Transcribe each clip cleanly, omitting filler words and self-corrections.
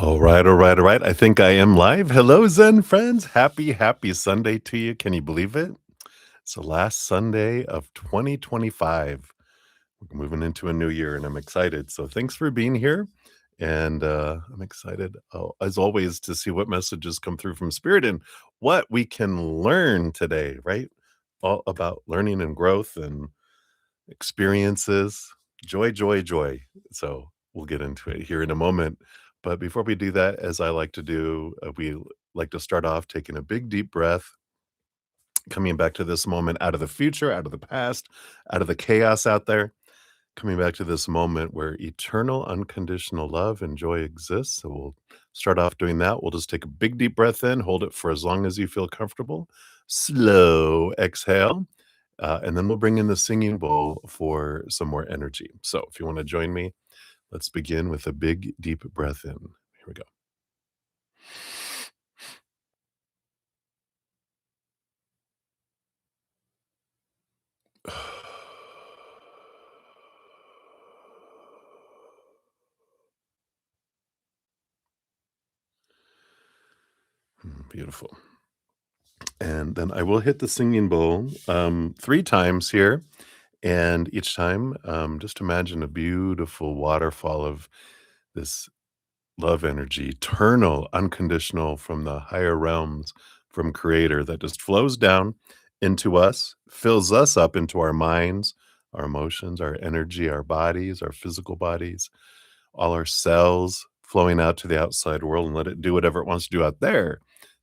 All right, all right, all right. I think I am live. Hello, Zen friends. Happy Sunday to you. Can you believe it? It's the last Sunday of 2025. We're moving into a new year, and I'm excited. So thanks for being here. And I'm excited, as always, to see what messages come through from Spirit and what we can learn today, right? All about learning and growth and experiences, joy, joy, joy. So we'll get into it here in a moment. But before we do that, as I like to do, we like to start off taking a big deep breath, coming back to this moment out of the future, out of the past, out of the chaos out there, coming back to this moment where eternal unconditional love and joy exists. So we'll start off doing that. We'll just take a big deep breath in, hold it for as long as you feel comfortable. Slow exhale. And then we'll bring in the singing bowl for some more energy. So if you want to join me, let's begin with a big, deep breath in. Here we go. Beautiful. And then I will hit the singing bowl 3 times here. And each time, just imagine a beautiful waterfall of this love energy, eternal, unconditional from the higher realms, from Creator that just flows down into us, fills us up into our minds, our emotions, our energy, our bodies, our physical bodies, all our cells flowing out to the outside world and let it do whatever it wants to do out there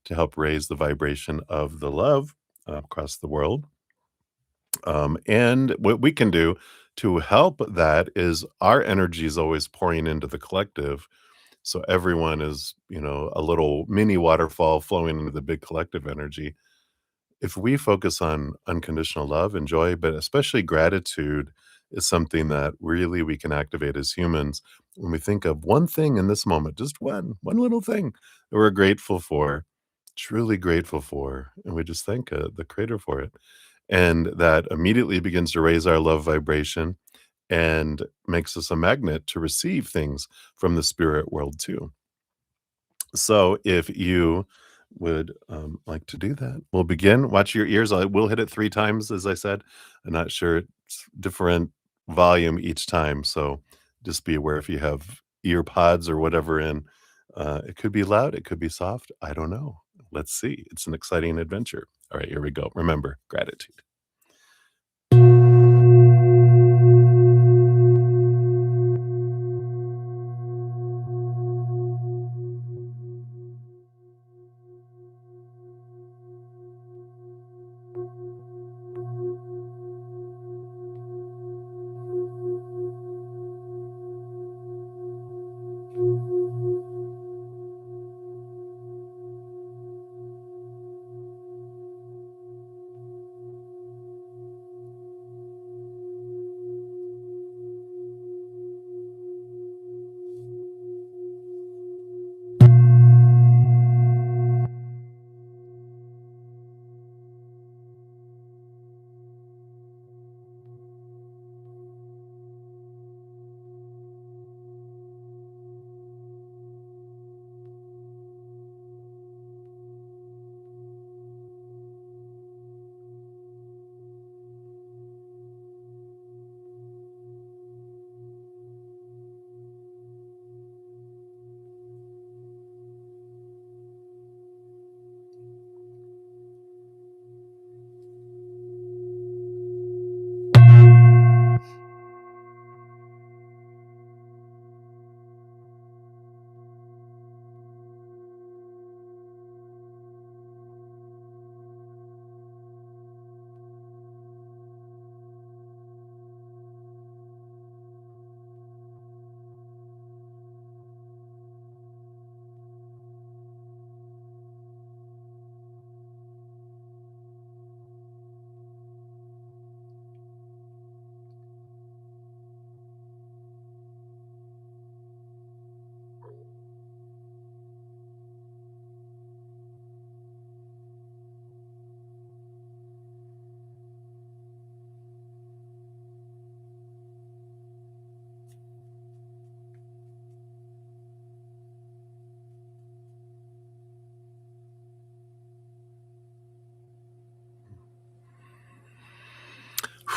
to help raise the vibration of the love across the world. And what we can do to help that is our energy is always pouring into the collective, so everyone is, a little mini waterfall flowing into the big collective energy. If we focus on unconditional love and joy, but especially gratitude is something that really we can activate as humans. When we think of one thing in this moment, just one little thing that we're grateful for, truly grateful for, and we just thank the creator for it. And that immediately begins to raise our love vibration and makes us a magnet to receive things from the spirit world too. So if you would like to do that, we'll begin. Watch your ears. I will hit it 3 times, as I said. I'm not sure it's different volume each time. So just be aware if you have ear pods or whatever in. It could be loud, it could be soft. I don't know. Let's see. It's an exciting adventure. All right, here we go. Remember, gratitude.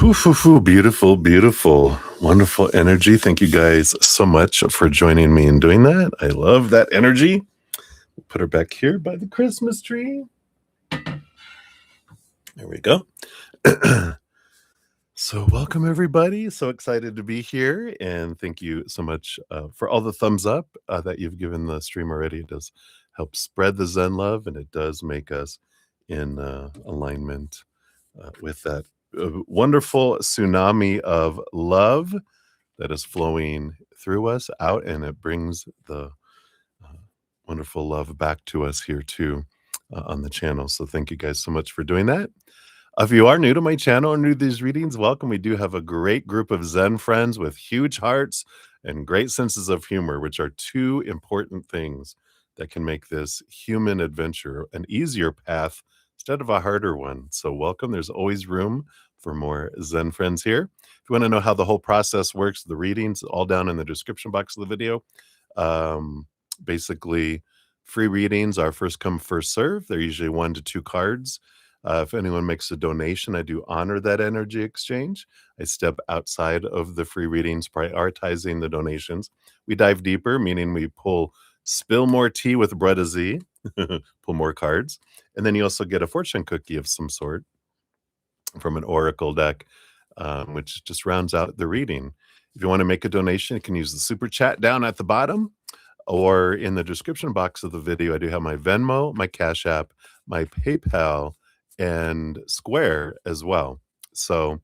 Beautiful, beautiful, wonderful energy. Thank you guys so much for joining me in doing that. I love that energy. Put her back here by the Christmas tree. There we go. So, welcome everybody. So excited to be here, and thank you so much for all the thumbs up that you've given the stream already. It does help spread the Zen love, and it does make us in alignment with that wonderful tsunami of love that is flowing through us out, and it brings the wonderful love back to us here too on the channel. So thank you guys so much for doing that. If you are new to my channel or new to these readings, welcome. We do have a great group of Zen friends with huge hearts and great senses of humor, which are two important things that can make this human adventure an easier path instead of a harder one. So welcome. There's always room for more Zen friends here. If you want to know how the whole process works, the readings all down in the description box of the video. Basically, free readings are first come, first serve. They're usually 1 to 2 cards. If anyone makes a donation, I do honor that energy exchange. I step outside of the free readings, prioritizing the donations. We dive deeper, meaning we spill more tea with Bretta Z, pull more cards. And then you also get a fortune cookie of some sort from an oracle deck, which just rounds out the reading. If you want to make a donation, you can use the super chat down at the bottom, or in the description box of the video. I do have my Venmo, my Cash App, my PayPal, and Square as well. So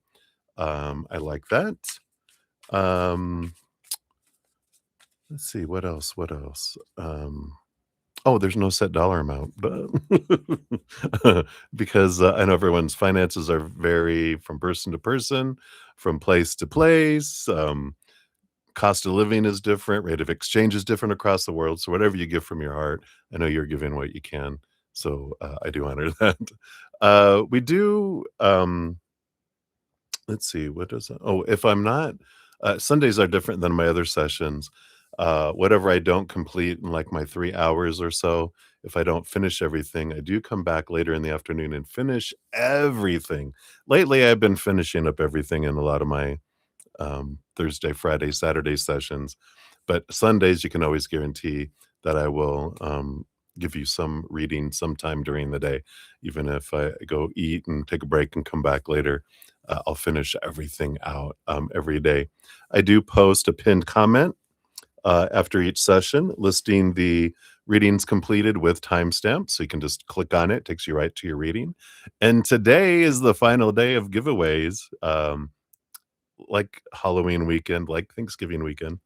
I like that. Let's see, what else? Oh, there's no set dollar amount, but because I know everyone's finances are vary from person to person, from place to place. Cost of living is different, rate of exchange is different across the world. So whatever you give from your heart, I know you're giving what you can. So I do honor that. We do, let's see, what does, if I'm not, Sundays are different than my other sessions. Whatever I don't complete in like my 3 hours or so, if I don't finish everything, I do come back later in the afternoon and finish everything. Lately, I've been finishing up everything in a lot of my Thursday, Friday, Saturday sessions. But Sundays, you can always guarantee that I will give you some reading sometime during the day. Even if I go eat and take a break and come back later, I'll finish everything out every day. I do post a pinned comment after each session listing the readings completed with timestamps. So you can just click on it, it takes you right to your reading. And today is the final day of giveaways. Like Halloween weekend, like Thanksgiving weekend,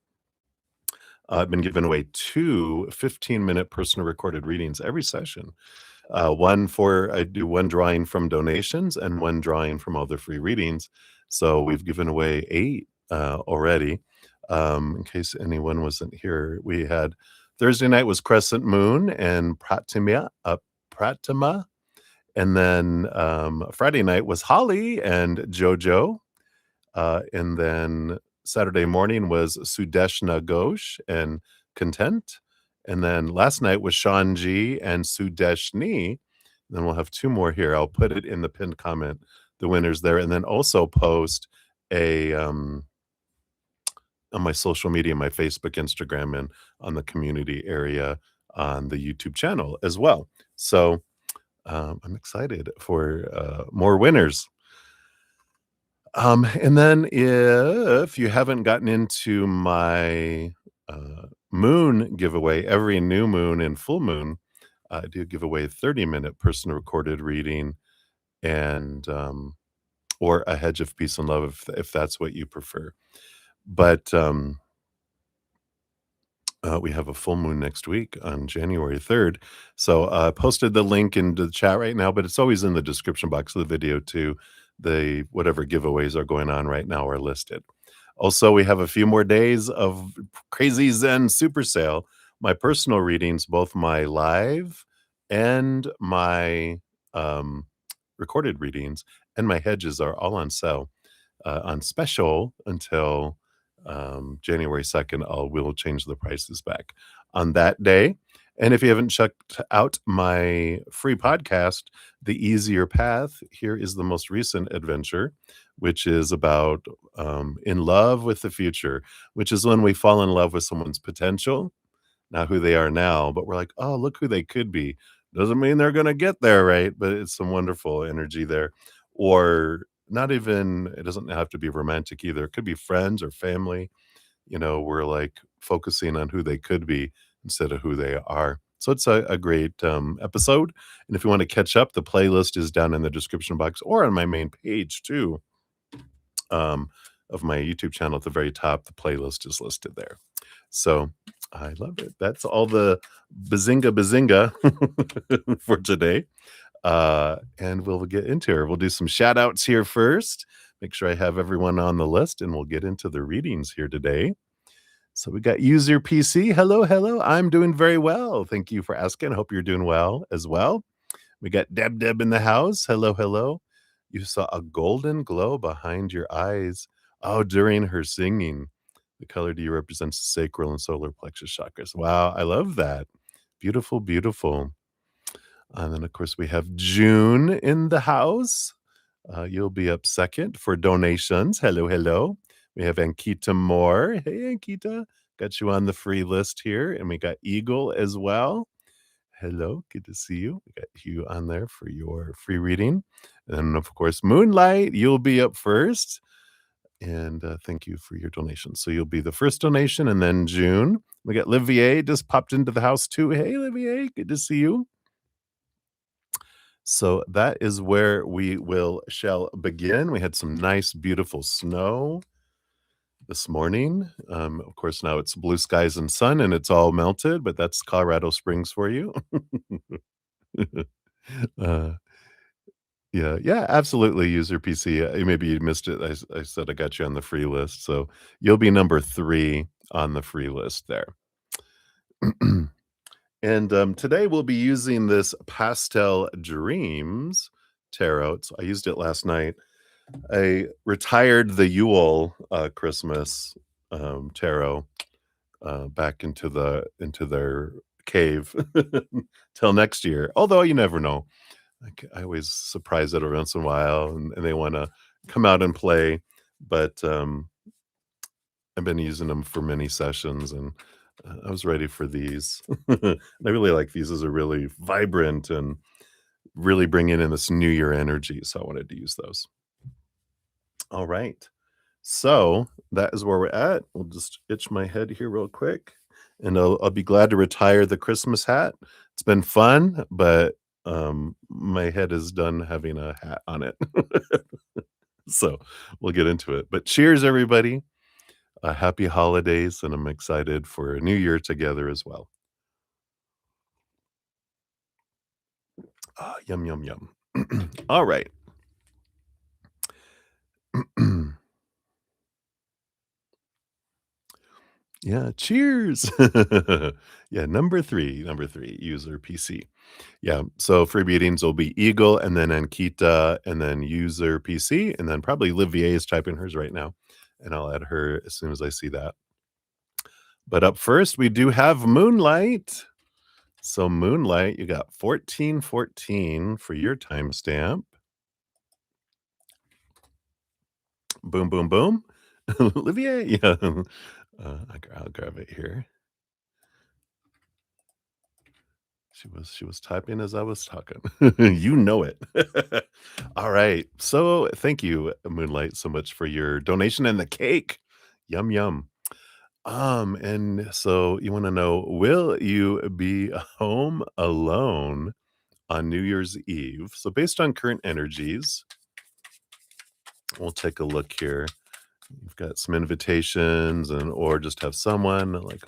I've been giving away 2 15-minute personal recorded readings every session. I do one drawing from donations and one drawing from all the free readings. So we've given away 8 already. In case anyone wasn't here, we had Thursday night was Crescent Moon and Pratima, and then Friday night was Holly and JoJo. And then Saturday morning was Sudeshna Ghosh and Content. And then last night was Sean G and Sudeshni. Then we'll have 2 more here. I'll put it in the pinned comment, the winners there, and then also post a on my social media, my Facebook, Instagram, and on the community area on the YouTube channel as well. So I'm excited for more winners. And then if you haven't gotten into my moon giveaway, every new moon and full moon, I do give away a 30-minute personal recorded reading and or a hedge of peace and love if that's what you prefer. But we have a full moon next week on January 3rd. So I posted the link into the chat right now, but it's always in the description box of the video too. Whatever giveaways are going on right now are listed. Also, we have a few more days of Crazy Zen Super Sale. My personal readings, both my live and my recorded readings and my hedges are all on sale on special until January 2nd. We'll change the prices back on that day. And if you haven't checked out my free podcast, The Easier Path, here is the most recent adventure, which is about in love with the future, which is when we fall in love with someone's potential, not who they are now, but we're like, oh, look who they could be. Doesn't mean they're going to get there, right? But it's some wonderful energy there. Or not even, it doesn't have to be romantic either. It could be friends or family. We're like focusing on who they could be instead of who they are. So it's a great episode. And if you want to catch up, the playlist is down in the description box or on my main page too, um, of my YouTube channel at the very top. The playlist is listed there. So I love it. That's all the bazinga for today. And we'll get into it. We'll do some shout outs here first. Make sure I have everyone on the list and we'll get into the readings here today. So we got user PC. Hello, hello. I'm doing very well. Thank you for asking. Hope you're doing well as well. We got Deb in the house. Hello, hello. You saw a golden glow behind your eyes. Oh, during her singing. The color to you represents the sacral and solar plexus chakras. Wow, I love that. Beautiful, beautiful. And then, of course, we have June in the house. You'll be up second for donations. Hello, hello. We have Ankita Moore. Hey, Ankita. Got you on the free list here. And we got Eagle as well. Hello, good to see you. We got you on there for your free reading. And then, of course, Moonlight, you'll be up first. And thank you for your donation. So you'll be the first donation, and then June. We got Livier just popped into the house too. Hey, Livier, good to see you. So that is where we shall begin. We had some nice, beautiful snow this morning. Of course, now it's blue skies and sun, and it's all melted, but that's Colorado Springs for you. uh, yeah, absolutely. User PC. Maybe you missed it. I said I got you on the free list, so you'll be number 3 on the free list there. And today we'll be using this Pastel Dreams tarot. So I used it last night. I retired the Yule Christmas tarot back into their cave till next year. Although you never know. Like, I always surprise it every once in a while, and they want to come out and play. But I've been using them for many sessions, and I was ready for these. I really like these as a really vibrant and really bringing in this New Year energy. So I wanted to use those. All right. So that is where we're at. We'll just itch my head here real quick, and I'll be glad to retire the Christmas hat. It's been fun, but my head is done having a hat on it. So we'll get into it. But cheers, everybody. Happy holidays, and I'm excited for a new year together as well. Ah, yum, yum, yum. All right. Yeah, cheers. Yeah, number 3, user PC. Yeah, so free meetings will be Eagle, and then Ankita, and then user PC, and then probably Livier is typing hers right now, and I'll add her as soon as I see that. But up first, we do have Moonlight. So Moonlight, you got 1414 for your timestamp. Boom, boom, boom. Olivier, yeah. I'll grab it here. She was typing as I was talking. You know it. All right. So thank you, Moonlight, so much for your donation and the cake. Yum yum. And so you want to know, will you be home alone on New Year's Eve? So based on current energies, we'll take a look here. You've got some invitations or just have someone like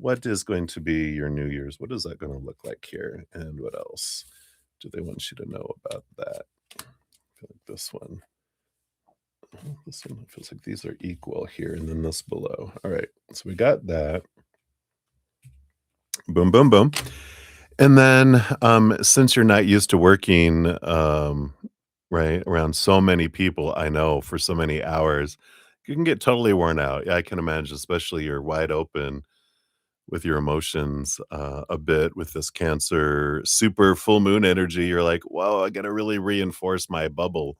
what is going to be your New Year's? What is that going to look like here? And what else do they want you to know about that? I feel like this one feels like these are equal here, and then this below. All right, so we got that. Boom, boom, boom. And then since you're not used to working right around so many people, I know for so many hours, you can get totally worn out. Yeah, I can imagine, especially you're wide open with your emotions a bit with this Cancer super full moon energy. You're like, whoa, I got to really reinforce my bubble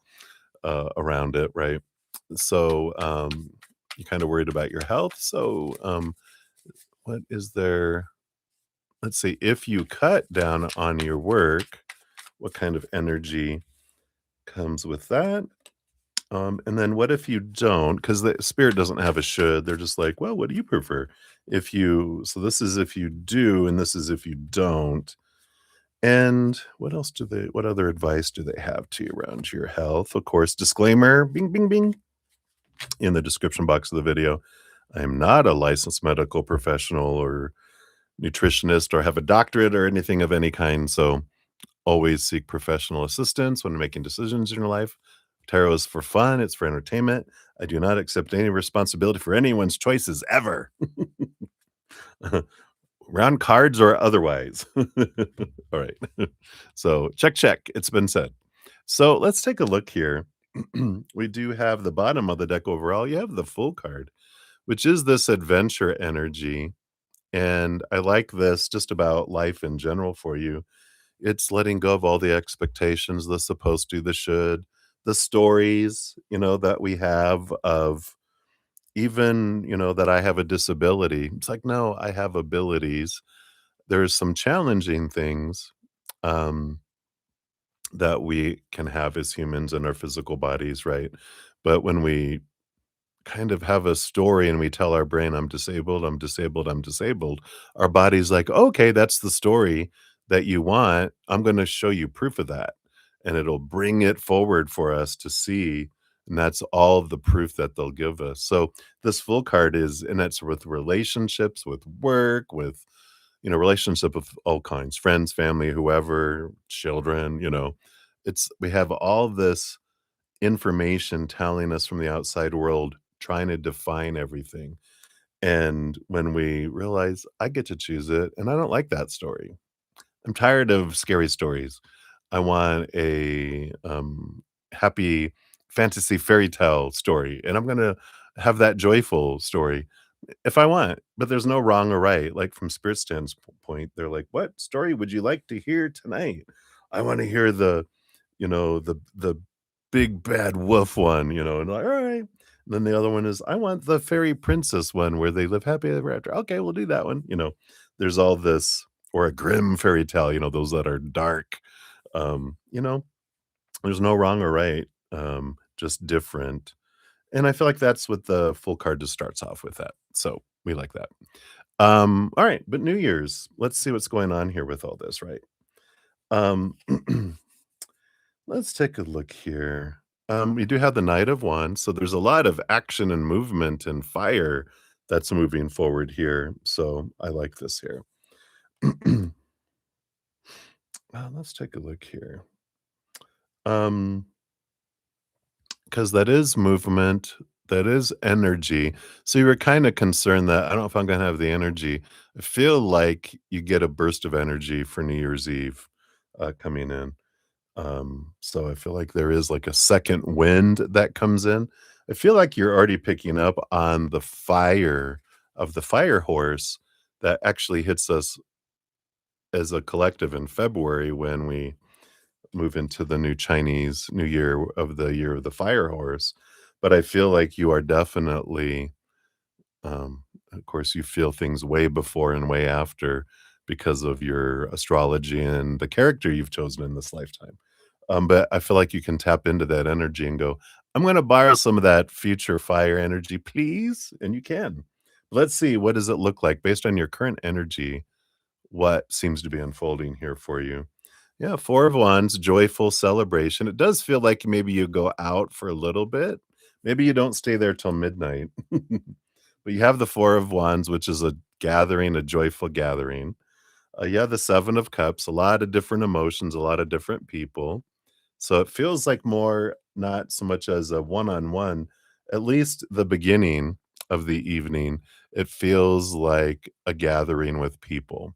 around it, right? So you're kind of worried about your health. So what is there? Let's see. If you cut down on your work, what kind of energy comes with that? And then what if you don't? Because the spirit doesn't have a should. They're just like, well, what do you prefer? If you, so this is if you do, and this is if you don't. And what else do they, what other advice do they have to you around your health? Of course, disclaimer, bing, bing, bing, in the description box of the video. I am not a licensed medical professional or nutritionist or have a doctorate or anything of any kind. So always seek professional assistance when making decisions in your life. Tarot is for fun, it's for entertainment. I do not accept any responsibility for anyone's choices ever, round cards or otherwise. All right. So, check, check. It's been said. So, let's take a look here. We do have the bottom of the deck overall. You have the full card, which is this adventure energy. And I like this just about life in general for you. It's letting go of all the expectations, the supposed to, the should, the stories, that we have of even, that I have a disability. It's like, no, I have abilities. There's some challenging things um, that we can have as humans in our physical bodies, right? But when we kind of have a story and we tell our brain, I'm disabled, I'm disabled, I'm disabled, our body's like, okay, that's the story that you want. I'm going to show you proof of that. And it'll bring it forward for us to see. And that's all of the proof that they'll give us. So this full card is, and that's with relationships, with work, with, relationship of all kinds, friends, family, whoever, children, we have all this information telling us from the outside world, trying to define everything. And when we realize I get to choose it, and I don't like that story. I'm tired of scary stories. I want a happy fantasy fairy tale story, and I'm going to have that joyful story if I want, but there's no wrong or right. Like from Spirit standpoint, they're like, "What story would you like to hear tonight?" I want to hear the big bad wolf one, and like, all right. And then the other one is, I want the fairy princess one where they live happy ever after. Okay, we'll do that one. There's all this, or a grim fairy tale, those that are dark. Um, you know, there's no wrong or right, just different. And I feel like that's what the full card just starts off with that. So we like that. All right, but New Year's, let's see what's going on here with all this, right? Um, let's take a look here. We do have the Knight of Wands, so there's a lot of action and movement and fire that's moving forward here. So I like this here. Let's take a look here. Um, because that is movement, that is energy. So you were kinda concerned that, "I don't know if I'm gonna have the energy." I feel like you get a burst of energy for New Year's Eve, coming in. So I feel like there is, like, a second wind that comes in. I feel like you're already picking up on the fire of the fire horse that actually hits us as a collective in February when we move into the new Chinese New Year of the Year of the Fire Horse, but I feel like you are definitely, of course, you feel things way before and way after because of your astrology and the character you've chosen in this lifetime. But I feel like you can tap into that energy and go, I'm going to borrow some of that future fire energy, please. And you can. Let's see, what does it look like based on your current energy? What seems to be unfolding here for you? Yeah, 4 of Wands, joyful celebration. It does feel like maybe you go out for a little bit. Maybe you don't stay there till midnight. But you have the 4 of Wands, which is a gathering, a joyful gathering. You have the 7 of Cups, a lot of different emotions, a lot of different people. So it feels like more not so much as a one-on-one, at least the beginning of the evening, it feels like a gathering with people,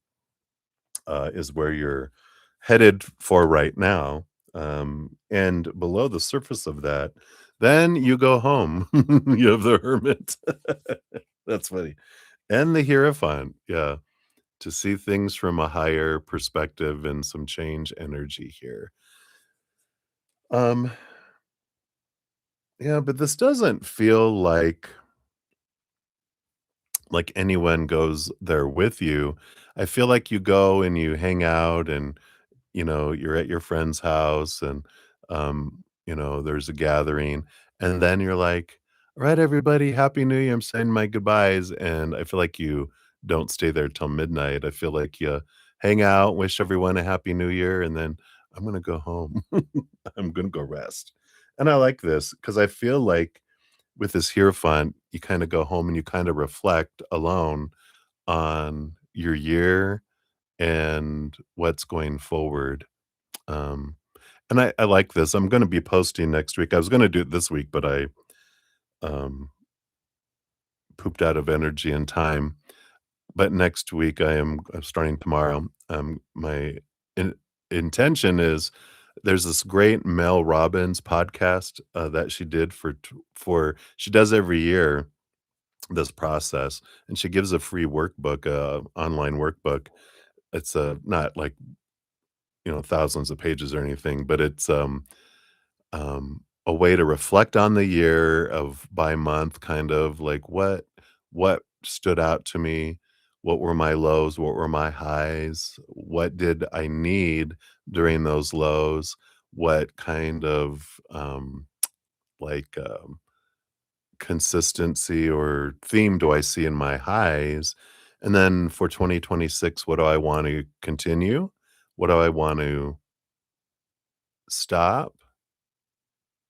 is where you're headed for right now. And below the surface of that, then you go home. You have the Hermit. That's funny. And the Hierophant. Yeah. To see things from a higher perspective and some change energy here. Um, Yeah, but this doesn't feel like anyone goes there with you. I feel like you go and you hang out and, you're at your friend's house and, there's a gathering, and then you're like, "Alright, everybody, happy New Year, I'm saying my goodbyes," and I feel like you don't stay there till midnight. I feel like you hang out, wish everyone a happy New Year, and then, "I'm gonna go home. I'm gonna go rest." And I like this because I feel like with this Hierophant, you kinda go home and you kinda reflect alone on your year and what's going forward. Um, and I like this. I'm gonna be posting next week. I was gonna do it this week, but I, um, pooped out of energy and time. But next week, I'm starting tomorrow. My in intention is there's this great Mel Robbins podcast, that she did for she does every year this process, and she gives a free workbook, online workbook. It's, not like, thousands of pages or anything, but it's, a way to reflect on the year of by month, kind of like what stood out to me, what were my lows, what were my highs, what did I need during those lows, what kind of, like, consistency or theme do I see in my highs? And then for 2026, what do I want to continue? What do I want to stop?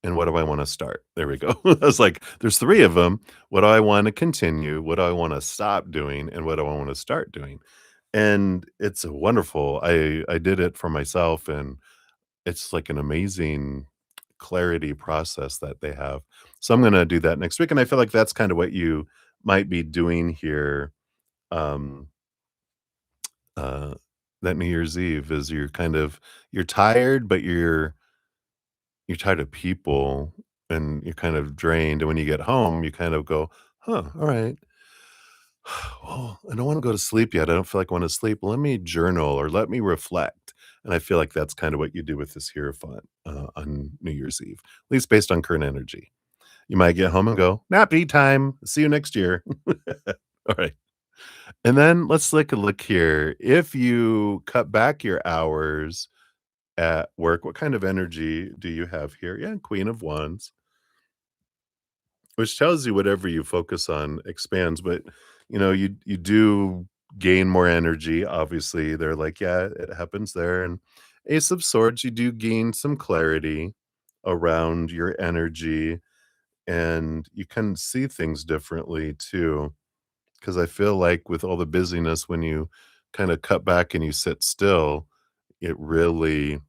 And what do I want to start? There we go. I was like, there's three of them. What do I want to continue? What do I want to stop doing? And what do I want to start doing? And it's wonderful. I did it for myself, and it's like an amazing clarity process that they have. So I'm gonna do that next week, and I feel like that's kinda what you might be doing here, um, uh, that New Year's Eve is you're tired, but you're tired of people, and you're kind of drained, and when you get home, you kind of go, "Huh, alright. Well, I don't wanna go to sleep yet. I don't feel like I wanna sleep. Let me journal or let me reflect." And I feel like that's kinda what you do with this Hierophant, on New Year's Eve, at least based on current energy. You might get home and go, "Nappy time. See you next year." Alright. And then let's take a look here. If you cut back your hours at work, what kind of energy do you have here? Yeah, Queen of Wands. Which tells you whatever you focus on expands, but, you do gain more energy, obviously, they're like, "Yeah, it happens there," and Ace of Swords, you do gain some clarity around your energy, and you can see things differently too. Because I feel like with all the busyness, when you kinda cut back and you sit still, it really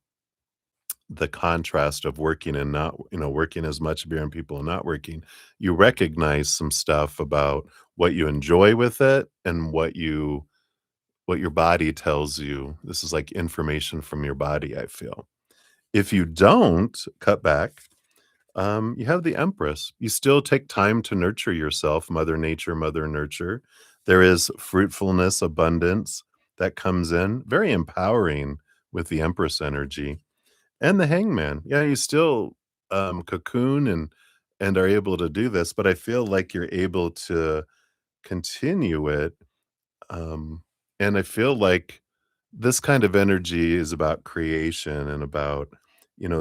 the contrast of working and not working as much, being people and not working, you recognize some stuff about what you enjoy with it and what your body tells you. This is like information from your body, I feel. If you don't cut back, you have the Empress. You still take time to nurture yourself, Mother Nature, Mother Nurture. There is fruitfulness, abundance that comes in, very empowering with the Empress energy. And the Hangman. Yeah, you still, cocoon and are able to do this, but I feel like you're able to continue it, and I feel like this kind of energy is about creation and about,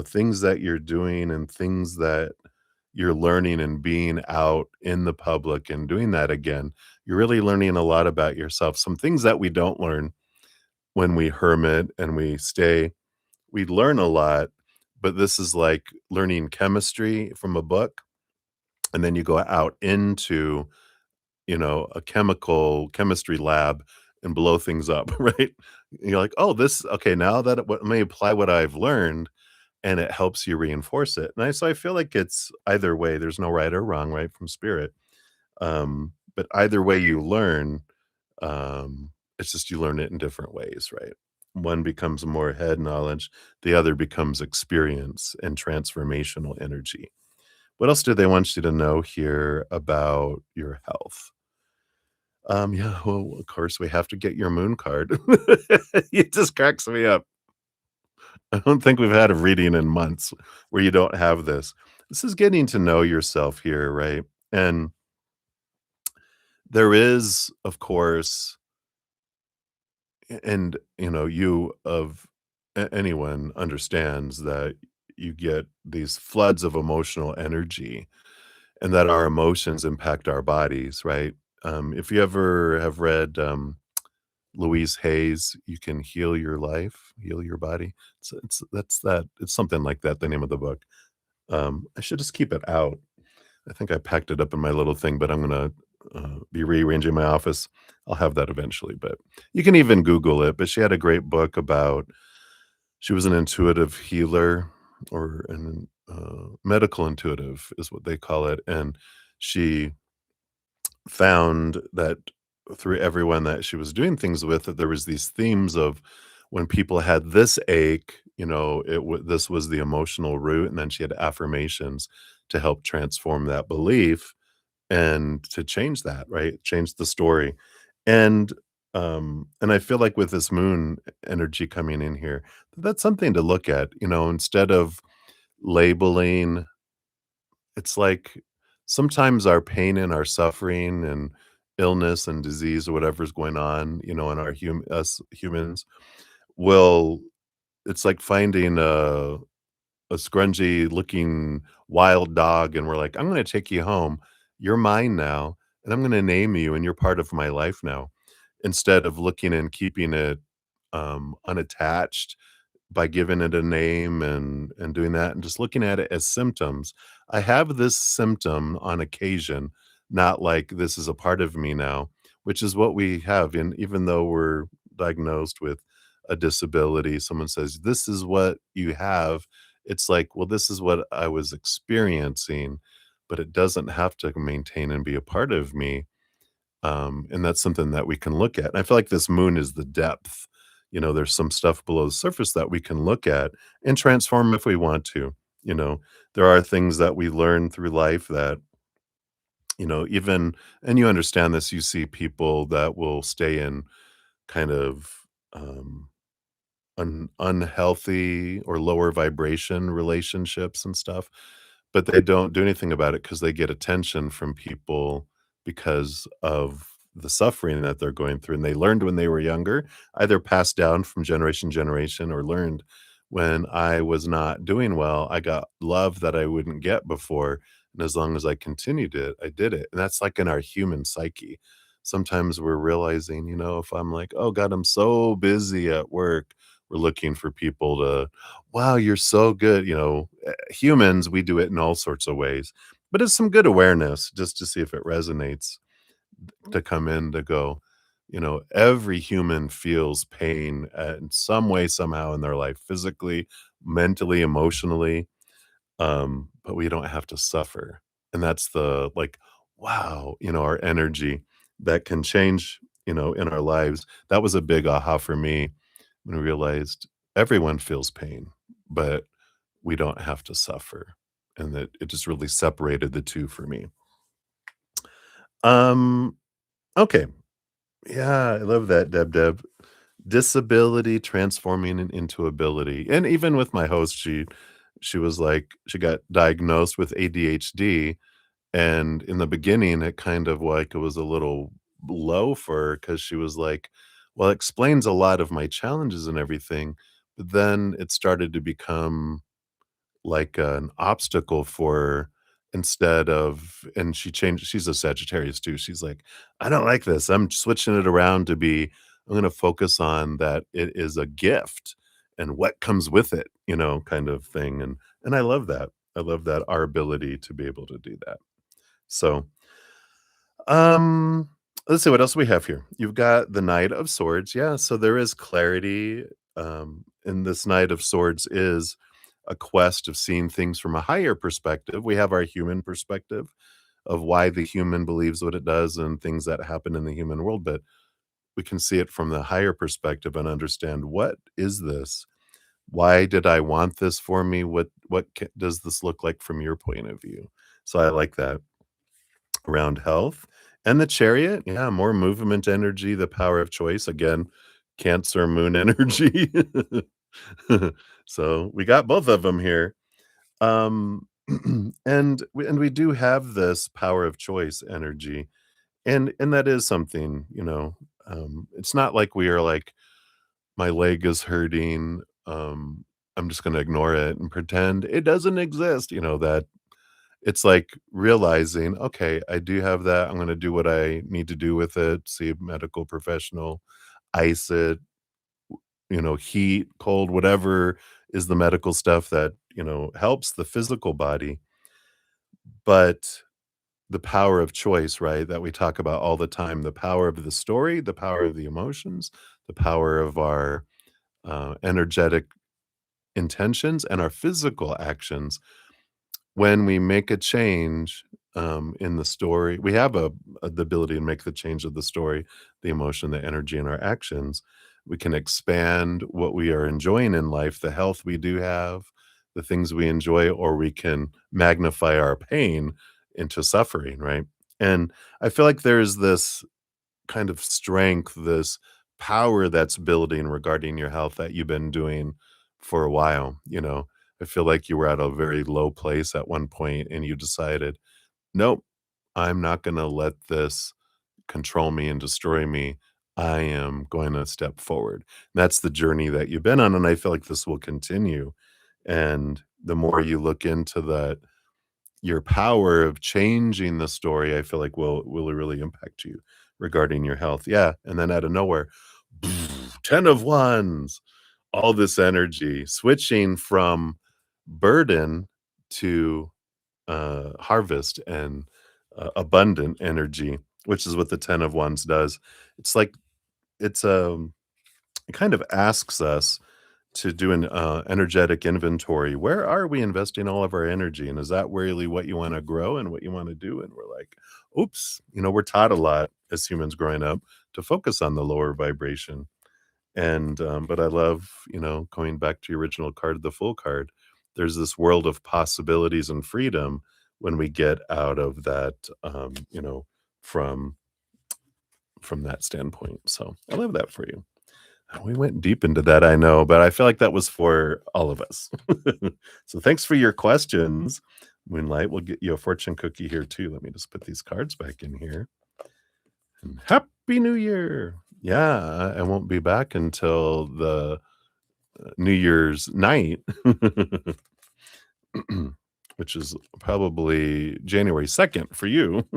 things that you're doing and things that you're learning and being out in the public and doing that again. You're really learning a lot about yourself. Some things that we don't learn when we hermit and we learn a lot, but this is like learning chemistry from a book, and then you go out into, a chemistry lab and blow things up, right? And you're like, "Oh, this okay, now that what let me apply what I've learned," and it helps you reinforce it. And I feel like it's either way, there's no right or wrong, right, from spirit. But either way you learn, it's just you learn it in different ways, right? One becomes more head knowledge, the other becomes experience and transformational energy. What else do they want you to know here about your health? Yeah, well, of course, we have to get your moon card. It just cracks me up. I don't think we've had a reading in months where you don't have this. this is getting to know yourself here, right? And there is, of course, and you of anyone understands that you get these floods of emotional energy and that our emotions impact our bodies, right? If you ever have read Louise Hay's "You Can Heal Your Life, Heal Your Body," it's something like that. The name of the book. I should just keep it out. I think I packed it up in my little thing, but I'm gonna, be rearranging my office. I'll have that eventually, but you can even Google it, but she had a great book about she was an intuitive healer or an, medical intuitive is what they call it, and she found that through everyone that she was doing things with, that there was these themes of when people had this ache, this was the emotional root, and then she had affirmations to help transform that belief and to change that, right? Change the story. And I feel like with this moon energy coming in here, that's something to look at, instead of labeling, it's like sometimes our pain and our suffering and illness and disease or whatever's going on, in our us humans will it's like finding a scrungy looking wild dog and we're like, "I'm gonna take you home. You're mine now, and I'm gonna name you, and you're part of my life now." Instead of looking and keeping it, unattached by giving it a name and doing that and just looking at it as symptoms. I have this symptom on occasion, not like this is a part of me now, which is what we have. And even though we're diagnosed with a disability, someone says, "This is what you have." It's like, well, this is what I was experiencing, but it doesn't have to maintain and be a part of me. And that's something that we can look at. And I feel like this moon is the depth. There's some stuff below the surface that we can look at and transform if we want to. You know, there are things that we learn through life that, even, and you understand this, you see people that will stay in kind of um, unhealthy or lower vibration relationships and stuff, but they don't do anything about it because they get attention from people because of the suffering that they're going through, and they learned when they were younger, either passed down from generation to generation or learned when I was not doing well, I got love that I wouldn't get before, and as long as I continued it, I did it, and that's like in our human psyche. Sometimes we're realizing, if I'm like, "Oh god, I'm so busy at work," we're looking for people to, "Wow, you're so good," humans, we do it in all sorts of ways, but it's some good awareness just to see if it resonates, to come in to go, every human feels pain in some way, somehow in their life, physically, mentally, emotionally, but we don't have to suffer. And that's the like, wow, our energy that can change, in our lives. That was a big aha for me when I realized everyone feels pain, but we don't have to suffer. And that it just really separated the two for me. Um, okay. Yeah, I love that, Deb. Disability transforming into ability. And even with my host, she was like, she got diagnosed with ADHD. And in the beginning, it kind of like it was a little low for her because she was like, well, it explains a lot of my challenges and everything. But then it started to become like an obstacle for her instead of, and she's a Sagittarius too. She's like, "I don't like this. I'm switching it around to be I'm gonna focus on that it is a gift and what comes with it," kind of thing. And I love that. I love that our ability to be able to do that. So, um, let's see what else we have here. You've got the Knight of Swords. Yeah, so there is clarity. And this Knight of Swords is a quest of seeing things from a higher perspective. We have our human perspective of why the human believes what it does and things that happen in the human world, but we can see it from the higher perspective and understand, what is this? Why did I want this for me? What does this look like from your point of view? So I like that. Around health and the Chariot, yeah, more movement energy, the power of choice, again, Cancer moon energy. So, we got both of them here. And we do have this power of choice energy, and that is something, it's not like we are like, "My leg is hurting, I'm just gonna ignore it and pretend it doesn't exist," that it's like realizing, "Okay, I do have that, I'm gonna do what I need to do with it, see a medical professional, ice it, heat, cold, whatever is the medical stuff that, helps the physical body." But the power of choice, right, that we talk about all the time, the power of the story, the power of the emotions, the power of our, energetic intentions and our physical actions. When we make a change, in the story, we have the ability to make the change of the story, the emotion, the energy, and our actions. We can expand what we are enjoying in life, the health we do have, the things we enjoy, or we can magnify our pain into suffering, right? And I feel like there's this kind of strength, this power that's building regarding your health that you've been doing for a while. I feel like you were at a very low place at one point and you decided, nope, I'm not going to let this control me and destroy me. I am going to step forward. That's the journey that you've been on. And I feel like this will continue. And the more you look into that, your power of changing the story, I feel like will really impact you regarding your health. Yeah, and then out of nowhere, 10 of wands, all this energy, switching from burden to, harvest and, abundant energy, which is what the 10 of wands does. It's like it's, it kind of asks us to do an, energetic inventory. Where are we investing all of our energy? And is that really what you wanna grow and what you wanna do? And we're like, "Oops." We're taught a lot as humans growing up to focus on the lower vibration. But I love, going back to your original card, the full card. There's this world of possibilities and freedom when we get out of that, from that standpoint. So I love that for you. We went deep into that, I know, but I feel like that was for all of us. So thanks for your questions, Moonlight. We'll get you a fortune cookie here too. Let me just put these cards back in here. And Happy New Year. Yeah, I won't be back until the New Year's night, which is probably January 2nd for you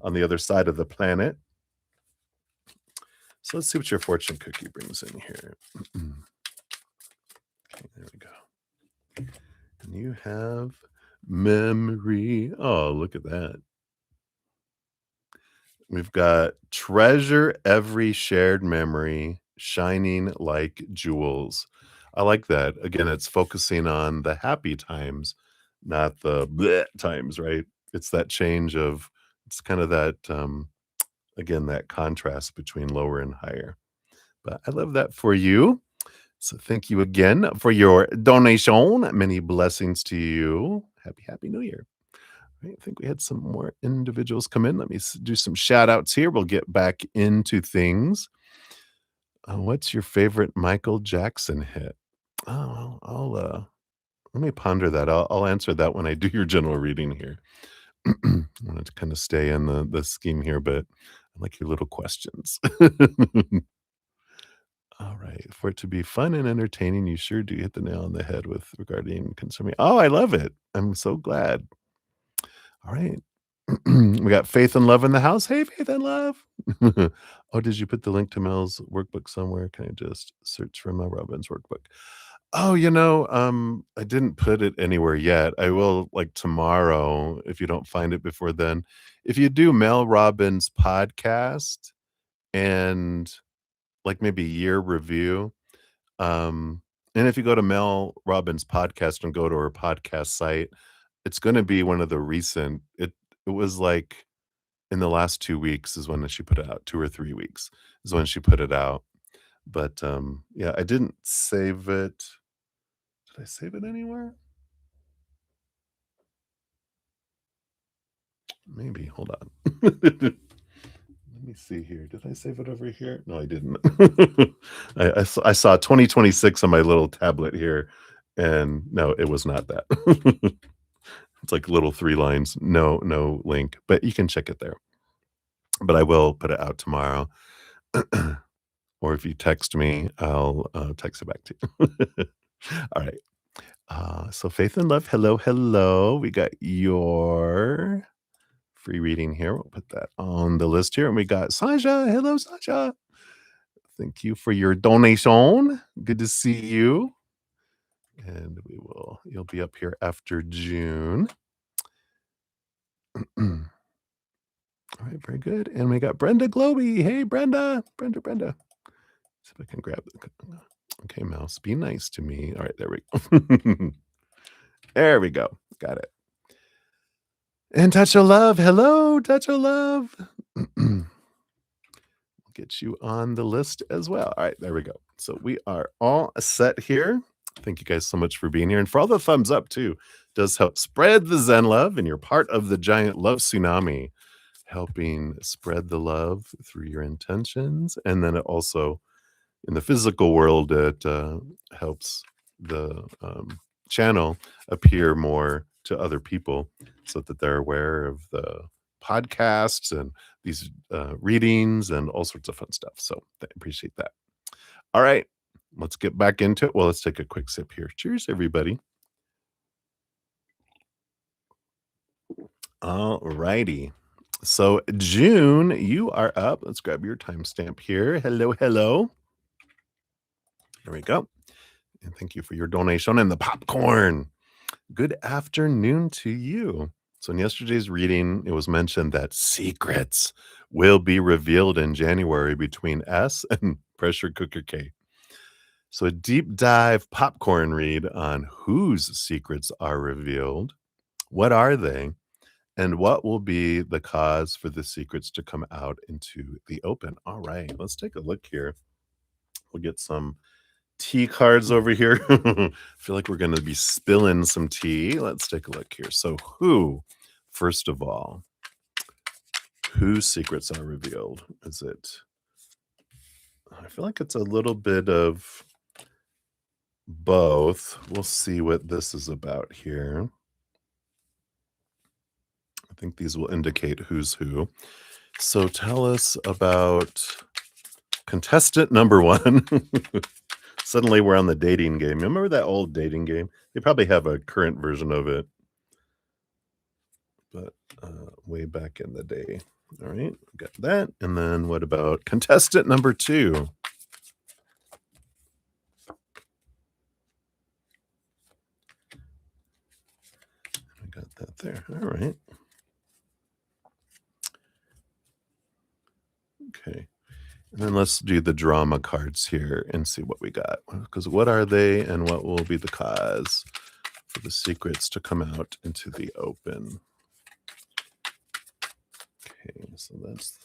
on the other side of the planet. So let's see what your fortune cookie brings in here. Okay, there we go. And you have memory. Oh, look at that. We've got treasure every shared memory, shining like jewels. I like that. Again, it's focusing on the happy times, not the bleh times, right? It's that change of, it's kind of that, again, that contrast between lower and higher. But I love that for you. So thank you again for your donation. Many blessings to you. Happy New Year. Right, I think we had some more individuals come in. Let me do some shout outs here. We'll get back into things. What's your favorite Michael Jackson hit? Oh, let me ponder that. I'll answer that when I do your general reading here. I wanted to kind of stay in the scheme here, but I like your little questions. All right. For it to be fun and entertaining, you sure do hit the nail on the head with regarding consuming. Oh, I love it. I'm so glad. All right. We got Faith and Love in the house. Hey, Faith and Love. Oh, did you put the link to Mel's workbook somewhere? Can I just search for Mel Robbins' workbook? Oh, I didn't put it anywhere yet. I will like tomorrow if you don't find it before then. If you do Mel Robbins podcast and like maybe year review, and if you go to Mel Robbins podcast and go to her podcast site, it's gonna be one of the recent it was like in the last 2 weeks is when she put it out, 2 or 3 weeks is when she put it out. But, yeah, I didn't save it. Did I save it anywhere? Maybe, hold on. Let me see here. Did I save it over here? No, I didn't. I saw 2026 on my little tablet here, And no, it was not that. It's like little 3 lines, no link, but you can check it there. But I will put it out tomorrow, or if you text me, I'll, text it back to you. Alright, so Faith and Love, hello, hello. We got your free reading here. We'll put that on the list here, and we got Sasha. Hello, Sasha. Thank you for your donation. Good to see you. And you'll be up here after June. All right, very good. And we got Brenda Globy. Hey, Brenda. Brenda. See if I can grab it. Okay, mouse, be nice to me. All right, there we go. There we go. Got it. And Touch of Love. Hello, Touch of Love. Get you on the list as well. All right, there we go. So we are all set here. Thank you guys so much for being here and for all the thumbs up too. Does help spread the Zen love, and you're part of the giant love tsunami, helping spread the love through your intentions. And then it also, in the physical world, it helps the channel appear more to other people so that they're aware of the podcasts and these readings and all sorts of fun stuff. So I appreciate that. All right, let's get back into it. Well, let's take a quick sip here. Cheers, everybody. All righty. So, June, you are up. Let's grab your timestamp here. Hello, hello. There we go. And thank you for your donation and the popcorn. Good afternoon to you. So, in yesterday's reading, it was mentioned that secrets will be revealed in January between S and Pressure Cooker K. So, a deep dive popcorn read on whose secrets are revealed, what are they, and what will be the cause for the secrets to come out into the open. All right, let's take a look here. We'll get some tea cards over here. I feel like we're going to be spilling some tea. Let's take a look here. So, first of all, whose secrets are revealed? Is it? I feel like it's a little bit of both. We'll see what this is about here. I think these will indicate who's who. So tell us about contestant number 1. Suddenly we're on the dating game. Remember that old dating game? They probably have a current version of it, but way back in the day. All right, got that. And then what about contestant number 2? I got that there. All right. Okay. And then let's do the drama cards here and see what we got. Because what are they and what will be the cause for the secrets to come out into the open? Okay, so that's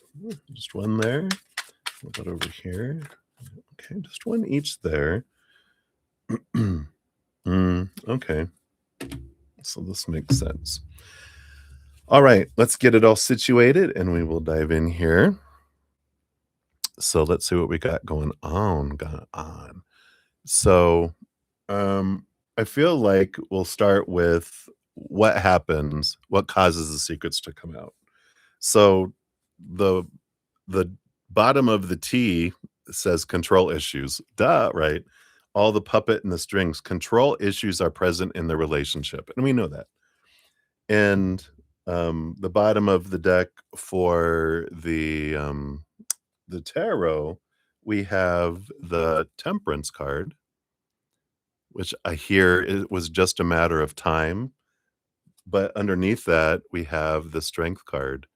just one there. What about over here? Okay, just one each there. Okay. So this makes sense. All right, let's get it all situated and we will dive in here. So let's see what we got going on. So I feel like we'll start with what happens, what causes the secrets to come out. So the bottom of the T says control issues. Duh, right? All the puppet and the strings. Control issues are present in the relationship, and we know that. And the bottom of the deck for the tarot, we have the Temperance card, which I hear it was just a matter of time. But underneath that, we have the Strength card,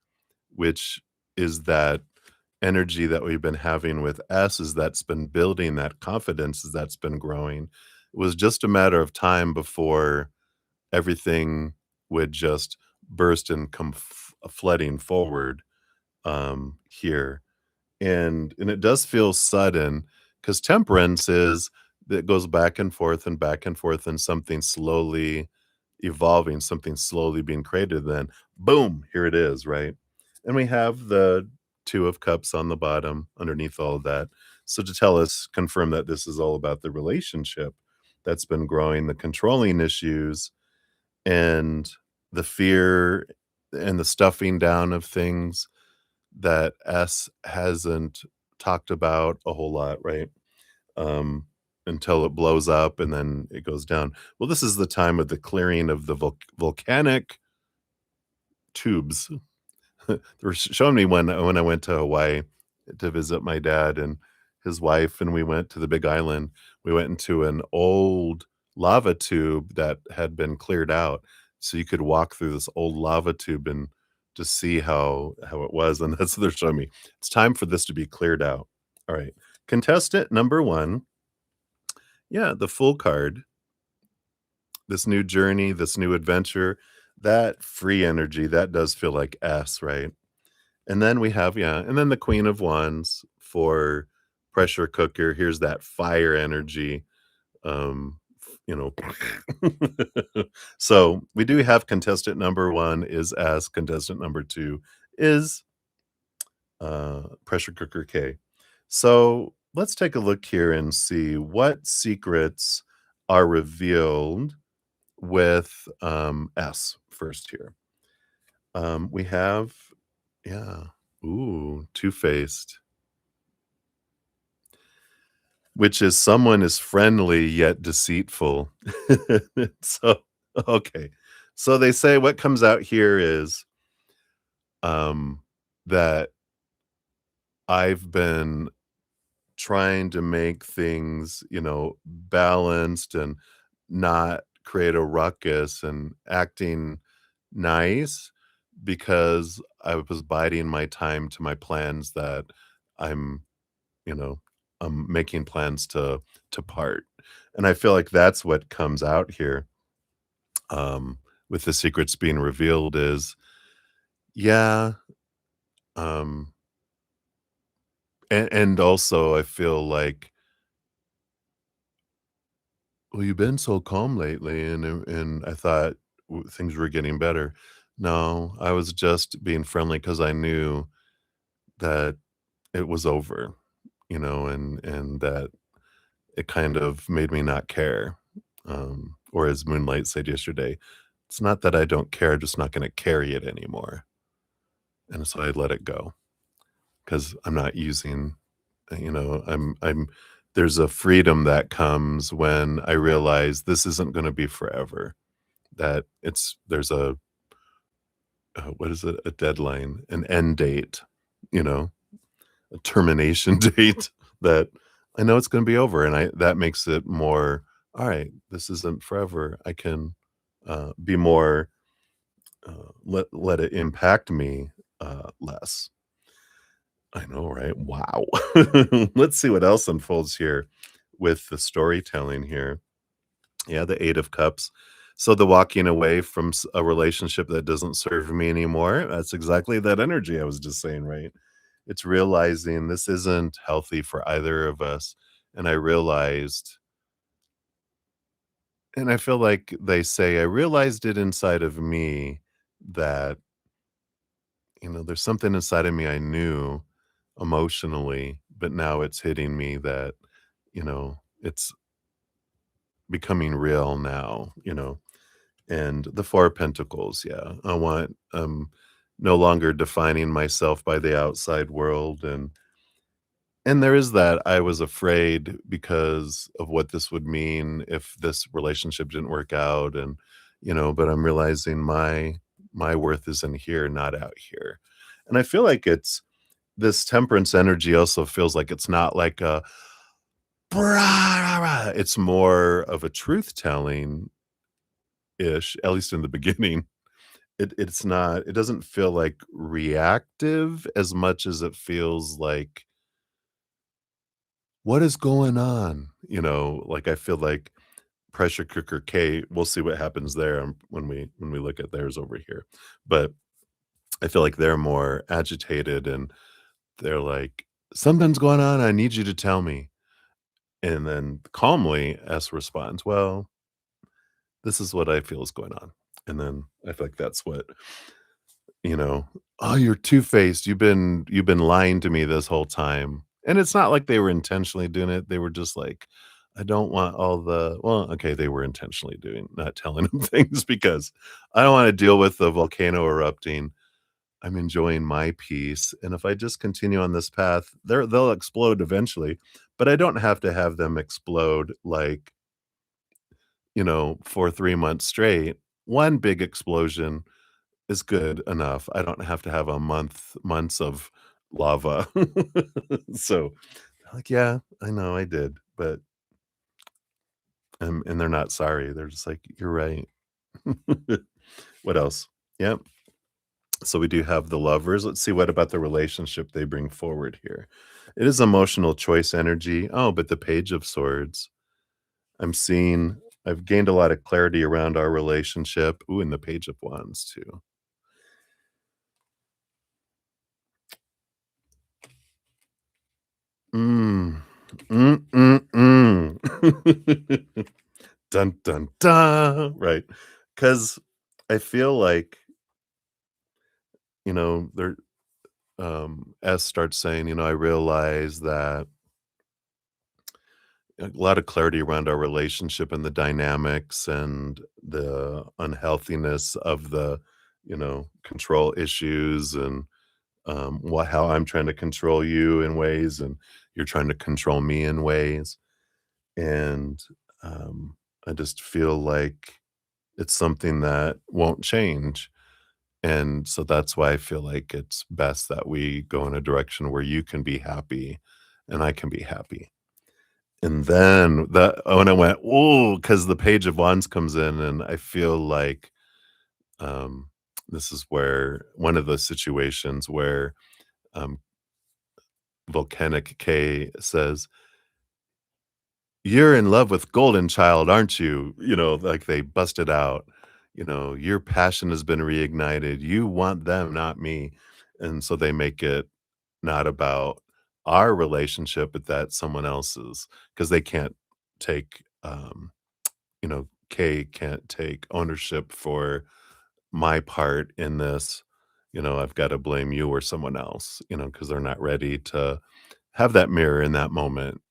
which is that energy that we've been having with S, is that's been building, that confidence is that's been growing. It was just a matter of time before everything would just burst and come flooding forward here. And it does feel sudden, because temperance is that goes back and forth and back and forth, and something slowly evolving, something slowly being created, then boom, here it is, right? And we have the 2 of cups on the bottom underneath all of that. So to tell us, confirm that this is all about the relationship, that's been growing, the controlling issues and the fear and the stuffing down of things that S hasn't talked about a whole lot, right? Um, until it blows up and then it goes down. Well, this is the time of the clearing of the volcanic tubes. They were showing me when I went to Hawaii to visit my dad and his wife, and we went to the Big Island. We went into an old lava tube that had been cleared out, so you could walk through this old lava tube and just see how it was, and that's what they're showing me. It's time for this to be cleared out. All right. Contestant number 1, yeah, the full card, this new journey, this new adventure, that free energy, that does feel like S, right? And then we have yeah, and then the queen of wands for pressure cooker, here's that fire energy, you know. So, we do have contestant number 1 is S, contestant number 2 is, pressure cooker K. So, let's take a look here and see what secrets are revealed with, S first here. We have yeah. Ooh, two-faced, which is someone is friendly yet deceitful. So, okay. So they say what comes out here is, that I've been trying to make things, balanced and not create a ruckus and acting nice because I was biding my time to my plans that I'm, you know, I'm making plans to part. And I feel like that's what comes out here, with the secrets being revealed is, yeah, um, and also I feel like, "Well, you've been so calm lately," and I thought things were getting better. No, I was just being friendly because I knew that it was over, and that it kind of made me not care. Or as Moonlight said yesterday, "It's not that I don't care, I'm just not gonna carry it anymore." And so I let it go because 'cause I'm not using I'm there's a freedom that comes when I realize this isn't gonna be forever, that there's what is it? A deadline, an end date, you know, a termination date that I know it's gonna be over, and I that makes it more, "Alright, this isn't forever." I can, be more, let it impact me, less. I know, right? Wow. Let's see what else unfolds here with the storytelling here. Yeah, the 8 of Cups. So the walking away from a relationship that doesn't serve me anymore, that's exactly that energy I was just saying, right? It's realizing this isn't healthy for either of us. And I realized, and I feel like they say, I realized it inside of me that, there's something inside of me I knew emotionally, but now it's hitting me that, it's becoming real now, and the 4 of Pentacles, yeah. I want no longer defining myself by the outside world, and there is that. I was afraid because of what this would mean if this relationship didn't work out, and, but I'm realizing my worth is in here, not out here. And I feel like it's this temperance energy also feels like it's not like a "Brah, rah, rah." It's more of a truth telling ish, at least in the beginning. It's not, it doesn't feel like reactive as much as it feels like, "What is going on?" Like, I feel like pressure cooker K, we'll see what happens there, when we look at theirs over here. But I feel like they're more agitated and they're like, "Something's going on, I need you to tell me." And then calmly S responds, "Well, this is what I feel is going on." And then I feel like that's what, you know, "Oh, you're two-faced. You've been lying to me this whole time." And it's not like they were intentionally doing it. They were just like, I don't want all the well, okay, they were intentionally doing not telling him things because I don't wanna deal with the volcano erupting. I'm enjoying my peace, and if I just continue on this path, they'll explode eventually, but I don't have to have them explode, like, for 3 months straight. One big explosion is good enough. I don't have to have a months of lava. So, like, "Yeah, I know, I did," but and they're not sorry. They're just like, "You're right." What else? Yep. So we do have the lovers. Let's see what about the relationship they bring forward here. It is emotional choice energy. Oh, but the Page of Swords. I'm seeing I've gained a lot of clarity around our relationship. Ooh, and the Page of Wands too. Mm. Mm, mm, mm. Dun, dun, dun, right? Because I feel like, there S starts saying, "I realize that a lot of clarity around our relationship and the dynamics and the unhealthiness of the, control issues and what how I'm trying to control you in ways and you're trying to control me in ways. And I just feel like it's something that won't change. And so that's why I feel like it's best that we go in a direction where you can be happy and I can be happy. And then when I went, oh, because the Page of Wands comes in, and I feel like, um, this is where one of the situations where, um, Volcanic K says, "You're in love with Golden Child, aren't you?" Like, they busted out, "Your passion has been reignited. You want them, not me." And so they make it not about our relationship, but that someone else's, because they can't take, Kay can't take ownership for my part in this. I've got to blame you or someone else, because they're not ready to have that mirror in that moment.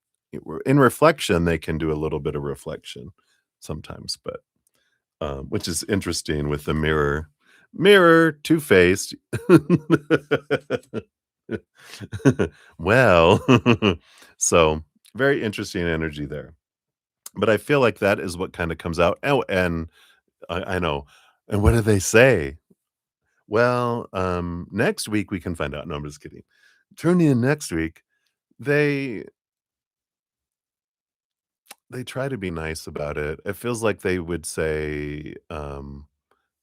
In reflection, they can do a little bit of reflection sometimes, but which is interesting with the mirror. Mirror, two faced. Well, so very interesting energy there. But I feel like that is what kinda comes out. Oh, and I know. And what do they say? Well, next week we can find out. No, I'm just kidding. Tune in next week. They they try to be nice about it. It feels like they would say,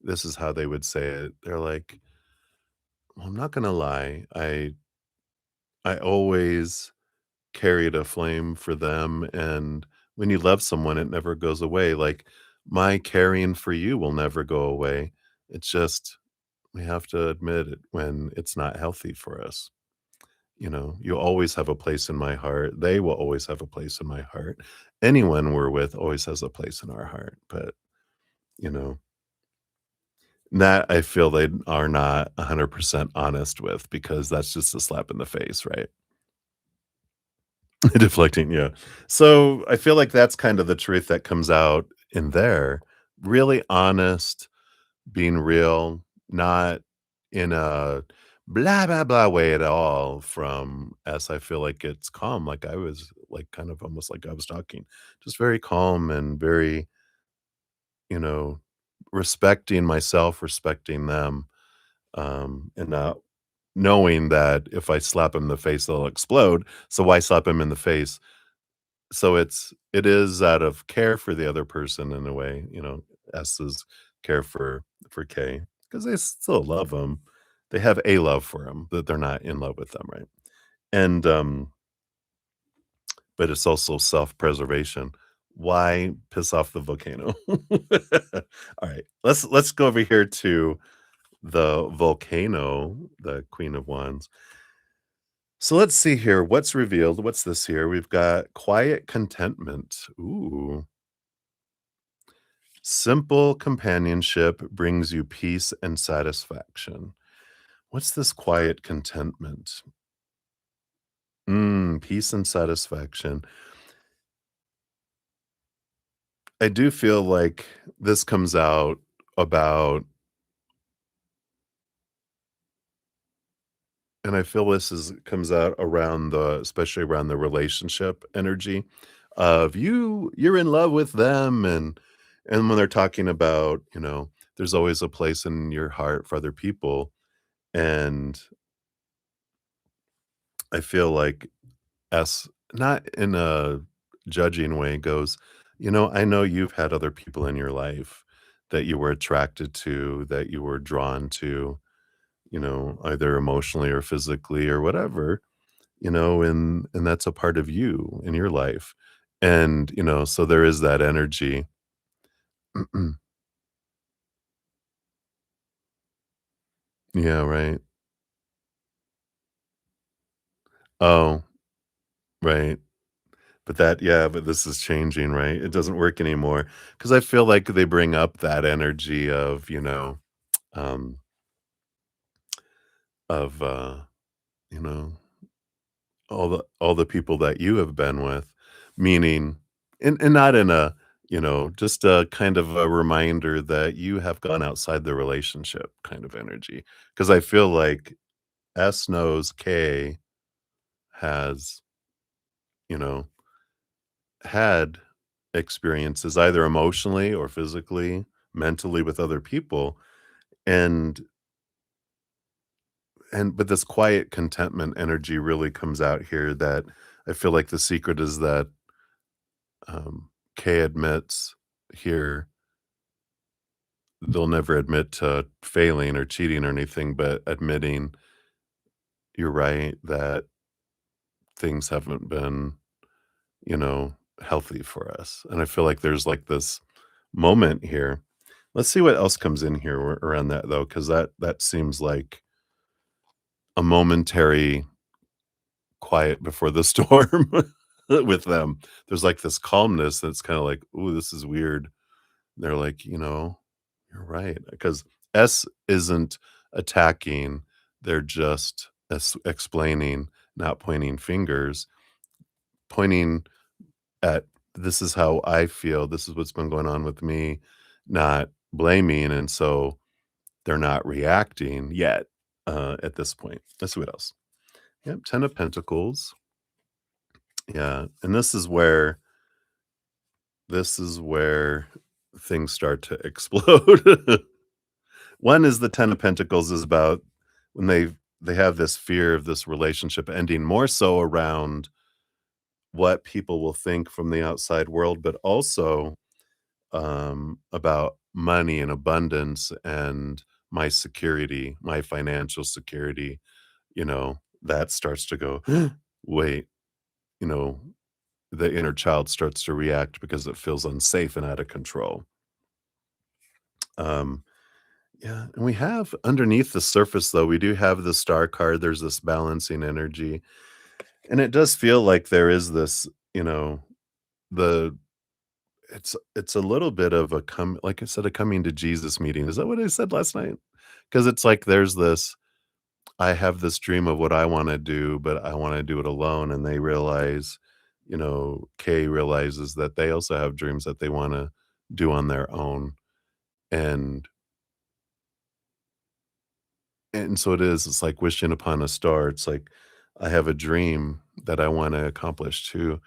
this is how they would say it. They're like, "Well, I'm not gonna lie. I always carried a flame for them, and when you love someone, it never goes away. Like, my caring for you will never go away. It's just we have to admit it when it's not healthy for us. You'll always have a place in my heart. They will always have a place in my heart. Anyone we're with always has a place in our heart. But, you know, that I feel they are not 100% honest with because that's just a slap in the face, right? Deflecting, yeah. So I feel like that's kind of the truth that comes out in there. Really honest, being real, not in a blah blah blah way at all from S. I feel like it's calm, like I was like kind of almost like I was talking. Just very calm and very, you know, respecting myself, respecting them, and not knowing that if I slap him in the face, they'll explode. So why slap him in the face? So it is out of care for the other person in a way, S's care for K because they still love him. They have a love for him, but they're not in love with them, right? And, but it's also self-preservation. Why piss off the volcano? Alright, let's go over here to the volcano, the Queen of Wands. So let's see here, what's revealed? What's this here? We've got quiet contentment. Ooh. Simple companionship brings you peace and satisfaction. What's this quiet contentment? Peace and satisfaction. I do feel like this comes out about and I feel this is comes out around the especially around the relationship energy of you're in love with them and when they're talking about, there's always a place in your heart for other people. And I feel like S not in a judging way goes, I know you've had other people in your life that you were attracted to, that you were drawn to, either emotionally or physically or whatever, and that's a part of you in your life. And, so there is that energy. Yeah, right. Oh, right. But this is changing, right? It doesn't work anymore because I feel like they bring up that energy of, um, of, you know, all the people that you have been with, meaning and not in a, just a kind of a reminder that you have gone outside the relationship kind of energy. Because I feel like S knows K has, you know, had experiences either emotionally or physically, mentally with other people, and but this quiet contentment energy really comes out here that I feel like the secret is that, Kay admits here they'll never admit to failing or cheating or anything, but admitting, "You're right, that things haven't been, healthy for us." And I feel like there's, like, this moment here. Let's see what else comes in here around that, though, because that seems like a momentary quiet before the storm with them. There's, like, this calmness that's kinda like, "Ooh, this is weird." They're like, "You're right," because S isn't attacking, they're just explaining, not pointing fingers, pointing at, "This is how I feel, this is what's been going on with me," not blaming, and so they're not reacting yet, at this point. Let's see what else. Yep, 10 of Pentacles. Yeah, and this is where things start to explode. One is the 10 of Pentacles is about when they have this fear of this relationship ending more so around what people will think from the outside world, but also, about money and abundance and my security, my financial security, that starts to go, "Wait," you know, the inner child starts to react because it feels unsafe and out of control. Um, yeah, and we have underneath the surface, though, we do have the star card. There's this balancing energy, and it does feel like there is this, the it's a little bit of a like I said, a coming to Jesus meeting. Is that what I said last night? Because it's like there's this I have this dream of what I wanna do, but I wanna do it alone, and they realize, Kay realizes that they also have dreams that they wanna do on their own, and so it's like wishing upon a star. It's like, I have a dream that I wanna accomplish too.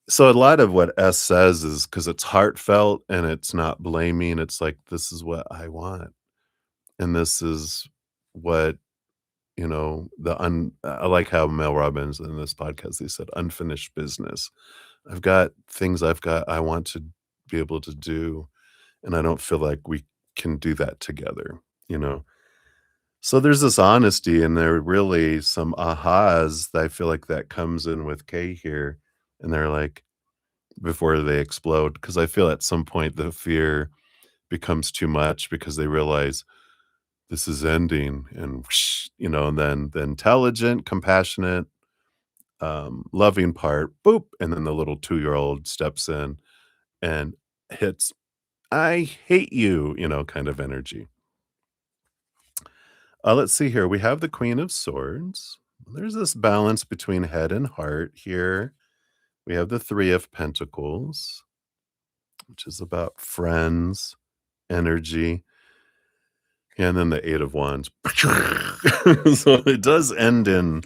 So a lot of what S says is because it's heartfelt and it's not blaming, it's like, "This is what I want, and this is what" I like how Mel Robbins in this podcast, he said, "Unfinished business." I've got things I want to be able to do, and I don't feel like we can do that together, you know? So there's this honesty and there are really some ahas that I feel like that comes in with Kay here, and they're like before they explode, because I feel at some point the fear becomes too much because they realize this is ending and whoosh, and then the intelligent, compassionate, loving part, boop, and then the little 2-year-old steps in and hits, "I hate you," kind of energy. Let's see here. We have the Queen of Swords. There's this balance between head and heart here. We have the 3 of Pentacles. which is about friends, energy, and then the 8 of Wands. So it does end in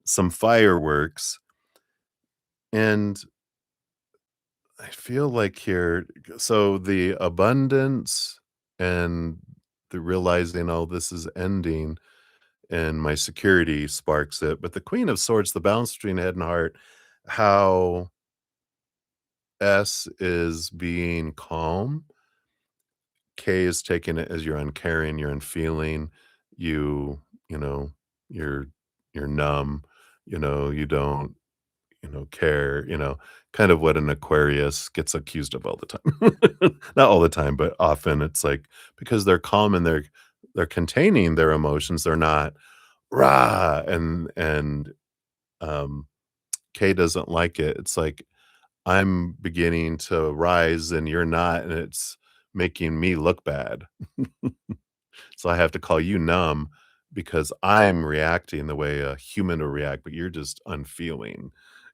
some fireworks, and I feel like here so the abundance and the realizing, "Oh, this is ending," and my security sparks it, but the Queen of Swords, the balance between head and heart, how S is being calm, K is taking it as you're uncaring, you're unfeeling, you know, you're you're numb, you don't, care, kind of what an Aquarius gets accused of all the time. Not all the time, but often it's like because they're calm and they're containing their emotions, they're not rah and um K doesn't like it. It's like I'm beginning to rise and you're not, and it's making me look bad. So I have to call you numb because I'm reacting the way a human would react, but you're just unfeeling.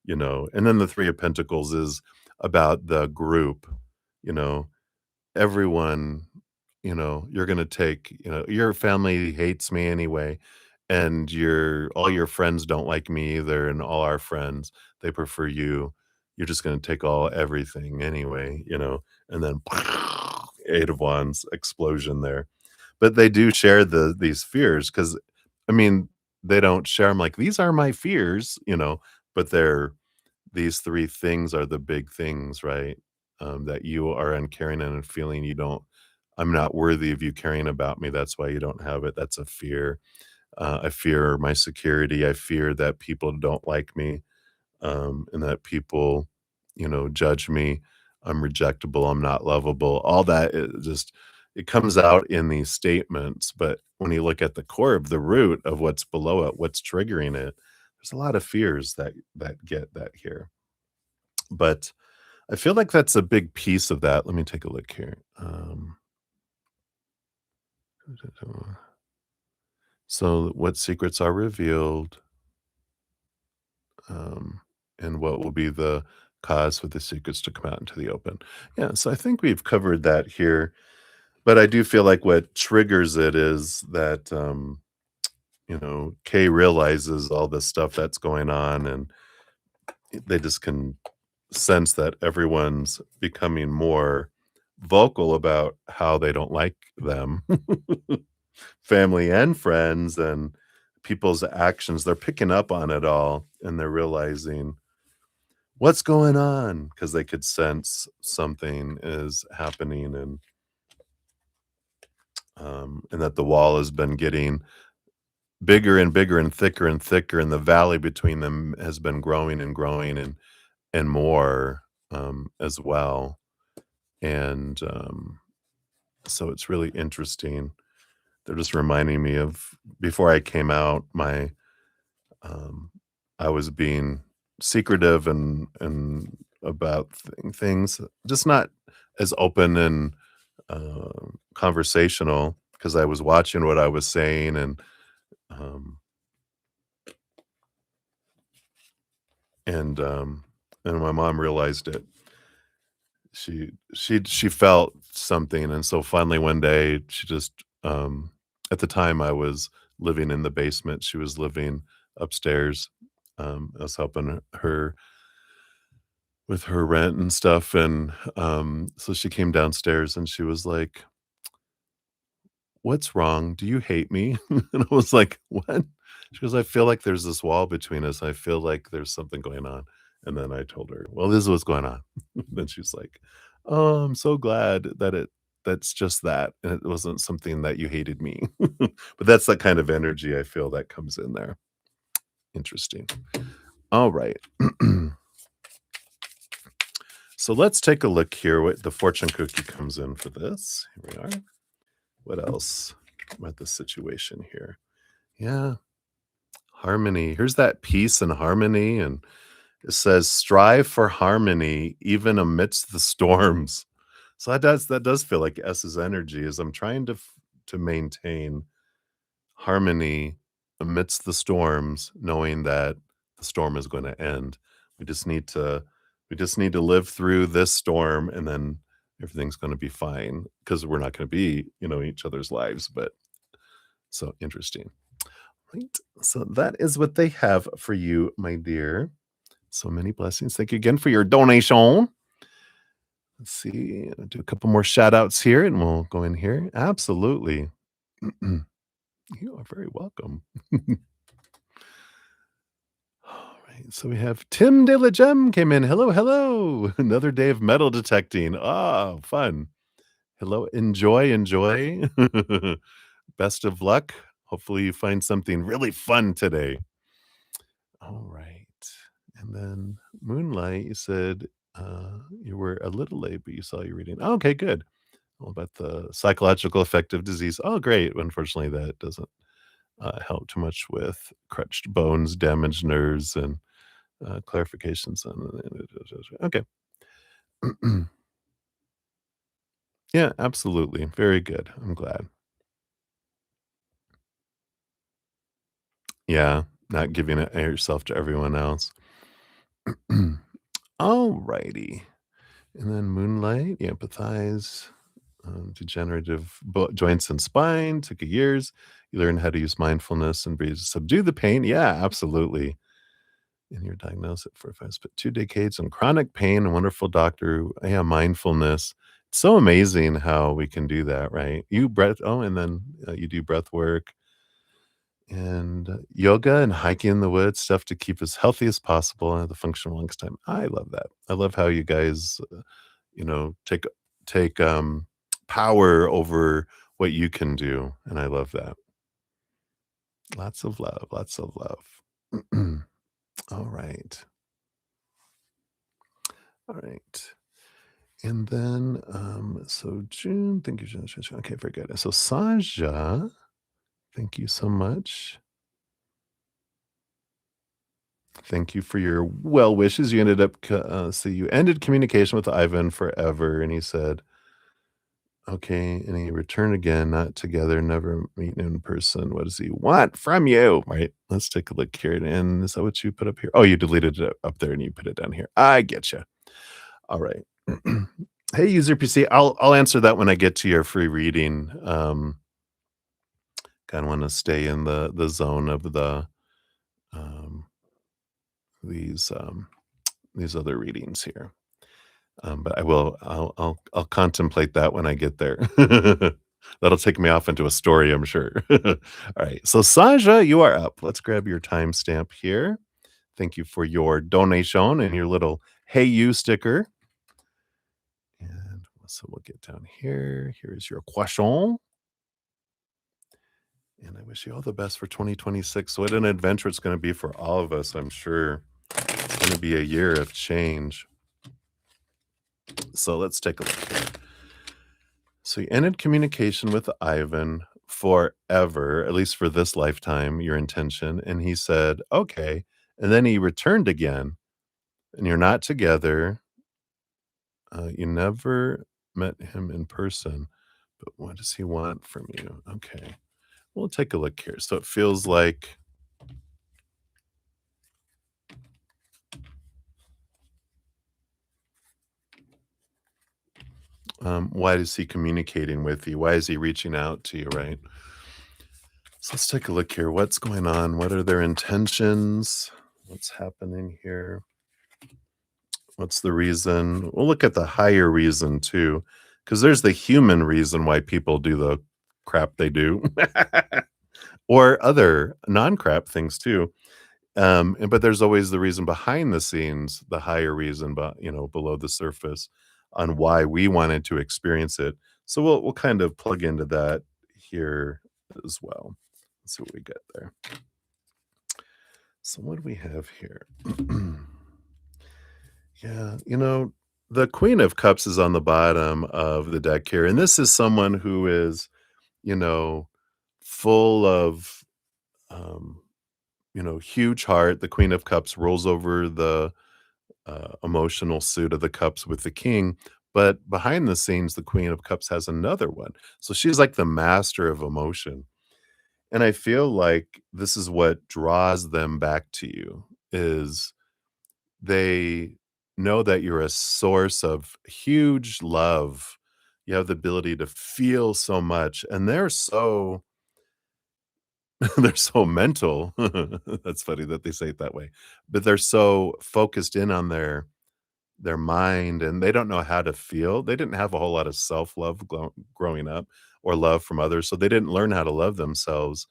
And then the 3 of Pentacles is about the group, you know, everyone, you're gonna take, your family hates me anyway, and your all your friends don't like me either, and all our friends, they prefer you. You're just gonna take all everything anyway, and then 8 of Wands explosion there. But they do share these fears because, I mean, they don't share 'em like, "These are my fears," but these 3 things are the big things, right? That you are uncaring and feeling you don't I'm not worthy of you caring about me, that's why you don't have it, that's a fear. I fear my security, I fear that people don't like me, and that people, judge me. I'm rejectable, I'm not lovable. All that it comes out in these statements, but when you look at the core of the root of what's below it, what's triggering it, there's a lot of fears that get that here. But I feel like that's a big piece of that. Let me take a look here. So what secrets are revealed, um, and what will be the cause for the secrets to come out into the open? Yeah, so I think we've covered that here, but I do feel like what triggers it is that, Kay realizes all this stuff that's going on, and they just can sense that everyone's becoming more vocal about how they don't like them, family and friends, and people's actions. They're picking up on it all, and they're realizing what's going on because they could sense something is happening, and that the wall has been getting bigger and bigger and thicker, and the valley between them has been growing and growing and more, as well. And so it's really interesting. They're just reminding me of before I came out, um, I was being secretive and about things, just not as open and uh, conversational because I was watching what I was saying um, and and my mom realized it. She felt something, and so finally one day she just at the time I was living in the basement, she was living upstairs. I was helping her with her rent and stuff, and so she came downstairs and she was like, "What's wrong? Do you hate me?" And I was like, "What?" She goes, "I feel like there's this wall between us. I feel like there's something going on." And then I told her, "Well, this is what's going on." Then she's like, "Oh, I'm so glad that's just that, and it wasn't something that you hated me." But that's the kind of energy I feel that comes in there. Interesting. All right. So let's take a look here what the fortune cookie comes in for this. Here we are. What else about the situation here? Yeah, harmony. Here's that peace and harmony, and it says, "Strive for harmony even amidst the storms." So that does feel like S's energy is I'm trying to maintain harmony amidst the storms, knowing that the storm is going to end. We just need to we just need to live through this storm, and then everything's gonna be fine because 'cause we're not gonna be, in each other's lives, but so interesting. Right. So that is what they have for you, my dear. So many blessings. Thank you again for your donation. Let's see. I'll do a couple more shout outs here and we'll go in here. Absolutely. You are very welcome. All right. So we have Tim De La Gem came in. Hello, hello. Another day of metal detecting. Ah, fun. Hello. Enjoy, enjoy. Best of luck. Hopefully you find something really fun today. All right. And then Moonlight, you said you were a little late, but you saw your reading. Oh, okay, good. All about the psychological effect of disease. Oh, great. Unfortunately, that doesn't help too much with crutched bones, damaged nerves, and clarifications on. Okay. Yeah, absolutely. Very good. I'm glad. Yeah, not giving it yourself to everyone else. All righty. And then Moonlight, you empathize, degenerative joints and spine, took a years. You learn how to use mindfulness and breathe to subdue the pain. Yeah, absolutely. And you're diagnosed at 45, spent 2 decades in chronic pain, a wonderful doctor. Yeah, mindfulness. It's so amazing how we can do that, right? You breath, oh, and then you do breath work and yoga and hiking in the woods, stuff to keep as healthy as possible and the functional longest time. I love that. I love how you guys take power over what you can do, and I love that. Lots of love, lots of love. All right. All right. And then, so June, thank you. Okay, very good. So Saja, thank you so much. Thank you for your well wishes. You ended up, so you ended communication with Ivan forever. And he said, okay, and he returned again, not together, never meet in person. What does he want from you? Right. Let's take a look here. And is that what you put up here? Oh, you deleted it up there and you put it down here. I get you. All right. Hey, user PC. I'll answer that when I get to your free reading. Kind of want to stay in the zone of um, these these other readings here. But I'll contemplate that when I get there. That'll take me off into a story, I'm sure. All right. So Saja, you are up. Let's grab your timestamp here. Thank you for your donation and your little "Hey You" sticker. And so we'll get down here. Here's your question. And I wish you all the best for 2026. What an adventure it's going to be for all of us, I'm sure. It's going to be a year of change. So let's take a look here. So you ended communication with Ivan forever, at least for this lifetime, your intention. And he said, okay. And then he returned again, and you're not together. You never met him in person. But what does he want from you? Okay. We'll take a look here. So it feels like why is he communicating with you? Why is he reaching out to you, right? So let's take a look here. What's going on? What are their intentions? What's happening here? What's the reason? We'll look at the higher reason too, because there's the human reason why people do the crap they do, or other non-crap things too. But there's always the reason behind the scenes, the higher reason, but below the surface, on why we wanted to experience it. So we'll kind of plug into that here as well. Let's see what we get there. So what do we have here? Yeah, the Queen of Cups is on the bottom of the deck here, and this is someone who is, you know, full of, um, huge heart. The Queen of Cups rolls over the emotional suit of the cups with the king, but behind the scenes, the Queen of Cups has another one. So she's like the master of emotion, and I feel like this is what draws them back to you is they know that you're a source of huge love. You have the ability to feel so much, and they're so they're so mental. That's funny that they say it that way, but they're so focused in on their mind, and they don't know how to feel. They didn't have a whole lot of self-love growing up or love from others, so they didn't learn how to love themselves.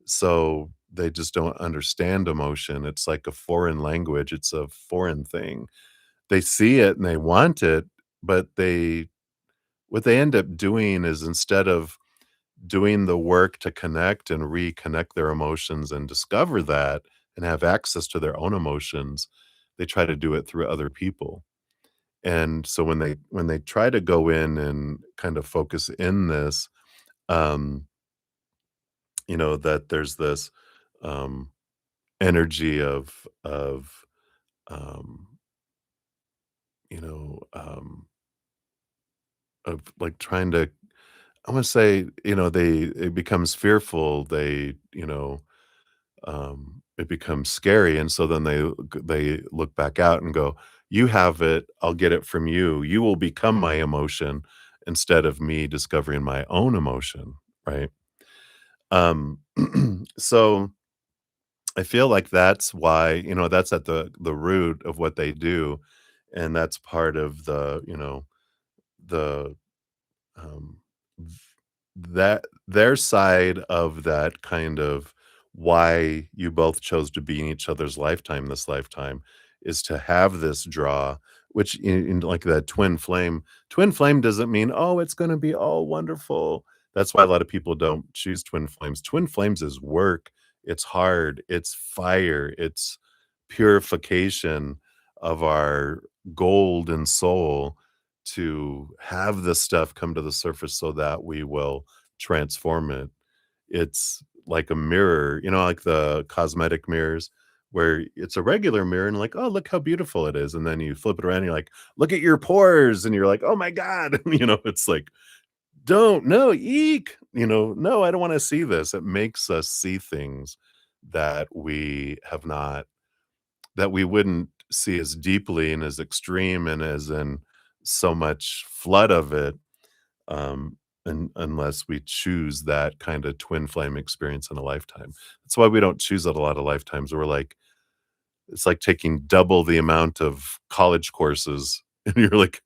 So they just don't understand emotion. It's like a foreign language. It's a foreign thing. They see it and they want it, but they what they end up doing is instead of doing the work to connect and reconnect their emotions and discover that and have access to their own emotions, they try to do it through other people. And so when they try to go in and kind of focus in this, um, that there's this um energy of um, you know, like trying to I wanna say, they it becomes fearful, it becomes scary, and so then they look back out and go, "You have it, I'll get it from you. You will become my emotion instead of me discovering my own emotion," right? Um, so I feel like that's why, that's at the root of what they do, and that's part of the um, th that their side of that kind of why you both chose to be in each other's lifetime this lifetime is to have this draw, which in like that twin flame doesn't mean, "Oh, it's gonna be all wonderful." That's why a lot of people don't choose twin flames. Twin flames is work, it's hard, it's fire, it's purification of our gold and soul to have this stuff come to the surface so that we will transform it. It's like a mirror, like the cosmetic mirrors where it's a regular mirror and like, oh, look how beautiful it is. And then you flip it around and you're like, look at your pores. And you're like, oh my God. It's like, don't, no, eek. No, I don't want to see this. It makes us see things that we have not that we wouldn't see as deeply and as extreme and as in so much flood of it, unless we choose that kind of twin flame experience in a lifetime. That's why we don't choose it a lot of lifetimes. We're like, it's like taking double the amount of college courses, and you're like,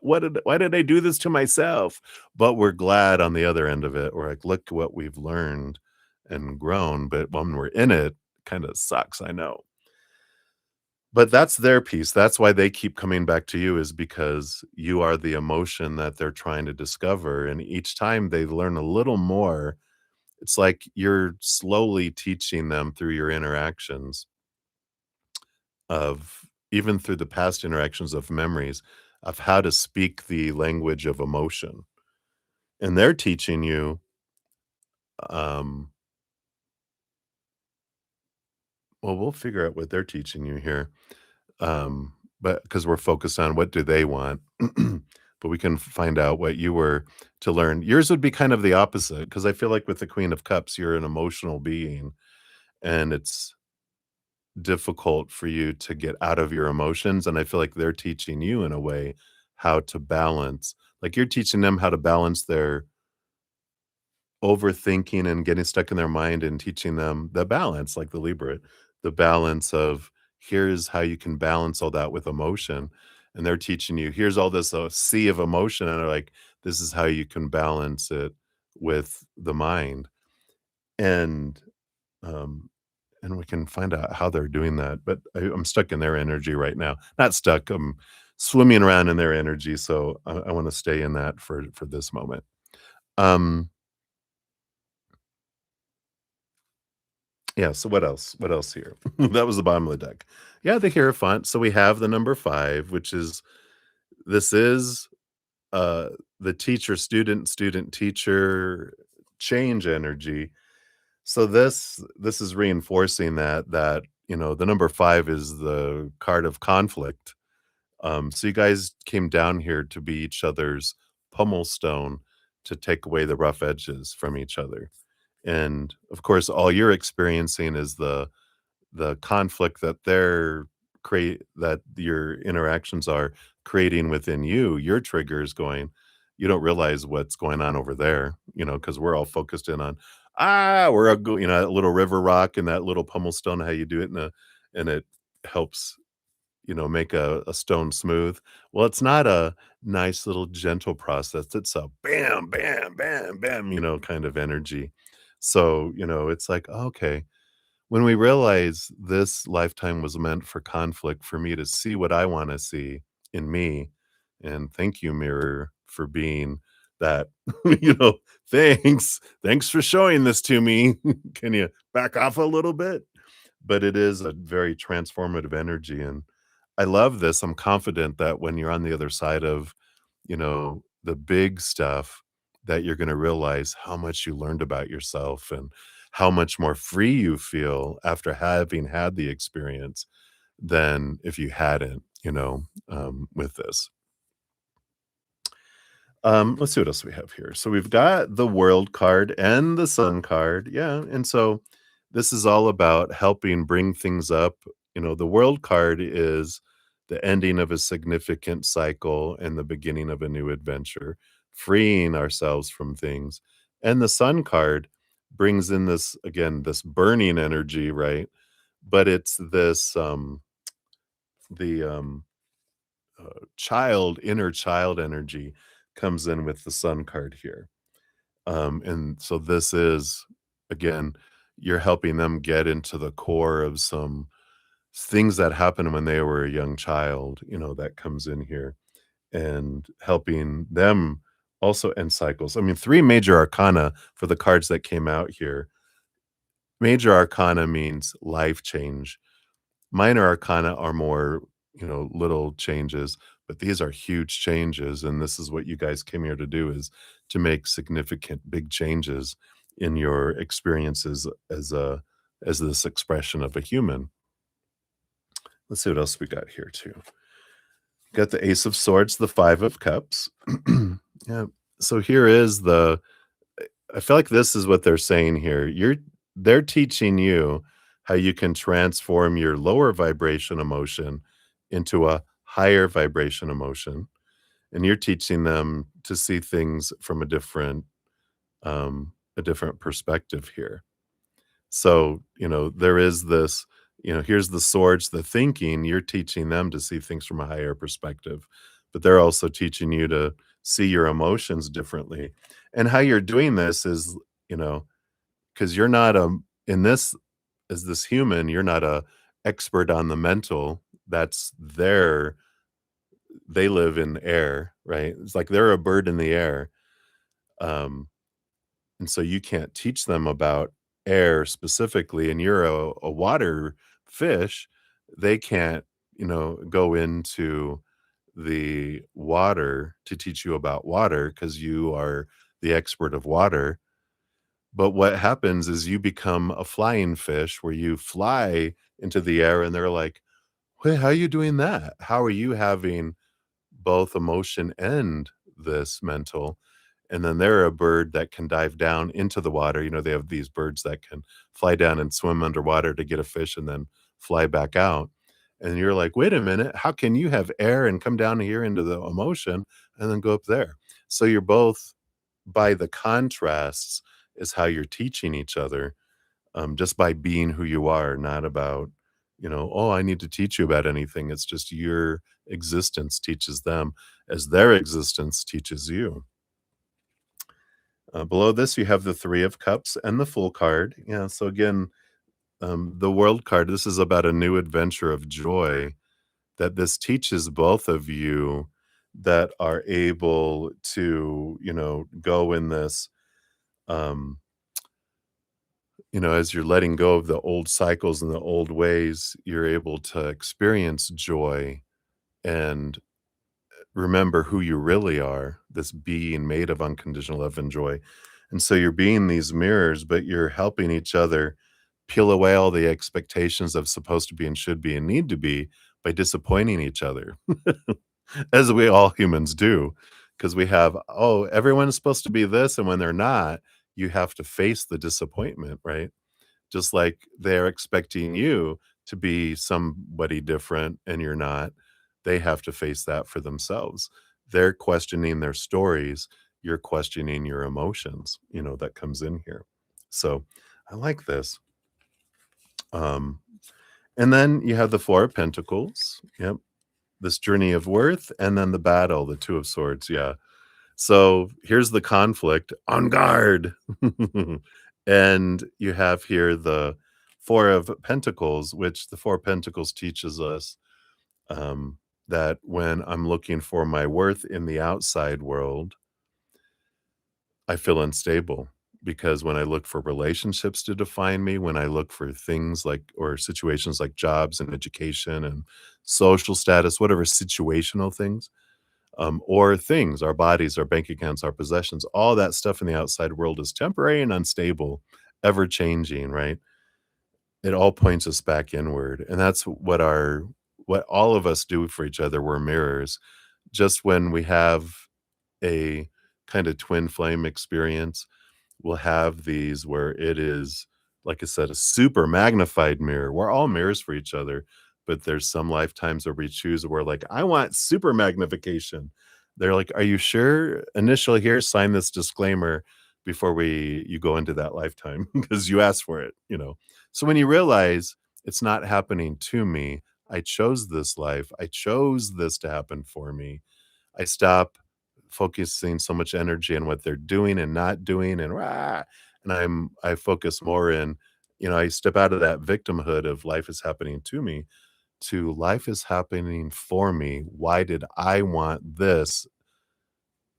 why did I do this to myself? But we're glad on the other end of it. We're like, look what we've learned and grown. But when we're in it, kind of sucks. I know. But that's their piece. That's why they keep coming back to you is because you are the emotion that they're trying to discover, and each time they learn a little more, it's like you're slowly teaching them through your interactions of even through the past interactions of memories of how to speak the language of emotion. And they're teaching you, um well, we'll figure out what they're teaching you here. But because we're focused on what do they want, but we can find out what you were to learn. Yours would be kind of the opposite because I feel like with the Queen of Cups, you're an emotional being, and it's difficult for you to get out of your emotions. And I feel like they're teaching you in a way how to balance. Like you're teaching them how to balance their overthinking and getting stuck in their mind and teaching them the balance, like the Libra, the balance of here's how you can balance all that with emotion. And they're teaching you, here's all this sea of emotion. And they're like, this is how you can balance it with the mind. And, um, and we can find out how they're doing that. But I'm stuck in their energy right now. Not stuck. I'm swimming around in their energy. So I want to stay in that for this moment. Um, Yeah, so what else? What else here? That was the bottom of the deck. Yeah, the Hierophant. So we have the number 5, which is this is, uh, the teacher, student, student, teacher change energy. So this is reinforcing that, the number 5 is the card of conflict. So you guys came down here to be each other's pummel stone to take away the rough edges from each other. And, of course, all you're experiencing is the conflict that they're create that your interactions are creating within you, your triggers going, you don't realize what's going on over there, because we're all focused in on, we're a little river rock and that little pummel stone, how you do it, and it helps, make a stone smooth. Well, it's not a nice little gentle process. It's a bam, bam, bam, bam, kind of energy. So, it's like, okay, when we realize this lifetime was meant for conflict, for me to see what I want to see in me. And thank you, mirror, for being that, you know, thanks. Thanks for showing this to me. Can you back off a little bit? But it is a very transformative energy. And I love this. I'm confident that when you're on the other side of, the big stuff, that you're going to realize how much you learned about yourself and how much more free you feel after having had the experience than if you hadn't, with this. Let's see what else we have here. So we've got the world card and the sun card. Yeah. And so this is all about helping bring things up. The world card is the ending of a significant cycle and the beginning of a new adventure, freeing ourselves from things. And the sun card brings in this, again, this burning energy, right? But it's this, the, inner child energy comes in with the sun card here. And so this is, again, you're helping them get into the core of some things that happened when they were a young child, that comes in here and helping them also end cycles. I mean, three major arcana for the cards that came out here. Major arcana means life change. Minor arcana are more, little changes, but these are huge changes, and this is what you guys came here to do, is to make significant big changes in your experiences as this expression of a human. Let's see what else we got here too. Got the Ace of Swords, the Five of Cups. Yeah. So here is I feel like this is what they're saying here. They're teaching you how you can transform your lower vibration emotion into a higher vibration emotion. And you're teaching them to see things from a different perspective here. So, there is this, here's the swords, the thinking, you're teaching them to see things from a higher perspective, but they're also teaching you to see your emotions differently. And how you're doing this is, because you're not in this, as this human, you're not a expert on the mental. That's they live in air, right? It's like they're a bird in the air. Um, and so you can't teach them about air specifically, and you're a water fish. They can't, go into the water to teach you about water because you are the expert of water. But what happens is you become a flying fish where you fly into the air and they're like, "Wait, how are you doing that? How are you having both emotion and this mental?" And then they're a bird that can dive down into the water. They have these birds that can fly down and swim underwater to get a fish and then fly back out. And you're like, wait a minute, how can you have air and come down here into the emotion and then go up there? So you're both, by the contrasts, is how you're teaching each other, just by being who you are, not about, oh, I need to teach you about anything. It's just your existence teaches them as their existence teaches you. Below this, you have the Three of Cups and the Fool card. Yeah, so again, the World card, this is about a new adventure of joy that this teaches both of you, that are able to, go in this, um, as you're letting go of the old cycles and the old ways, you're able to experience joy and remember who you really are, this being made of unconditional love and joy. And so you're being these mirrors, but you're helping each other peel away all the expectations of supposed to be and should be and need to be by disappointing each other, as we all humans do. Because we have, oh, everyone's supposed to be this. And when they're not, you have to face the disappointment, right? Just like they're expecting you to be somebody different and you're not, they have to face that for themselves. They're questioning their stories, you're questioning your emotions, that comes in here. So, I like this. Um, and then you have the 4 of Pentacles. Yep. This journey of worth, and then the battle, the 2 of Swords. Yeah. So here's the conflict, on guard. And you have here the 4 of Pentacles, which the 4 of Pentacles teaches us um, that when I'm looking for my worth in the outside world, I feel unstable, because when I look for relationships to define me, when I look for things like or situations like jobs and education and social status, whatever situational things, or things, our bodies, our bank accounts, our possessions, all that stuff in the outside world is temporary and unstable, ever changing, right? It all points us back inward. And that's what all of us do for each other. We're mirrors. Just when we have a kind of twin flame experience, we'll have these where it is, like I said, a super magnified mirror. We're all mirrors for each other, but there's some lifetimes where we choose where like, I want super magnification. They're like, are you sure? Initially here, sign this disclaimer before you go into that lifetime because you asked for it. So when you realize it's not happening to me, I chose this life. I chose this to happen for me. I stop focusing so much energy on what they're doing and not doing and rah, and I focus more in, I step out of that victimhood of life is happening to me to life is happening for me. Why did I want this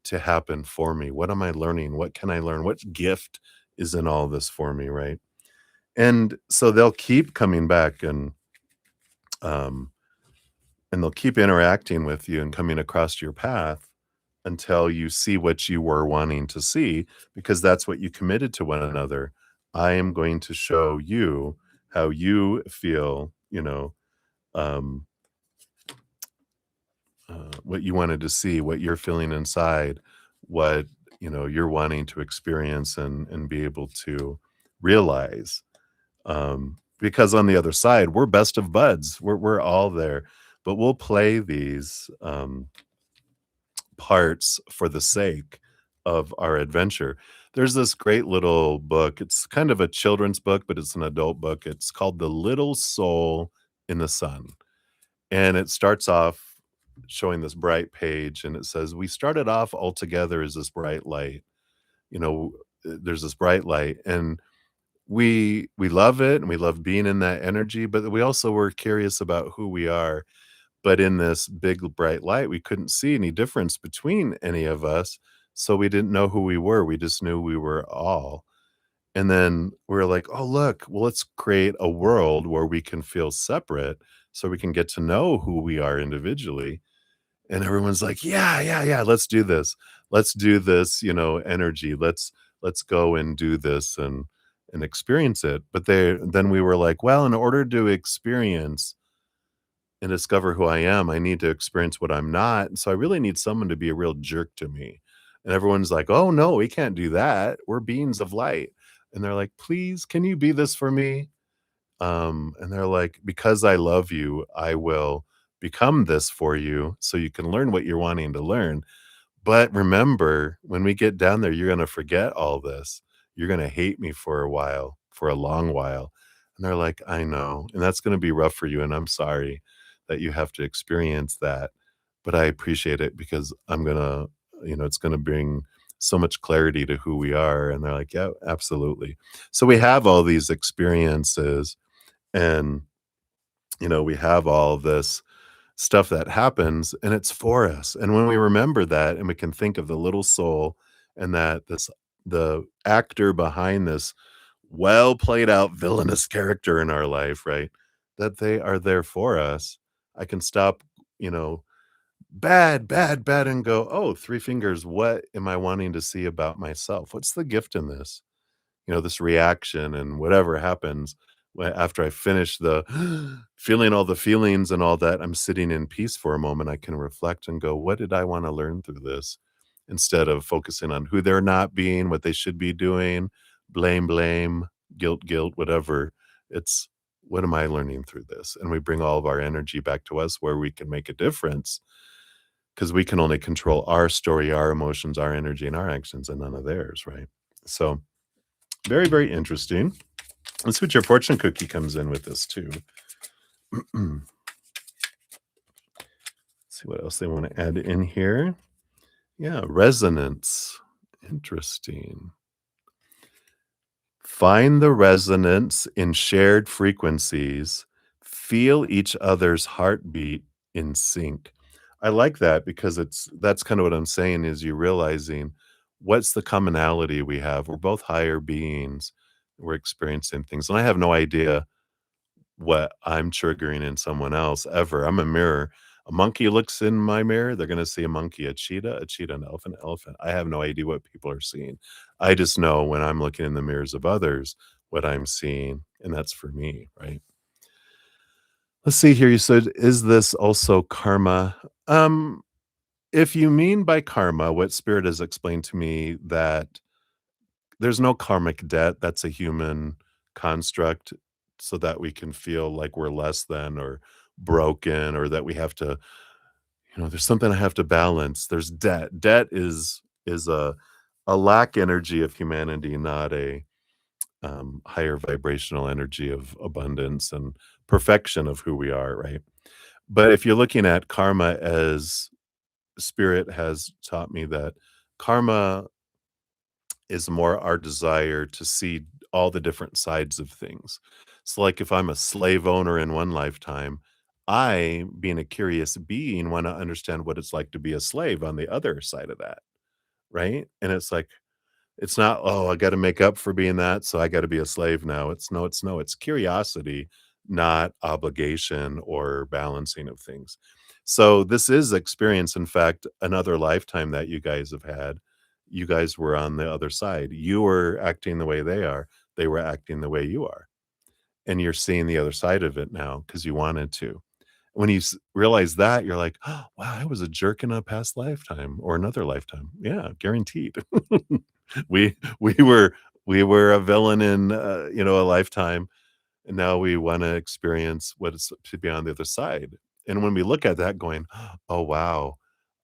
to happen for me? What am I learning? What can I learn? What gift is in all this for me, right? And so they'll keep coming back um and they'll keep interacting with you and coming across your path until you see what you were wanting to see, because that's what you committed to one another. I am going to show you how you feel, um, what you wanted to see, what you're feeling inside, what you're wanting to experience and be able to realize. Because on the other side, we're best of buds. We're all there, but we'll play these. Parts for the sake of our adventure. There's this great little book. It's kind of a children's book, but it's an adult book. It's called The Little Soul in the Sun. And it starts off showing this bright page and it says, we started off all together as this bright light. You know, there's this bright light and we love it and we love being in that energy, but we also were curious about who we are, but in this big bright light, we couldn't see any difference between any of us, so we didn't know who we were, we just knew we were all. And then we are like, "Oh, look, well, let's create a world where we can feel separate so we can get to know who we are individually." And everyone's like, "Yeah, yeah, yeah, let's do this. Let's do this, energy. Let's go and do this and experience it." But then we were like, "Well, in order to experience and discover who I am, I need to experience what I'm not. So I really need someone to be a real jerk to me." And everyone's like, "Oh, no, we can't do that. We're beings of light." And they're like, "Please, can you be this for me?" And they're like, "Because I love you, I will become this for you so you can learn what you're wanting to learn. But remember, when we get down there, you're gonna forget all this. You're gonna hate me for a while, for a long while." And they're like, "I know, and that's gonna be rough for you, and I'm sorry that you have to experience that, but I appreciate it because it's gonna bring so much clarity to who we are." And they're like, "Yeah, absolutely." So we have all these experiences and, we have all this stuff that happens and it's for us. And when we remember that and we can think of the little soul and that the actor behind this well played out villainous character in our life, right? That they are there for us. I can stop, you know, bad, bad, bad, and go, oh, three fingers. What am I wanting to see about myself? What's the gift in this? This reaction and whatever happens after I finish the feeling all the feelings and all that, I'm sitting in peace for a moment. I can reflect and go, what did I want to learn through this? Instead of focusing on who they're not being, what they should be doing, blame, blame, guilt, guilt, whatever. It's What am I learning through this? And we bring all of our energy back to us where we can make a difference because we can only control our story, our emotions, our energy, and our actions, and none of theirs, right? So, very, very interesting. Let's see what your fortune cookie comes in with this too. See what else they want to add in here. Yeah, resonance. Interesting. Find the resonance in shared frequencies. Feel each other's heartbeat in sync. I like that because that's kind of what I'm saying is you're realizing what's the commonality we have. We're both higher beings. We're experiencing things. And I have no idea what I'm triggering in someone else ever. I'm a mirror. A monkey looks in my mirror, they're gonna see a cheetah, an elephant. I have no idea what people are seeing. I just know when I'm looking in the mirrors of others what I'm seeing, and that's for me, right? Let's see here, you said, "Is this also karma?" If you mean by karma, what spirit has explained to me that there's no karmic debt, that's a human construct so that we can feel like we're less than or broken or that we have to, there's something I have to balance. There's debt. Debt is a lack energy of humanity, not a higher vibrational energy of abundance and perfection of who we are, right? But if you're looking at karma as spirit has taught me that karma is more our desire to see all the different sides of things. So, like, if I'm a slave owner in one lifetime, I, being a curious being, want to understand what it's like to be a slave on the other side of that, right? And it's like, it's not, "Oh, I gotta make up for being that, so I gotta be a slave now." It's no, it's no, it's curiosity, not obligation or balancing of things. So, this is experience, in fact, another lifetime that you guys have had. You guys were on the other side. You were acting the way they were acting the way you are, and you're seeing the other side of it now because you wanted to. When you realize that, you're like, "Oh, wow, I was a jerk in a past lifetime or another lifetime." Yeah, guaranteed. We we were a villain in, a lifetime, and now we wanna experience what it's to be on the other side. And when we look at that going, "Oh, wow,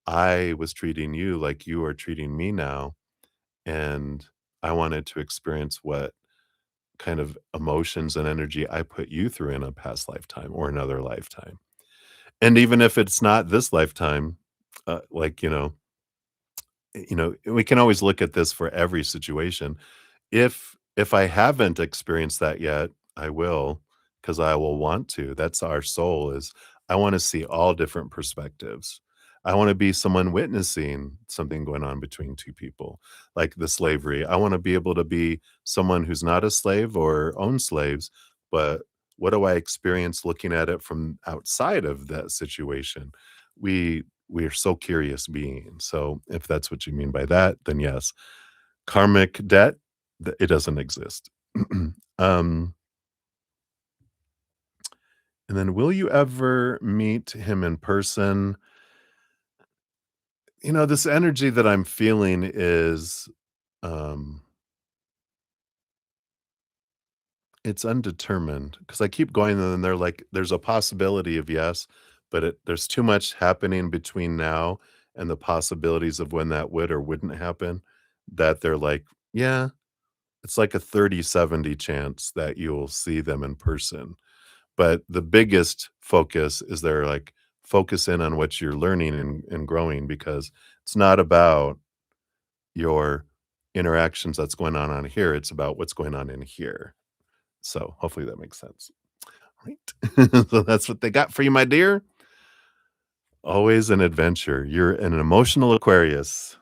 I was treating you like you are treating me now, and I wanted to experience what kind of emotions and energy I put you through in a past lifetime or another lifetime." And even if it's not this lifetime, like, we can always look at this for every situation. If I haven't experienced that yet, I will, because I will want to. That's our soul is I wanna see all different perspectives. I wanna be someone witnessing something going on between 2 people, like the slavery. I wanna be able to be someone who's not a slave or owns slaves, but what do I experience looking at it from outside of that situation? We are so curious beings. So if that's what you mean by that, then yes. Karmic debt, it doesn't exist. um, and then will you ever meet him in person? This energy that I'm feeling is um it's undetermined because I keep going and then they're like, there's a possibility of yes, but there's too much happening between now and the possibilities of when that would or wouldn't happen that they're like, yeah, it's like a 30-70 chance that you'll see them in person. But the biggest focus is they're like, focus in on what you're learning and growing because it's not about your interactions that's going on here. It's about what's going on in here. So hopefully that makes sense. Right. So that's what they got for you, my dear. Always an adventure. You're an emotional Aquarius.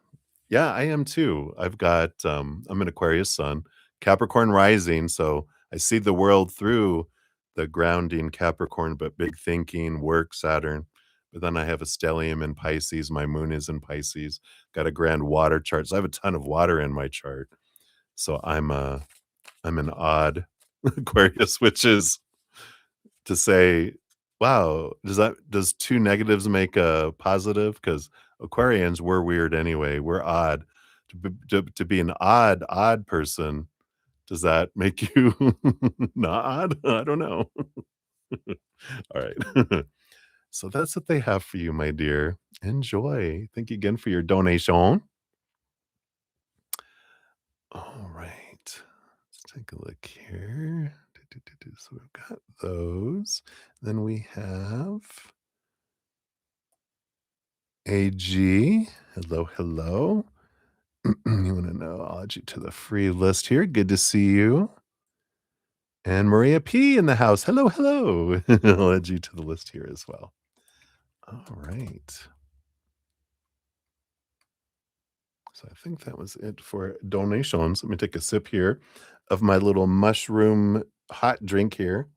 Yeah, I am too. I'm an Aquarius sun, Capricorn rising, so I see the world through the grounding Capricorn, but big thinking, work, Saturn. But then I have a stellium in Pisces, my moon is in Pisces, got a grand water chart. So I have a ton of water in my chart. So I'm an odd Aquarius, which is to say, wow, does 2 negatives make a positive? Because Aquarians, we're weird anyway, we're odd. To be an odd person Does that make you not odd? I don't know. All right. So that's what they have for you, my dear. Enjoy. Thank you again for your donation. All right. Let's take a look here. So we've got those. Then we have AG. Hello, hello. You want to know? I'll add you to the free list here. Good to see you. And Maria P in the house. Hello, hello. I'll add you to the list here as well. All right. So I think that was it for donations. Let me take a sip here of my little mushroom hot drink here.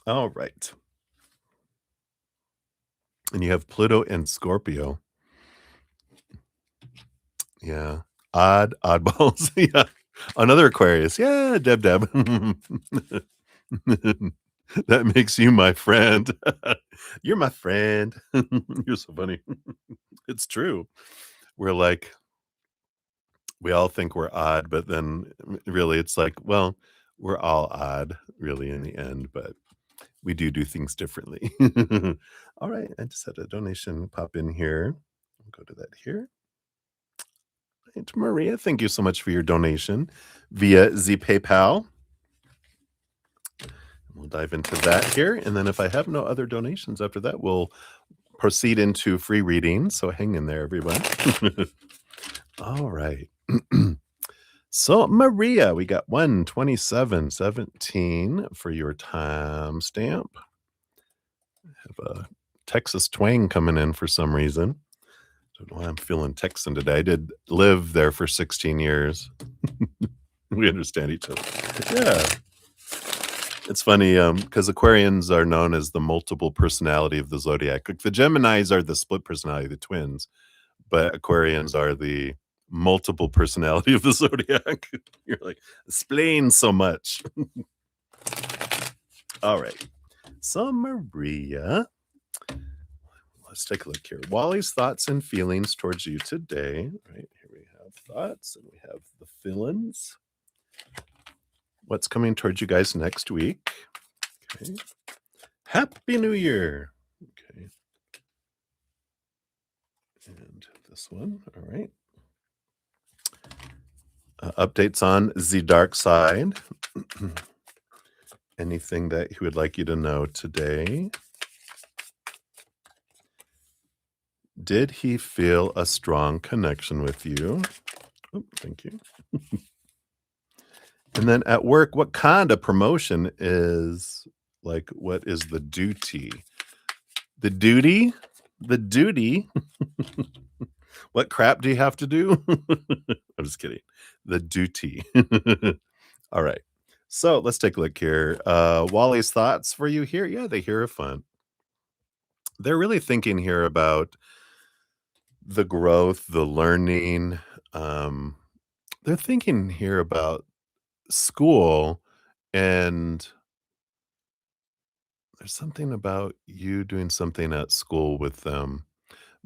All right. And you have Pluto and Scorpio. Yeah. Oddballs. Yeah. Another Aquarius. Yeah, Deb Deb. That makes you my friend. You're my friend. You're so funny. It's true. We're like, we all think we're odd, but then really it's like, well, we're all odd, really, in the end, but we do things differently. All right. I just had a donation pop in here. I'll go to that here. Right, Maria, thank you so much for your donation via the PayPal. We'll dive into that here. And then if I have no other donations after that, we'll proceed into free reading. So hang in there, everyone. All right. So, Maria, we got 12717 for your timestamp. Have a Texas twang coming in for some reason. Don't know why I'm feeling Texan today. I did live there for 16 years. We understand each other. Yeah. It's funny, because Aquarians are known as the multiple personality of the zodiac. Like, the Geminis are the split personality, the twins, but Aquarians are the multiple personality of the zodiac. You're like, explain so much. All right. So, Maria, let's take a look here. Wally's thoughts and feelings towards you today. Right here we have thoughts and we have the feelings. What's coming towards you guys next week? Okay. Happy New Year. Okay. And this one. All right. Updates on the dark side. Anything that he would like you to know today? Did he feel a strong connection with you? Oh, thank you. And then at work, what kind of promotion is like, what is the duty? The duty? The duty? What crap do you have to do? I'm just kidding. The duty. All right. So let's take a look here. Wally's thoughts for you here. Yeah, they hear are fun. They're really thinking here about the growth, the learning. Um, they're thinking here about school, and there's something about you doing something at school with them.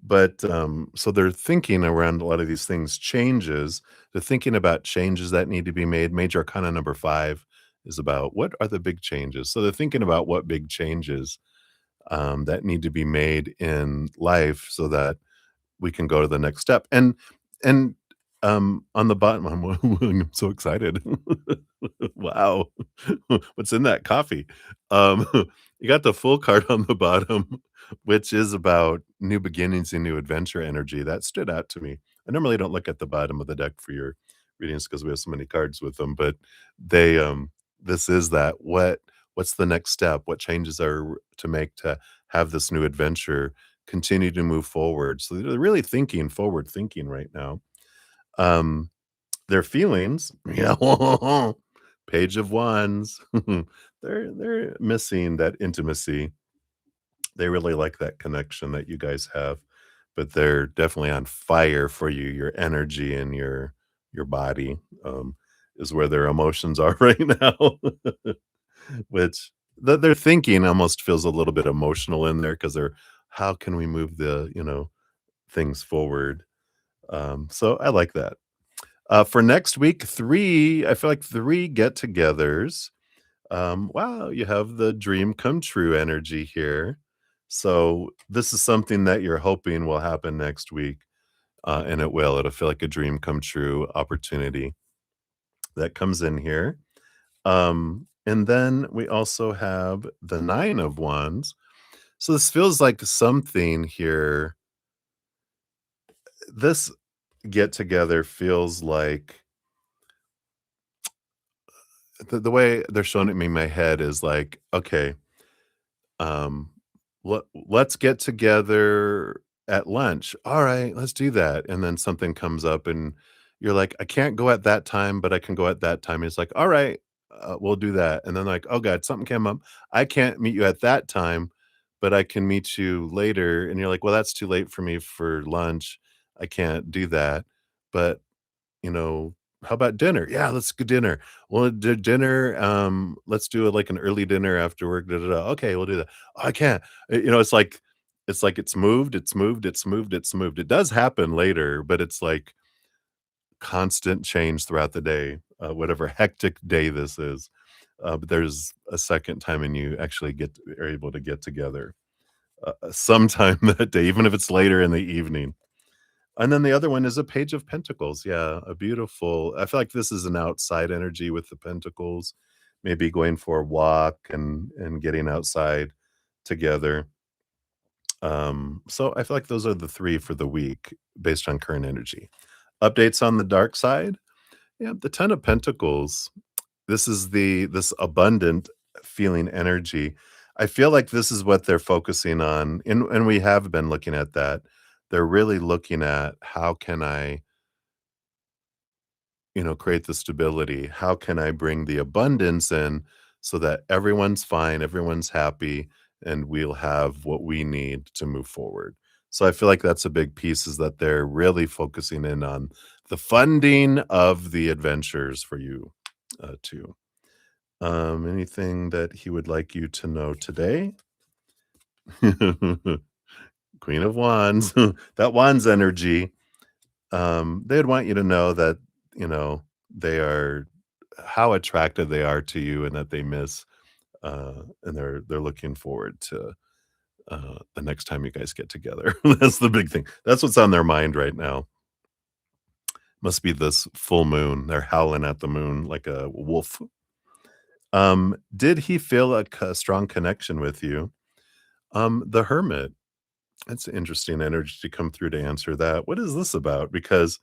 But so they're thinking around a lot of these things changes. They're thinking about changes that need to be made. Major Arcana number 5 is about what are the big changes. So they're thinking about what big changes that need to be made in life so that we can go to the next step. And on the bottom, I'm so excited. Wow. What's in that coffee? Um, you got the full card on the bottom, which is about new beginnings and new adventure energy. That stood out to me. I normally don't look at the bottom of the deck for your readings because we have so many cards with them, but they this is that what's the next step? What changes are to make to have this new adventure continue to move forward? So they're really thinking forward thinking right now. Their feelings, yeah, Page of Wands. They're missing that intimacy. They really like that connection that you guys have, but they're definitely on fire for you. Your energy and your body, is where their emotions are right now. which their thinking almost feels a little bit emotional in there because 'cause they're, "How can we move the, things forward?" So I like that. For next week, 3 I feel like 3 get-togethers. Wow, you have the dream come true energy here. So this is something that you're hoping will happen next week, and it will. It'll feel like a dream come true opportunity that comes in here. And then we also have the 9 of wands. So this feels like something here. This get together feels like the way they're showing it to me in my head is like, okay, um, let's get together at lunch. All right, let's do that. And then something comes up and you're like, I can't go at that time, but I can go at that time. It's like, all right, we'll do that. And then like, oh God, something came up. I can't meet you at that time, but I can meet you later. And you're like, well, that's too late for me for lunch. I can't do that. But you know, how about dinner? Yeah, let's go dinner. Well, dinner, let's do it like an early dinner after work. Da, da, da. Okay, we'll do that. "Oh, I can't. It's like it's moved, it's moved, it's moved, it's moved. It does happen later, but it's like constant change throughout the day, whatever hectic day this is. But there's a second time and you actually are able to get together sometime that day, even if it's later in the evening. And then the other one is a page of pentacles. Yeah, a beautiful I feel like this is an outside energy with the pentacles, maybe going for a walk and getting outside together. So I feel like those are the 3 for the week based on current energy. Updates on the dark side? Yeah, the 10 of pentacles. This abundant feeling energy. I feel like this is what they're focusing on, and we have been looking at that. They're really looking at how can I, create the stability? How can I bring the abundance in so that everyone's fine, everyone's happy, and we'll have what we need to move forward? So I feel like that's a big piece is that they're really focusing in on the funding of the adventures for you too. Anything that he would like you to know today? Queen of Wands, that Wands energy. They'd want you to know that, you know, they are how attractive they are to you and that they miss and they're looking forward to the next time you guys get together. That's the big thing. That's what's on their mind right now. Must be this full moon. They're howling at the moon like a wolf. Did he feel a strong connection with you? The Hermit. That's an interesting energy to come through to answer that. What is this about? Because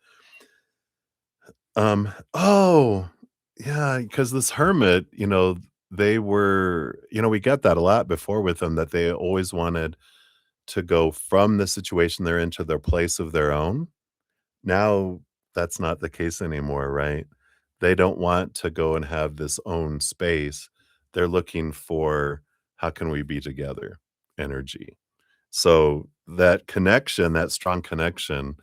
oh, yeah, because this hermit, they were we get that a lot before with them that they always wanted to go from the situation they're in to their place of their own. Now, that's not the case anymore, right? They don't want to go and have this own space. They're looking for, "How can we be together?" energy. So, that connection, that strong connection,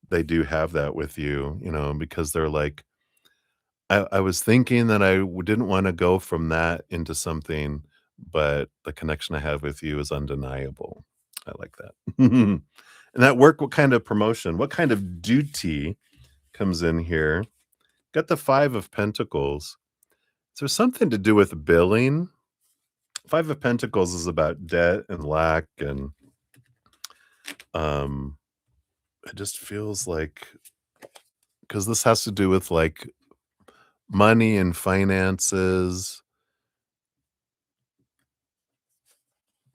they do have that with you, because they're like, I was thinking that didn't wanna go from that into something, but the connection I have with you is undeniable. I like that. And at work, what kind of promotion, what kind of duty comes in here? Got the 5 of Pentacles. Is there something to do with billing? 5 of Pentacles is about debt and lack, and, um, it just feels like because this has to do with, like, money and finances,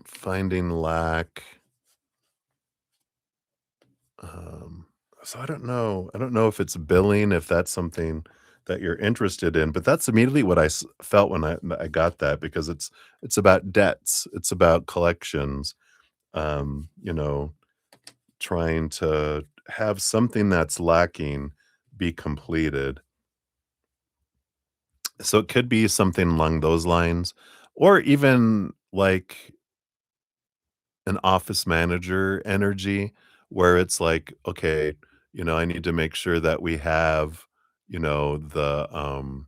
finding lack. Um, so I don't know. I don't know if it's billing, if that's something that you're interested in, but that's immediately what felt when I got that because it's about debts, it's about collections. You know, trying to have something that's lacking be completed. So it could be something along those lines, or even like an office manager energy where it's like, okay, I need to make sure that we have, the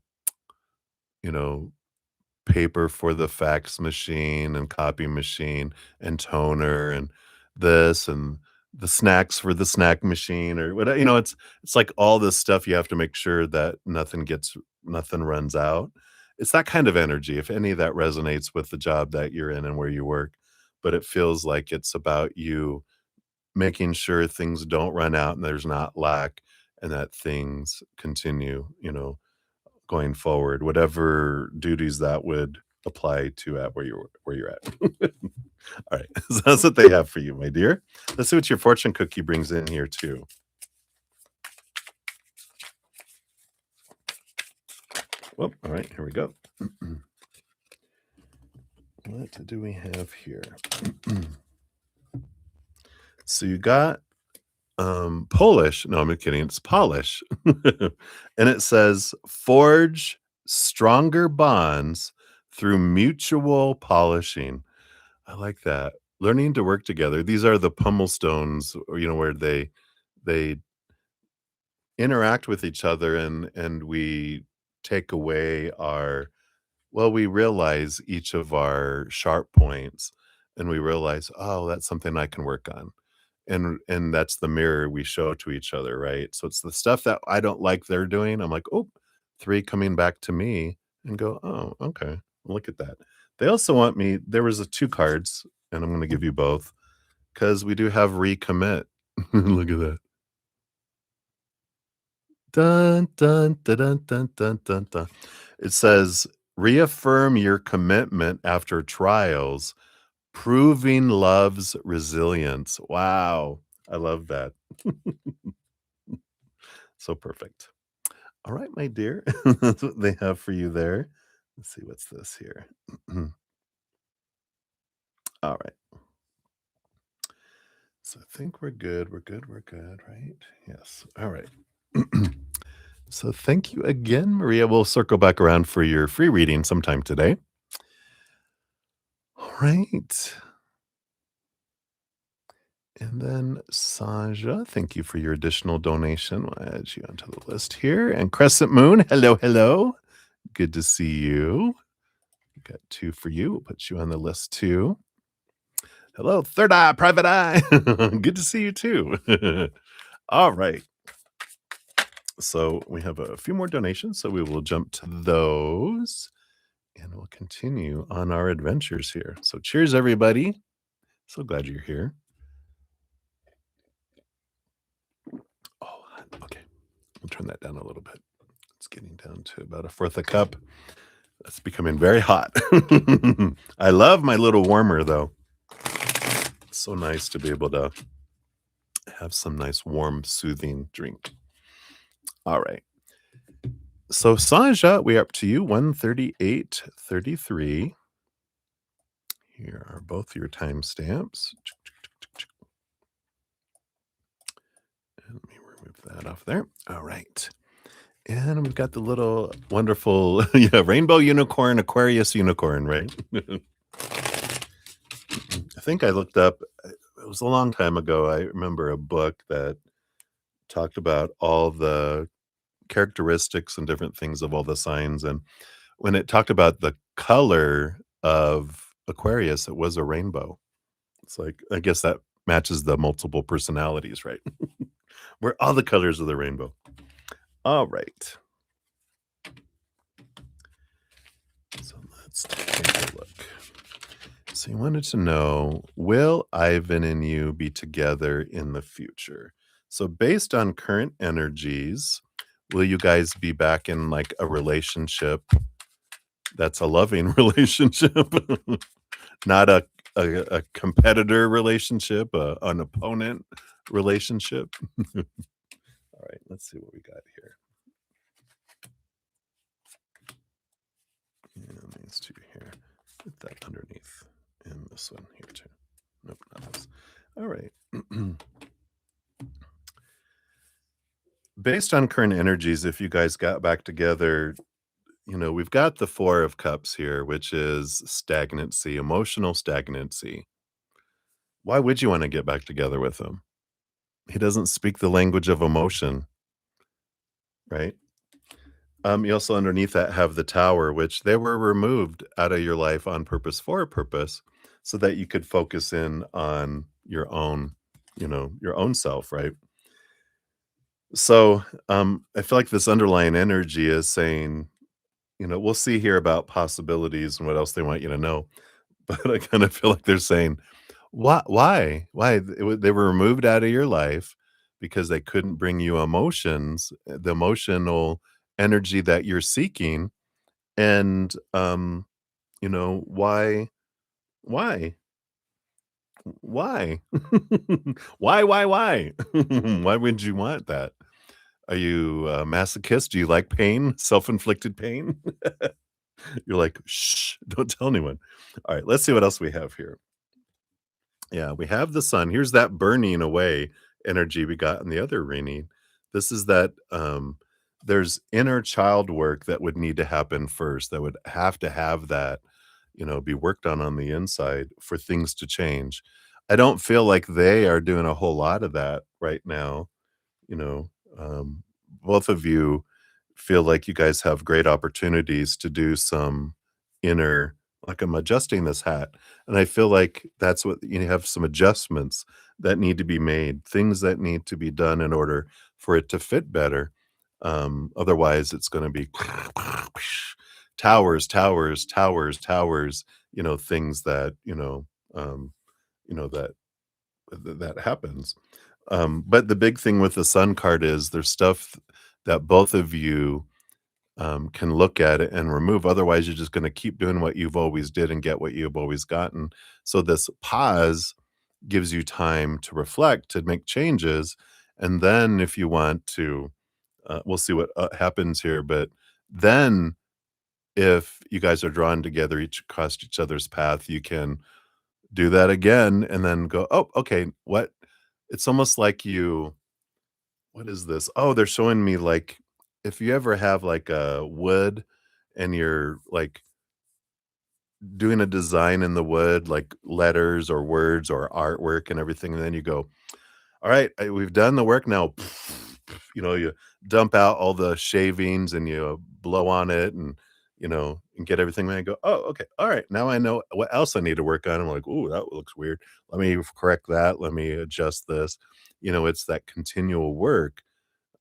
you know, paper for the fax machine and copy machine and toner and this and the snacks for the snack machine or whatever. It's like all this stuff you have to make sure that nothing runs out. It's that kind of energy, if any of that resonates with the job that you're in and where you work, but it feels like it's about you making sure things don't run out and there's not lack and that things continue, going forward, whatever duties that would apply to at where you're at. All right. So that's what they have for you, my dear. Let's see what your fortune cookie brings in here too. Well, all right, here we go. What do we have here? So you got Polish. No, I'm kidding. It's Polish. And it says forge stronger bonds through mutual polishing. I like that. Learning to work together. These are the pummel stones, or, where they interact with each other and we take away we realize each of our sharp points and we realize, oh, that's something I can work on. And that's the mirror we show to each other, right? So it's the stuff that I don't like they're doing. I'm like, oh, three coming back to me and go, oh, okay. Look at that. They also want me, there was a two cards, and I'm going to give you both because we do have recommit. Look at that. Dun, dun, dun, dun, dun, dun, dun, dun. It says, reaffirm your commitment after trials, proving love's resilience. Wow. I love that. So perfect. All right, my dear. That's what they have for you there. Let's see what's this here. All right. So I think we're good. We're good. We're good, right? Yes. All right. So thank you again, Maria. We'll circle back around for your free reading sometime today. All right. And then Sanja, thank you for your additional donation. We'll add you onto the list here. And Crescent Moon, hello, hello. Good to see you. Got two for you. We'll put you on the list too. Hello, Third Eye, Private Eye. Good to see you too. All right. So we have a few more donations, so we will jump to those and we'll continue on our adventures here. So cheers, everybody. So glad you're here. Oh, okay. We'll turn that down a little bit. It's getting down to about a fourth a cup. It's becoming very hot. I love my little warmer, though. It's so nice to be able to have some nice, warm, soothing drink. All right. So, Sanja, we're up to you, 138.33. Here are both your timestamps. And let me remove that off there. All right. And we've got the little wonderful rainbow unicorn, Aquarius unicorn, right? I think I looked up, it was a long time ago. I remember a book that talked about all the characteristics and different things of all the signs. And when it talked about the color of Aquarius, it was a rainbow. It's like, I guess that matches the multiple personalities, right? We're all the colors of the rainbow. All right. So let's take a look. So you wanted to know, will Ivan and you be together in the future? So based on current energies, will you guys be back in like a relationship that's a loving relationship, not a competitor relationship, an opponent relationship? All right, let's see what we got here. And these two here. Put that underneath. And this one here too. Nope, not this. All right. Based on current energies, if you guys got back together, we've got the Four of Cups here, which is stagnancy, emotional stagnancy. Why would you want to get back together with him? He doesn't speak the language of emotion, right? You also underneath that have the tower, which they were removed out of your life on purpose for a purpose so that you could focus in on your own, your own self, right? So, I feel like this underlying energy is saying, we'll see here about possibilities and what else they want you to know. But I kind of feel like they're saying, Why? They were removed out of your life because they couldn't bring you emotions, the emotional energy that you're seeking, and, why why? Why? Why? Why would you want that? Are you a masochist? Do you like pain? Self-inflicted pain? You're like, "Shh, don't tell anyone." Alright, let's see what else we have here. Yeah, we have the sun. Here's that burning away energy we got in the other reading. This is that there's inner child work that would need to happen first, that would have to have that, be worked on the inside for things to change. I don't feel like they are doing a whole lot of that right now. you know, um, Both of you feel like you guys have great opportunities to do some inner, like, I'm adjusting this hat. And I feel like that's what you have some adjustments that need to be made, things that need to be done in order for it to fit better. Otherwise, it's going to be towers, towers, towers, towers, things that, that that happens. But the big thing with the sun card is there's stuff that both of you can look at it and remove. Otherwise, you're just going to keep doing what you've always did and get what you've always gotten. So this pause gives you time to reflect, to make changes, and then if you want to, we'll see what happens here. But then, if you guys are drawn together, each across each other's path, you can do that again, and then go, "Oh, okay, what?" It's almost like you what is this? Oh, they're showing me, like, if you ever have, like, a wood and you're, like, doing a design in the wood, like letters or words or artwork and everything, and then you go, "Alright, we've done the work now." You dump out all the shavings and you blow on it and get everything and go, "Oh, okay, alright, now I know what else I need to work on." I'm like, "Ooh, that looks weird. Let me correct that, let me adjust this." It's that continual work,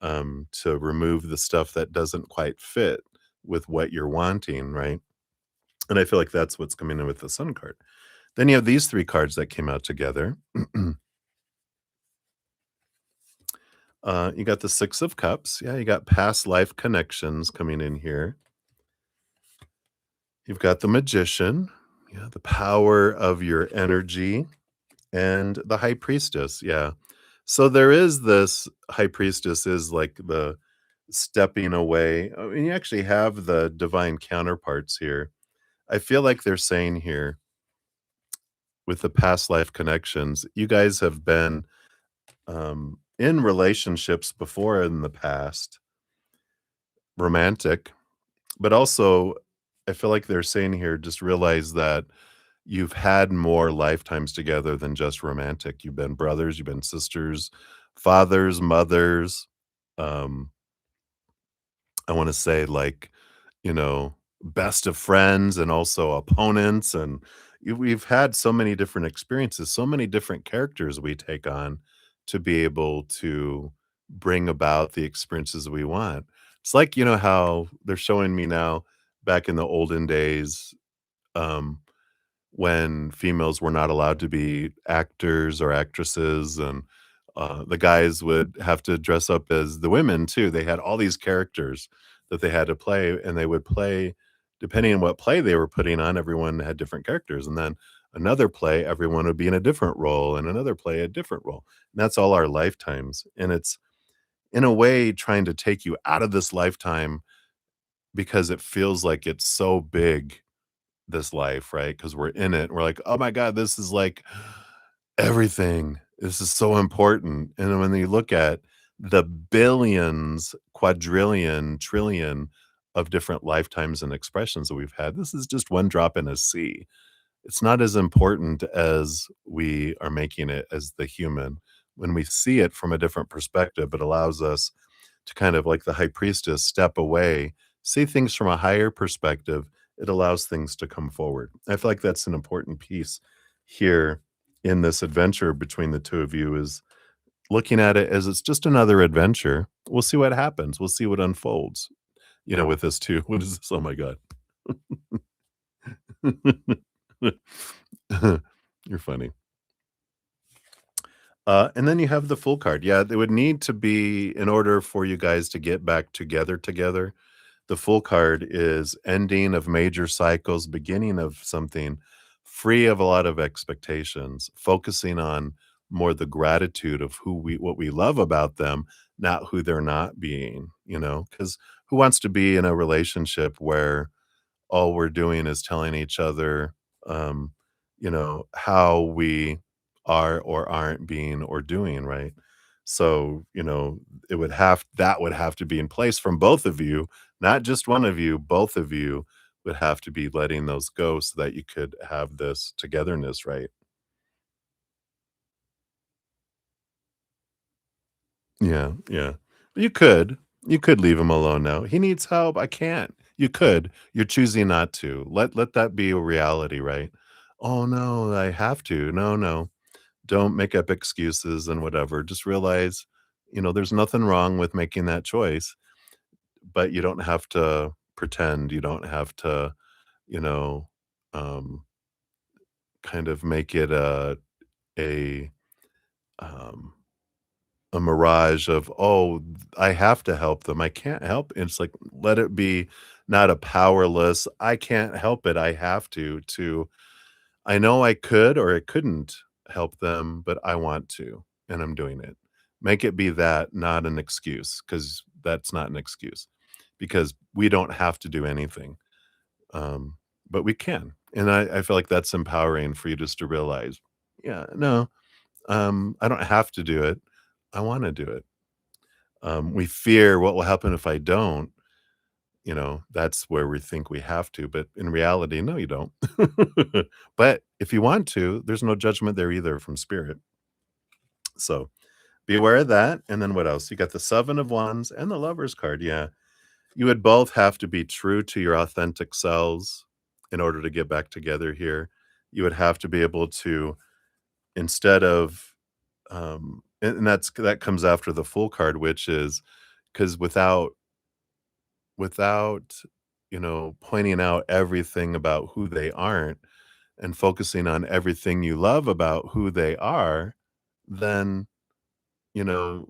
to remove the stuff that doesn't quite fit with what you're wanting, right? And I feel like that's what's coming in with the Sun card. Then you have these 3 cards that came out together. You got the 6 of Cups. Yeah, you got past life connections coming in here. You've got the Magician. Yeah, the power of your energy, and the High Priestess. Yeah. So there is this High Priestess is like the stepping away. I mean, you actually have the divine counterparts here. I feel like they're saying here with the past life connections, you guys have been in relationships before in the past, romantic, but also I feel like they're saying here, just realize that you've had more lifetimes together than just romantic. You've been brothers, you've been sisters, fathers, mothers. Um, I want to say, like, best of friends and also opponents. And we've had so many different experiences, so many different characters we take on to be able to bring about the experiences we want. It's like, how they're showing me now back in the olden days. Um, when females were not allowed to be actors or actresses, and the guys would have to dress up as the women too. They had all these characters that they had to play, and they would play depending on what play they were putting on. Everyone had different characters, and then another play, everyone would be in a different role, and another play, a different role. And that's all our lifetimes, and it's in a way trying to take you out of this lifetime because it feels like it's so big, this life, right? Because 'Cause we're in it. We're like, "Oh my god, this is like everything. This is so important." And then when you look at the billions, quadrillion, trillion of different lifetimes and expressions that we've had, this is just one drop in a sea. It's not as important as we are making it as the human. When we see it from a different perspective, it allows us to kind of, like the high priestess, step away see things from a higher perspective, it allows things to come forward. I feel like that's an important piece here in this adventure between the two of you is looking at it as it's just another adventure. We'll see what happens. We'll see what unfolds, with this too. What is this? Oh my God. You're funny. And then you have the full card. Yeah, they would need to be in order for you guys to get back together. The full card is ending of major cycles, beginning of something, free of a lot of expectations, focusing on more the gratitude of what we love about them, not who they're not being, because who wants to be in a relationship where all we're doing is telling each other, um, how we are or aren't being or doing, right? So, that would have to be in place from both of you, not just one of you, both of you would have to be letting those go so that you could have this togetherness, right? Yeah, yeah. You could leave him alone now. He needs help. I can't. You could. You're choosing not to. Let that be a reality, right? Oh no, I have to. No, no. Don't make up excuses and whatever. Just realize, there's nothing wrong with making that choice, but you don't have to pretend. You don't have to, you know, um, kind of make it a um a mirage of, "Oh, I have to help them. I can't help." And it's like, let it be not a powerless, "I can't help it. I have to, I know I could or I couldn't help them, but I want to, and I'm doing it." Make it be that, not an excuse, because that's not an excuse, because we don't have to do anything, um, but we can. And I feel like that's empowering for you just to realize, "Yeah, no, I don't have to do it. I wanna do it." We fear what will happen if I don't, that's where we think we have to, but in reality, no, you don't. But if you want to, there's no judgment there either from spirit. So be aware of that. And then what else? You got the Seven of Wands and the Lover's card. Yeah. You would both have to be true to your authentic selves in order to get back together here. You would have to be able to, instead of, and that comes after the Fool card, which is because without, pointing out everything about who they aren't and focusing on everything you love about who they are, then, you know,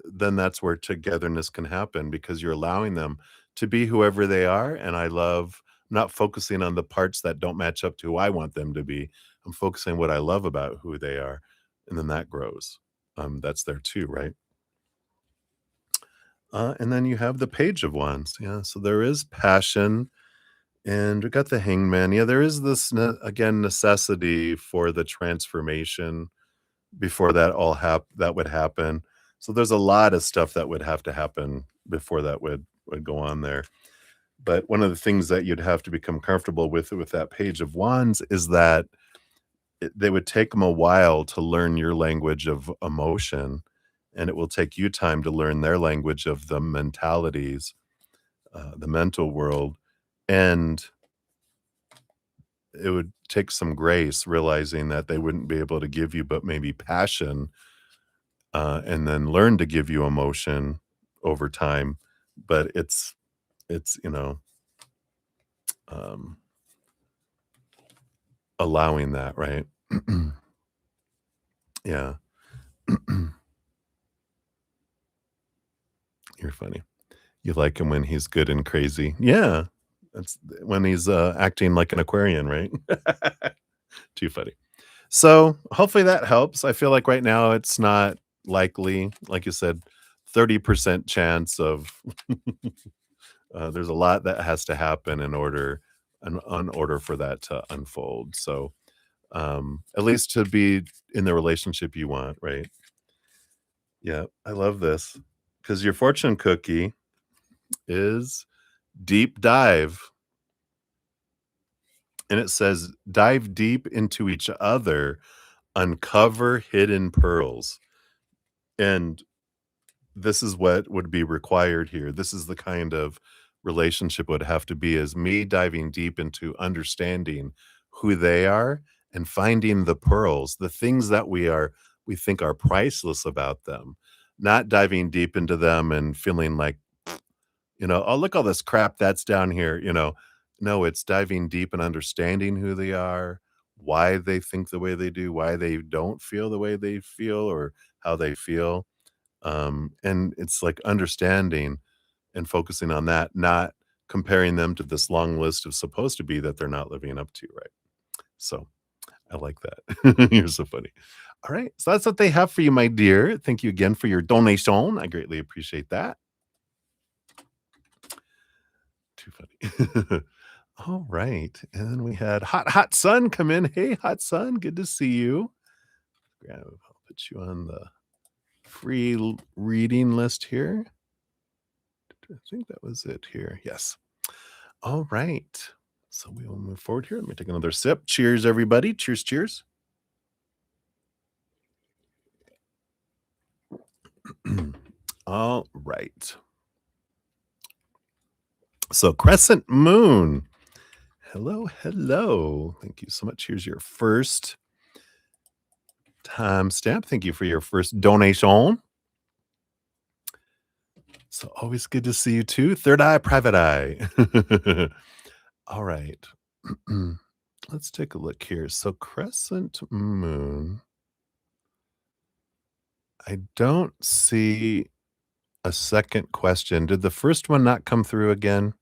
then that's where togetherness can happen because you're allowing them to be whoever they are. And I love not focusing on the parts that don't match up to who I want them to be. I'm focusing what I love about who they are. And then that grows. That's there too, right? And then you have the Page of Wands. Yeah. So there is passion. And we got the Hangman. Yeah, there is this again necessity for the transformation before that would happen. So there's a lot of stuff that would have to happen before that would go on there. But one of the things that you'd have to become comfortable with that Page of Wands is that they would take them a while to learn your language of emotion, and it will take you time to learn their language of the mentalities, the mental world, and it would take some grace realizing that they wouldn't be able to give you but maybe passion, and then learn to give you emotion over time, but it's, um, allowing that, right? Yeah. You're funny. You like him when he's good and crazy. Yeah. That's when he's, acting like an Aquarian, right? Too funny. So, hopefully that helps. I feel like right now it's not likely, like you said, 30% chance of there's a lot that has to happen in order for that to unfold. So, at least to be in the relationship you want, right? Yeah, I love this because your fortune cookie is deep dive, and it says dive deep into each other, uncover hidden pearls. And this is what would be required here. This is the kind of relationship would have to be is me diving deep into understanding who they are and finding the pearls, the things that we think are priceless about them, not diving deep into them and feeling like, "Oh, look all this crap that's down here." No, it's diving deep and understanding who they are, why they think the way they do, why they don't feel the way they feel or how they feel. And it's like understanding and focusing on that, not comparing them to this long list of supposed to be that they're not living up to, right? So I like that. You're so funny. All right. So that's what they have for you, my dear. Thank you again for your donation. I greatly appreciate that. Too funny. All right. And then we had Hot Sun come in. Hey, Hot Sun. Good to see you. I'll put you on the free reading list here. I think that was it here. Yes. All right. So we will move forward here. Let me take another sip. Cheers, everybody. Cheers, cheers. All right. So, Crescent Moon. Hello, hello. Thank you so much. Here's your first timestamp. Thank you for your first donation. So, always good to see you too. Third eye, private eye. All right. Let's take a look here. So, Crescent Moon. I don't see a second question. Did the first one not come through again?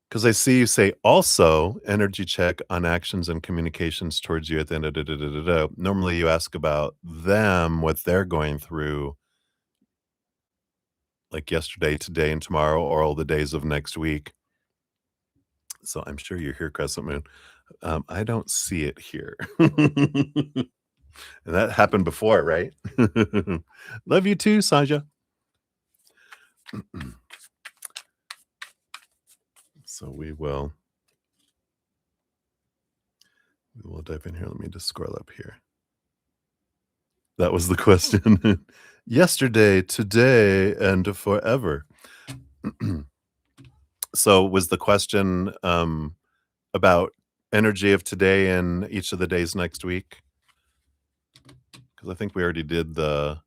Because I see you say, "Also, energy check on actions and communications towards you at the end of da da da da da." Normally, you ask about them, what they're going through, like yesterday, today, and tomorrow, or all the days of next week. So I'm sure you're here, Crescent Moon. I don't see it here. And that happened before, right? Love you too, Sanja. So we will dive in here. Let me just scroll up here. That was the question. Yesterday, today, and forever. So was the question about energy of today and each of the days next week? Because I think we already didn't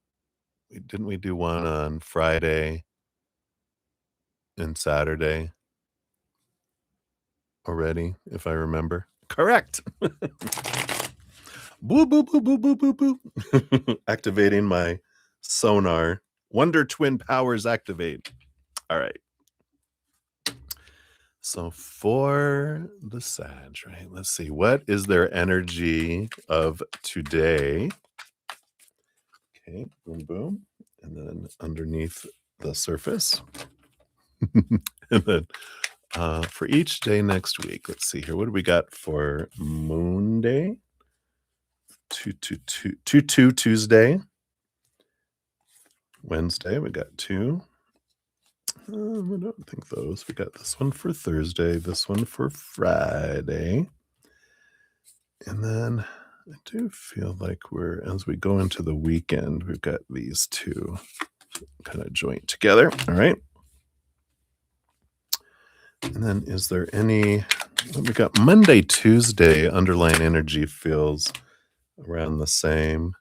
we do one on Friday and Saturday already, if I remember? Correct. Boo, boo, boo, boo, boo, boo, boo. Activating my sonar. Wonder Twin powers activate. All right. So for the Sag, right? Let's see. What is their energy of today? Okay, boom, boom. And then underneath the surface. And then for each day next week, let's see here. What do we got for Moon Day? 2 Tuesday. Wednesday, we got 2. I don't think those. We got this one for Thursday, this one for Friday. And then I do feel like as we go into the weekend, we've got these two kind of joint together. All right. And then is there we got Monday, Tuesday, underlying energy feels around the same.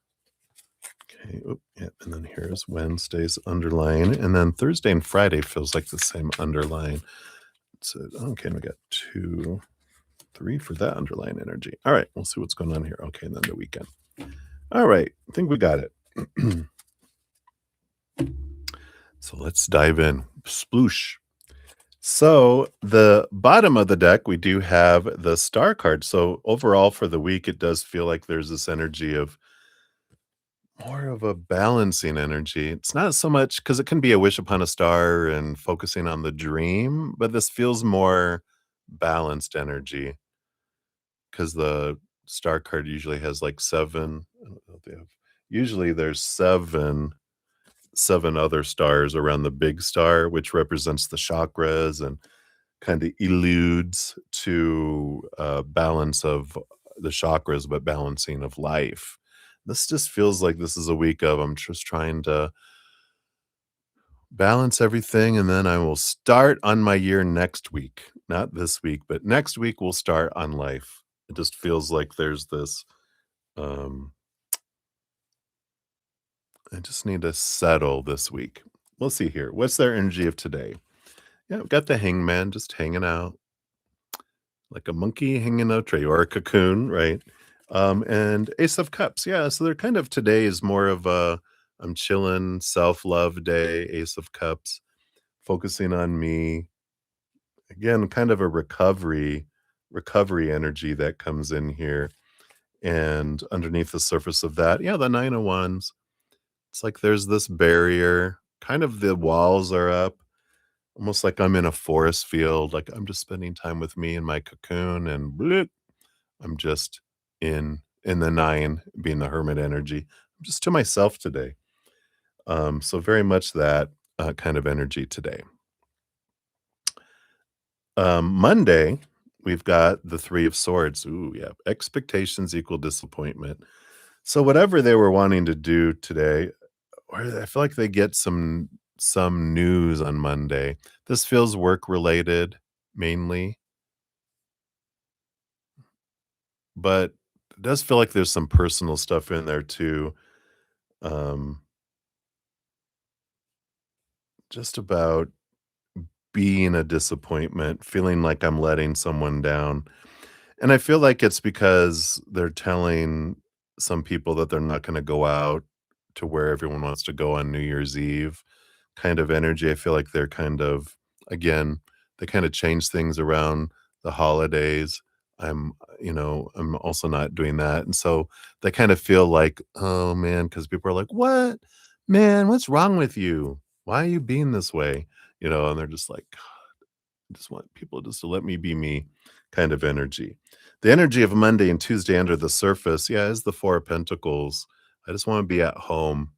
Okay. Yeah. And then here's Wednesday's underlying. And then Thursday and Friday feels like the same underlying. So, okay. We got 2, 3 for that underlying energy. All right. We'll see what's going on here. Okay. And then the weekend. All right. I think we got it. So let's dive in. Sploosh. So the bottom of the deck, we do have the star card. So overall for the week, it does feel like there's this energy of more of a balancing energy. It's not so much because it can be a wish upon a star and focusing on the dream, but this feels more balanced energy because the star card usually has like 7. I don't know if they have. Usually there's 7 other stars around the big star, which represents the chakras and kind of alludes to balance of the chakras, but balancing of life. This just feels like this is a week of I'm just trying to balance everything, and then I will start on my year next week. Not this week, but next week we'll start on life. It just feels like there's this, um, I just need to settle this week. We'll see here. What's their energy of today? Yeah, we've got the hangman just hanging out like a monkey hanging out a tree or a cocoon, right? And Ace of Cups. Yeah, so they're kind of today is more of a I'm chilling, self-love day, Ace of Cups, focusing on me. Again, kind of a recovery energy that comes in here. And underneath the surface of that, yeah, the 9 of Wands. It's like there's this barrier, kind of the walls are up, almost like I'm in a forest field, like I'm just spending time with me in my cocoon and bloop, I'm just in the 9 being the hermit energy. I'm just to myself today. So very much that kind of energy today. Monday, we've got the 3 of Swords. Ooh, yeah. Expectations equal disappointment. So whatever they were wanting to do today, or I feel like they get some news on Monday. This feels work related mainly, but it does feel like there's some personal stuff in there too. Um, just about being a disappointment, feeling like I'm letting someone down. And I feel like it's because they're telling some people that they're not gonna go out to where everyone wants to go on New Year's Eve kind of energy. I feel like they're kind of again, they kinda change things around the holidays. I'm also not doing that, and so they kind of feel like, "Oh, man," because people are like, "What? Man, what's wrong with you? Why are you being this way?" And they're just like, I just want people just to let me be me kind of energy. The energy of Monday and Tuesday under the surface, yeah, is the 4 of Pentacles. I just wanna be at home.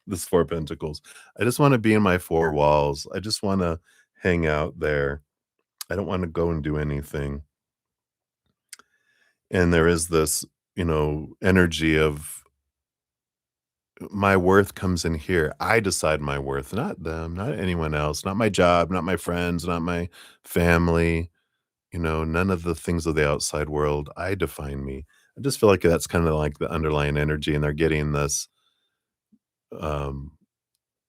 This 4 of Pentacles. I just wanna be in my 4 walls. I just wanna hang out there. I don't wanna go and do anything. And there is this, energy of my worth comes in here. I decide my worth, not them, not anyone else, not my job, not my friends, not my family. None of the things of the outside world. I define me. I just feel like that's kinda like the underlying energy, and they're getting this, um,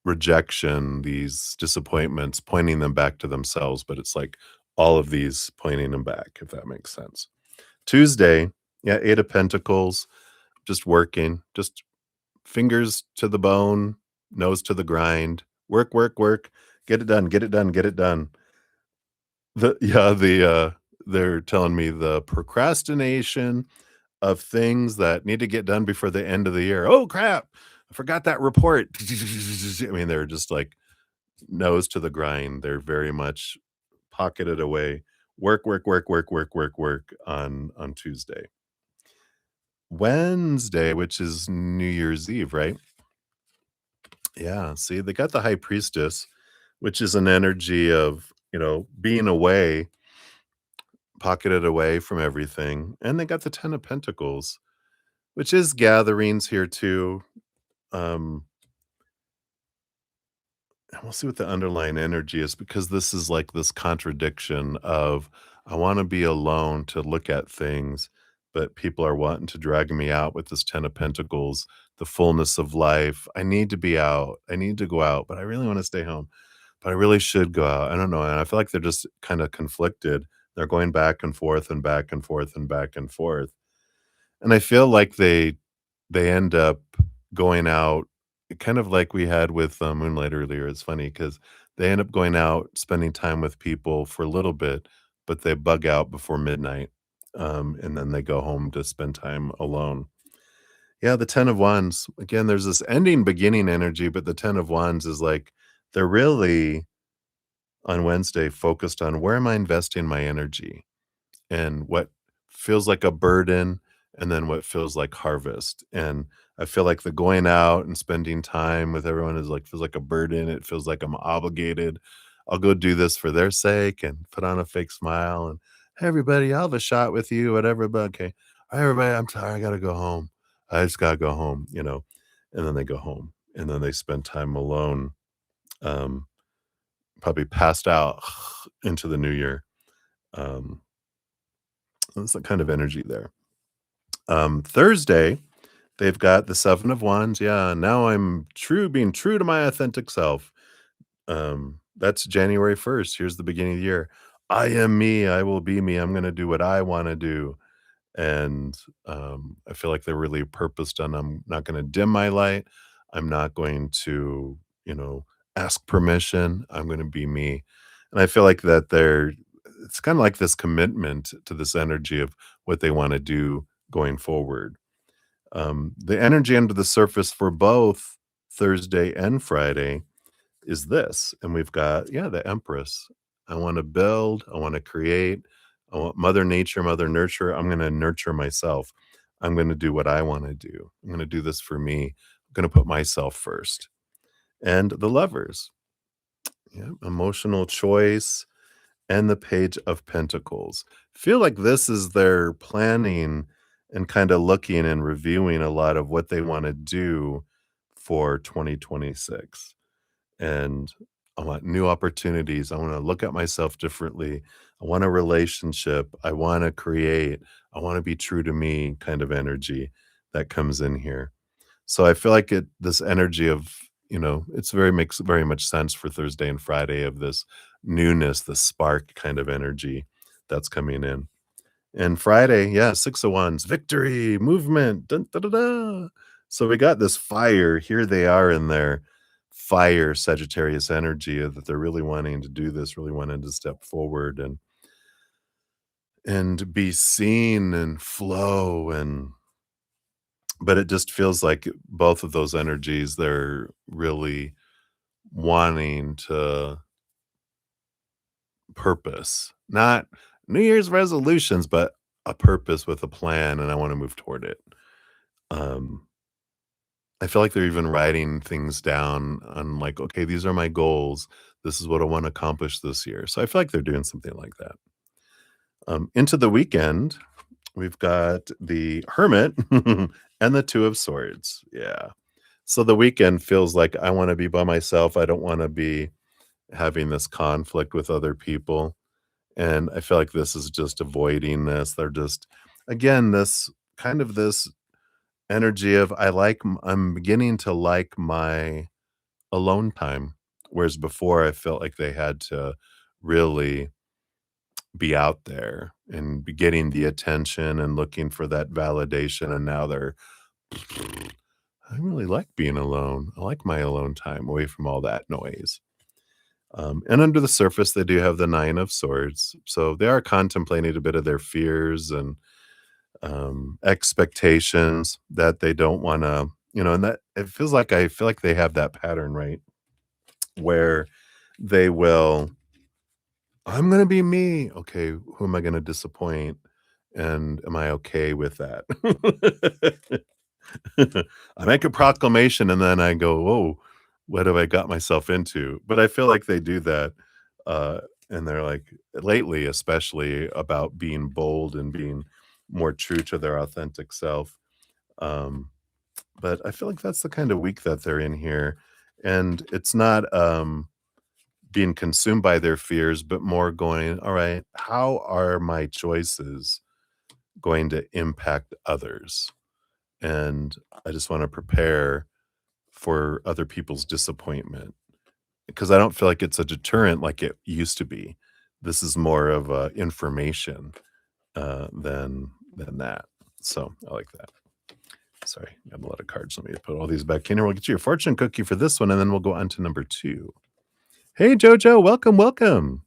rejection, these disappointments, pointing them back to themselves, but it's like all of these pointing them back, if that makes sense. Tuesday, yeah, 8 of Pentacles, just working, just fingers to the bone, nose to the grind, work, work, work, get it done, get it done, get it done. They're telling me the procrastination of things that need to get done before the end of the year. "Oh, crap. I forgot that report." I mean, they're just, like, nose to the grind. They're very much pocketed away. Work, work, work, work, work, work, work on Tuesday. Wednesday, which is New Year's Eve, right? Yeah, see, they got the High Priestess, which is an energy of, being away, pocketed away from everything, and they got the 10 of Pentacles, which is gatherings here too. Um, and we'll see what the underlying energy is because this is like this contradiction of I want to be alone to look at things, but people are wanting to drag me out with this 10 of Pentacles, the fullness of life. I need to be out. I need to go out, but I really want to stay home. But I really should go out. I don't know. And I feel like they're just kind of conflicted. They're going back and forth and back and forth and back and forth. And I feel like they end up going out kind of like we had with, Moonlight earlier. It's funny because they end up going out, spending time with people for a little bit, but they bug out before midnight, and then they go home to spend time alone. Yeah, the 10 of Wands. Again, there's this ending, beginning energy, but the 10 of Wands is like they're really, on Wednesday, focused on where am I investing my energy? And what feels like a burden and then what feels like harvest. And I feel like the going out and spending time with everyone is like feels like a burden. It feels like I'm obligated. I'll go do this for their sake and put on a fake smile and hey everybody, I'll have a shot with you, whatever. But okay. All right, everybody, I'm tired. I gotta go home. I just gotta go home. And then they go home and then they spend time alone. Um, Probably passed out into the new year. Um, that's the kind of energy there. Thursday, they've got the Seven of Wands. Yeah, now I'm being true to my authentic self. That's January 1st. Here's the beginning of the year. I am me. I will be me. I'm going to do what I want to do. And I feel like they're really purposed on I'm not going to dim my light. I'm not going to, you know, ask permission. I'm going to be me. And I feel like that it's kind of like this commitment to this energy of what they want to do going forward. The energy under the surface for both Thursday and Friday is this, and we've got, yeah, the Empress. I wanna build, I wanna create, I want Mother Nature, Mother Nurture, I'm gonna nurture myself. I'm gonna do what I wanna do. I'm gonna do this for me. I'm gonna put myself first. And the Lovers, yeah, emotional choice, and the Page of Pentacles. Feel like this is their planning and kinda looking and reviewing a lot of what they wanna do for 2026. And I want new opportunities. I want to look at myself differently. I want a relationship. I want to create. I want to be true to me kind of energy that comes in here. So I feel like this energy of, it's very makes very much sense for Thursday and Friday of this newness, the spark kind of energy that's coming in. And Friday, yeah, 6 of Wands, victory, movement, dun, da, da, da. So we got this fire. Here they are in their fire Sagittarius energy that they're really wanting to do this, really wanting to step forward and be seen and flow but it just feels like both of those energies, they're really wanting to purpose, not New Year's resolutions, but a purpose with a plan, and I want to move toward it. Um, I feel like they're even writing things down on like, okay, these are my goals. This is what I want to accomplish this year. So I feel like they're doing something like that. Into the weekend, we've got the Hermit and the Two of Swords. Yeah. So the weekend feels like I want to be by myself. I don't want to be having this conflict with other people. And I feel like this is just avoiding this. They're just, again, this energy of I'm beginning to like my alone time, whereas before I felt like they had to really be out there and be getting the attention and looking for that validation, and now they're, "I really like being alone. I like my alone time away from all that noise." And under the surface, they do have the Nine of Swords, so they are contemplating a bit of their fears and expectations that they don't wanna, and that it feels like I feel like they have that pattern, right? Where they will, "I'm gonna be me." Okay, who am I gonna disappoint? And am I okay with that? I make a proclamation and then I go, "Whoa, what have I got myself into?" But I feel like they do that, and they're like lately, especially about being bold and being more true to their authentic self. Um, but I feel like that's the kind of week that they're in here, and it's not, being consumed by their fears, but more going, "All right, how are my choices going to impact others?" And I just wanna prepare for other people's disappointment, because I don't feel like it's a deterrent like it used to be. This is more of a information, than that. So, I like that. Sorry, I have a lot of cards. Let me put all these back in here. We'll get you a fortune cookie for this one, and then we'll go on to number 2. Hey, Jojo, welcome, welcome.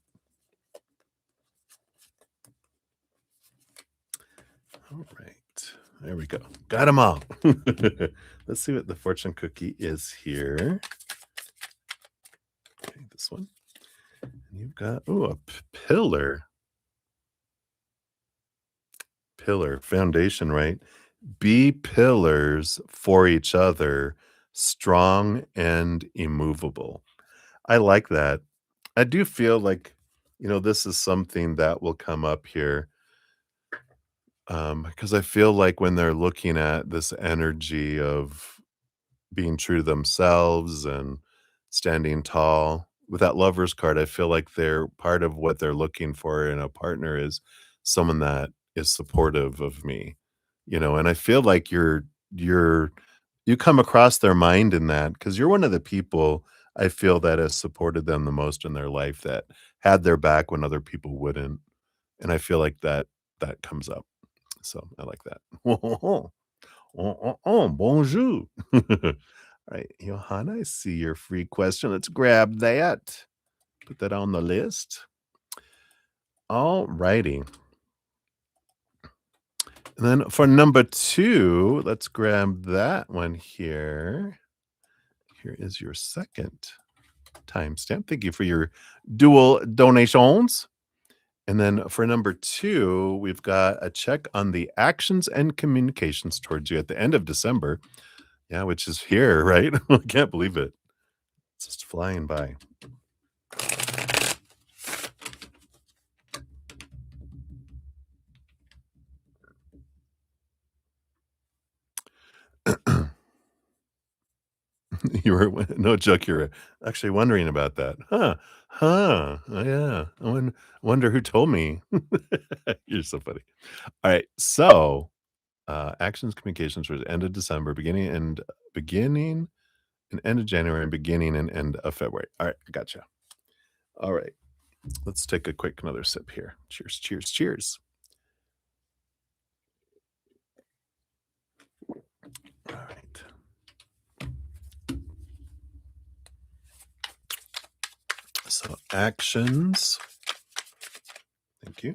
All right, there we go. Got them all. Let's see what the fortune cookie is here. Okay, this one. And you've got, oh, a pillar. Pillar, foundation, right? Be pillars for each other, strong and immovable. I like that. I do feel like, this is something that will come up here, because I feel like when they're looking at this energy of being true to themselves and standing tall. With that Lovers card, I feel like they're part of what they're looking for in a partner is someone that is supportive of me, and I feel like you're you come across their mind in that because 'cause you're one of the people I feel that has supported them the most in their life, that had their back when other people wouldn't, and I feel like that comes up, so I like that. Bonjour. Alright, Johanna, I see your free question. Let's grab that. Put that on the list. Alrighty. And then for number 2, let's grab that one here. Here is your second timestamp. Thank you for your dual donations. And then for number 2, we've got a check on the actions and communications towards you at the end of December. Yeah, which is here, right? I can't believe it. It's just flying by. You were no joke, you're actually wondering about that. Huh, huh, oh, yeah. Wonder who told me. You're so funny. Alright, so, actions, communications for the end of December, beginning and end of January, and beginning and end of February. Alright, gotcha. Alright, let's take a quick another sip here. Cheers, cheers, cheers. Alright. So actions, thank you.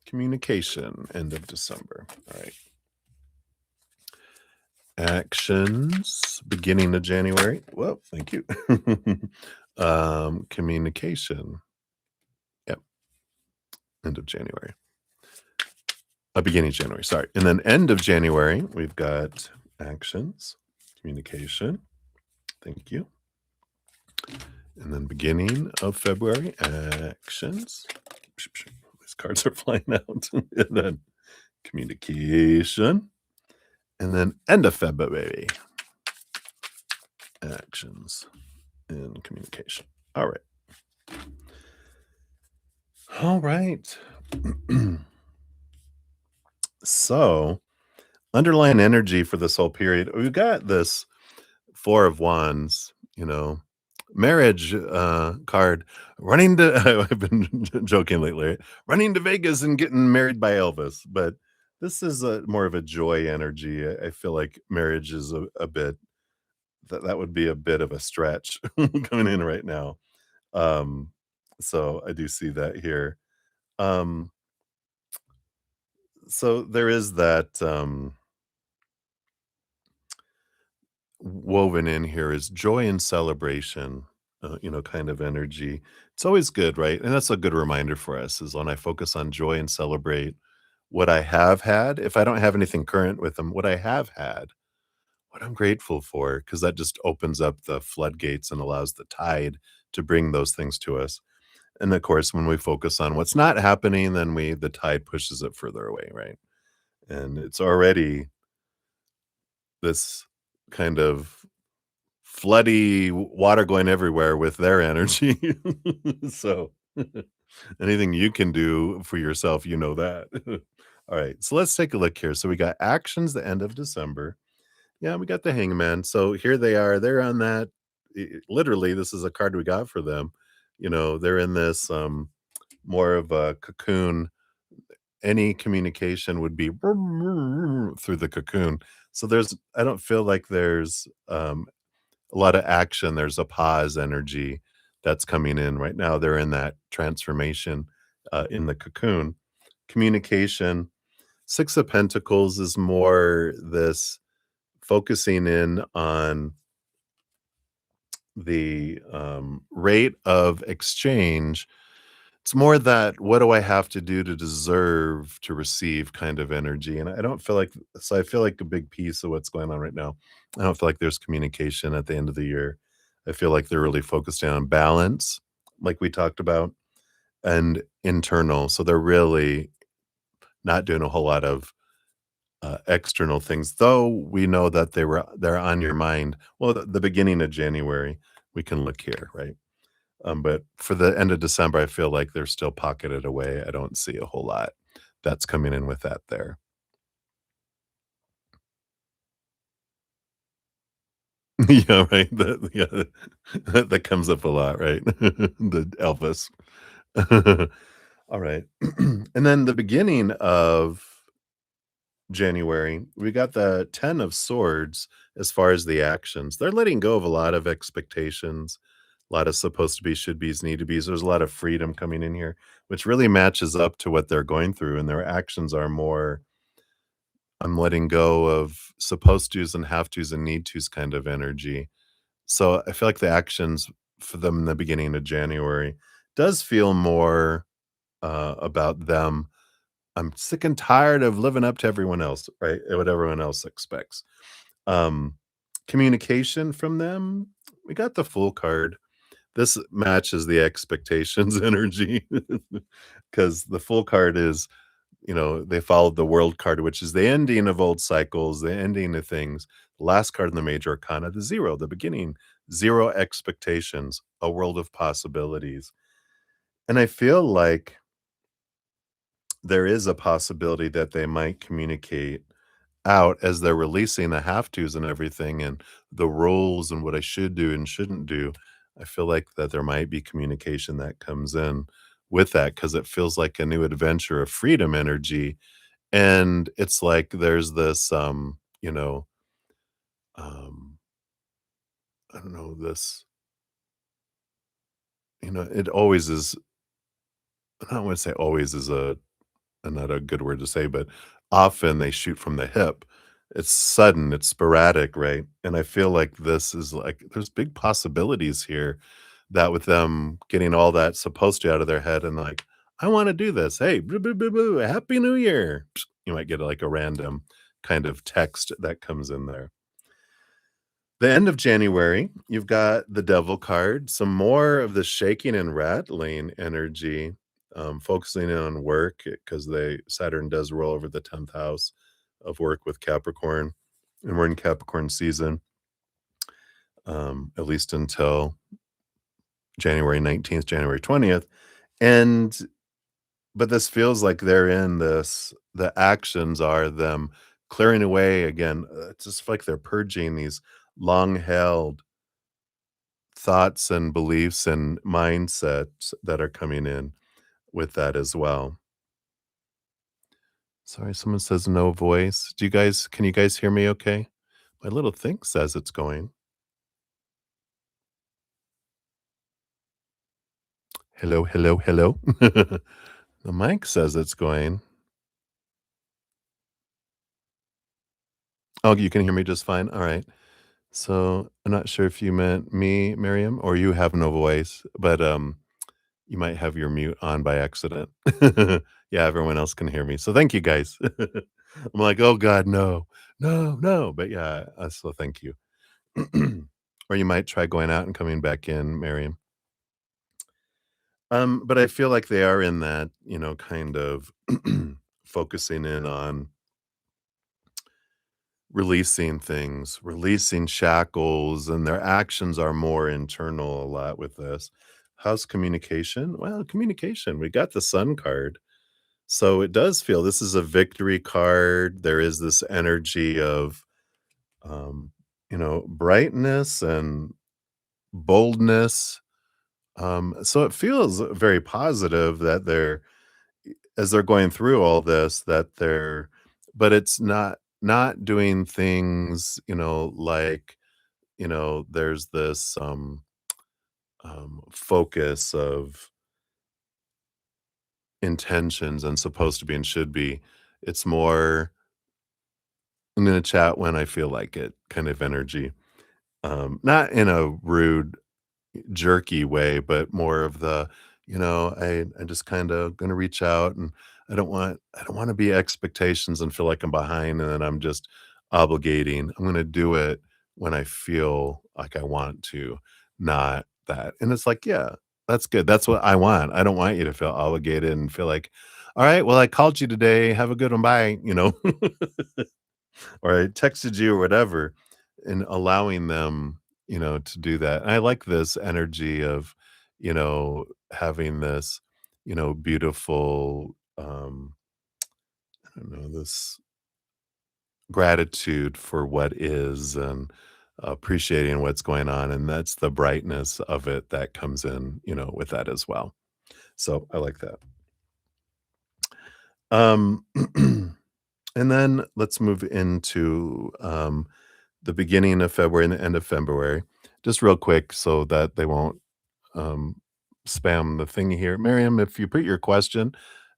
Communication, end of December. All right. Actions, beginning of January. Well, thank you. Communication. Yep. End of January. Beginning of January, sorry. And then end of January, we've got actions, communication. Thank you. And then beginning of February, actions. These cards are flying out. And then communication. And then end of February, actions and communication. All right. All right. So, underlying energy for this whole period, we've got this 4 of Wands, marriage card running to, I've been joking lately, running to Vegas and getting married by Elvis. But this is more of a joy energy. I feel like marriage is a bit, that would be a bit of a stretch coming in right now. Um, so I do see that here. Um, so there is that woven in here is joy and celebration, kind of energy. It's always good, right? And that's a good reminder for us is when I focus on joy and celebrate what I have had, if I don't have anything current with them, what I have had, what I'm grateful for, because that just opens up the floodgates and allows the tide to bring those things to us. And of course, when we focus on what's not happening, then the tide pushes it further away, right? And it's already this kind of floody water going everywhere with their energy. So anything you can do for yourself, you know that. All right, so let's take a look here. So we got actions the end of December. Yeah, we got the hangman. So here they are. They're on that. Literally, this is a card we got for them. They're in this more of a cocoon. Any communication would be through the cocoon. So I don't feel like there's a lot of action. There's a pause energy that's coming in right now. They're in that transformation in the cocoon. Communication. Six of Pentacles is more this focusing in on the rate of exchange. It's more that what do I have to do to deserve to receive kind of energy. And I don't feel like, so I feel like a big piece of what's going on right now, I don't feel like there's communication at the end of the year. I feel like they're really focused on balance, like we talked about, and internal. So they're really not doing a whole lot of external things, though we know that they're on your mind. Well, the beginning of January, We can look here, right? But for the end of December, I feel like they're still pocketed away. I don't see a whole lot that's coming in with that there. Yeah, right. That comes up a lot, right? The Elvis. All right. And then the beginning of January, we got the 10 of swords as far as the actions. They're letting go of a lot of expectations, a lot of supposed to be, should be's, need to be's. There's a lot of freedom coming in here, which really matches up to what they're going through. And their actions are more, I'm letting go of supposed to's and have to's and need to's kind of energy. So I feel like the actions for them in the beginning of January does feel more about them. I'm sick and tired of living up to everyone else, right? And what everyone else expects. Um, Communication from them, we got the full card. This matches the expectations energy because the full card is, they followed the world card, which is the ending of old cycles, the ending of things. The last card in the major arcana, the zero, the beginning, zero expectations, a world of possibilities. And I feel like there is a possibility that they might communicate out as they're releasing the have tos and everything and the rules and what I should do and shouldn't do. I feel like that there might be communication that comes in with that because it feels like a new adventure of freedom energy. And it's like there's this, um, I don't know, this, it always is, I don't want to say always is not a good word to say, but often they shoot from the hip. It's sudden, it's sporadic, right? And I feel like this is like there's big possibilities here that with them getting all that supposed to out of their head and like, I want to do this. Hey, boo, boo, boo, boo, happy new year. You might get like a random kind of text that comes in there. The end of January, you've got the devil card, some more of the shaking and rattling energy, focusing in on work because they Saturn does roll over the 10th house of work with Capricorn, and we're in Capricorn season, at least until January 19th, January 20th. And but this feels like they're in this, the actions are them clearing away again. It's just like they're purging these long held thoughts and beliefs and mindsets that are coming in with that as well. Sorry, someone says no voice. Can you guys hear me okay? My little thing says it's going. Hello, hello, hello. The mic says it's going. Oh, you can hear me just fine. All right. So I'm not sure if you meant me, Miriam, or you have no voice, but you might have your mute on by accident. Yeah, everyone else can hear me. So thank you guys. I'm like, oh God, no, no, no. But yeah, so thank you. Or you might try going out and coming back in, Miriam. But I feel like they are in that, kind of focusing in on releasing things, releasing shackles, and their actions are more internal a lot with this. How's communication? Well, communication, we got the sun card. So it does feel this is a victory card. There is this energy of, brightness and boldness. So it feels very positive that as they're going through all this, but it's not doing things, like, there's this focus of intentions and supposed to be and should be. It's more, I'm gonna chat when I feel like it kind of energy. Not in a rude, jerky way, but more of the, I just kinda gonna reach out and I don't wanna be expectations and feel like I'm behind and then I'm just obligating. I'm gonna do it when I feel like I want to, not that. And it's like, yeah, that's good. That's what I want. I don't want you to feel obligated and feel like, all right, well, I called you today. Have a good one. Bye. Or I texted you or whatever, and allowing them. to do that. And I like this energy of, having this, beautiful, I don't know, this gratitude for what is and appreciating what's going on. And that's the brightness of it that comes in, with that as well. So I like that. Um, and then let's move into the beginning of February and the end of February, just real quick so that they won't um, spam the thing here. Miriam, if you put your question,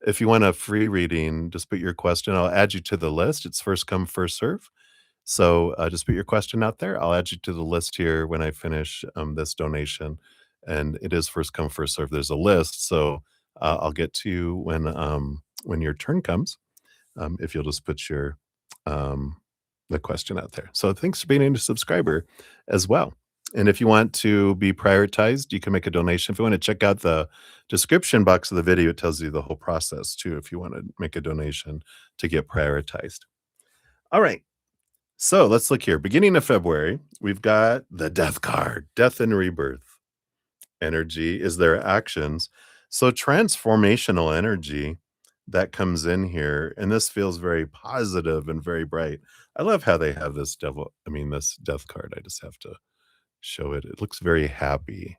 if you want a free reading, just put your question. I'll add you to the list. It's first come, first serve. So just put your question out there. I'll add you to the list here when I finish this donation. And it is first come, first serve. There's a list. So I'll get to you when your turn comes, if you'll just put your um, the question out there. So thanks for being a subscriber as well. And if you want to be prioritized, you can make a donation. If you want to check out the description box of the video, it tells you the whole process too, if you want to make a donation to get prioritized. All right. So let's look here. Beginning of February, we've got the death card, death and rebirth. Energy is their actions. So transformational energy that comes in here. And this feels very positive and very bright. I love how they have this death card. I just have to show it. It looks very happy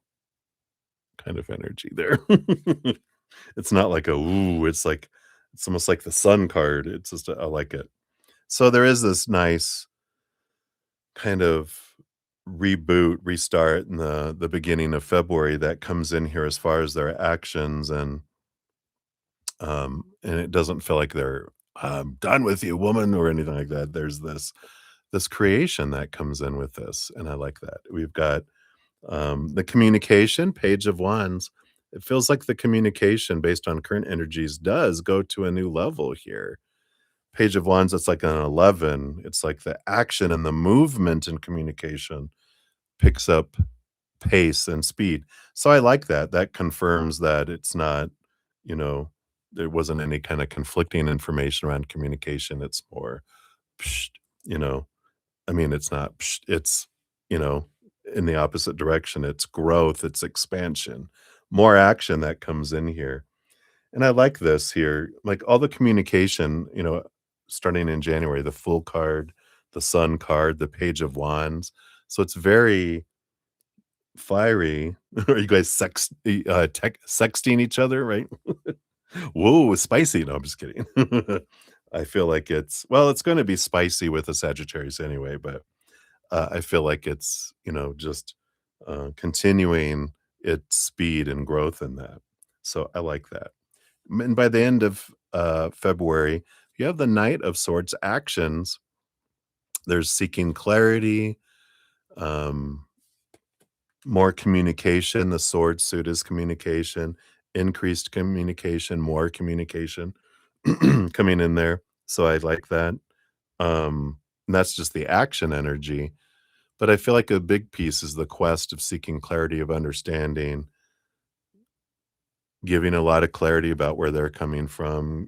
kind of energy there. It's not like it's almost like the sun card. It's just, I like it. So there is this nice kind of reboot, restart in the beginning of February that comes in here as far as their actions and it doesn't feel like they're done with you, woman, or anything like that. There's this creation that comes in with this, and I like that. We've got the communication, Page of Wands. It feels like the communication based on current energies does go to a new level here. Page of Wands, it's like an 11. It's like the action and the movement in communication picks up pace and speed. So I like that. That confirms that it's not, you know, there wasn't any kind of conflicting information around communication. It's more, psh, you know, I mean, it's not, psh, it's, you know, in the opposite direction. It's growth, it's expansion, more action that comes in here. And I like this here, like all the communication, starting in January, the Fool card, the Sun card, the Page of Wands. So it's very fiery. Are you guys sexting each other, right? Whoa, spicy. No, I'm just kidding. I feel like it's going to be spicy with the Sagittarius anyway, but I feel like it's, just continuing its speed and growth in that. So I like that. And by the end of February, you have the Knight of Swords actions. There's seeking clarity, um, more communication. The sword suit is communication, increased communication, more communication coming in there. So I like that. And that's just the action energy. But I feel like a big piece is the quest of seeking clarity of understanding, giving a lot of clarity about where they're coming from,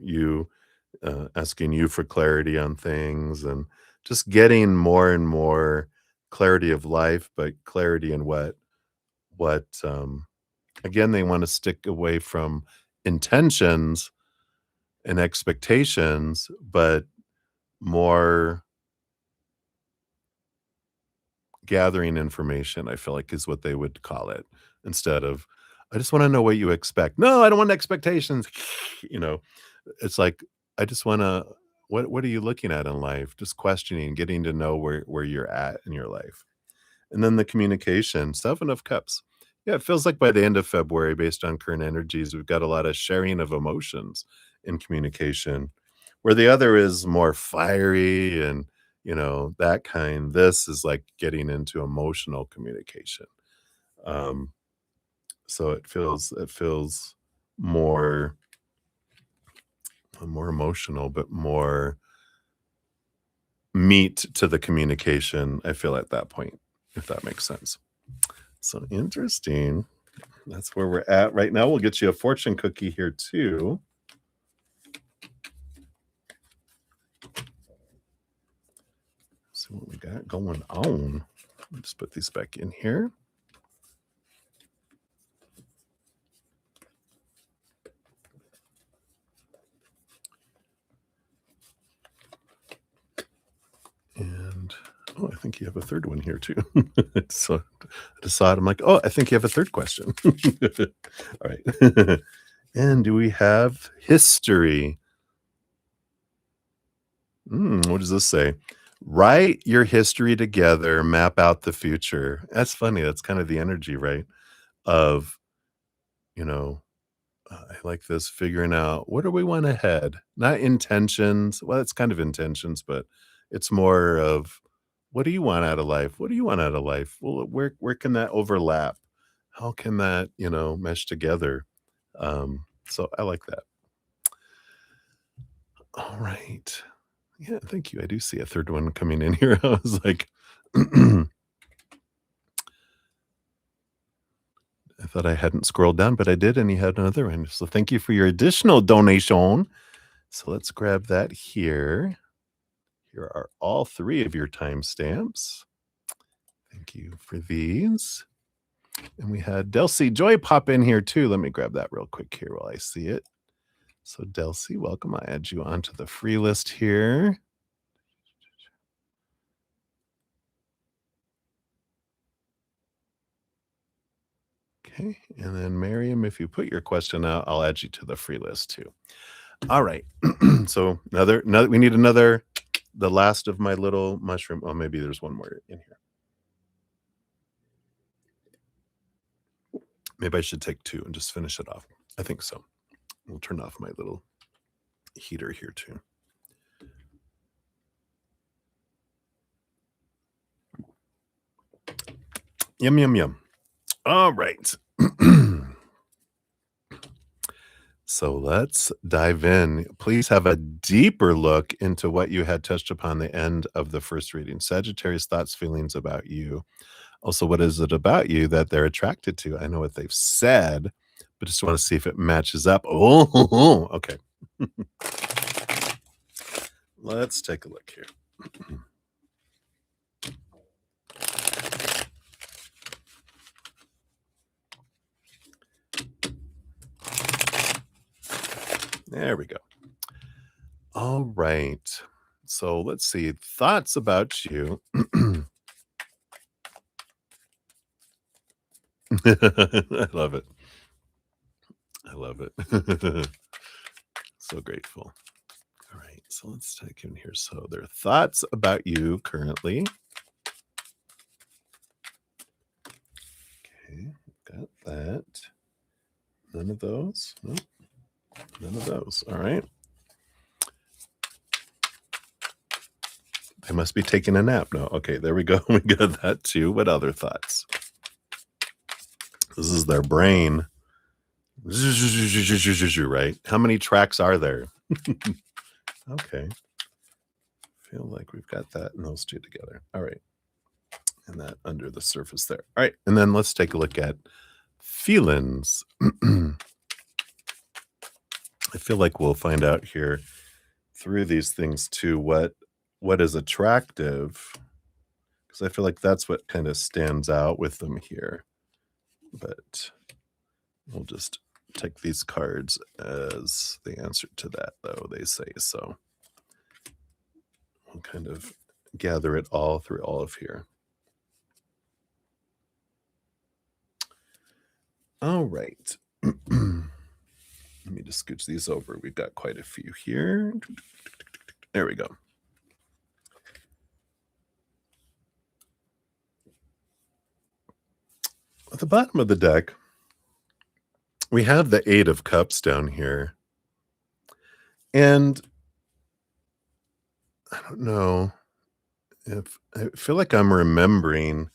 asking you for clarity on things, and just getting more and more clarity of life, but clarity in what again, they want to stick away from intentions and expectations, but more gathering information, I feel like is what they would call it, instead of, I just want to know what you expect. No, I don't want expectations. you know, it's like, I just want to, what are you looking at in life? Just questioning, getting to know where you're at in your life. And then the communication, 7 of Cups. Yeah, it feels like by the end of February, based on current energies, we've got a lot of sharing of emotions in communication, where the other is more fiery and, that kind. This is like getting into emotional communication. Um, so it feels more more emotional, but more meat to the communication, I feel at that point, if that makes sense. So interesting. That's where we're at right now. We'll get you a fortune cookie here too. See what we got going on. Just put these back in here. And oh, I think you have a third one here too. So I just saw it. I'm like, oh, I think you have a third question. All right. And do we have history? What does this say? Write your history together, map out the future. That's funny. That's kind of the energy, right? Of, you know, I like this figuring out what do we want ahead? Not intentions. Well, it's kind of intentions, but it's more of what do you want out of life? What do you want out of life? Well, where can that overlap? How can that, mesh together? So I like that. All right. Yeah, thank you. I do see a third one coming in here. I was like, I thought I hadn't scrolled down, but I did, and you had another one. So thank you for your additional donation. So let's grab that here. Here are all three of your timestamps. Thank you for these. And we had Delcy Joy pop in here too. Let me grab that real quick here while I see it. So Delcy, welcome. I add you onto the free list here. Okay, and then Miriam, if you put your question out, I'll add you to the free list too. All right. So another we need another, the last of my little mushroom. Oh, maybe there's one more in here. Maybe I should take two and just finish it off. I think so. We'll turn off my little heater here too. Yum, yum, yum. All right. So let's dive in. Please have a deeper look into what you had touched upon the end of the first reading. Sagittarius, thoughts, feelings about you. Also, what is it about you that they're attracted to? I know what they've said, but just want to see if it matches up. Oh, okay. Let's take a look here. There we go. All right. So let's see. Thoughts about you. I love it. I love it. So grateful. All right. So let's take in here. So their thoughts about you currently. Okay. Got that. None of those. Nope. None of those. All right. They must be taking a nap. No. Okay. There we go. We got that too. What other thoughts? This is their brain. Right? How many tracks are there? Okay. Feel like we've got that and those two together. All right. And that under the surface there. All right. And then let's take a look at feelings. I feel like we'll find out here through these things too what is attractive, because I feel like that's what kind of stands out with them here. But we'll just take these cards as the answer to that, though, they say. So we'll kind of gather it all through all of here. All right. Let me just scooch these over. We've got quite a few here. There we go. At the bottom of the deck, we have the Eight of Cups down here. And I don't know if I feel like I'm remembering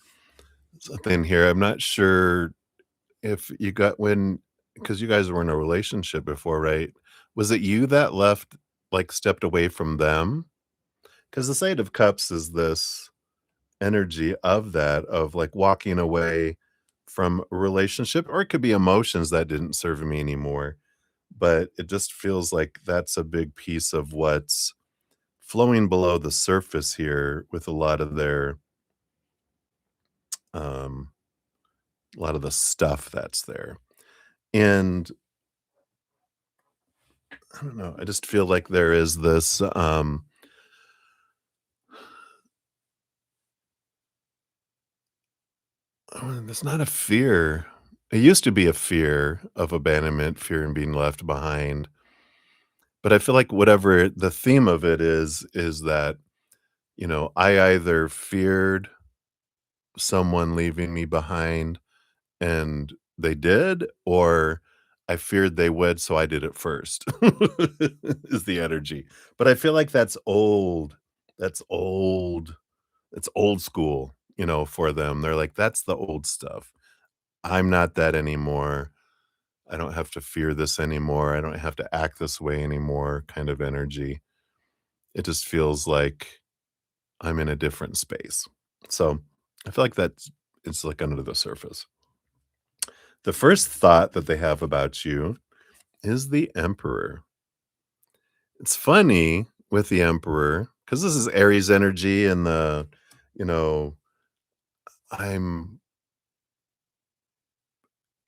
something here. I'm not sure if you got because you guys were in a relationship before, right? Was it you that left, like stepped away from them? Because the Eight of Cups is this energy of that, of like walking away from a relationship, or it could be emotions that didn't serve me anymore. But it just feels like that's a big piece of what's flowing below the surface here with a lot of their um, a lot of the stuff that's there. And I don't know, I just feel like there is this, there's not a fear. It used to be a fear of abandonment, fear in being left behind. But I feel like whatever the theme of it is that, I either feared someone leaving me behind and they did, or I feared they would, so I did it first, is the energy. But I feel like that's old. That's old. It's old school, for them. They're like, that's the old stuff. I'm not that anymore. I don't have to fear this anymore. I don't have to act this way anymore, kind of energy. It just feels like I'm in a different space. So I feel like that's it's like under the surface. The first thought that they have about you is the emperor. It's funny with the emperor because this is Aries energy and you know, I'm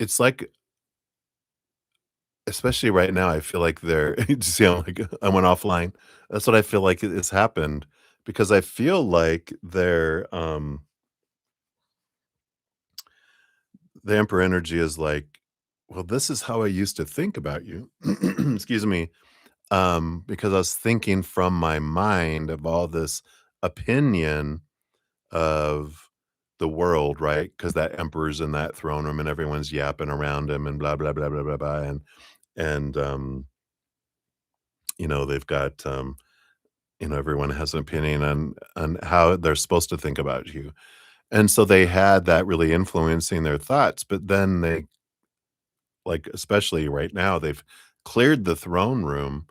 it's like, especially right now, I feel like they're you see how like I went offline. That's what I feel like has happened because I feel like the emperor energy is like, well, this is how I used to think about you. Excuse me. Because I was thinking from my mind of all this opinion of the world, right? Because that emperor's in that throne room and everyone's yapping around him and blah blah blah blah blah blah, and they've got everyone has an opinion on how they're supposed to think about you, and so they had that really influencing their thoughts. But then they, like, especially right now, they've cleared the throne room,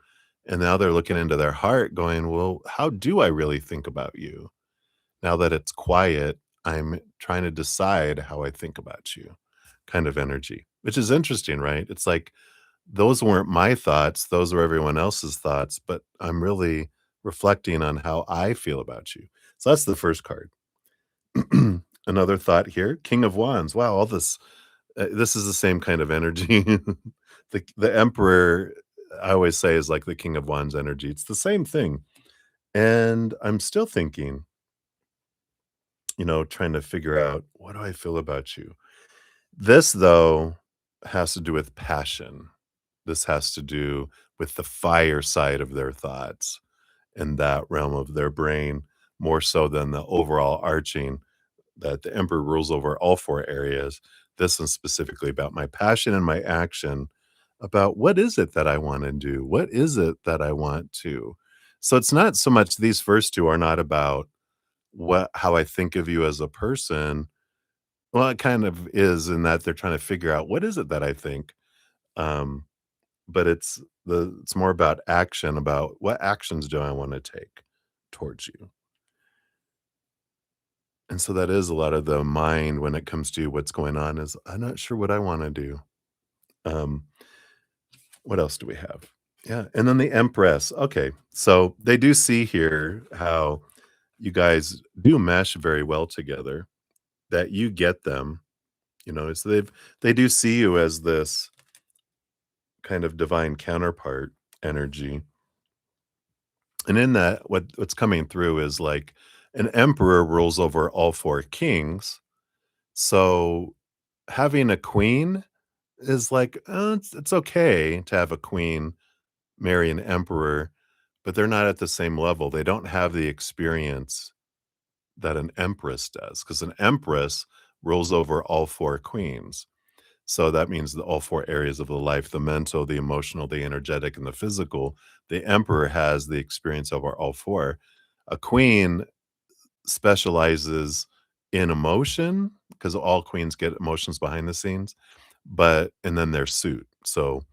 and now they're looking into their heart going, "Well, how do I really think about you? Now that it's quiet, I'm trying to decide how I think about you," kind of energy, which is interesting, right? It's like, those weren't my thoughts, those were everyone else's thoughts, but I'm really reflecting on how I feel about you. So that's the first card. Another thought here, King of Wands. Wow, all this is the same kind of energy. The Emperor, I always say, is like the King of Wands energy. It's the same thing. And I'm still thinking, trying to figure out, what do I feel about you? This, though, has to do with passion. This has to do with the fire side of their thoughts and that realm of their brain, more so than the overall arching that the emperor rules over all four areas. This is specifically about my passion and my action, about what is it that I want to do? What is it that I want to? So it's not so much, these first two are not about how I think of you as a person. Well, it kind of is in that they're trying to figure out what is it that I think. Um, but it's more about action, about what actions do I want to take towards you. And so that is a lot of the mind when it comes to what's going on is I'm not sure what I want to do. Um, what else do we have? Yeah, and then the Empress. Okay, so they do see here how you guys do mesh very well together. That you get them, so they do see you as this kind of divine counterpart energy. And in that, what's coming through is like an emperor rules over all four kings. So having a queen is like, it's okay to have a queen marry an emperor, but they're not at the same level. They don't have the experience that an empress does, because an empress rules over all four queens. So that means that all four areas of the life, the mental, the emotional, the energetic, and the physical, the emperor has the experience over all four. A queen specializes in emotion because all queens get emotions behind the scenes, but and then their suit. So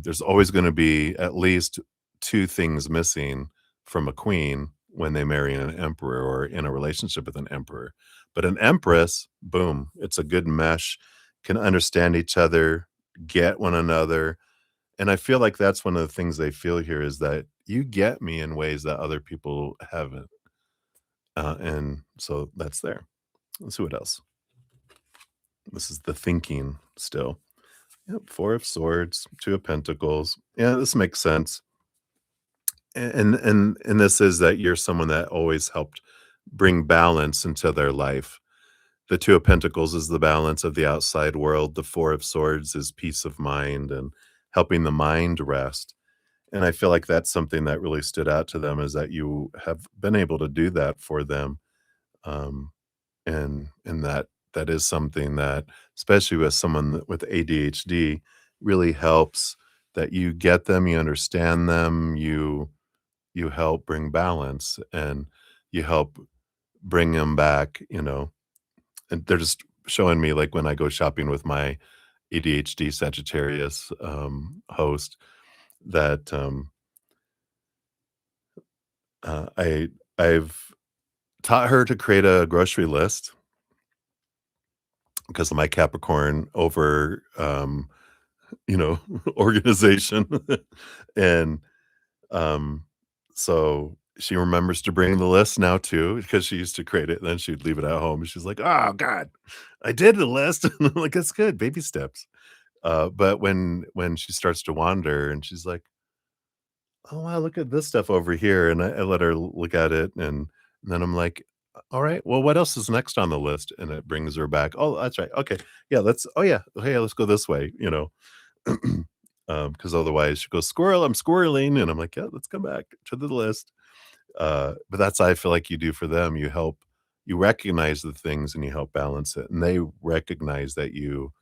there's always going to be at least two things missing from a queen when they marry an emperor or in a relationship with an emperor. But an empress, boom, it's a good mesh, can understand each other, get one another. And I feel like that's one of the things they feel here is that you get me in ways that other people haven't. And so that's there. Let's see what else. This is the thinking still. Yep, 4 of Swords, 2 of Pentacles. Yeah, this makes sense. And this is that you're someone that always helped bring balance into their life. The 2 of Pentacles is the balance of the outside world. The 4 of Swords is peace of mind and helping the mind rest. And I feel like that's something that really stood out to them is that you have been able to do that for them. Um, and that is something that, especially with someone with ADHD, really helps that you get them, you understand them, you help bring balance and you help bring them back, and they're just showing me like when I go shopping with my ADHD Sagittarius host that I've taught her to create a grocery list because of my Capricorn over organization. And um so she remembers to bring the list now too because she used to create it and then she'd leave it at home. She's like, "Oh God, I did the list." And I'm like, "That's good, baby steps." But when she starts to wander and she's like, "Oh, wow, look at this stuff over here," and I let her look at it, and then I'm like, "All right, well, what else is next on the list?" And it brings her back, "Oh, that's right, okay, yeah, let's oh, yeah, hey, let's go this way," you know? Because otherwise she goes, "Squirrel, I'm squirreling," and I'm like, "Yeah, let's come back to the list." But that's how I feel like you do for them, you recognize the things and you help balance it, and they recognize that you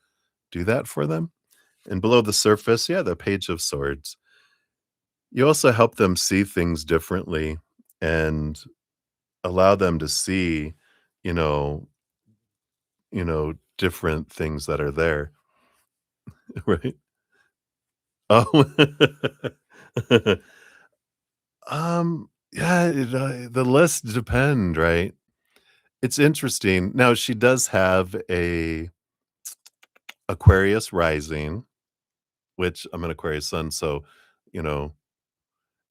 do that for them, and below the surface, yeah, the Page of Swords. You also help them see things differently and allow them to see, you know different things that are there, right? Oh. Yeah, the lists depend, right? It's interesting. Now she does have a Aquarius rising, which I'm an Aquarius sun, so, you know,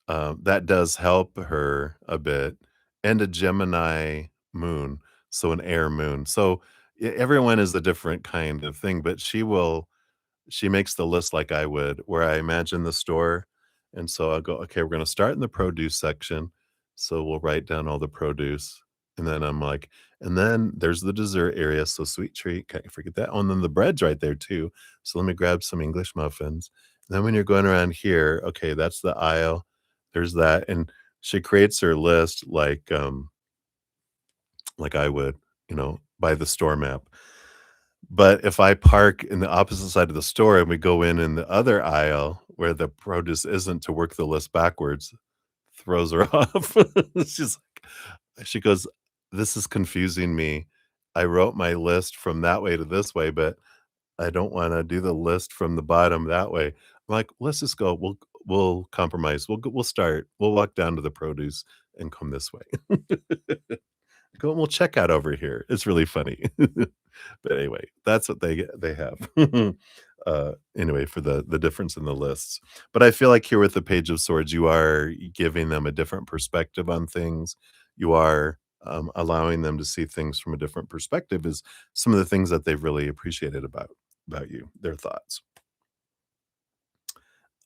that does help her a bit, and a Gemini moon, so an air moon. So, everyone is a different kind of thing, but she makes the list like I would, where I imagine the store, and so I'll go, "Okay, we're gonna start in the produce section." So we'll write down all the produce, and then I'm like, "And then there's the dessert area, so sweet treat, can't forget that. Oh, and then the bread's right there too, so let me grab some English muffins." Then when you're going around here, okay, that's the aisle, there's that, and she creates her list like I would, by the store map. But if I park in the opposite side of the store and we go in the other aisle where the produce isn't to work the list backwards, throws her off. She's she goes, "This is confusing me. I wrote my list from that way to this way, but I don't wanna do the list from the bottom that way." I'm like, "Let's just go. We'll compromise. We'll start. We'll walk down to the produce and come this way." Go, "We'll check out over here." It's really funny. But anyway, that's what they have. Anyway, for the difference in the lists. But I feel like here with the Page of Swords, you are giving them a different perspective on things. You are, allowing them to see things from a different perspective is some of the things that they've really appreciated about you, their thoughts.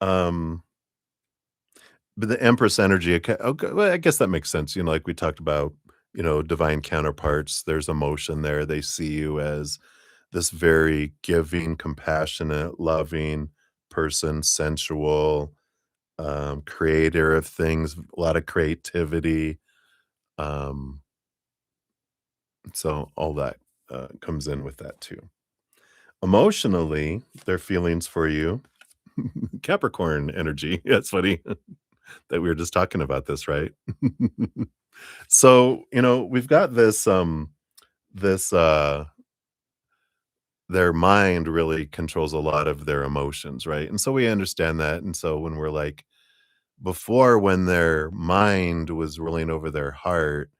Um, but the Empress energy, okay, well, I guess that makes sense, like we talked about, divine counterparts, there's emotion there, they see you as this very giving, compassionate, loving person, sensual, creator of things, a lot of creativity. Um, so all that comes in with that too. Emotionally, their feelings for you, Capricorn energy. That's funny that we were just talking about this, right? So, we've got this their mind really controls a lot of their emotions, right? And so we understand that. And so when we're like, before, when their mind was ruling over their heart,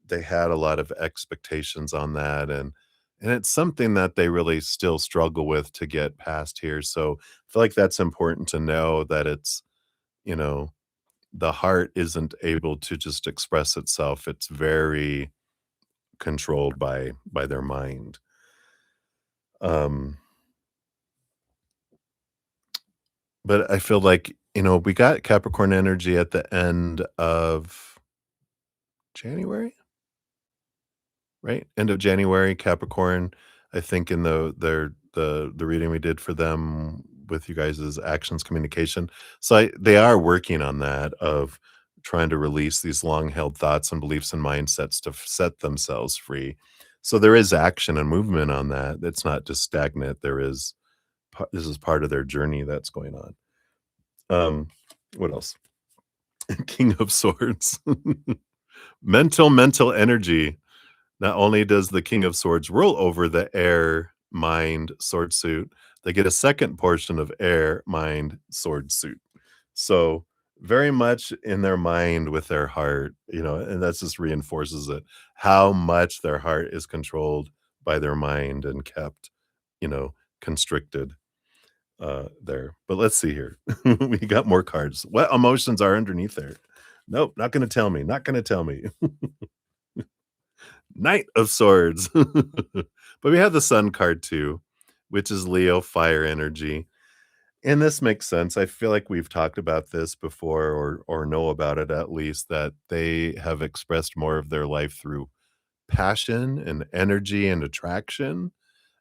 they had a lot of expectations on that. And it's something that they really still struggle with to get past here. So I feel like that's important to know that you know, the heart isn't able to just express itself. It's very controlled by their mind. Um, but I feel like, we got Capricorn energy at the end of January, right? End of January, Capricorn. I think in the reading we did for them with you guys' actions communication. So they are working on that of trying to release these long held thoughts and beliefs and mindsets to set themselves free. So there is action and movement on that. It's not just stagnant. This is part of their journey that's going on. Um, what else? King of Swords. Mental energy. Not only does the King of Swords rule over the air, mind, sword suit, they get a second portion of air, mind, sword suit. So very much in their mind with their heart, and that just reinforces it. How much their heart is controlled by their mind and kept, constricted there. But let's see here. We got more cards. What emotions are underneath there? Nope, not gonna tell me. Not gonna tell me. Knight of Swords. But we have the Sun card too, which is Leo fire energy. And this makes sense. I feel like we've talked about this before or know about it at least, that they have expressed more of their life through passion and energy and attraction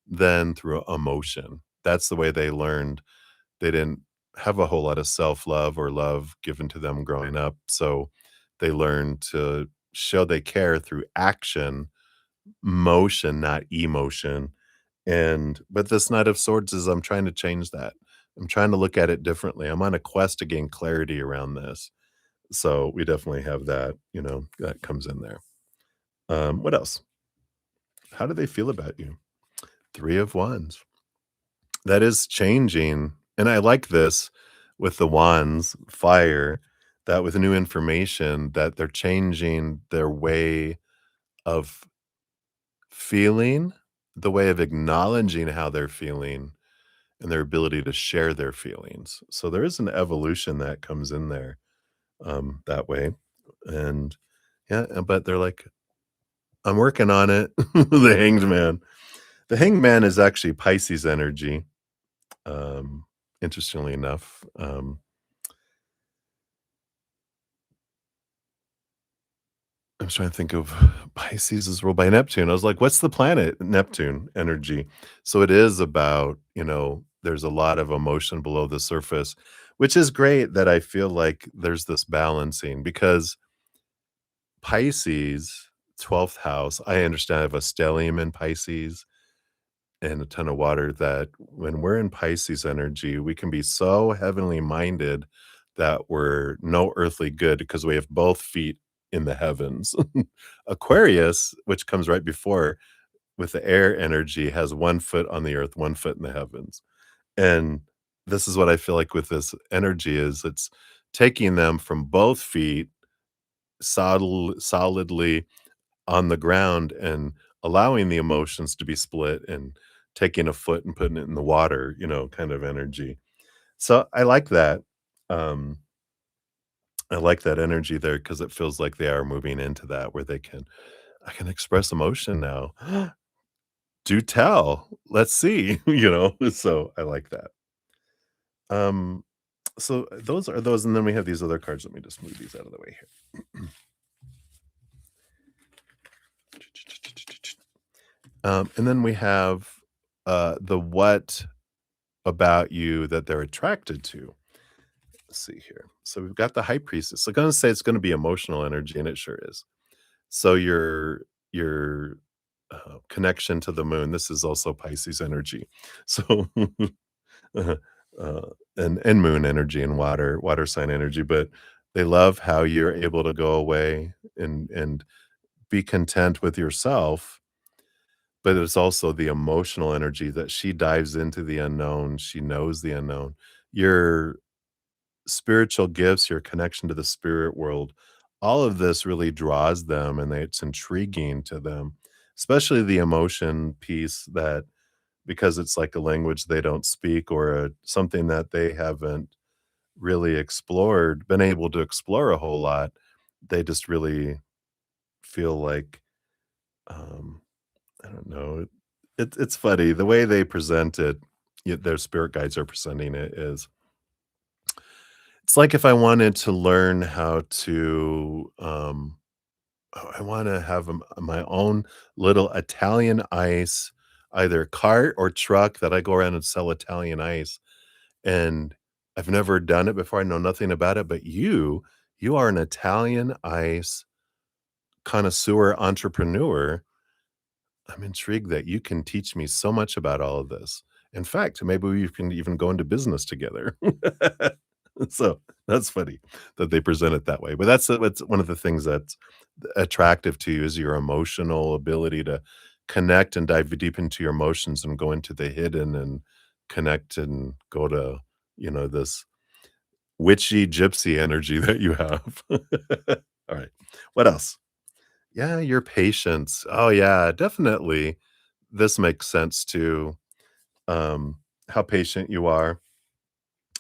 than through emotion. That's the way they learned. They didn't have a whole lot of self-love or love given to them growing up, so they learned to show they care through action, motion, not emotion. And but this Knight of Swords is I'm trying to change that. I'm trying to look at it differently. I'm on a quest to gain clarity around this. So we definitely have that, that comes in there. What else? How do they feel about you? Three of Wands. That is changing. And I like this with the wands, fire, that with new information that they're changing their way of feeling, the way of acknowledging how they're feeling, and their ability to share their feelings. So there is an evolution that comes in there, that way. And yeah, but they're like, I'm working on it. The Hanged Man. The Hanged Man is actually Pisces energy. Interestingly enough. I was trying to think of Pisces is ruled by Neptune. I was like, what's the planet? Neptune energy. So it is about, there's a lot of emotion below the surface, which is great that I feel like there's this balancing because Pisces, 12th house, I understand I have a stellium in Pisces and a ton of water that when we're in Pisces energy, we can be so heavenly minded that we're no earthly good because we have both feet in the heavens. Aquarius, which comes right before with the air energy, has 1 foot on the earth, 1 foot in the heavens. And this is what I feel like with this energy is it's taking them from both feet solidly on the ground and allowing the emotions to be split and taking a foot and putting it in the water, kind of energy. So I like that. Um, I like that energy there because it feels like they are moving into that where I can express emotion now. Do tell. Let's see, So I like that. Um, so those are those, and then we have these other cards. Let me just move these out of the way here. And then we have the what about you that they're attracted to. Let's see here. So we've got the high priestess. I'm gonna say it's gonna be emotional energy, and it sure is. So your connection to the moon. This is also Pisces energy. So uh, uh, and moon energy and water sign energy. But they love how you're able to go away and be content with yourself. But it's also the emotional energy that she dives into the unknown. She knows the unknown. Your spiritual gifts, your connection to the spirit world, all of this really draws them and it's intriguing to them, especially the emotion piece that because it's like a language they don't speak or something that they haven't really explored, been able to explore a whole lot. They just really feel like Um, I don't know. It's funny the way they present it. Their spirit guides are presenting it is it's like if I wanted to learn how to. Oh, I want to have my own little Italian ice, either cart or truck that I go around and sell Italian ice. And I've never done it before. I know nothing about it, but you are an Italian ice connoisseur entrepreneur. I'm intrigued that you can teach me so much about all of this. In fact, maybe we can even go into business together. So that's funny that they present it that way. But that's one of the things that's attractive to you is your emotional ability to connect and dive deep into your emotions and go into the hidden and connect and go to, this witchy gypsy energy that you have. All right. What else? Yeah, your patience. Oh yeah, definitely. This makes sense too. How patient you are,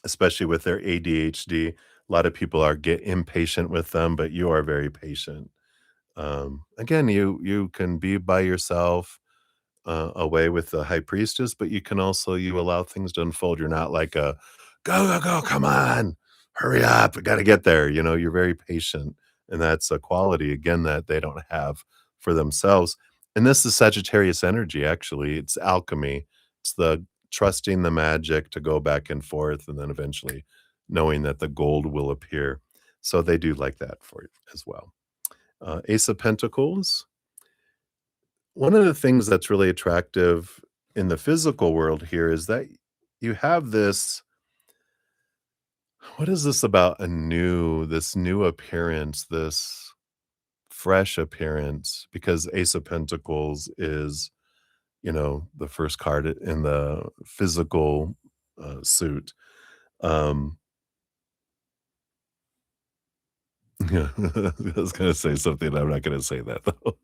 especially with their ADHD. A lot of people are get impatient with them, but you are very patient. Again, you can be by yourself, away with the high priestess, but you allow things to unfold. You're not like a go, go, go, come on, hurry up, I gotta get there. You're very patient. And that's a quality again that they don't have for themselves. And this is Sagittarius energy, actually. It's alchemy. It's the trusting the magic to go back and forth and then eventually knowing that the gold will appear. So they do like that for you as well. Ace of Pentacles. One of the things that's really attractive in the physical world here is that you have this what is this about this new appearance, this fresh appearance? Because Ace of Pentacles is, the first card in the physical suit. Um, yeah, I was gonna say something. I'm not gonna say that though.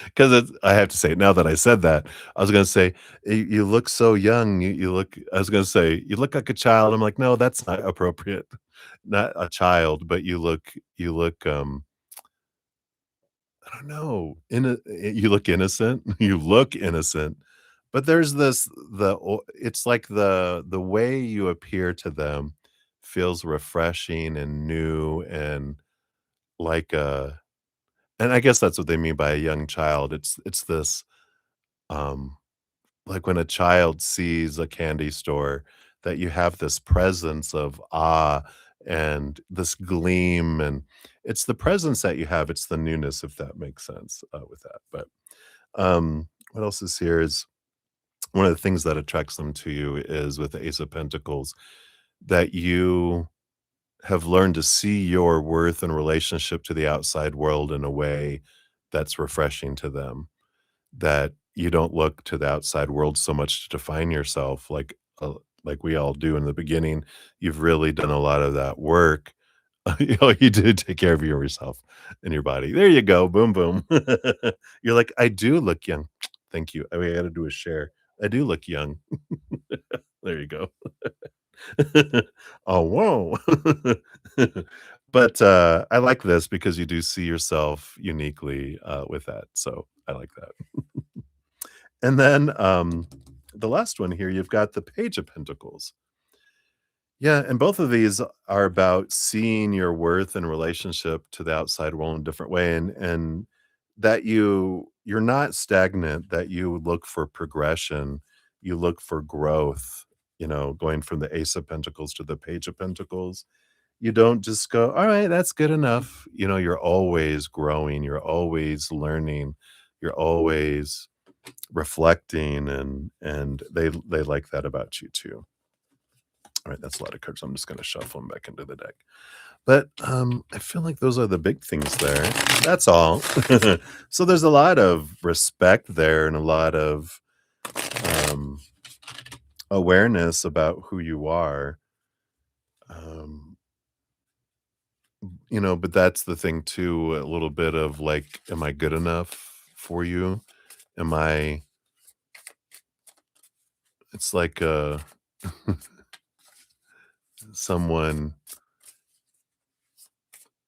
Because I have to say it now that I said that. I was gonna say, You look so young, you look," I was gonna say, "You look like a child." I'm like, "No, that's not appropriate. Not a child, but you look, I don't know, you look innocent. You look innocent." But there's it's like the way you appear to them feels refreshing and new and like a and I guess that's what they mean by a young child. It's this, um like when a child sees a candy store, that you have this presence of awe and this gleam, and it's the presence that you have, it's the newness, if that makes sense, with that, but, what else is here is one of the things that attracts them to you is with the Ace of Pentacles, that you have learned to see your worth in relationship to the outside world in a way that's refreshing to them. That you don't look to the outside world so much to define yourself like we all do in the beginning. You've really done a lot of that work. You do take care of yourself and your body. There you go. Boom, boom. You're like, "I do look young." Thank you. I mean, I gotta do a share. I do look young. There you go. Oh, whoa. But, I like this because you do see yourself uniquely, with that, so I like that. And then, the last one here, you've got the Page of Pentacles. Yeah, and both of these are about seeing your worth in relationship to the outside world in a different way, and that you're not stagnant, that you look for progression, you look for growth, going from the Ace of Pentacles to the Page of Pentacles. You don't just go, "All right, that's good enough." You're always growing, you're always learning, you're always reflecting, and they like that about you too. All right, that's a lot of cards. I'm just gonna shuffle them back into the deck. But, I feel like those are the big things there. That's all. So there's a lot of respect there and a lot of, um, awareness about who you are. Um, but that's the thing too, a little bit of like, am I good enough for you? Am I it's like, someone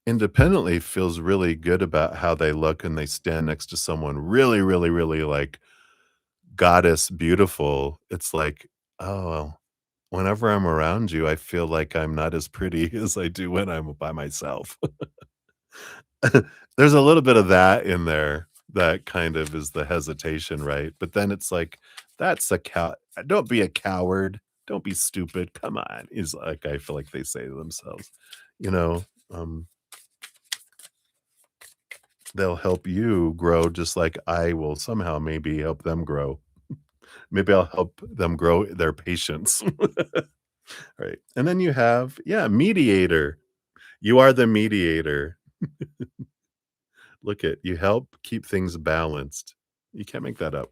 independently feels really good about how they look and they stand next to someone really, really, really, like, goddess beautiful, it's like, "Oh, well, whenever I'm around you, I feel like I'm not as pretty as I do when I'm by myself." There's a little bit of that in there that kind of is the hesitation, right? But then it's like, "That's a cow don't be a coward. Don't be stupid. Come on," is like I feel like they say to themselves, you know? They'll help you grow just like I will somehow maybe help them grow. Maybe I'll help them grow their patience. Right. And then you have, yeah, mediator. You are the mediator. Look at you help keep things balanced. You can't make that up.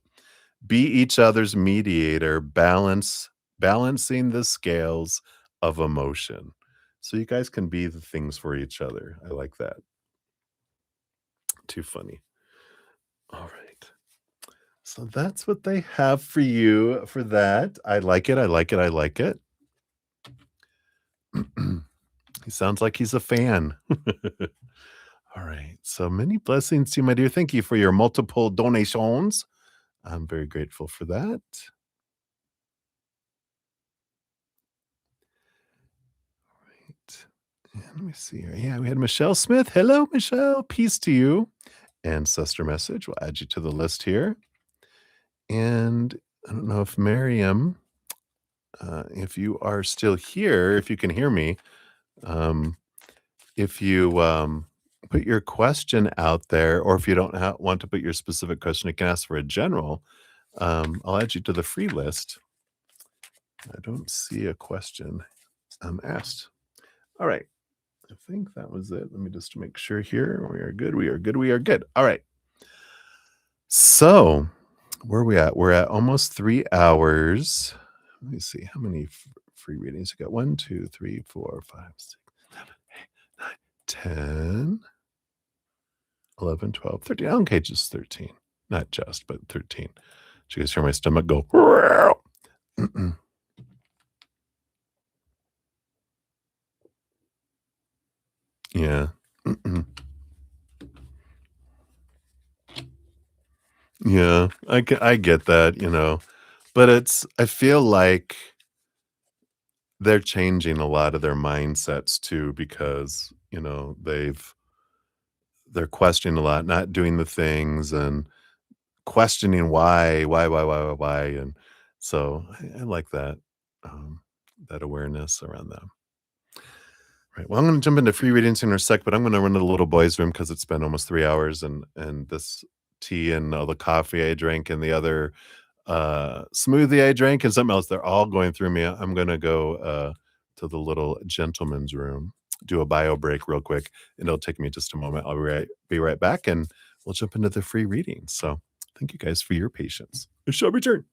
Be each other's mediator, balancing the scales of emotion. So you guys can be the things for each other. I like that. Too funny. All right. So that's what they have for you for that. I like it. I like it. I like it. He sounds like he's a fan. All right. So many blessings to you, my dear. Thank you for your multiple donations. I'm very grateful for that. Right. And let me see here. Yeah, we had Michelle Smith. Hello, Michelle. Peace to you. Ancestor message. We'll add you to the list here. And I don't know if Miriam, if you are still here, if you can hear me, um, if you put your question out there, or if you don't want to put your specific question, you can ask for a general. I'll add you to the free list. I don't see a question asked. All right. I think that was it. Let me just make sure here. We are good. We are good. We are good. All right. So, where are we at? We're at almost 3 hours. Let me see how many free readings you got. 1, 2, 3, 4, 5, 6, 7, 8, 9, 10, 11, 12, 13. Okay, just 13. Not just, but 13. Did you guys hear my stomach go? Yeah. Yeah, I get that, but I feel like they're changing a lot of their mindsets too because, they're questioning a lot, not doing the things and questioning why, and so I like that awareness around that. Right. Well, I'm going to jump into free readings in a sec, but I'm going to run to the little boys' room because it's been almost 3 hours, and this tea and all the coffee I drank and the other smoothie I drank and something else, they're all going through me. I'm going to go to the little gentleman's room, do a bio break real quick, and it'll take me just a moment. I'll be right back, and we'll jump into the free reading. So thank you guys for your patience. I shall return.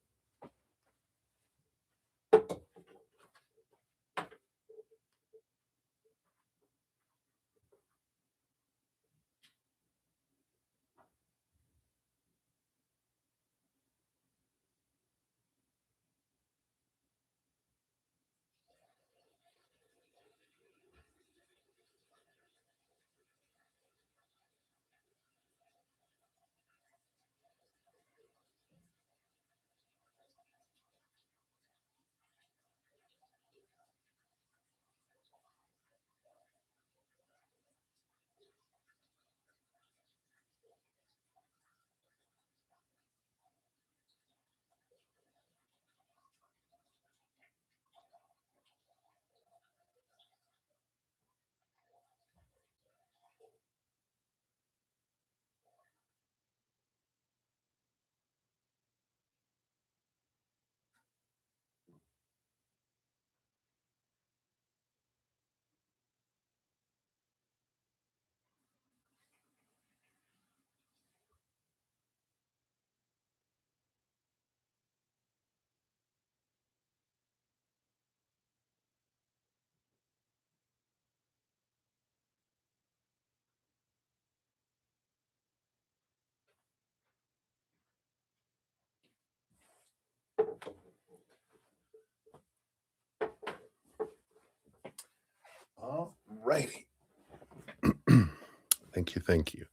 Thank you, thank you.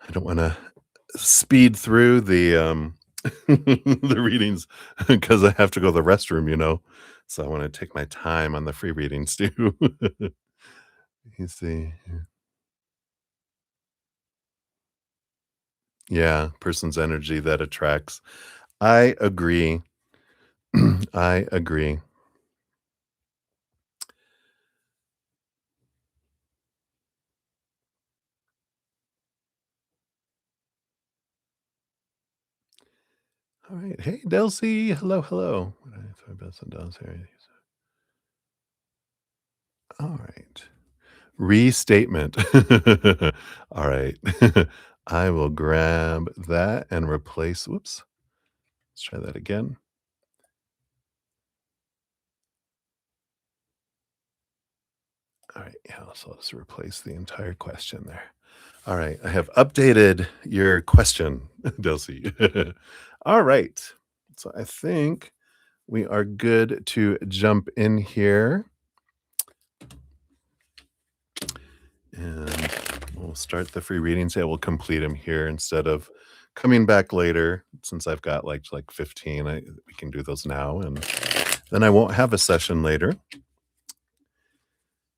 I don't wanna speed through the the readings because I have to go to the restroom, you know? So I wanna take my time on the free readings too. You see. Yeah, person's energy that attracts. I agree. I agree. Alright. Hey, Delcy. Hello, hello. What I thought about some dolls here. Alright. Restatement. Alright. I will grab that and replace whoops. Let's try that again. Alright, yeah, so I'll just replace the entire question there. Alright, I have updated your question, Delcy. Alright. So I think we are good to jump in here, and we'll start the free readings. Yeah, we'll complete them here instead of coming back later. Since I've got like 15, we can do those now, and then I won't have a session later.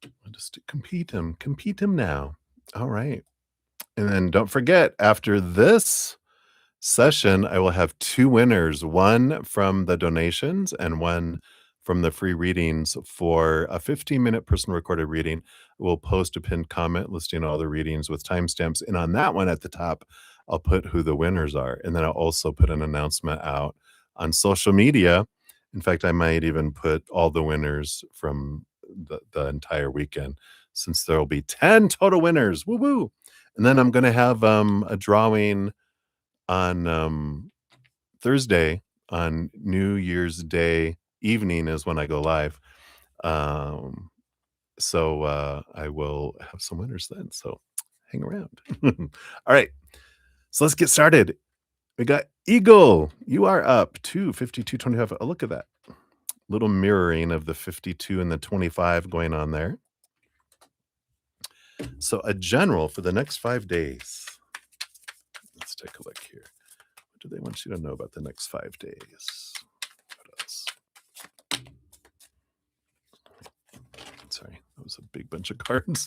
I'll just compete him now. All right. And then don't forget, after this session, I will have 2 winners, one from the donations and one from the free readings for a 15-minute person recorded reading. We'll post a pinned comment listing all the readings with timestamps, and on that one at the top, I'll put who the winners are, and then I'll also put an announcement out on social media. In fact, I might even put all the winners from the entire weekend, since there will be 10 total winners. Woo woo! And then I'm gonna have, a drawing on, Thursday, on New Year's Day evening is when I go live. Um, I will have some winners then, so hang around. Alright, so let's get started. We got Eagle, you are up to 52.25. Oh, look at that. Little mirroring of the 52 and the 25 going on there. So a general for the next 5 days. Let's take a look here. What do they want you to know about the next 5 days? What else? Sorry, that was a big bunch of cards.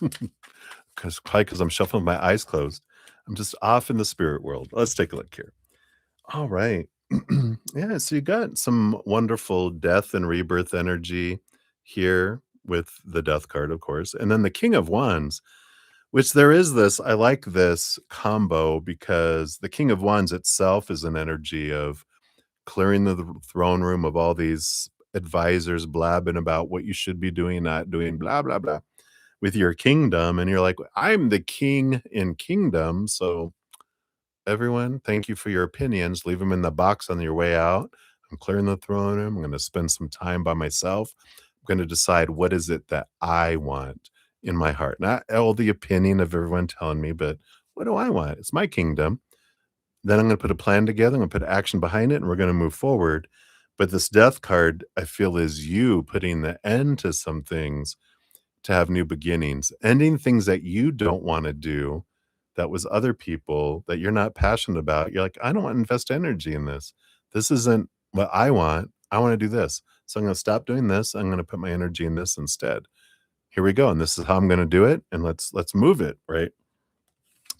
Probably because I'm shuffling with my eyes closed. I'm just off in the spirit world. Let's take a look here. All right. Yeah, so you got some wonderful death and rebirth energy here with the death card, of course. And then the King of Wands, which there is this, I like this combo because the King of Wands itself is an energy of clearing the throne room of all these advisors blabbing about what you should be doing, not doing, blah, blah, blah, with your kingdom. And you're like, I'm the king in kingdom. So, everyone, thank you for your opinions. Leave them in the box on your way out. I'm clearing the throne room. I'm going to spend some time by myself. I'm going to decide what is it that I want in my heart. Not all the opinion of everyone telling me, but what do I want? It's my kingdom. Then I'm gonna put a plan together, I'm gonna put action behind it, and we're gonna move forward. But this death card, I feel, is you putting the end to some things to have new beginnings, ending things that you don't wanna do, that was other people that you're not passionate about. You're like, "I don't wanna invest energy in this. This isn't what I want. I wanna do this. So I'm gonna stop doing this. I'm gonna put my energy in this instead. Here we go, and this is how I'm gonna do it, and let's move it," right?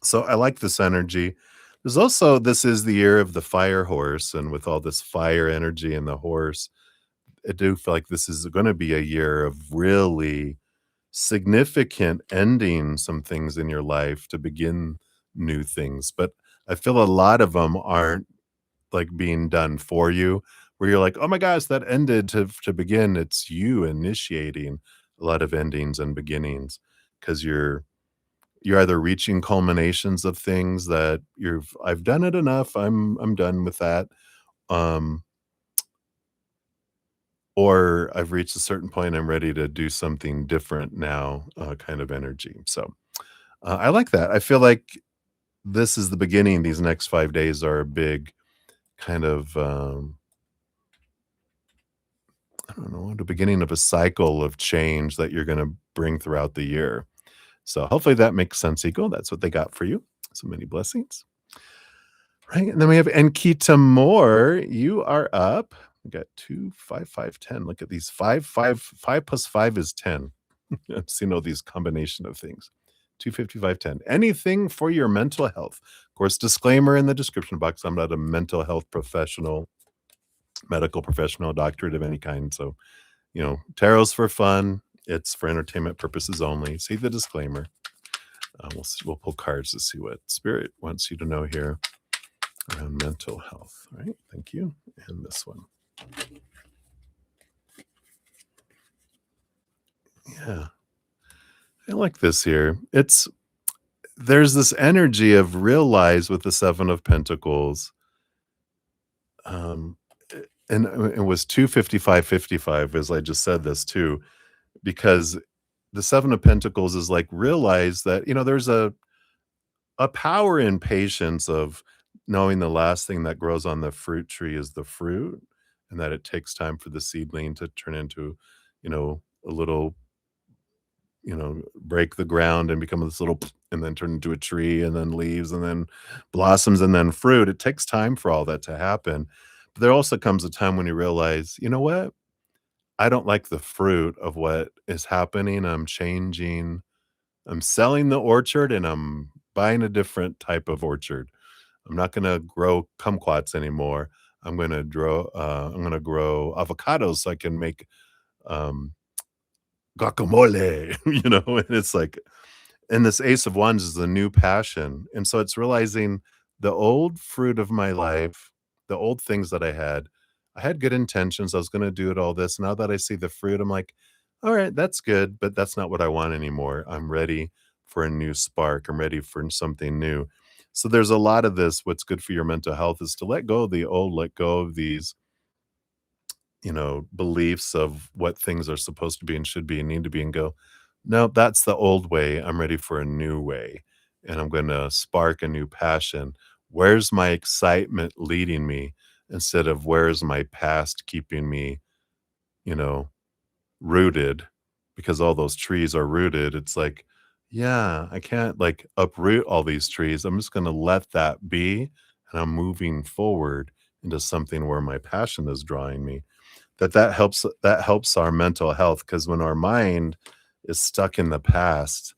So I like this energy. There's also this is the year of the fire horse, and with all this fire energy and the horse, I do feel like this is gonna be a year of really significant ending some things in your life to begin new things, but I feel a lot of them aren't, like, being done for you, where you're like, "Oh my gosh, that ended to begin." It's you initiating a lot of endings and beginnings because you're either reaching culminations of things that I've done it enough, I'm done with that, um, or I've reached a certain point, I'm ready to do something different now, kind of energy. So, I like that. I feel like this is the beginning. These next 5 days are a big kind of, I don't know, the beginning of a cycle of change that you're gonna bring throughout the year. So hopefully that makes sense, Eagle. That's what they got for you. So many blessings. Right. And then we have Enkita Moore. You are up. We got 2, 5, 5, 10. Look at these 5, 5, 5 plus 5 is 10. I've seen all these combination of things. 255, 10. Anything for your mental health. Of course, disclaimer in the description box. I'm not a mental health professional, medical professional, doctorate of any kind. So, tarot's for fun. It's for entertainment purposes only. See the disclaimer. We'll pull cards to see what Spirit wants you to know here around mental health. All right. Thank you. And this one. Yeah. I like this here. There's this energy of realize with the 7 of Pentacles. And it was 255 as I just said this too, because the 7 of Pentacles is like realize that, there's a power in patience of knowing the last thing that grows on the fruit tree is the fruit, and that it takes time for the seedling to turn into, a little, break the ground and become this little, and then turn into a tree, and then leaves, and then blossoms, and then fruit. It takes time for all that to happen. But there also comes a time when you realize, you know what? I don't like the fruit of what is happening. I'm changing. I'm selling the orchard and I'm buying a different type of orchard. I'm not gonna grow kumquats anymore. I'm gonna grow avocados so I can make um, guacamole, and it's like, and this Ace of Wands is the new passion, and so it's realizing the old fruit of my life, the old things that I had good intentions, I was gonna do it all this, now that I see the fruit, I'm like, "Alright, that's good, but that's not what I want anymore. I'm ready for a new spark, I'm ready for something new." So there's a lot of this, what's good for your mental health is to let go of the old, let go of these, beliefs of what things are supposed to be and should be and need to be, and go, no, that's the old way. I'm ready for a new way. And I'm going to spark a new passion. Where's my excitement leading me instead of where's my past keeping me, you know, rooted, because all those trees are rooted. It's like, yeah, I can't like uproot all these trees. I'm just going to let that be. And I'm moving forward into something where my passion is drawing me. That helps our mental health, because when our mind is stuck in the past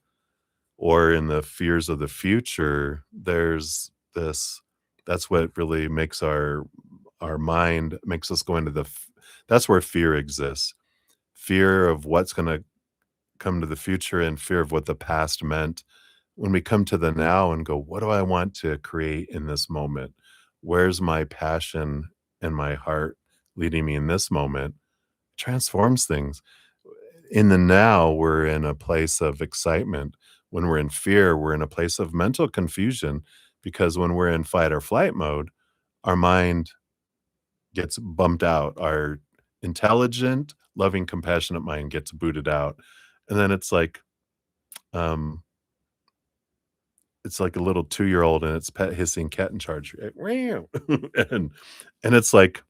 or in the fears of the future, there's this that's what really makes our mind makes us go into that's where fear exists. Fear of what's going to come to the future and fear of what the past meant. When we come to the now and go, what do I want to create in this moment? Where's my passion and my heart leading me in this moment? Transforms things. In the now, we're in a place of excitement. When we're in fear, we're in a place of mental confusion, because when we're in fight or flight mode, our mind gets bumped out. Our intelligent, loving, compassionate mind gets booted out. And then um, it's like a little 2-year-old and its pet hissing cat in charge. Meow. and and it's like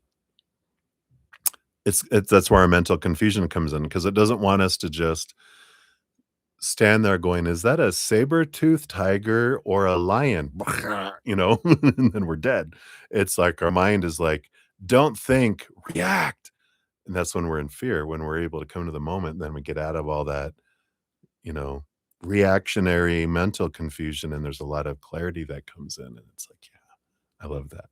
it's that's where our mental confusion comes in, because it doesn't want us to just stand there going, "Is that a saber-toothed tiger or a lion?" And then we're dead. It's like our mind is like, "Don't think, react." And that's when we're in fear. When we're able to come to the moment, then we get out of all that, you know, reactionary mental confusion, and there's a lot of clarity that comes in, and it's like, yeah, I love that.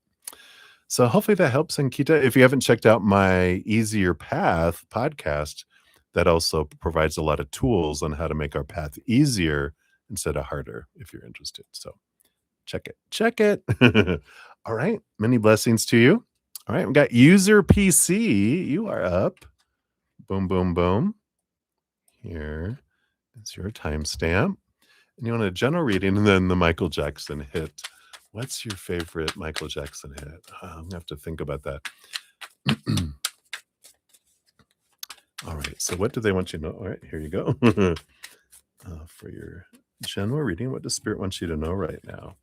So hopefully that helps, Ankita. If you haven't checked out my Easier Path podcast, that also provides a lot of tools on how to make our path easier instead of harder, if you're interested. So check it. Check it. All right. Many blessings to you. All right. We got User PC. You are up. Boom, boom, boom. Here is your timestamp. And you want a general reading, and then the Michael Jackson hit. What's your favorite Michael Jackson hit? I'm going to have to think about that. All right. So what do they want you to know? All right. Here you go. For your general reading, what does Spirit want you to know right now?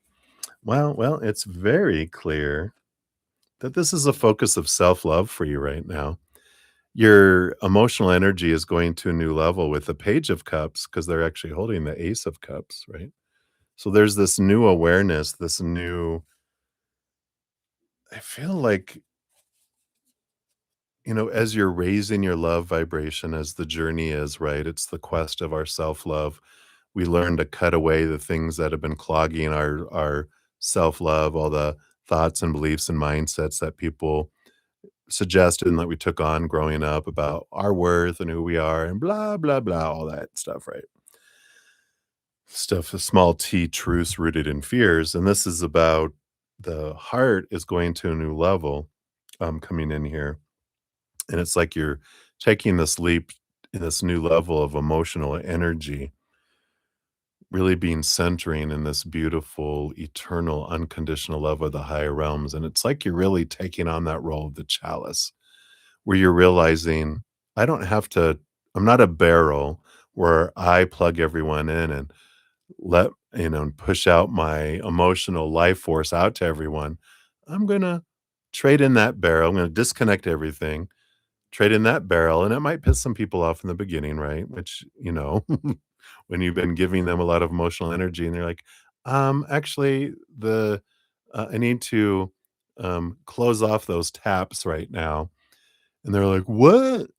Well, it's very clear that this is a focus of self-love for you right now. your emotional energy is going to a new level with the Page of Cups because they're actually holding the Ace of Cups, right? So there's this new awareness, this new I feel like, as you're raising your love vibration as the journey is, right? It's the quest of our self-love. We learn to cut away the things that have been clogging our self-love, all the thoughts and beliefs and mindsets that people suggested and that we took on growing up about our worth and who we are and blah blah blah, all that stuff, right? Stuff, the small t truths rooted in fears. And this is about the heart is going to a new level coming in here. And it's like you're taking this leap in this new level of emotional energy, really being centering in this beautiful, eternal, unconditional love of the higher realms. And it's like you're really taking on that role of the chalice, where you're realizing, I don't have to, I'm not a barrel where I plug everyone in and and push out my emotional life force out to everyone. I'm going to trade in that barrel. I'm going to disconnect everything, trade in that barrel. And it might piss some people off in the beginning, right? Which, when you've been giving them a lot of emotional energy and they're like, actually, I need to close off those taps right now. And they're like, what?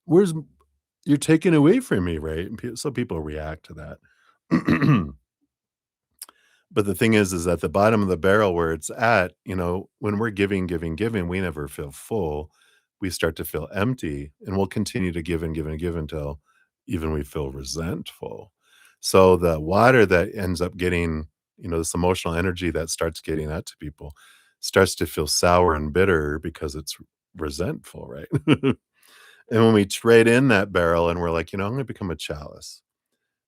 You're taking away from me, right? And so people react to that. But the thing is at the bottom of the barrel where it's at, when we're giving, giving, giving, we never feel full. We start to feel empty and we'll continue to give and give and give until even we feel resentful. So the water that ends up getting, this emotional energy that starts getting out to people starts to feel sour and bitter because it's resentful, right? And when we trade in that barrel and we're like, I'm going to become a chalice.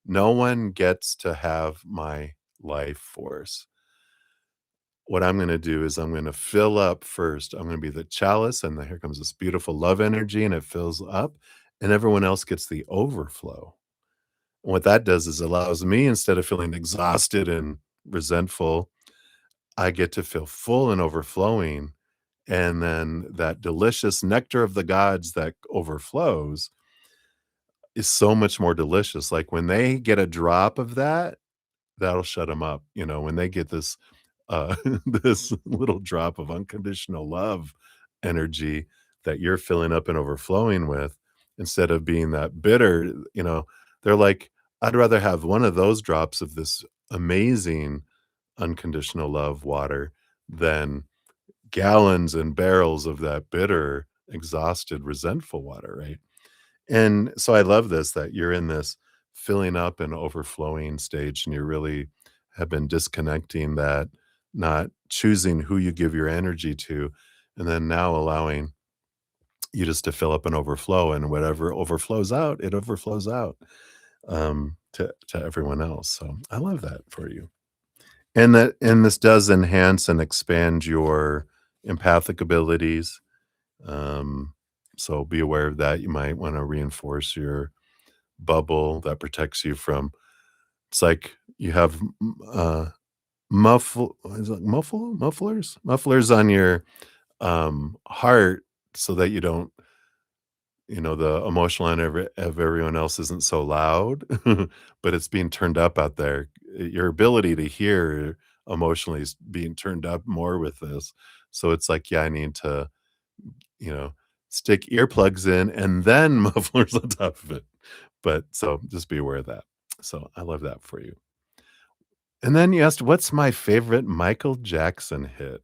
No one gets to have my life force. What I'm gonna do is I'm gonna fill up first. I'm gonna be the chalice, and then here comes this beautiful love energy, and it fills up, and everyone else gets the overflow. And what that does is allows me, instead of feeling exhausted and resentful, I get to feel full and overflowing, and then that delicious nectar of the gods that overflows is so much more delicious. Like, when they get a drop of that, that'll shut them up, when they get this this little drop of unconditional love energy that you're filling up and overflowing with, instead of being that bitter, they're like, I'd rather have one of those drops of this amazing unconditional love water than gallons and barrels of that bitter, exhausted, resentful water, right? And so I love this, that you're in this filling up and overflowing stage, and you really have been disconnecting that, not choosing who you give your energy to, and then now allowing you just to fill up and overflow, and whatever overflows out, it overflows out to everyone else. So I love that for you. And this does enhance and expand your empathic abilities. Um, so be aware of that. You might want to reinforce your bubble that protects you from, it's like you have is it mufflers on your heart, so that you don't, the emotional end of everyone else isn't so loud, but it's being turned up out there. Your ability to hear emotionally is being turned up more with this. So it's like, yeah, I need to, you know stick earplugs in and then mufflers on top of it. But so just be aware of that. So I love that for you. And then you asked, what's my favorite Michael Jackson hit?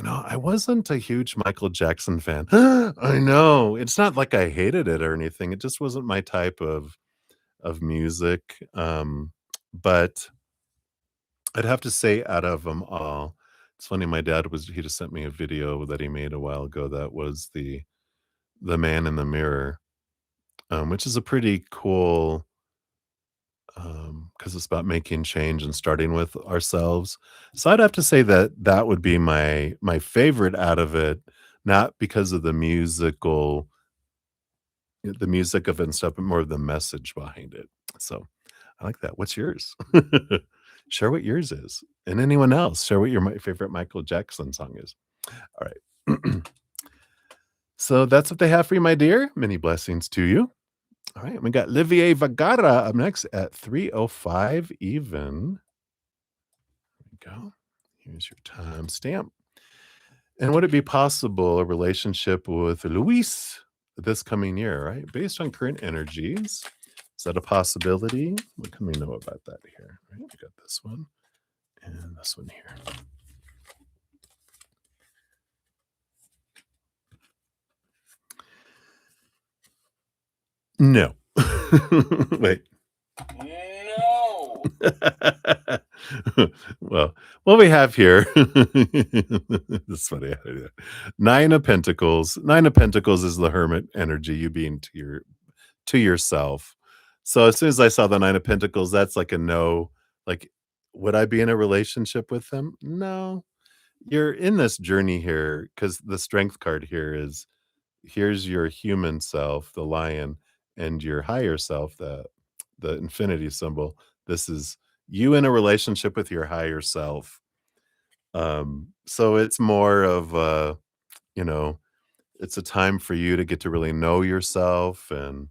I wasn't a huge Michael Jackson fan. I know. It's not like I hated it or anything. It just wasn't my type of music. But I'd have to say, out of them all, it's funny, my dad he just sent me a video that he made a while ago that was the Man in the Mirror, which is a pretty cool, because it's about making change and starting with ourselves. So I'd have to say that that would be my favorite out of it, not because of the music of it and stuff, but more of the message behind it. So I like that. What's yours? Share what yours is. And anyone else, share what your favorite Michael Jackson song is. All right. So that's what they have for you, my dear. Many blessings to you. All right, we got Livier Vagara up next at 3:05 even. There we go. Here's your timestamp. And would it be possible a relationship with Luis this coming year, right? Based on current energies, is that a possibility? What can we know about that here? Right, we got this one and this one here. No. Wait. No. Well, what we have here, it's funny. 9 of Pentacles. 9 of Pentacles is the Hermit energy, you being to yourself. So as soon as I saw the 9 of Pentacles, that's like a no. Like, would I be in a relationship with them? No. You're in this journey here because the Strength card here is here's your human self, the lion, and your higher self, the infinity symbol. This is you in a relationship with your higher self. So it's more of you know, it's a time for you to get to really know yourself and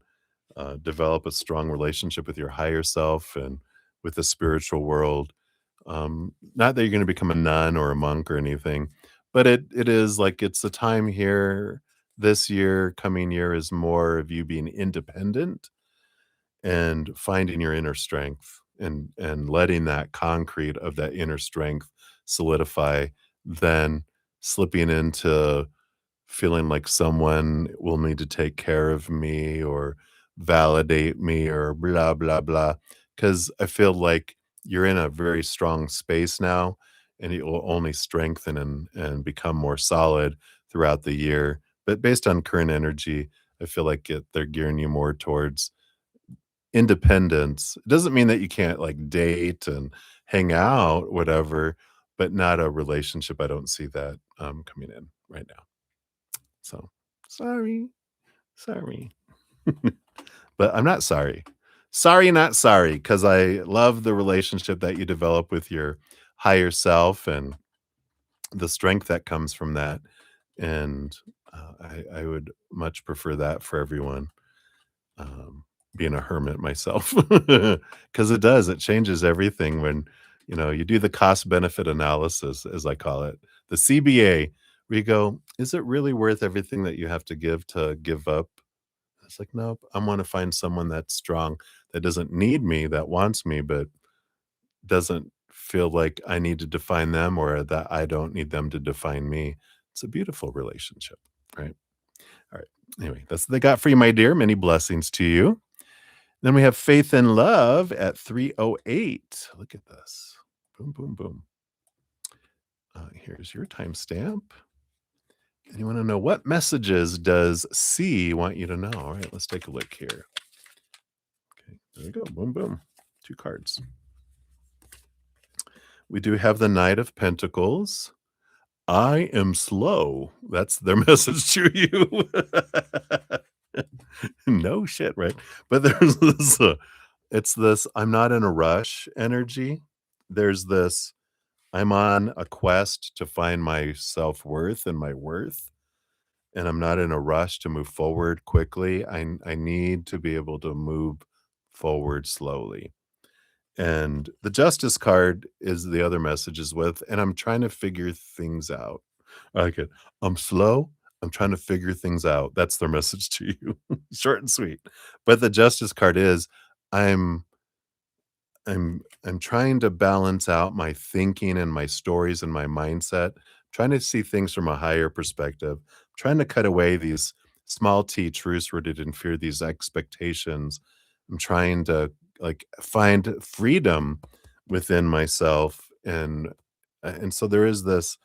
develop a strong relationship with your higher self and with the spiritual world. Not that you're going to become a nun or a monk or anything, but it is like it's a time here. This year, coming year, is more of you being independent and finding your inner strength and letting that concrete of that inner strength solidify, then slipping into feeling like someone will need to take care of me or validate me or blah blah blah, because I feel like you're in a very strong space now and it will only strengthen and become more solid throughout the year. But based on current energy, I feel like they're gearing you more towards independence. It doesn't mean that you can't like date and hang out, whatever, but not a relationship. I don't see that coming in right now. So sorry, sorry. But I'm not sorry. Sorry, not sorry, because I love the relationship that you develop with your higher self and the strength that comes from that. And I would much prefer that for everyone. Being a hermit myself, because it does, it changes everything when, you do the cost benefit analysis, as I call it, the CBA, where you go, "Is it really worth everything that you have to give up?" It's like, "Nope, I wanna find someone that's strong, that doesn't need me, that wants me, but doesn't feel like I need to define them or that I don't need them to define me." It's a beautiful relationship, right? Alright. Anyway, that's what they got for you, my dear. Many blessings to you. Then we have Faith and Love at 3:08. Look at this. Boom, boom, boom. Here's your timestamp. And you wanna know what messages does C want you to know? All right, let's take a look here. Okay, there we go. Boom, boom. 2 cards. We do have the Knight of Pentacles. I am slow. That's their message to you. No shit, right? But there's this, it's this I'm not in a rush energy. There's this I'm on a quest to find my self-worth and my worth, and I'm not in a rush to move forward quickly. I need to be able to move forward slowly. And the Justice card is the other messages with, and I'm trying to figure things out. I like it. I'm slow. I'm trying to figure things out. That's their message to you. Short and sweet. But the Justice card is I'm I'm trying to balance out my thinking and my stories and my mindset, trying to see things from a higher perspective, trying to cut away these small t truths rooted in fear, these expectations. I'm trying to like find freedom within myself and so there is this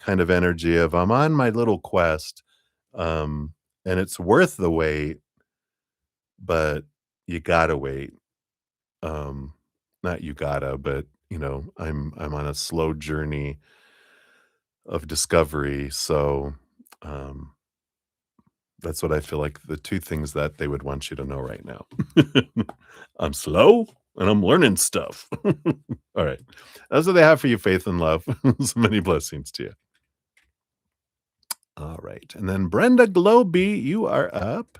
kind of energy of I'm on my little quest and it's worth the wait, but you gotta wait. Um, not you gotta, but, I'm on a slow journey of discovery, so, um, that's what I feel like the 2 things that they would want you to know right now. I'm slow, and I'm learning stuff. Alright. That's what they have for you, Faith and Love. So many blessings to you. All right. And then Brenda Globey, you are up.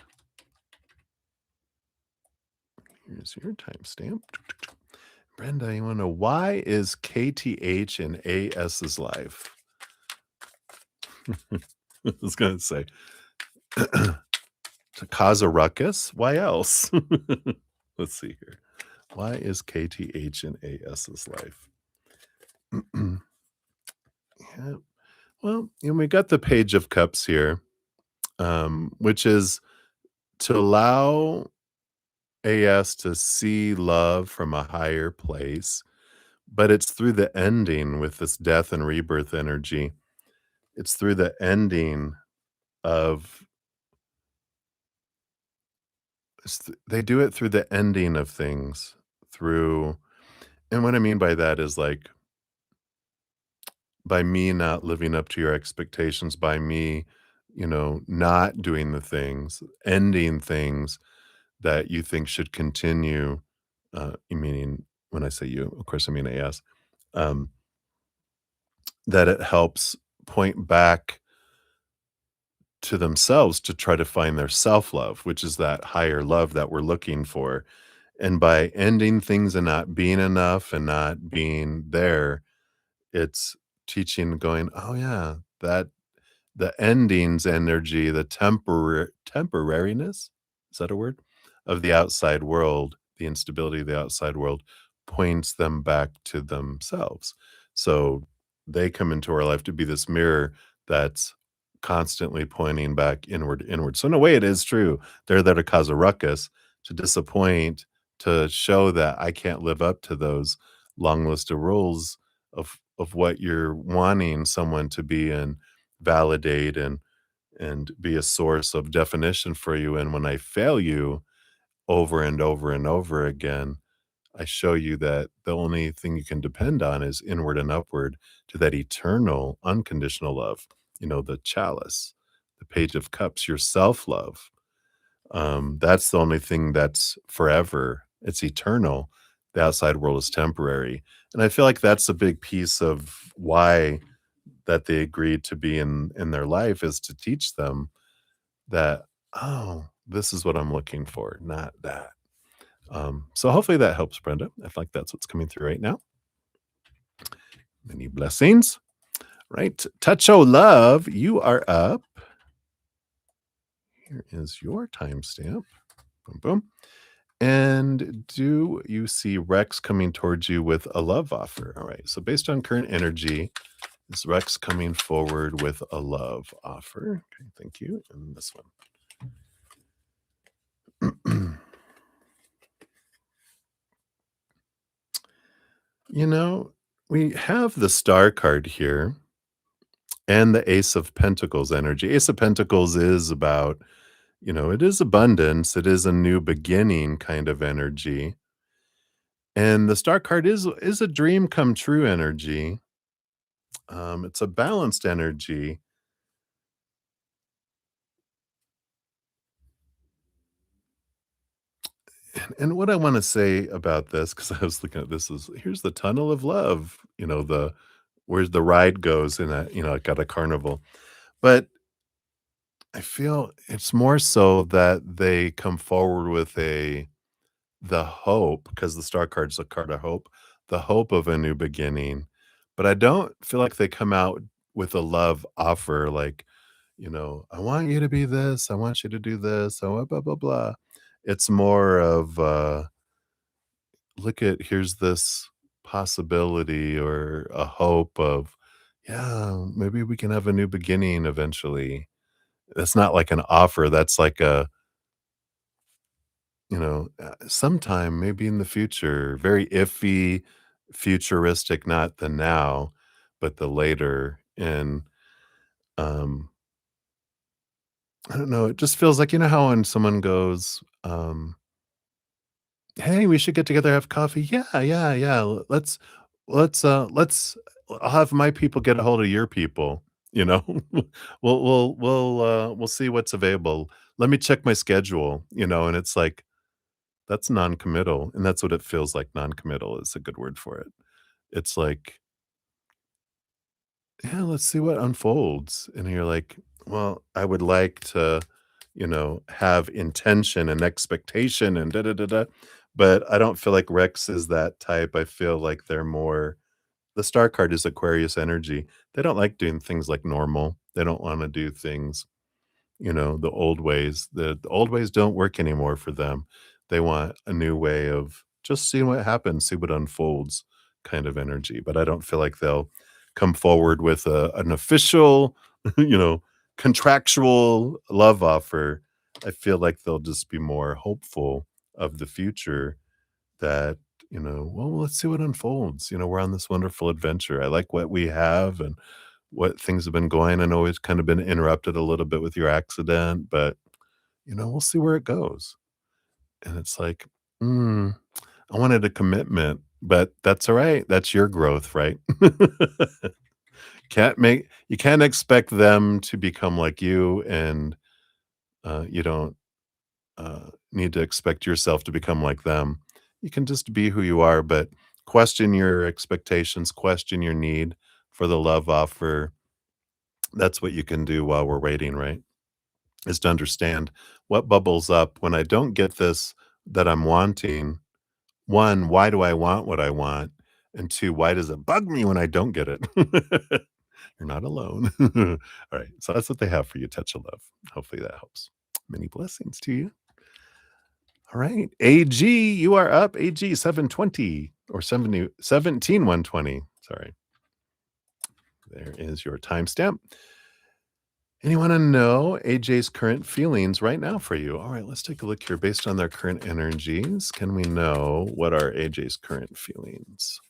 Here's your timestamp. Brenda, you want to know why is KTH in AS's life? I was going to say to cause a ruckus. Why else? Let's see here. Why is KTH in AS's life? Yeah. Well, we got the Page of Cups here, which is to allow AS to see love from a higher place, but it's through the ending with this death and rebirth energy. It's through the ending of they do it through the ending of things, through and what I mean by that is, like, by me not living up to your expectations, by me, not doing the things, ending things that you think should continue, meaning when I say you, of course, I mean AS, um, that it helps point back to themselves to try to find their self-love, which is that higher love that we're looking for. And by ending things and not being enough and not being there, it's teaching going, "Oh, yeah, that the endings energy, the temporariness, is that a word? Of the outside world, the instability of the outside world points them back to themselves. So they come into our life to be this mirror that's constantly pointing back inward, inward. So in a way, it is true. They're there to cause a ruckus, to disappoint, to show that I can't live up to those long list of rules of what you're wanting someone to be and validate and be a source of definition for you. And when I fail you over and over and over again, I show you that the only thing you can depend on is inward and upward to that eternal, unconditional love. The chalice, the Page of Cups, your self love. That's the only thing that's forever. It's eternal. The outside world is temporary. And I feel like that's a big piece of why that they agreed to be in their life is to teach them that, "Oh, this is what I'm looking for, not that." So hopefully that helps, Brenda. I feel like that's what's coming through right now. Many blessings. Right. Touch O Love, you are up. Here is your timestamp. Boom, boom. And do you see Rex coming towards you with a love offer? All right. So based on current energy, is Rex coming forward with a love offer? Okay, thank you. And this one. You know, we have the star card here and the Ace of Pentacles energy. Ace of Pentacles is about, it is abundance, it is a new beginning kind of energy. And the star card is a dream come true energy. It's a balanced energy. And what I want to say about this, because I was looking at this, is here's the tunnel of love, the where the ride goes in a, like at a carnival. But I feel it's more so that they come forward with the hope, because the star card's a card of hope, the hope of a new beginning. But I don't feel like they come out with a love offer like, I want you to be this, I want you to do this, I want blah blah blah. It's more of look at here's this possibility or a hope of, yeah, maybe we can have a new beginning eventually. That's not like an offer, that's like a, sometime maybe in the future, very iffy, futuristic, not the now, but the later. And um, I don't know, it just feels like, how when someone goes, "Hey, we should get together, have coffee." "Yeah, yeah, yeah. Let's I'll have my people get a hold of your people," you know? We'll see what's available. Let me check my schedule," and it's like, that's non-committal, and that's what it feels like. Non-committal is a good word for it. It's like, "Yeah, let's see what unfolds," and you're like, well, I would like to, have intention and expectation and da da da da. But I don't feel like Rex is that type. I feel like they're more the star card is Aquarius energy. They don't like doing things like normal. They don't want to do things, the old ways. The old ways don't work anymore for them. They want a new way of just seeing what happens, see what unfolds kind of energy. But I don't feel like they'll come forward with an official, you know, contractual love offer. I feel like they'll just be more hopeful of the future that, well, let's see what unfolds. We're on this wonderful adventure. I like what we have and what things have been going. I know it's kind of been interrupted a little bit with your accident, but we'll see where it goes. And it's like, mm, I wanted a commitment, but that's all right. That's your growth, right? You can't expect them to become like you, and you don't need to expect yourself to become like them. You can just be who you are, but question your expectations, question your need for the love offer. That's what you can do while we're waiting, right? Is to understand what bubbles up when I don't get this that I'm wanting. One, why do I want what I want? And two, why does it bug me when I don't get it? You're not alone. All right. So that's what they have for you. Touch of love. Hopefully that helps. Many blessings to you. All right. AG, you are up. AG 720 or 17120. Sorry. There is your timestamp. And you want to know AJ's current feelings right now for you. All right, let's take a look here. Based on their current energies, can we know what are AJ's current feelings?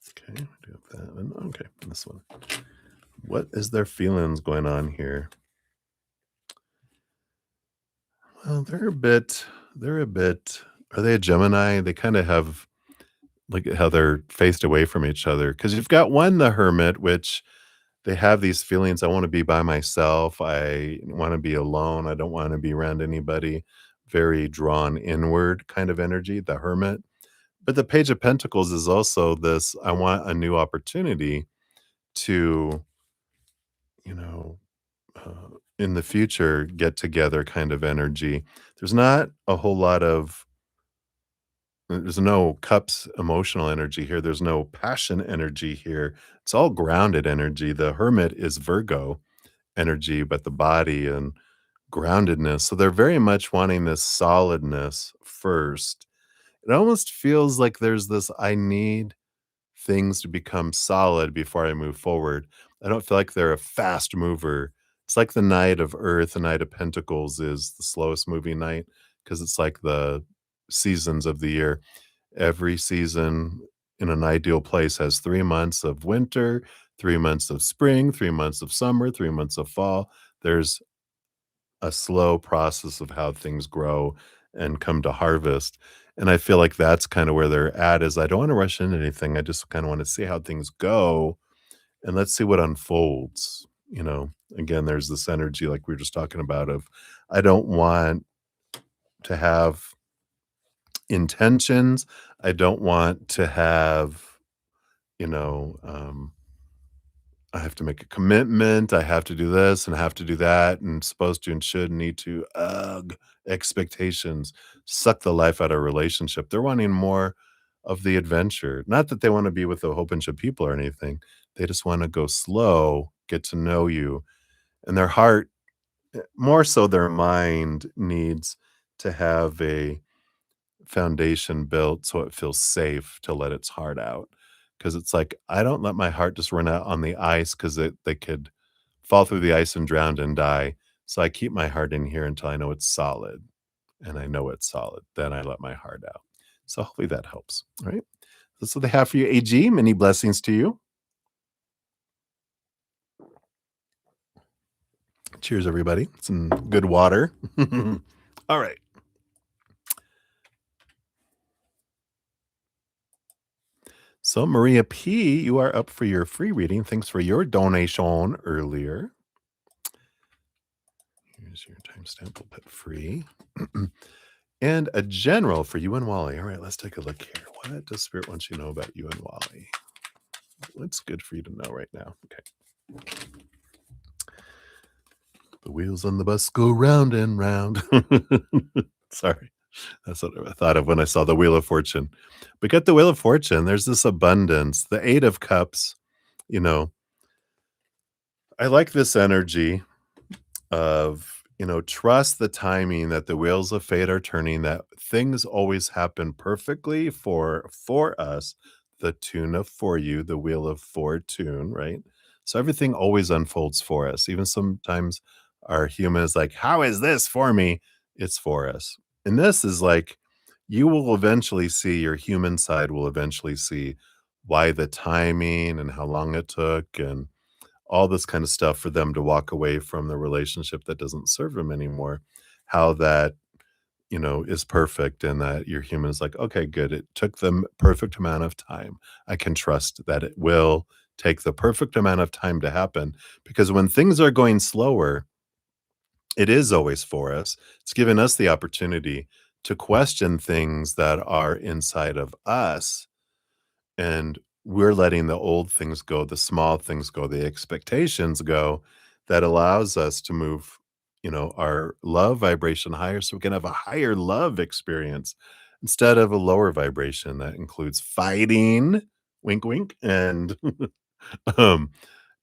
Okay, we do have that one. Okay, this one. What is their feelings going on here? Well, are they a Gemini? They kind of have, look at how they're faced away from each other. Because you've got one, the Hermit, which they have these feelings, I wanna be by myself, I wanna be alone, I don't wanna be around anybody, very drawn inward kind of energy, the hermit. But the Page of Pentacles is also this, I want a new opportunity to, you know, in the future, get together kind of energy. There's not a whole lot of there's no cups emotional energy here, there's no passion energy here, it's all grounded energy. The Hermit is Virgo energy, but the body and groundedness. So they're very much wanting this solidness first. It almost feels like there's this I need things to become solid before I move forward. I don't feel like they're a fast mover. It's like the Knight of Earth, the Knight of Pentacles is the slowest moving knight because it's like the seasons of the year. Every season in an ideal place has 3 months of winter, 3 months of spring, 3 months of summer, 3 months of fall. There's a slow process of how things grow and come to harvest. And I feel like that's kind of where they're at is I don't want to rush into anything. I just kind of want to see how things go and let's see what unfolds. Again, there's this energy like we were just talking about of I don't want to have intentions. I don't want to have, you know, um, I have to make a commitment. I have to do this and I have to do that and supposed to and should and need to. Ugh, expectations suck the life out of a relationship. They're wanting more of the adventure. Not that they want to be with a whole bunch of people or anything. They just want to go slow, get to know you. And their heart, more so their mind, needs to have a foundation built so it feels safe to let its heart out. Because it's like, I don't let my heart just run out on the ice because they could fall through the ice and drown and die. So I keep my heart in here until I know it's solid. And I know it's solid. Then I let my heart out. So hopefully that helps. All right. That's what they have for you, AG. Many blessings to you. Cheers, everybody. Some good water. All right. So, Maria P., you are up for your free reading. Thanks for your donation earlier. Here's your timestamp. We'll put free. And a general for you and Wally. All right, let's take a look here. What does Spirit want you to know about you and Wally? What's good for you to know right now? Okay. The wheels on the bus go round and round. Sorry. That's what I thought of when I saw the Wheel of Fortune. But get the Wheel of Fortune, there's this abundance. The Eight of Cups, you know, I like this energy of, trust the timing that the wheels of fate are turning, that things always happen perfectly for us. The tune of for you, the wheel of fortune, right? So everything always unfolds for us. Even sometimes our human is like, how is this for me? It's for us. And this is like, you will eventually see, your human side will eventually see why the timing and how long it took and all this kind of stuff for them to walk away from the relationship that doesn't serve them anymore, how that, is perfect and that your human is like, okay, good. It took the perfect amount of time. I can trust that it will take the perfect amount of time to happen because when things are going slower, it is always for us. It's given us the opportunity to question things that are inside of us, and we're letting the old things go, the small things go, the expectations go, that allows us to move, our love vibration higher so we can have a higher love experience instead of a lower vibration that includes fighting, wink, wink, and um,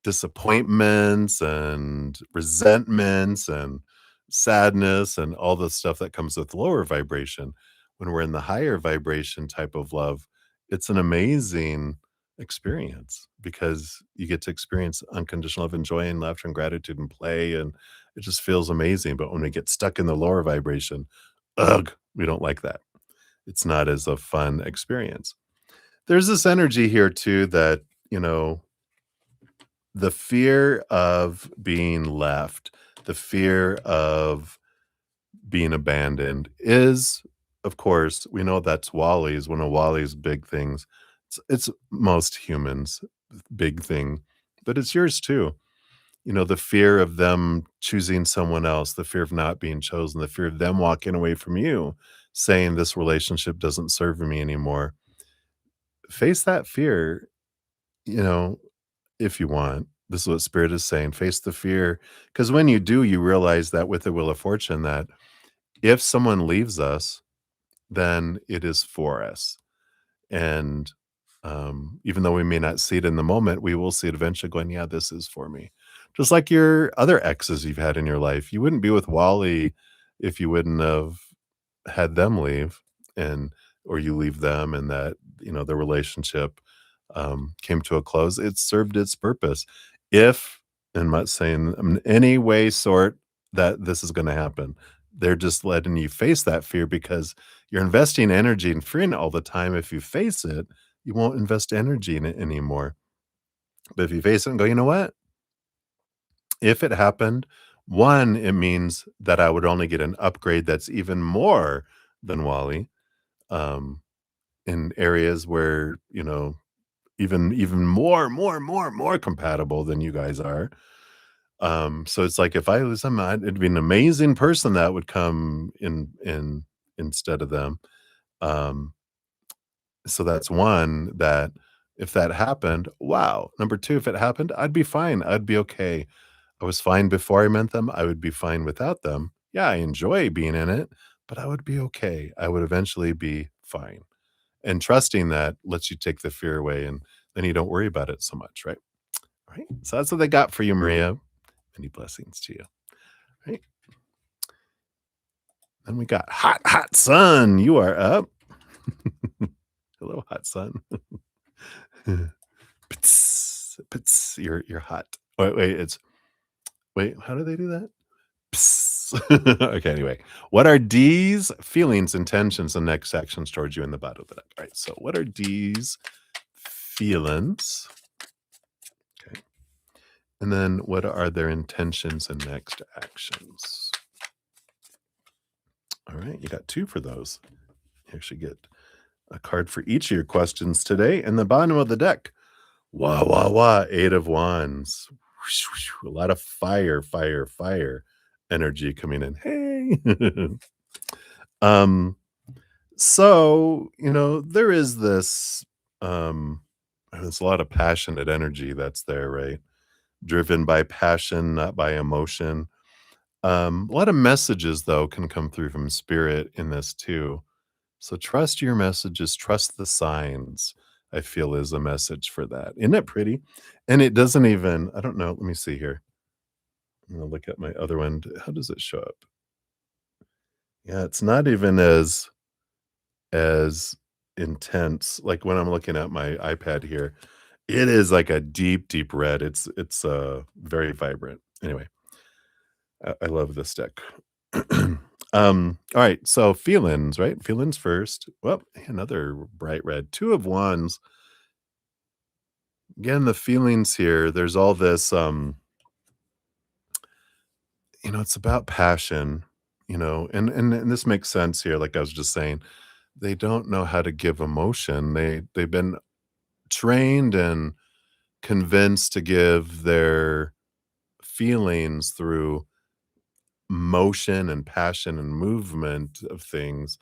disappointments and resentments and sadness and all the stuff that comes with lower vibration. When we're in the higher vibration type of love, it's an amazing experience because you get to experience unconditional love and joy and laughter and gratitude and play, and it just feels amazing. But when we get stuck in the lower vibration, ugh, we don't like that. It's not as a fun experience. There's this energy here too that, you know, the fear of being left, the fear of being abandoned is, of course, we know that's Wally's one of Wally's big things. It's most humans' big thing, but it's yours too. The fear of them choosing someone else, the fear of not being chosen, the fear of them walking away from you, saying this relationship doesn't serve me anymore. Face that fear, you know, if you want. This is what spirit is saying. Face the fear. Because when you do, you realize that with the Wheel of Fortune, that if someone leaves us, then it is for us. And even though we may not see it in the moment, we will see it eventually going, yeah, this is for me. Just like your other exes you've had in your life. You wouldn't be with Wally if you wouldn't have had them leave, and or you leave them, and that, the relationship came to a close. It served its purpose. If, I'm not saying in any way, sort, that this is going to happen. They're just letting you face that fear because you're investing energy and fearing it all the time. If you face it, you won't invest energy in it anymore. But if you face it and go, you know what? If it happened, one, it means that I would only get an upgrade that's even more than Wally, um, in areas where, even more compatible than you guys are. So it's like if I lose them, it'd be an amazing person that would come in instead of them. Um, so that's one that if that happened, wow. Number two, if it happened, I'd be fine. I'd be okay. I was fine before I met them. I would be fine without them. Yeah, I enjoy being in it, but I would be okay. I would eventually be fine. And trusting that lets you take the fear away, and then you don't worry about it so much, right? Right. So that's what they got for you, Maria. Many blessings to you. Right. Then we got hot, hot sun. You are up. Hello, hot sun. Pts, pts, you're hot. Wait, it's wait, how do they do that? Psst. Okay, anyway. What are D's feelings, intentions, and next actions towards you in the bottom of the deck? All right. So what are D's feelings? Okay. And then what are their intentions and next actions? All right, you got two for those. You actually get a card for each of your questions today. And the bottom of the deck, wah, wah, wah, Eight of Wands. A lot of fire, fire, fire energy coming in. Hey. um, so, there is this, um, And there's a lot of passionate energy that's there, right? Driven by passion, not by emotion. A lot of messages, though, can come through from spirit in this too. So trust your messages, trust the signs, I feel is a message for that. Isn't it pretty? And it doesn't even, I don't know, let me see here. I'm gonna look at my other one. How does it show up? Yeah, it's not even as intense. Like when I'm looking at my iPad here, it is like a deep, deep red. It's very vibrant. Anyway, I love this deck. All right, so feelings, right? Feelings first. Well, another bright red. Two of wands. Again, the feelings here, there's all this, it's about passion, and this makes sense here, like I was just saying. They don't know how to give emotion. They've been trained and convinced to give their feelings through motion and passion and movement of things,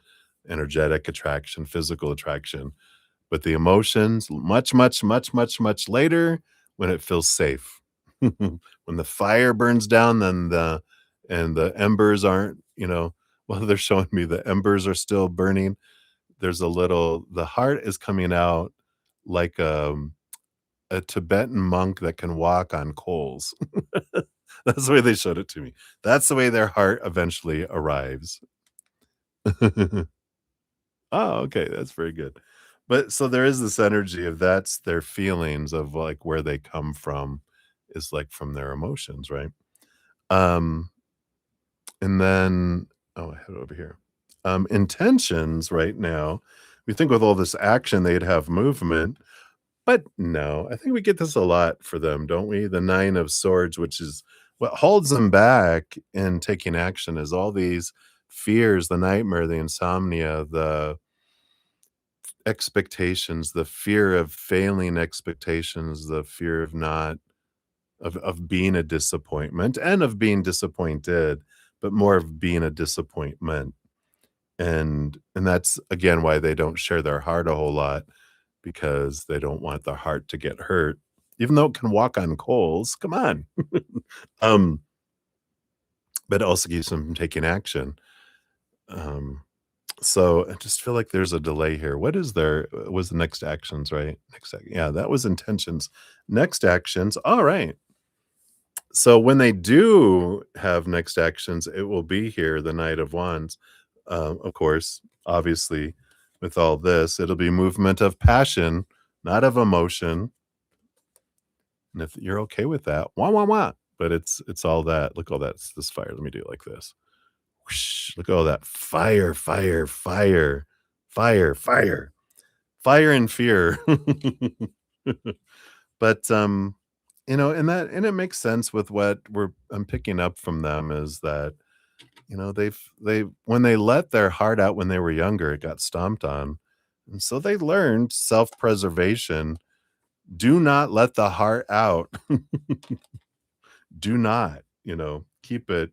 energetic attraction, physical attraction. But the emotions, much, much, much, much, much later when it feels safe. When the fire burns down, then the embers aren't, well, they're showing me the embers are still burning. The heart is coming out like a Tibetan monk that can walk on coals. That's the way they showed it to me. That's the way their heart eventually arrives. Oh, okay, that's very good. But so there is this energy of that's their feelings of, like, where they come from is, like, from their emotions, right? Um, and then I had it over here. Intentions right now, we think with all this action, they'd have movement, but no, I think we get this a lot for them, don't we? The 9 of swords, which is what holds them back in taking action is all these fears, the nightmare, the insomnia, the expectations, the fear of failing expectations, the fear of not of being a disappointment and of being disappointed, but more of being a disappointment. And that's again why they don't share their heart a whole lot because they don't want the heart to get hurt, even though it can walk on coals. Come on. um, but it also keeps them from taking action. Um, So I just feel like there's a delay here. What is there was the next actions, right? Yeah, that was intentions. Next actions. All right. So when they do have next actions, it will be here, the Knight of Wands. Of course, obviously, with all this, it'll be movement of passion, not of emotion. And if you're okay with that, wah wah wah. But it's all that. Look all that this fire. Let me do it like this. Whoosh, look at all that fire, fire, fire, fire, fire, fire and fear. But and it makes sense with what I'm picking up from them is that, they when they let their heart out when they were younger, it got stomped on. And so they learned self-preservation. Do not let the heart out. Do not, keep it,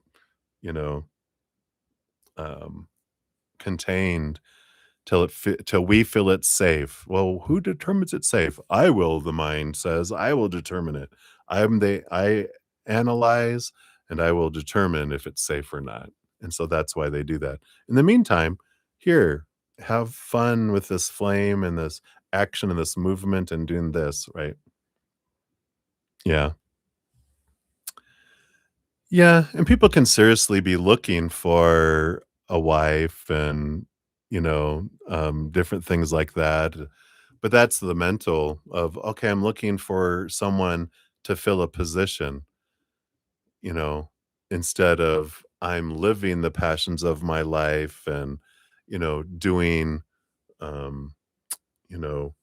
you know, um, contained till we feel it's safe. Well, who determines it's safe? I will, the mind says. I will determine it. I analyze and I will determine if it's safe or not. And so that's why they do that. In the meantime, here, have fun with this flame and this action and this movement and doing this, right? Yeah. Yeah, and people can seriously be looking for a wife and, different things like that. But that's the mental of, okay, I'm looking for someone to fill a position, you know, instead of I'm living the passions of my life and, doing, um, you know,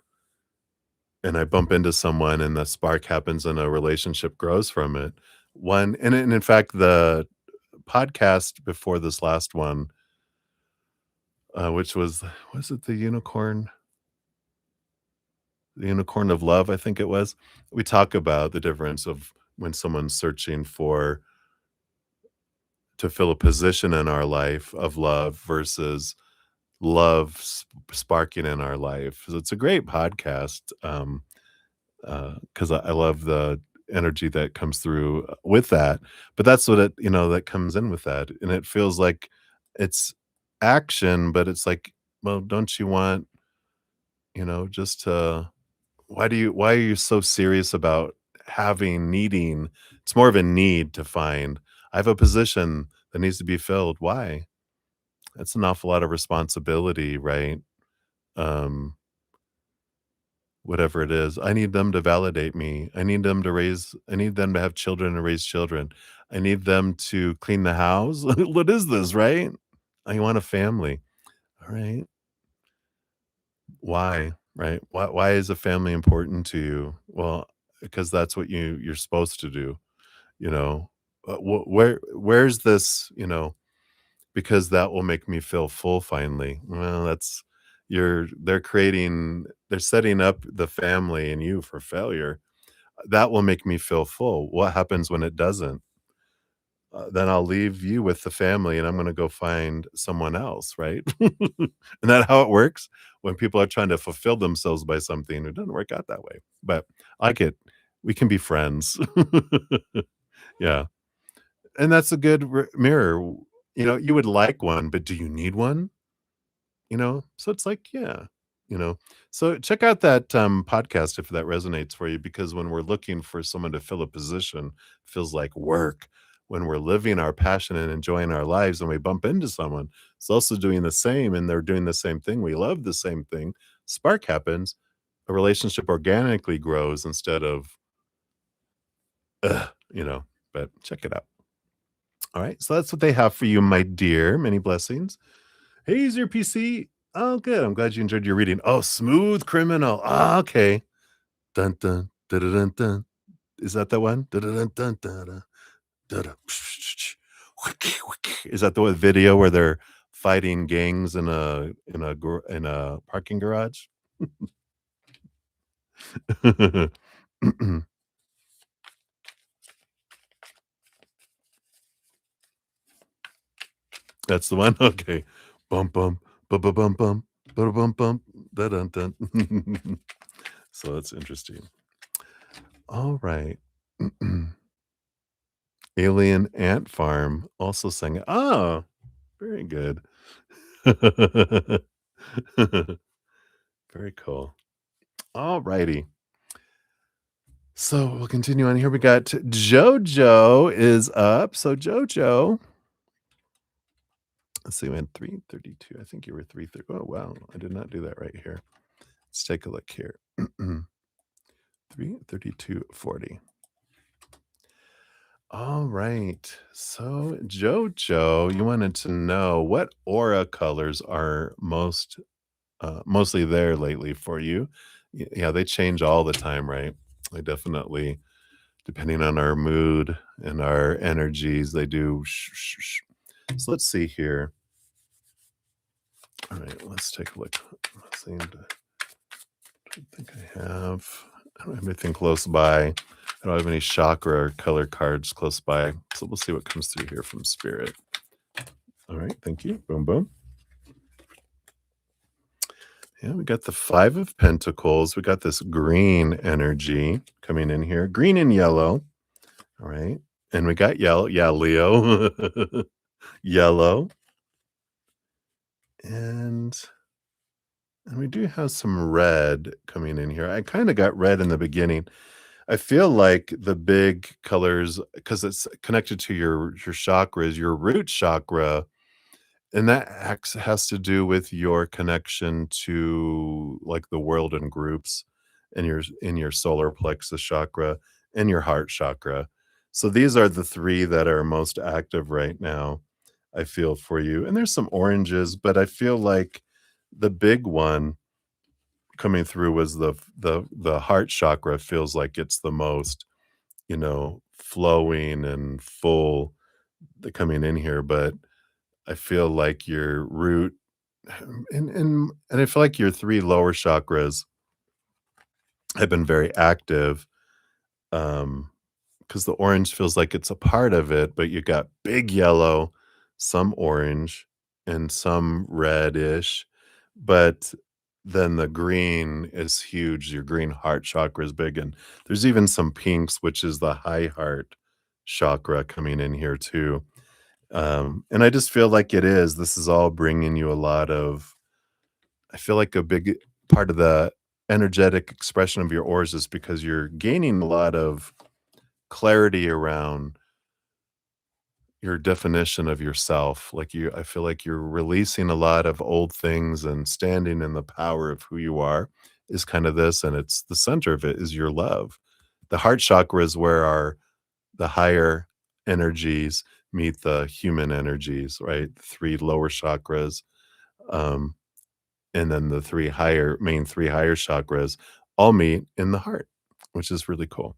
and I bump into someone and the spark happens and a relationship grows from it. And in fact, the podcast before this last one, which was it the unicorn of love, I think it was. We talk about the difference of when someone's searching for to fill a position in our life of love versus love sparking in our life. So it's a great podcast. 'cause I love the energy that comes through with that, but that's what that comes in with that, and it feels like it's action, but it's like, well, don't you want, just to why are you so serious about needing it's more of a need to find, "I have a position that needs to be filled." Why? That's an awful lot of responsibility, right? Um, whatever it is. I need them to validate me. I need them to have children and raise children. I need them to clean the house. What is this, right? I want a family. All right. Why? Right? Why is a family important to you? Well, because that's what you're supposed to do, you know. Where's this, because that will make me feel full finally. Well, they're setting up the family and you for failure. That will make me feel full. What happens when it doesn't? Then I'll leave you with the family and I'm going to go find someone else, right? Isn't that how it works? When people are trying to fulfill themselves by something, it doesn't work out that way. But I get, we can be friends. Yeah. And that's a good mirror. You would like one, but do you need one? So it's like, yeah, you know so check out that podcast if that resonates for you, because when we're looking for someone to fill a position, feels like work. When we're living our passion and enjoying our lives and we bump into someone it's also doing the same and they're doing the same thing, we love the same thing, spark happens, a relationship organically grows instead of ugh, but check it out. All right, so that's what they have for you, my dear. Many blessings. Hey, is your PC? Oh, good. I'm glad you enjoyed your reading. Oh, Smooth Criminal. Ah, okay. Dun dun dun dun dun. Dun. Is that the one? Dun dun dun dun dun dun. Dun. Is that the video where they're fighting gangs in a parking garage? That's the one. Okay. Bum bum bum bum bum bum bum bum bum. Dun dun dun. So that's interesting. All right. Alien Ant Farm also sang it. Oh, very good. Very cool. All righty. So we'll continue on here. We got JoJo is up. So JoJo, let's see, we had 332. I think you were 330. Oh, wow. I did not do that right here. Let's take a look here. 332.40. All right. So, Jojo, you wanted to know what aura colors are mostly there lately for you. Yeah, they change all the time, right? They definitely, depending on our mood and our energies, they do. So let's see here. All right, let's take a look. I think I don't have anything close by. I don't have any chakra or color cards close by. So we'll see what comes through here from spirit. All right, thank you. Boom, boom. Yeah, we got the 5 of Pentacles. We got this green energy coming in here. Green and yellow. All right. And we got yellow. Yeah, Leo. Yellow. And we do have some red coming in here. I kind of got red in the beginning. I feel like the big colors, because it's connected to your chakras, your root chakra, and that has to do with your connection to like the world and groups in your solar plexus chakra and your heart chakra. So these are the three that are most active right now, I feel for you. And there's some oranges, but I feel like the big one coming through was the heart chakra feels like it's the most, flowing and full coming in here, but I feel like your root and I feel like your 3 lower chakras have been very active, because the orange feels like it's a part of it, but you got big yellow, some orange, and some reddish, but then the green is huge. Your green heart chakra is big, and there's even some pinks, which is the high heart chakra coming in here too. And I just feel like it is. This is all bringing you a lot of. I feel like a big part of the energetic expression of your auras is because you're gaining a lot of clarity around your definition of yourself. Like I feel like you're releasing a lot of old things and standing in the power of who you are is kind of this. And it's the center of it is your love. The heart chakra is where the higher energies meet the human energies, right? Three lower chakras, um, and then the three higher chakras all meet in the heart, which is really cool.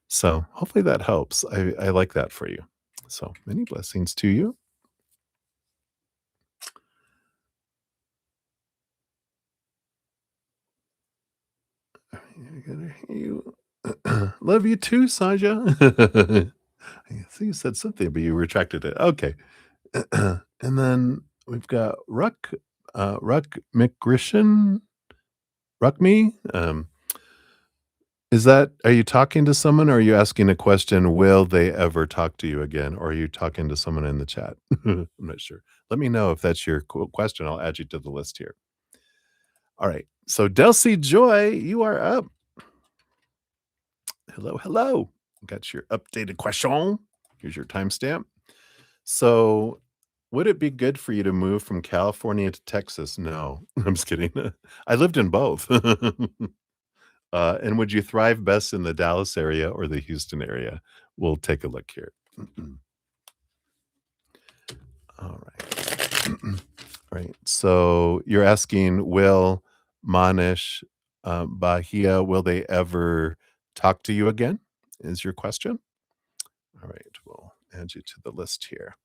So hopefully that helps. I like that for you. So many blessings to you. I gotta hear you. Love you too, Sanja. I see you said something, but you retracted it. Okay. And then we've got Ruck McGrishin, Ruck me. Is that are you talking to someone or are you asking a question? Will they ever talk to you again? Or are you talking to someone in the chat? I'm not sure. Let me know if that's your question. I'll add you to the list here. All right. So Delcy Joy, you are up. Hello, hello. Got your updated question. Here's your timestamp. So, would it be good for you to move from California to Texas? No, I'm just kidding. I lived in both. And would you thrive best in the Dallas area or the Houston area? We'll take a look here. All right. Right. So you're asking, will Manish, Bahia, will they ever talk to you again? Is your question? All right. We'll add you to the list here.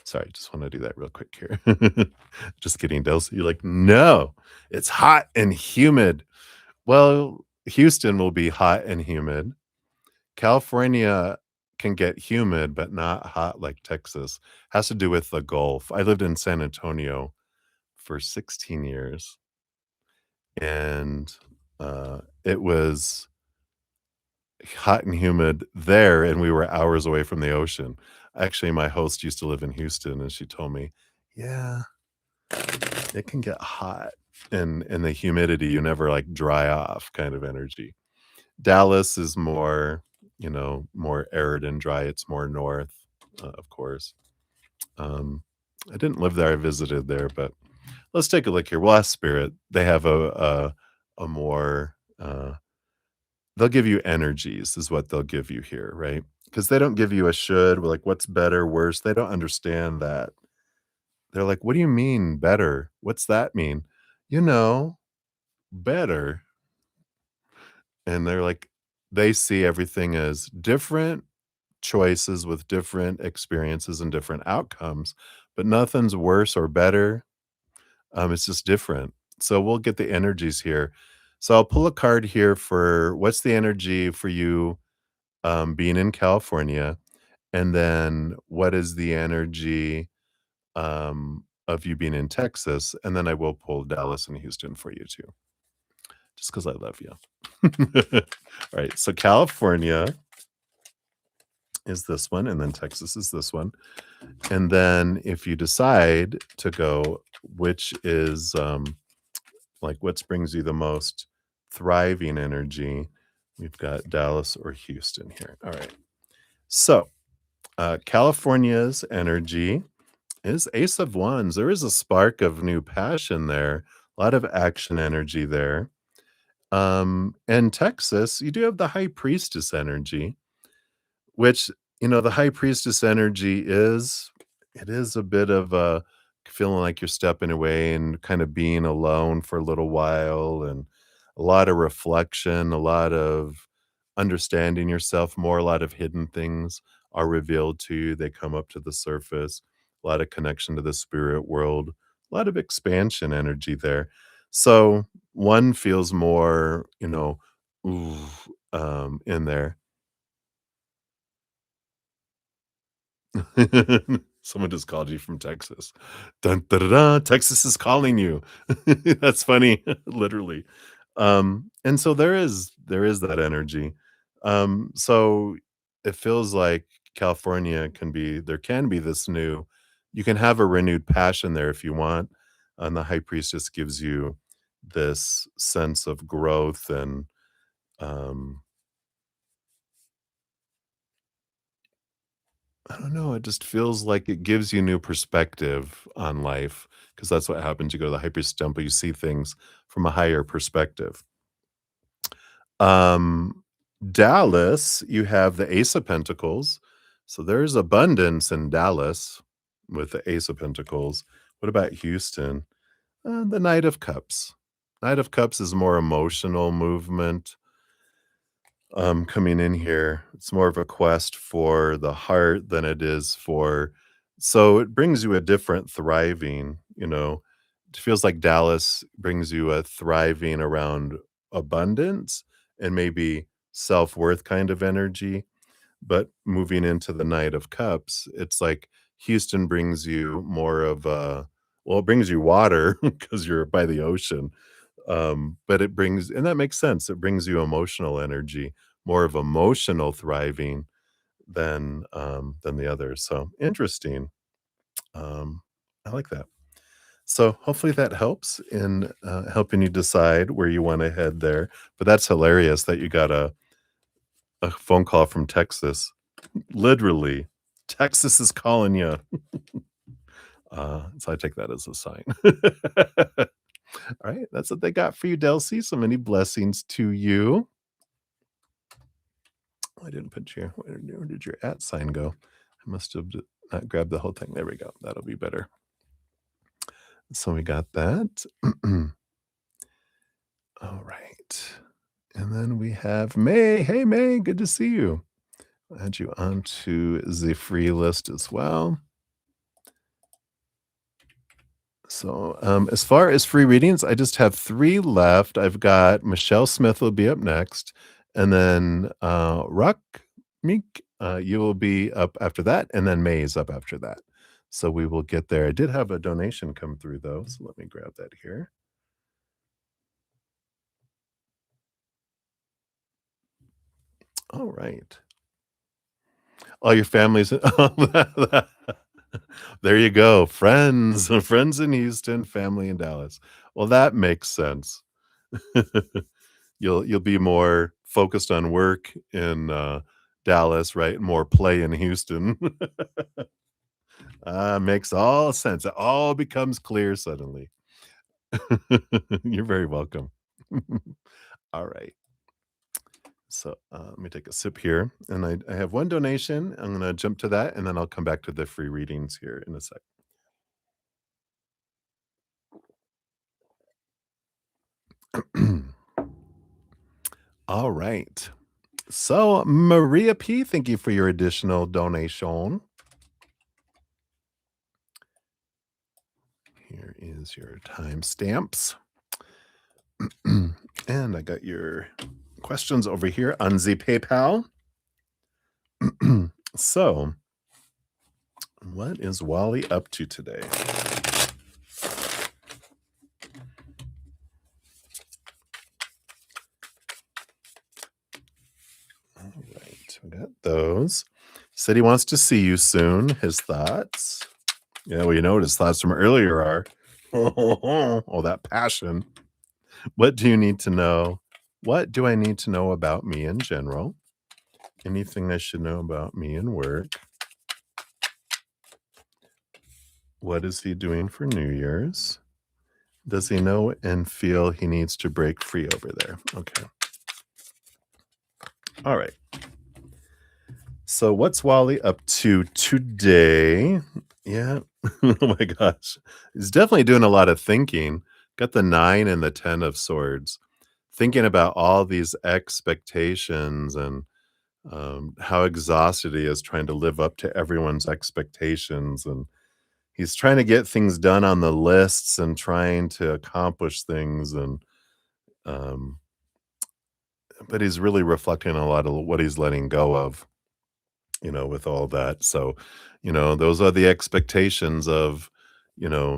Sorry, just want to do that real quick here. Just kidding, Delsey. You're like, no, it's hot and humid. Well, Houston will be hot and humid. California can get humid, but not hot like Texas. Has to do with the Gulf. I lived in San Antonio for 16 years, and it was hot and humid there, and we were hours away from the ocean. Actually, my host used to live in Houston, and she told me, "Yeah, it can get hot, and the humidity, you never, like, dry off kind of energy." Dallas is more, more arid and dry. It's more north, of course. Um, I didn't live there. I visited there, but let's take a look here. We'll ask Spirit. They have a more they'll give you energies is what they'll give you here, right? Because they don't give you a should, like what's better, worse. They don't understand that. They're like, what do you mean better? What's that mean? You know, better. And they're like, they see everything as different choices with different experiences and different outcomes, but nothing's worse or better. It's just different. So we'll get the energies here. So I'll pull a card here for what's the energy for you being in California, and then what is the energy of you being in Texas, and then I will pull Dallas and Houston for you too, just because I love you. All right, so California is this one, and then Texas is this one. And then if you decide to go, which is like what brings you the most thriving energy, we've got Dallas or Houston here. All right. So California's energy is Ace of Wands. There is a spark of new passion there, a lot of action energy there. And Texas, you do have the High Priestess energy, which, the high priestess energy it is a bit of a feeling like you're stepping away and kind of being alone for a little while, and a lot of reflection, a lot of understanding yourself more, a lot of hidden things are revealed to you. They come up to the surface, a lot of connection to the spirit world, a lot of expansion energy there. So one feels more, ooh, in there. Someone just called you from Texas. Dun, da, da, da, Texas is calling you. That's funny, literally. And so there is that energy. So it feels like California can be this new you can have a renewed passion there if you want. And the high priestess gives you this sense of growth and um I don't know, it just feels like it gives you new perspective on life because that's what happens. You go to the Hyper's temple, you see things from a higher perspective. Um, Dallas, you have the Ace of Pentacles. So there's abundance in Dallas with the Ace of Pentacles. What about Houston? The Knight of Cups. Knight of Cups is more emotional movement coming in here. It's more of a quest for the heart than it is for so it brings you a different thriving, It feels like Dallas brings you a thriving around abundance and maybe self-worth kind of energy, but moving into the Knight of Cups, it's like Houston brings you more of a well, it brings you water because you're by the ocean, but it brings and that makes sense. It brings you emotional energy, more of emotional thriving than the others. So interesting. I like that. So hopefully that helps in helping you decide where you want to head there. But that's hilarious that you got a phone call from Texas. Literally, Texas is calling you. So I take that as a sign. All right, that's what they got for you, Delcy. So many blessings to you. Oh, I didn't put your where did your at sign go? I must have not grabbed the whole thing. There we go. That'll be better. So we got that. All right. And then we have May. Hey, May, good to see you. I'll add you onto the free list as well. So, as far as free readings, I just have 3 left. I've got Michelle Smith will be up next, and then, Ruck Meek, you will be up after that, and then May is up after that. So we will get there. I did have a donation come through, though, so let me grab that here. Alright. All your families there you go. Friends, friends in Houston, family in Dallas. Well, that makes sense. You'll be more focused on work in, Dallas, right? More play in Houston. Makes all sense. It all becomes clear suddenly. You're very welcome. Alright. So, let me take a sip here, and I have 1 donation. I'm gonna jump to that, and then I'll come back to the free readings here in a sec. Alright. So, Maria P., thank you for your additional donation. Here is your timestamps. And I got your questions over here on the PayPal. So, what is Wally up to today? All right, we got those. Said he wants to see you soon. His thoughts. Yeah, well, his thoughts from earlier are, oh, that passion. What do you need to know? What do I need to know about me in general? Anything I should know about me and work? What is he doing for New Year's? Does he know and feel he needs to break free over there? Okay. All right. So what's Wally up to today? Yeah. Oh my gosh. He's definitely doing a lot of thinking. Got the 9 and the 10 of swords. Thinking about all these expectations and how exhausted he is trying to live up to everyone's expectations. And he's trying to get things done on the lists and trying to accomplish things. And, um, but he's really reflecting on a lot of what he's letting go of. with all that. So, those are the expectations of,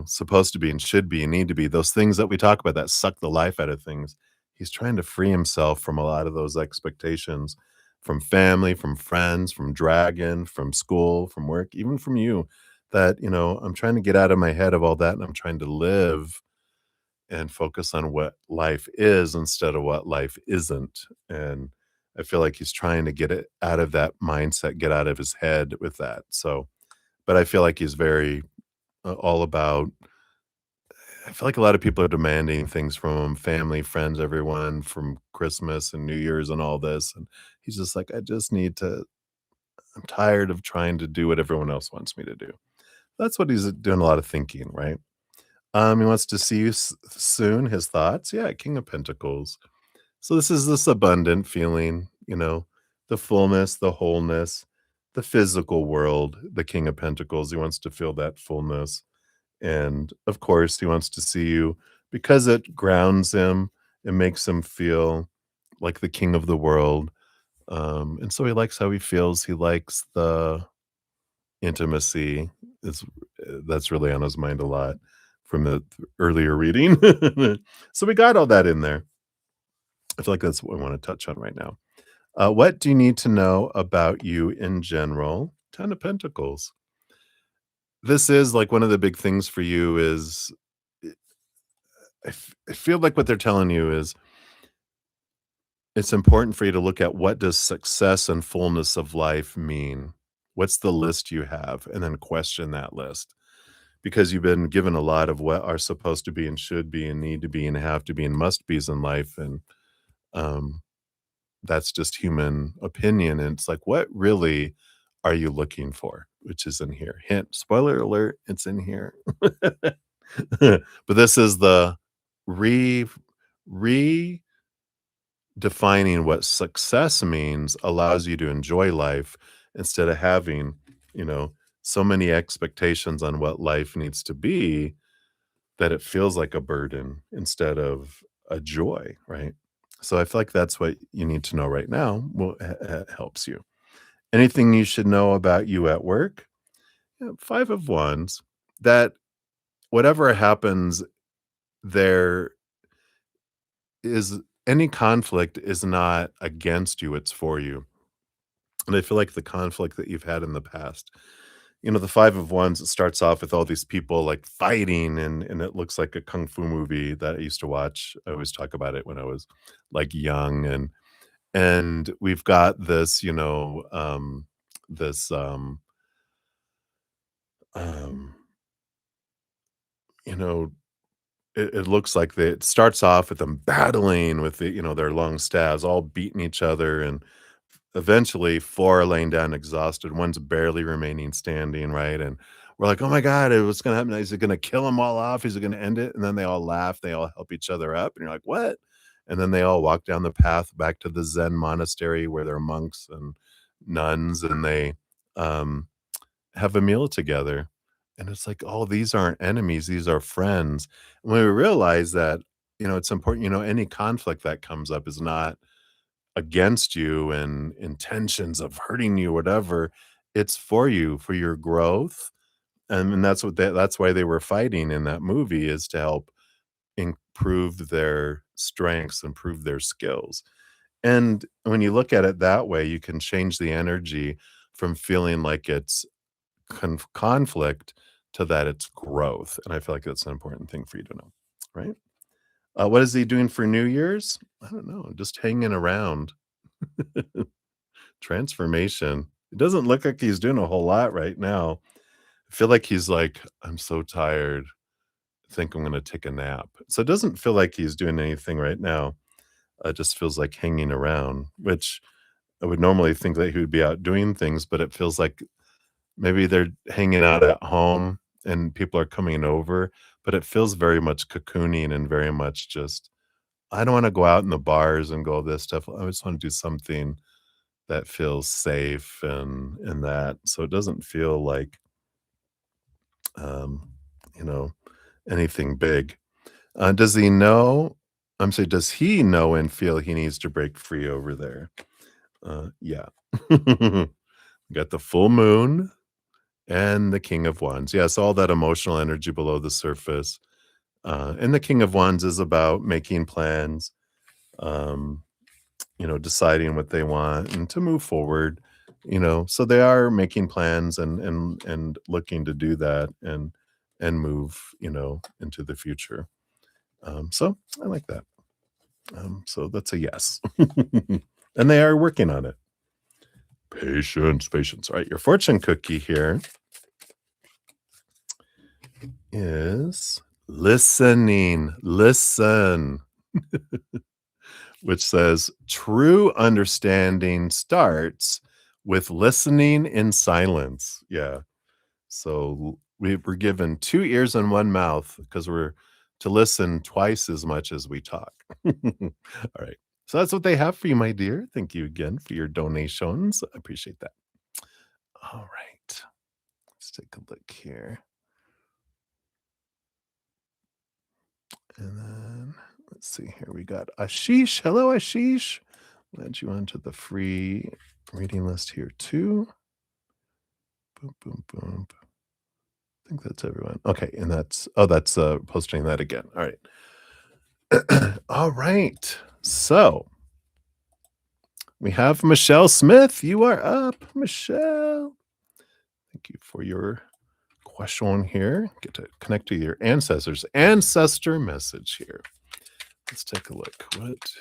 supposed to be and should be and need to be. Those things that we talk about that suck the life out of things. He's trying to free himself from a lot of those expectations from family, from friends, from Dragon, from school, from work, even from you. That, I'm trying to get out of my head of all that and I'm trying to live and focus on what life is instead of what life isn't. And I feel like he's trying to get it out of that mindset, get out of his head with that. So, but I feel like he's very all about, I feel like a lot of people are demanding things from him, family, friends, everyone from Christmas and New Year's and all this. And he's just like, I just need to, I'm tired of trying to do what everyone else wants me to do. That's what he's doing a lot of thinking, right? He wants to see you soon. His thoughts, yeah, King of Pentacles. So this is this abundant feeling, the fullness, the wholeness, the physical world, the King of Pentacles. He wants to feel that fullness. And of course, he wants to see you because it grounds him. It makes him feel like the king of the world. And so he likes how he feels. He likes the intimacy. Is That's really on his mind a lot from the earlier reading. So we got all that in there. I feel like that's what I want to touch on right now. What do you need to know about you in general? 10 of Pentacles. This is like one of the big things for you is I feel like what they're telling you is it's important for you to look at what does success and fullness of life mean? What's the list you have? And then question that list because you've been given a lot of what are supposed to be and should be and need to be and have to be and must be's in life. And um, that's just human opinion. And it's like, what really are you looking for? Which is in here. Hint, spoiler alert, it's in here. But this is the re redefining what success means allows you to enjoy life instead of having, you know, so many expectations on what life needs to be that it feels like a burden instead of a joy, right? So I feel like that's what you need to know right now. Well, helps you. Anything you should know about you at work? Yeah, 5 of Wands. That whatever happens, there is any conflict is not against you; it's for you. And I feel like the conflict that you've had in the past, the 5 of Wands, it starts off with all these people like fighting and it looks like a kung fu movie that I used to watch. I always talk about it when I was like young and we've got this, this um, you know, it looks like it starts off with them battling with their long staves, all beating each other and eventually, 4 are laying down exhausted, one's barely remaining standing, right? And we're like, "Oh my god, what's gonna happen? Is it gonna kill them all off? Is it gonna end it?" And then they all laugh, they all help each other up, and you're like, "What?" And then they all walk down the path back to the Zen monastery where they're monks and nuns, and they, um, have a meal together. And it's like, "Oh, these aren't enemies, these are friends." And when we realize that, it's important, any conflict that comes up is not against you and intentions of hurting you, whatever. It's for you, for your growth. And that's why they were fighting in that movie is to help improve their strengths, improve their skills. And when you look at it that way, you can change the energy from feeling like it's conflict to that it's growth. And I feel like that's an important thing for you to know, right? What is he doing for New Year's? I don't know, just hanging around. Transformation. It doesn't look like he's doing a whole lot right now. I feel like he's like, "I'm so tired. I think I'm gonna take a nap." So it doesn't feel like he's doing anything right now. It just feels like hanging around, which I would normally think that he would be out doing things, but it feels like maybe they're hanging out at home and people are coming over, but it feels very much cocooning and very much just, "I don't wanna go out in the bars and go all this stuff. I just wanna do something that feels safe and that." So it doesn't feel like, um, you know, anything big. Does he know I'm sorry, does he know and feel he needs to break free over there? Yeah. We got the full moon and the King of Wands. Yes, all that emotional energy below the surface. And the King of Wands is about making plans, um, deciding what they want and to move forward. So they are making plans and looking to do that and move, into the future. So I like that. So that's a yes. And they are working on it. Patience, patience. All right, your fortune cookie here is listening. Listen, which says true understanding starts with listening in silence. Yeah. So we were given 2 ears and 1 mouth because we're to listen twice as much as we talk. All right. So that's what they have for you, my dear. Thank you again for your donations. I appreciate that. All right. Let's take a look here. And then let's see here. We got Ashish. Hello, Ashish. Add you onto the free reading list here too. Boom, boom, boom. I think that's everyone. Okay, and that's posting that again. All right. All right. So we have Michelle Smith. You are up, Michelle. Thank you for your question here. Get to connect to your ancestor message here. Let's take a look. What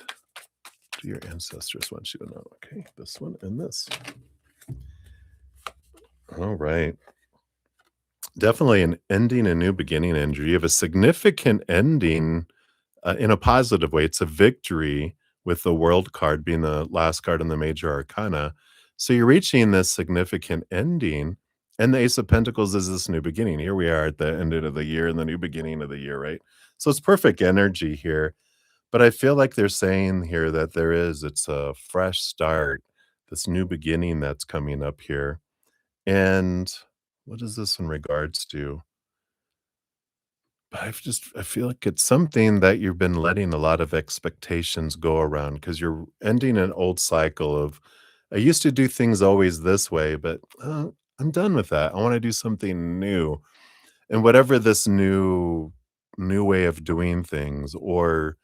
do your ancestors want you to know? Okay, this one and this. All right. Definitely an ending, a new beginning, Andrew. You have a significant ending in a positive way. It's a victory with the World card being the last card in the major arcana. So you're reaching this significant ending, and the Ace of Pentacles is this new beginning. Here we are at the end of the year and the new beginning of the year, right? So it's perfect energy here. But I feel like they're saying here that it's a fresh start, this new beginning that's coming up here. And what is this in regards to? But I feel like it's something that you've been letting a lot of expectations go around because you're ending an old cycle of, I used to do things always this way, but I'm done with that. I want to do something new. And whatever this new way of doing things, or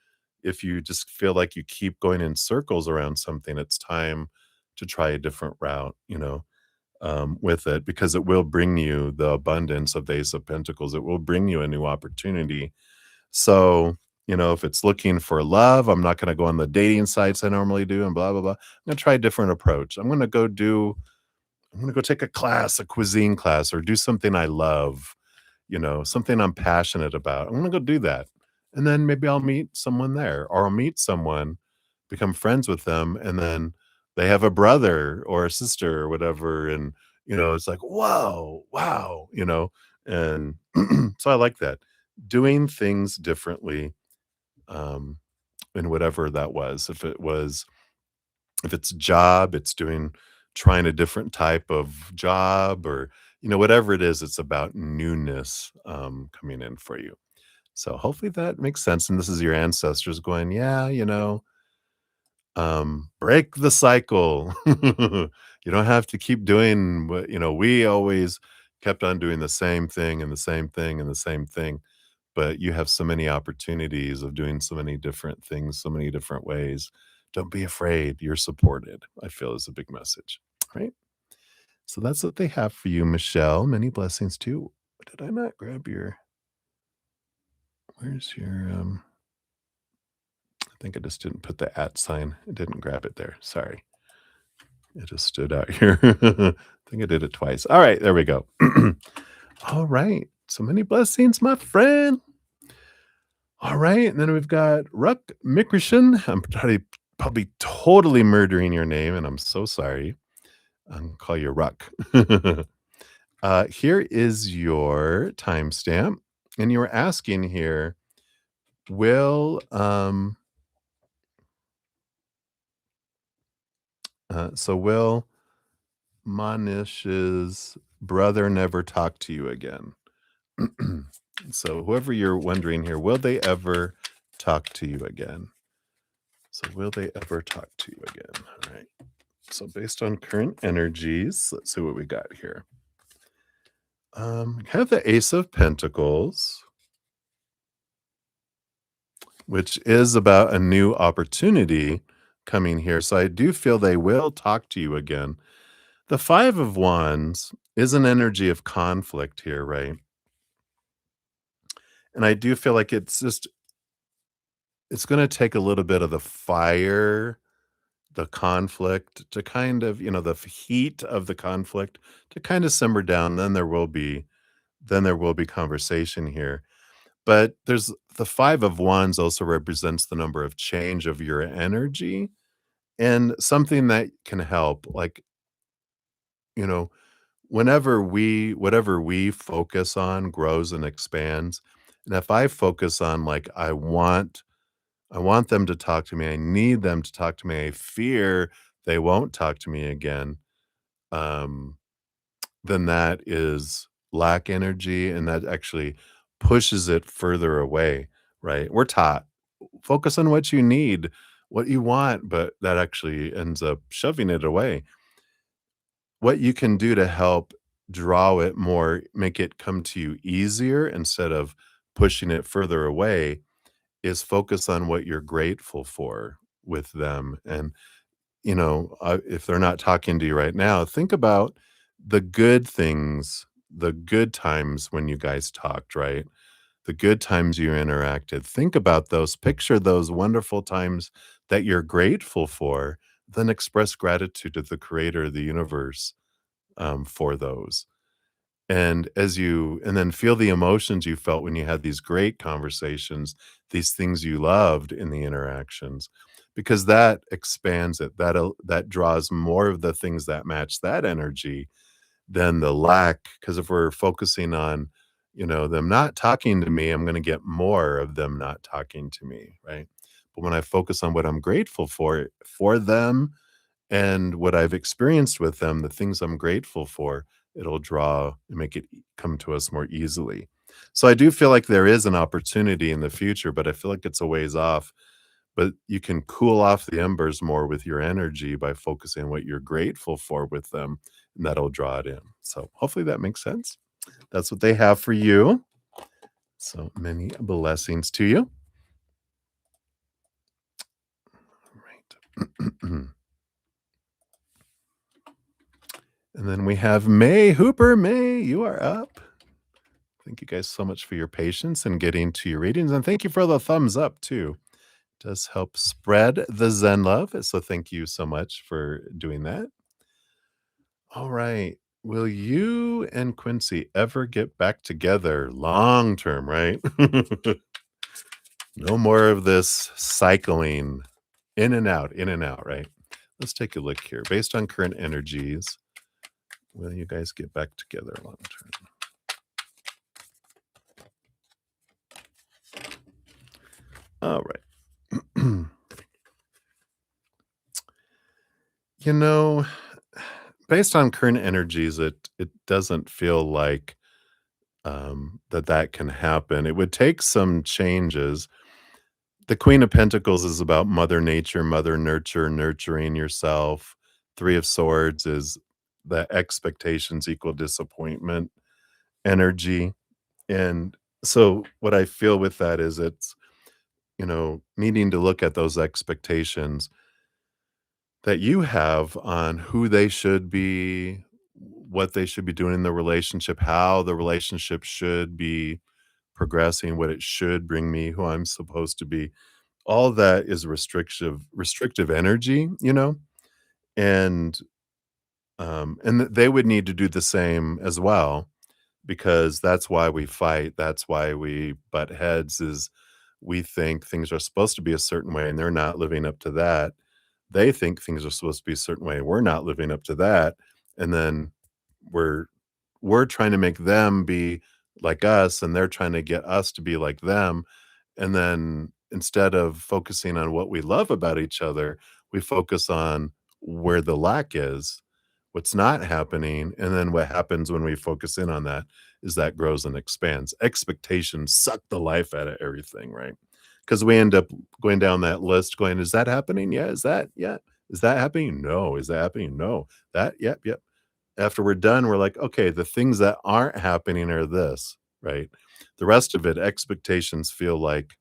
if you just feel like you keep going in circles around something, it's time to try a different route, with it, because it will bring you the abundance of the Ace of Pentacles. It will bring you a new opportunity. So, if it's looking for love, I'm not going to go on the dating sites I normally do and blah, blah, blah. I'm going to try a different approach. I'm going to go take a class, a cuisine class, or do something I love, something I'm passionate about. I'm going to go do that. And then maybe I'll meet someone there, or I'll meet someone, become friends with them, and then they have a brother or a sister or whatever. And, it's like, whoa, wow, and so I like that. Doing things differently, um, in whatever that was. If it's a job, it's trying a different type of job, or, whatever it is, it's about newness, coming in for you. So hopefully that makes sense. And this is your ancestors going, yeah, break the cycle. You don't have to keep doing what, we always kept on doing the same thing and the same thing and the same thing. But you have so many opportunities of doing so many different things, so many different ways. Don't be afraid. You're supported, I feel, is a big message. Right. So that's what they have for you, Michelle. Many blessings too. Did I not grab where's your I think I just didn't put the at sign. I didn't grab it there. Sorry. It just stood out here. I think I did it twice. All right, there we go. All right. So many blessings, my friend. All right. And then we've got Ruck Mickerson. I'm probably totally murdering your name, and I'm so sorry. I'm gonna call you Ruck. Here is your timestamp. And you were asking here, will will Manish's brother never talk to you again? So whoever you're wondering here, will they ever talk to you again? So will they ever talk to you again? All right. So based on current energies, let's see what we got here. Have the Ace of Pentacles, which is about a new opportunity coming here. So I do feel they will talk to you again. The Five of Wands is an energy of conflict here, right? And I do feel like it's going to take a little bit of the fire, the conflict to kind of, the heat of the conflict to kind of simmer down. Then there will be conversation here. But there's the 5 of Wands also represents the number of change of your energy and something that can help, like, you know, whatever we focus on grows and expands. And if I focus on, like, I want them to talk to me, I need them to talk to me, I fear they won't talk to me again, um, then that is lack energy, and that actually pushes it further away, right? We're taught, focus on what you need, what you want, but that actually ends up shoving it away. What you can do to help draw it more, make it come to you easier instead of pushing it further away, is focus on what you're grateful for with them. And if they're not talking to you right now, think about the good things, the good times when you guys talked, right? The good times you interacted. Think about those, picture those wonderful times that you're grateful for, then express gratitude to the creator of the universe, for those. And then feel the emotions you felt when you had these great conversations, these things you loved in the interactions, because that expands it. That draws more of the things that match that energy than the lack. Because if we're focusing on, them not talking to me, I'm gonna get more of them not talking to me, right? But when I focus on what I'm grateful for them and what I've experienced with them, the things I'm grateful for, it'll draw and make it come to us more easily. So I do feel like there is an opportunity in the future, but I feel like it's a ways off. But you can cool off the embers more with your energy by focusing on what you're grateful for with them, and that'll draw it in. So hopefully that makes sense. That's what they have for you. So many blessings to you. Right. And then we have May Hooper. May, you are up. Thank you guys so much for your patience and getting to your readings. And thank you for the thumbs up, too. It does help spread the Zen love. So thank you so much for doing that. All right. Will you and Quincy ever get back together long term, right? No more of this cycling in and out, right? Let's take a look here. Based on current energies, will you guys get back together long term? All right. You know, based on current energies, it doesn't feel like that can happen. It would take some changes. The Queen of Pentacles is about Mother Nature, Mother Nurture, nurturing yourself. Three of Swords is the expectations equal disappointment energy. And so what I feel with that is it's, needing to look at those expectations that you have on who they should be, what they should be doing in the relationship, how the relationship should be progressing, what it should bring me, who I'm supposed to be. All that is restrictive energy, and they would need to do the same as well, because that's why we fight. That's why we butt heads. Is we think things are supposed to be a certain way, and they're not living up to that. They think things are supposed to be a certain way, and we're not living up to that. And then we're we're trying to make them be like us, and they're trying to get us to be like them. And then instead of focusing on what we love about each other, we focus on where the lack is, what's not happening. And then what happens when we focus in on that is that grows and expands. Expectations suck the life out of everything, right? Because we end up going down that list going, is that happening? Yeah. Is that? Yeah. Is that happening? No. Is that happening? No. That yep, yep. After we're done, we're like, "Okay, the things that aren't happening are this," right? The rest of it, expectations feel like,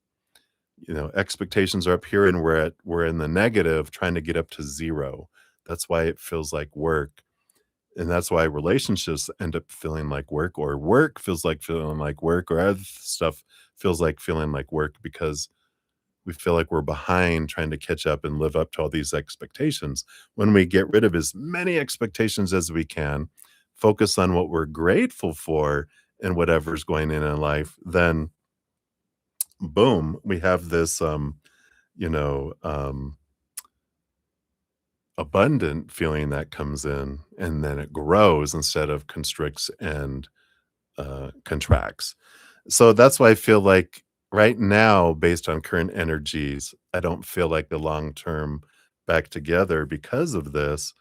expectations are up here and we're in the negative trying to get up to 0. That's why it feels like work, and that's why relationships end up feeling like work, or work feels like feeling like work, or other stuff feels like feeling like work because we feel like we're behind trying to catch up and live up to all these expectations. When we get rid of as many expectations as we can, focus on what we're grateful for and whatever's going in life, then boom, we have this you know, um abundant feeling that comes in, and then it grows instead of constricts and contracts. So that's why I feel like right now, based on current energies, I don't feel like the long term back together because of this.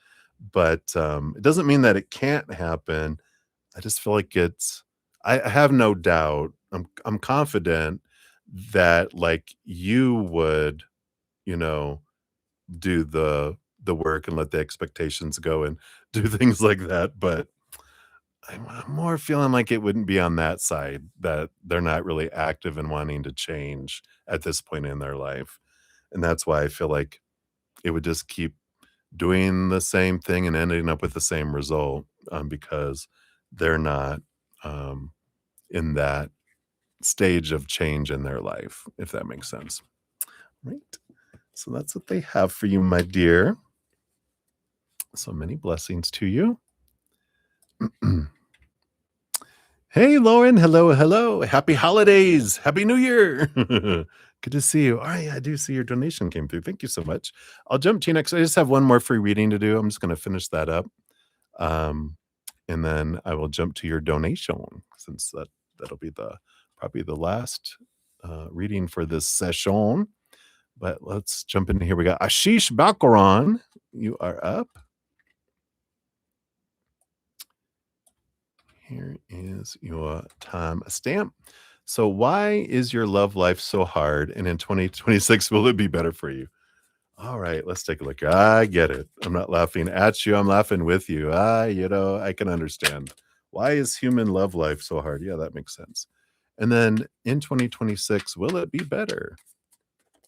But it doesn't mean that it can't happen. I just feel like I have no doubt. I'm confident that like you would, you know, do the work and let the expectations go and do things like that. But I'm more feeling like it wouldn't be on that side, that they're not really active and wanting to change at this point in their life, and that's why I feel like it would just keep doing the same thing and ending up with the same result, because they're not, um, in that stage of change in their life, if that makes sense. Right. So that's what they have for you, my dear. So many blessings to you. Hey, Lauren. Hello, hello. Happy holidays. Happy New Year. Good to see you. Oh, yeah, I do see your donation came through. Thank you so much. I'll jump to you next. I just have one more free reading to do. I'm just going to finish that up. Um, and then I will jump to your donation since that'll be the probably the last reading for this session. But let's jump in here. We got Ashish Bakaran. You are up. Here is your time stamp. So, why is your love life so hard? And in 2026, will it be better for you? All right, let's take a look. I get it. I'm not laughing at you. I'm laughing with you. I can understand. Why is human love life so hard? Yeah, that makes sense. And then in 2026, will it be better?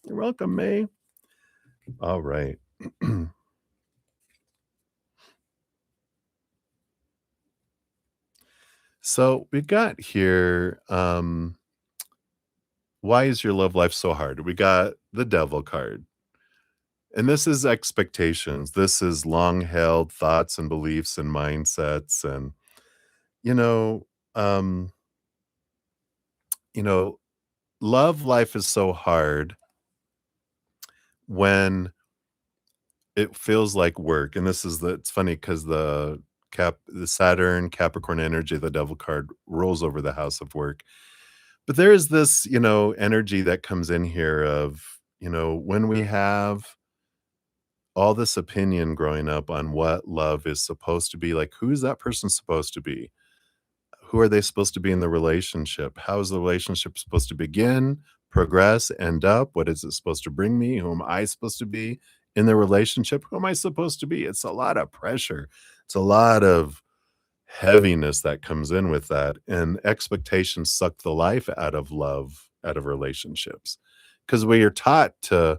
You're welcome, May. All right. So we got here. Why is your love life so hard? We got the devil card. And this is expectations. This is long held thoughts and beliefs and mindsets. And, you know, um, you know, love life is so hard when it feels like work. And it's funny because the Saturn Capricorn energy, the devil card rolls over the house of work. But there is this, energy that comes in here of, when we have all this opinion growing up on what love is supposed to be, like, who is that person supposed to be? Who are they supposed to be in the relationship? How is the relationship supposed to begin, progress, end up? What is it supposed to bring me? Who am I supposed to be in the relationship? Who am I supposed to be? It's a lot of pressure. It's a lot of heaviness that comes in with that, and expectations suck the life out of love, out of relationships, because we are taught to,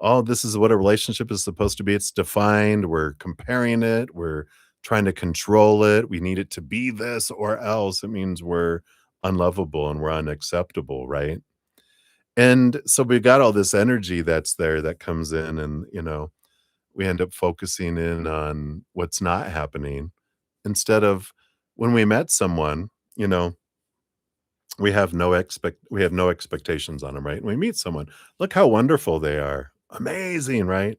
oh, this is what a relationship is supposed to be. It's defined. We're comparing it. We're trying to control it. We need it to be this, or else it means we're unlovable and we're unacceptable, right? And so we've got all this energy that's there that comes in, and we end up focusing in on what's not happening instead of when we met someone, you know, we have no expectations on them, right? And we meet someone, look how wonderful they are. Amazing, right?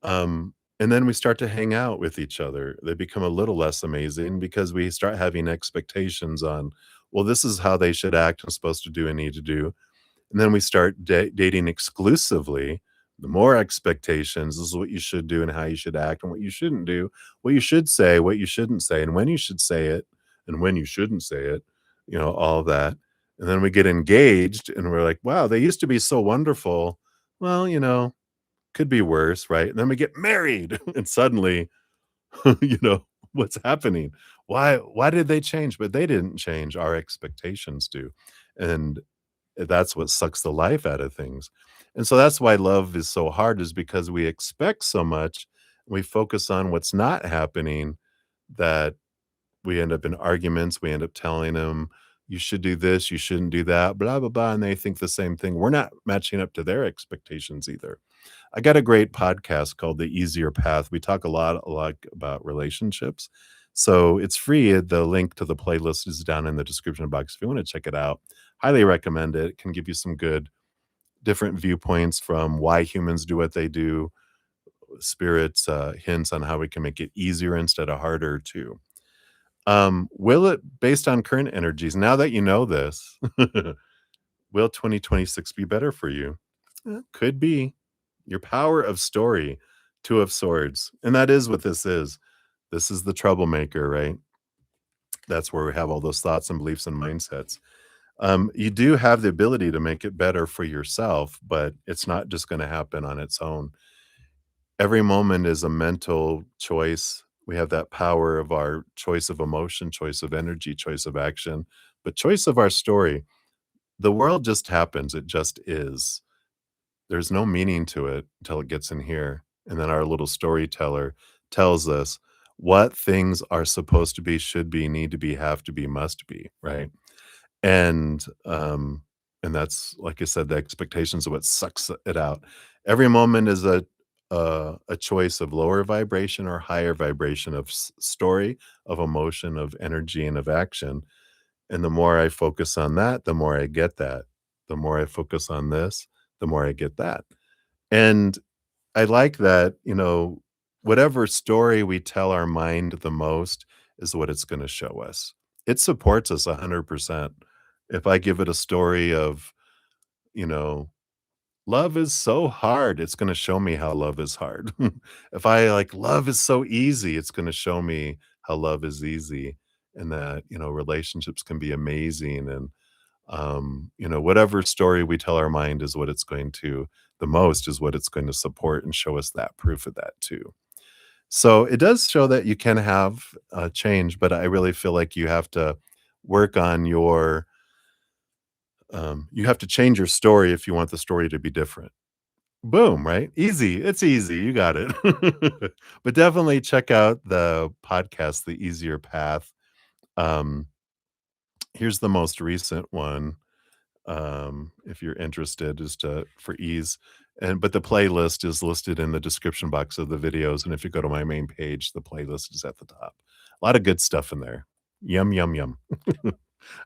And then we start to hang out with each other. They become a little less amazing because we start having expectations on, well, this is how they should act and supposed to do and need to do. And then we start dating exclusively. The more expectations, this is what you should do and how you should act and what you shouldn't do, what you should say, what you shouldn't say, and when you should say it and when you shouldn't say it, all that. And then we get engaged and we're like, wow, they used to be so wonderful. Well, Could be worse, right? And then we get married, and suddenly, you know, what's happening? Why did they change? But they didn't change, our expectations do, and that's what sucks the life out of things. And so that's why love is so hard is because we expect so much, we focus on what's not happening that we end up in arguments, we end up telling them, "You should do this, you shouldn't do that, blah, blah, blah," and they think the same thing. We're not matching up to their expectations either. I got a great podcast called The Easier Path. We talk a lot about relationships. So it's free. The link to the playlist is down in the description box if you want to check it out. Highly recommend it. It can give you some good different viewpoints from why humans do what they do, spirits, hints on how we can make it easier instead of harder too. Will it based on current energies, now that you know this, will 2026 be better for you? Could be. Your power of story, Two of Swords. And that is what this is. This is the troublemaker, right? That's where we have all those thoughts and beliefs and mindsets. You do have the ability to make it better for yourself, but it's not just going to happen on its own. Every moment is a mental choice. We have that power of our choice of emotion, choice of energy, choice of action, but choice of our story. The world just happens. It just is. There's no meaning to it until it gets in here, and then our little storyteller tells us what things are supposed to be, should be, need to be, have to be, must be, right? And, and that's, like I said, the expectations of what sucks it out. Every moment is a choice of lower vibration or higher vibration of story, of emotion, of energy, and of action, and the more I focus on that, the more I get that. The more I focus on this, the more I get that. And I like that, whatever story we tell our mind the most is what it's gonna show us. It supports us 100%. If I give it a story of, you know, "Love is so hard," it's gonna show me how love is hard. If I like, "Love is so easy," it's gonna show me how love is easy and that, relationships can be amazing and whatever story we tell our mind is what it's going to the most is what it's going to support and show us that proof of that too. So it does show that you can have change, but I really feel like you have to work on you have to change your story if you want the story to be different. Boom, right? Easy. It's easy. You got it. But definitely check out the podcast, The Easier Path. Um, Here's the most recent one. If you're interested, just for ease. But the playlist is listed in the description box of the videos. And if you go to my main page, the playlist is at the top. A lot of good stuff in there. Yum, yum, yum. All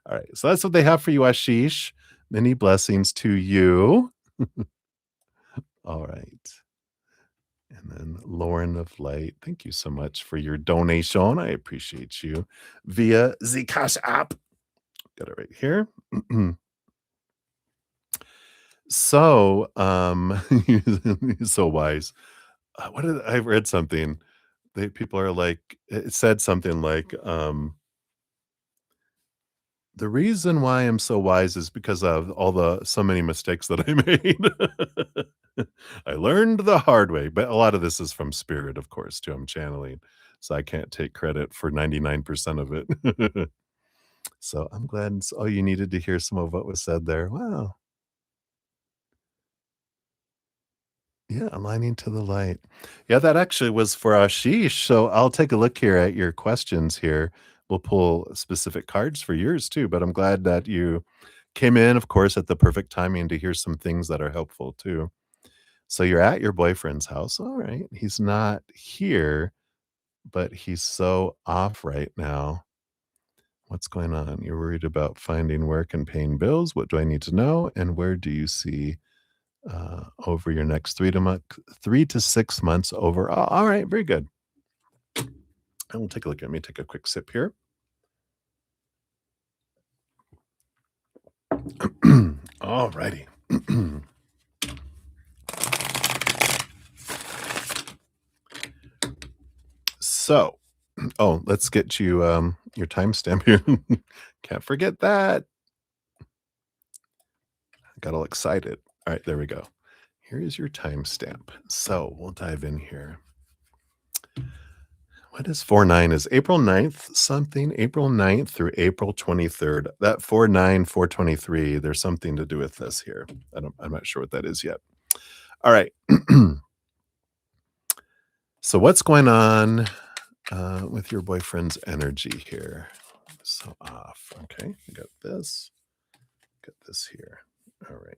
right. So that's what they have for you, Ashish. Many blessings to you. All right. And then Lauren of Light, thank you so much for your donation. I appreciate you via the Cash app. Got it right here. So, he's so wise. What did I read something. They people are like it said something like, "The reason why I'm so wise is because of all the so many mistakes that I made." I learned the hard way, but a lot of this is from spirit, of course, too. I'm channeling, so I can't take credit for 99% of it. So I'm glad oh, you needed to hear some of what was said there. Wow. Yeah, aligning to the light. Yeah, that actually was for Ashish. So I'll take a look here at your questions here. We'll pull specific cards for yours too, but I'm glad that you came in, of course, at the perfect timing to hear some things that are helpful too. So you're at your boyfriend's house. All right. He's not here, but he's so off right now. What's going on? You're worried about finding work and paying bills. What do I need to know? And where do you see over your next 3 to 6 months overall. All right, very good. And we'll take a look. Let me take a quick sip here. All righty. So, oh, let's get you your timestamp here. Can't forget that. I got all excited. All right, there we go. Here is your timestamp. So we'll dive in here. What is 4/9? Is April 9th something? April 9th through April 23rd. That 4/9, 4/23, there's something to do with this here. I'm not sure what that is yet. All right. So what's going on with your boyfriend's energy here? So off. Okay, we got this. Got this here. All right.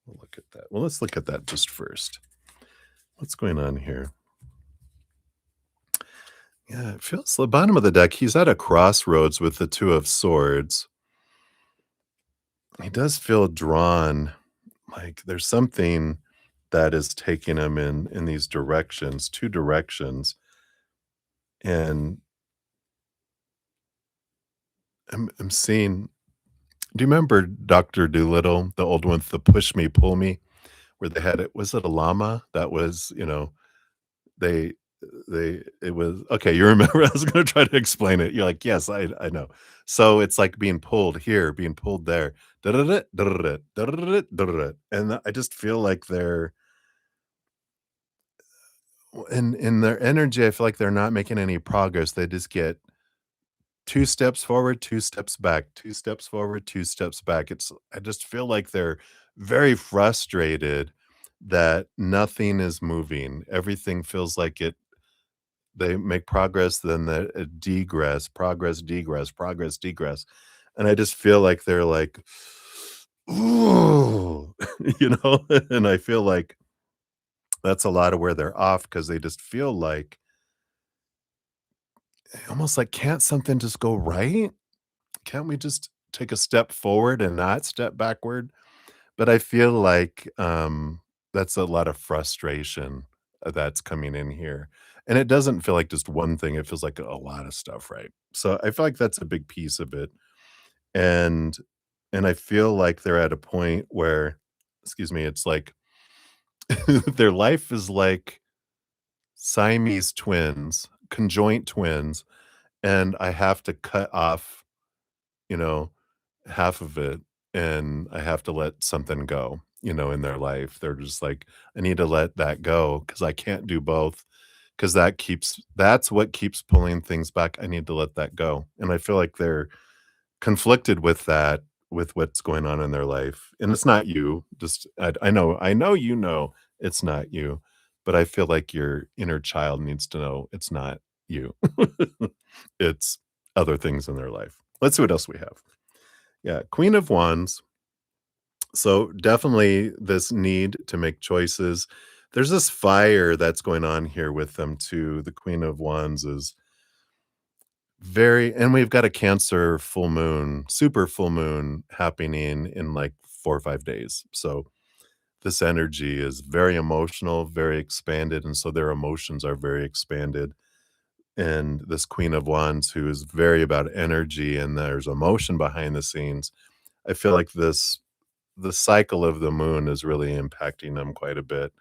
We'll look at that. Well, let's look at that just first. What's going on here? Yeah, it feels the bottom of the deck. He's at a crossroads with the Two of Swords. He does feel drawn, like there's something that is taking him in these directions, two directions. And I'm seeing. Do you remember Doctor Dolittle, the old one with the push me, pull me, where they had it? Was it a llama that was, they it was okay, you remember. I was gonna try to explain it. You're like, "Yes, I know." So, it's like being pulled here, being pulled there. Da-da-da, da-da-da, da-da-da, da-da-da, and I just feel like they're in their energy, I feel like they're not making any progress. They just get 2 steps forward, 2 steps back, 2 steps forward, 2 steps back. I just feel like they're very frustrated that nothing is moving. Everything feels like they make progress, then the degress, progress, degress, progress, degress, and I just feel like they're like, "Ooh," and I feel like that's a lot of where they're off because they just feel like almost like, "Can't something just go right? Can't we just take a step forward and not step backward?" But I feel like, that's a lot of frustration, that's coming in here, and it doesn't feel like just one thing, it feels like a lot of stuff, right? So, I feel like that's a big piece of it, and I feel like they're at a point where excuse me, it's like their life is like Siamese twins, conjoint twins, and I have to cut off, you know, half of it, and I have to let something go, in their life. They're just like, "I need to let that go because I can't do both, because that's what keeps pulling things back. I need to let that go." And I feel like they're conflicted with that, with what's going on in their life. And it's not you, just I know it's not you, but I feel like your inner child needs to know it's not you. It's other things in their life. Let's see what else we have. Yeah, Queen of Wands. So definitely this need to make choices. There's this fire that's going on here with them too. The Queen of Wands is very, and we've got a Cancer full moon, super full moon happening in like 4 or 5 days. So this energy is very emotional, very expanded, and so their emotions are very expanded. And this Queen of Wands, who is very about energy and there's emotion behind the scenes, I feel like the cycle of the moon is really impacting them quite a bit.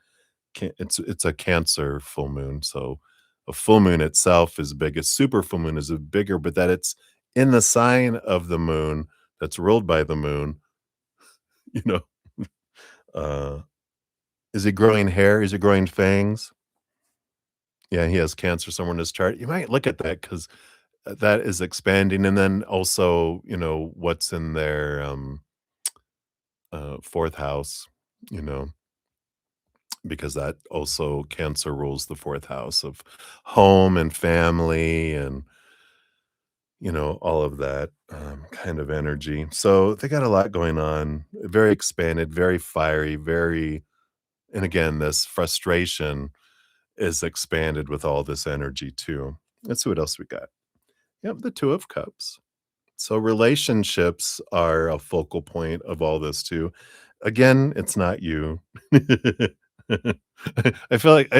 It's a Cancer full moon, so a full moon itself is big. A super full moon is a bigger, but that it's in the sign of the moon that's ruled by the moon, you know. Uh, is he growing hair? Is he growing fangs? Yeah, he has Cancer somewhere in his chart. You might look at that because that is expanding, and then also, what's in their 4th house, you know. Because that also Cancer rules the 4th house of home and family and, all of that, kind of energy. So they got a lot going on, very expanded, very fiery, very and again, this frustration is expanded with all this energy too. Let's see what else we got. Yep, the 2 of Cups. So relationships are a focal point of all this too. Again, it's not you. I feel like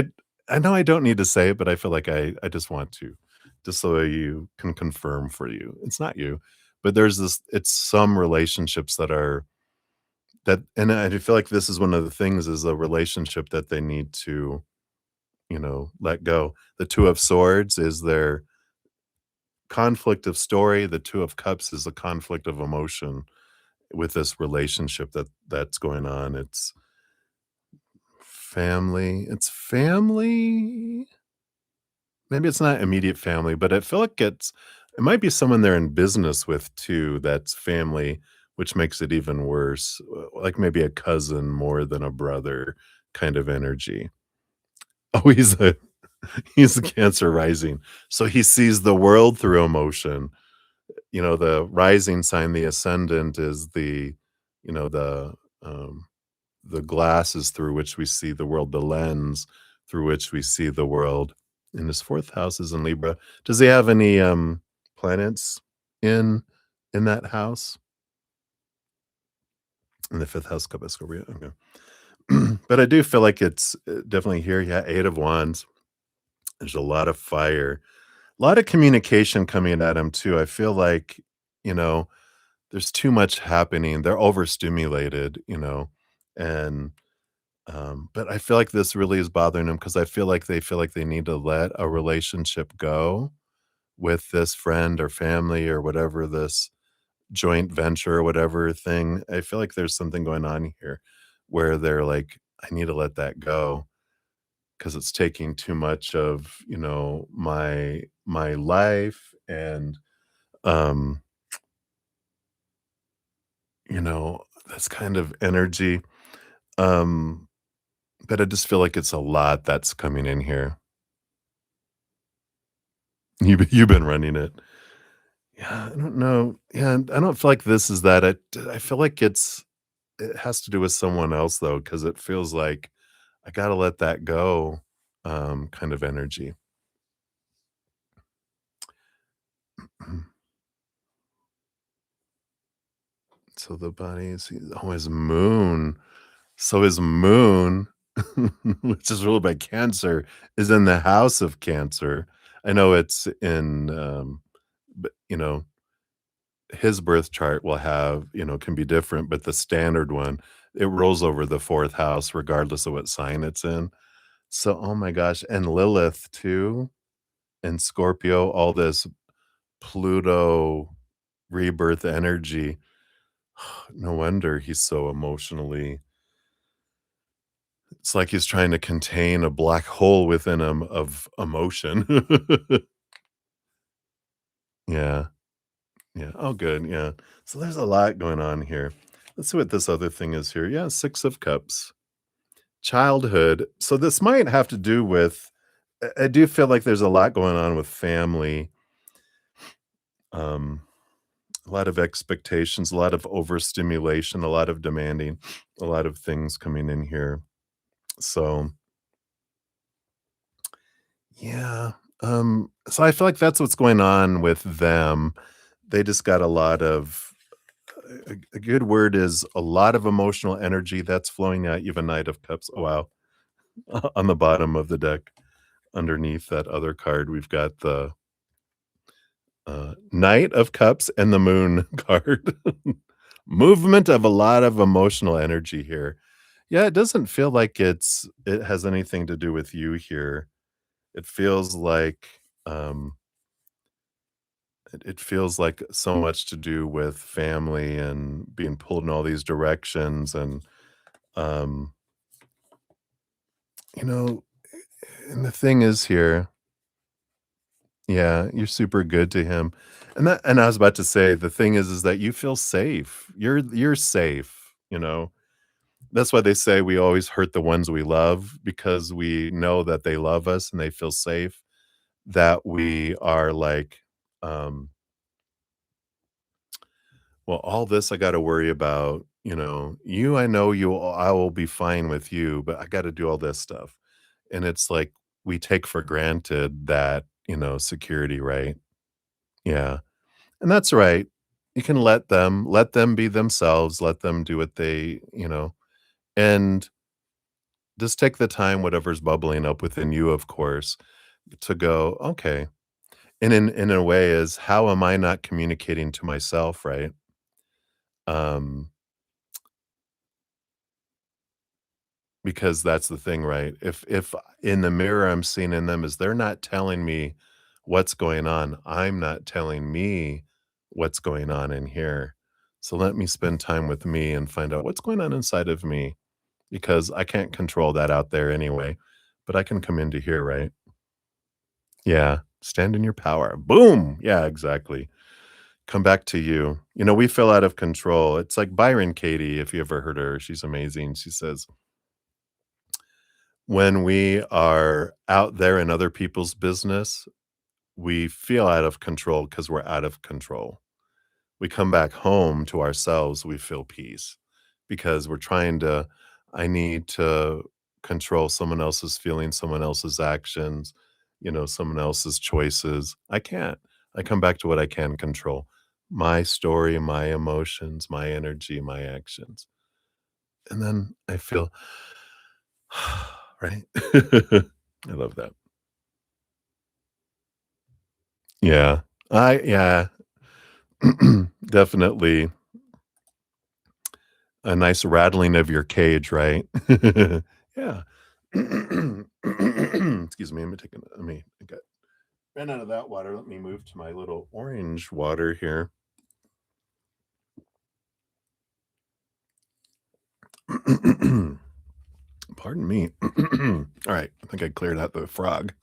I know I don't need to say it, but I feel like I just want to, just so you can confirm for you. It's not you. But there's this it's some relationships that are that and I feel like this is one of the things is a relationship that they need to, let go. The 2 of Swords is their conflict of story, the 2 of Cups is a conflict of emotion with this relationship that's going on. family. It's family. Maybe it's not immediate family, but I feel like it might be someone they're in business with too that's family, which makes it even worse, like maybe a cousin more than a brother kind of energy. Oh, he's a Cancer rising, so he sees the world through emotion. You know, the rising sign, the ascendant is you know, um, the glasses through which we see the world, the lens through which we see the world. And his 4th house is in Libra. Does he have any, planets in in that house? In the 5th house, cup of Scorpio, okay. But I do feel like it's, definitely here, yeah, 8 of wands. There's a lot of fire, a lot of communication coming at him too. I feel like, you know, there's too much happening. They're overstimulated, and but I feel like this really is bothering them because I feel like they need to let a relationship go with this friend or family or whatever this joint venture or whatever thing. I feel like there's something going on here where they're like, I need to let that go because it's taking too much of, my life and um, that's kind of energy. Um, but I just feel like it's a lot that's coming in here. You've been running it. Yeah, I don't know. Yeah, and I don't feel like this is that. I feel like it has to do with someone else though, because it feels like I gotta let that go, kind of energy. So the body is his moon. So his moon, which is ruled by Cancer, is in the house of Cancer. I know it's in, but his birth chart will have, can be different, but the standard one, it rolls over the 4th house regardless of what sign it's in. So, oh my gosh, and Lilith too, and Scorpio, all this Pluto rebirth energy. No wonder he's so emotionally it's like he's trying to contain a black hole within him of emotion. Yeah, yeah. Oh, good, yeah. So there's a lot going on here. Let's see what this other thing is here. Yeah, 6 of cups. Childhood. So this might have to do with I do feel like there's a lot going on with family, um, a lot of expectations, a lot of overstimulation, a lot of demanding, a lot of things coming in here. So, yeah, so I feel like that's what's going on with them. They just got a lot of a good word is a lot of emotional energy that's flowing out. You have a Knight of Cups. Oh, wow. On the bottom of the deck, underneath that other card, we've got the Knight of Cups and the Moon card. Movement of a lot of emotional energy here. Yeah, it doesn't feel like it has anything to do with you here. It feels like it feels like so much to do with family and being pulled in all these directions um you know and the thing is here, yeah, you're super good to him. And I was about to say, the thing is that you feel safe. You're safe, That's why they say we always hurt the ones we love because we know that they love us and they feel safe, that we are like, um, well, all this I gotta worry about, you I know I will be fine with you, but I gotta do all this stuff. And it's like we take for granted that, security, right? Yeah. And that's right. You can let them be themselves, let them do what and just take the time, whatever's bubbling up within you, of course, to go, okay. And in a way is how am I not communicating to myself, right? Um, because that's the thing, right? If in the mirror I'm seeing in them is they're not telling me what's going on, I'm not telling me what's going on in here. So let me spend time with me and find out what's going on inside of me. because I can't control that out there anyway, but I can come into here, right? Yeah, stand in your power. Boom! Yeah, exactly. Come back to you. You know, we feel out of control. It's like Byron Katie, if you ever heard her, she's amazing. She says, "When we are out there in other people's business, we feel out of control because 'cause we're out of control. We come back home to ourselves, we feel peace because we're trying to I need to control someone else's feelings, someone else's actions, someone else's choices. I can't. I come back to what I can control. My story, my emotions, my energy, my actions. And then I feel right? I love that. Yeah. Yeah. Definitely a nice rattling of your cage, right? Yeah. Excuse me, I got ran out of that water. Let me move to my little orange water here. Pardon me. All right, I think I cleared out the frog.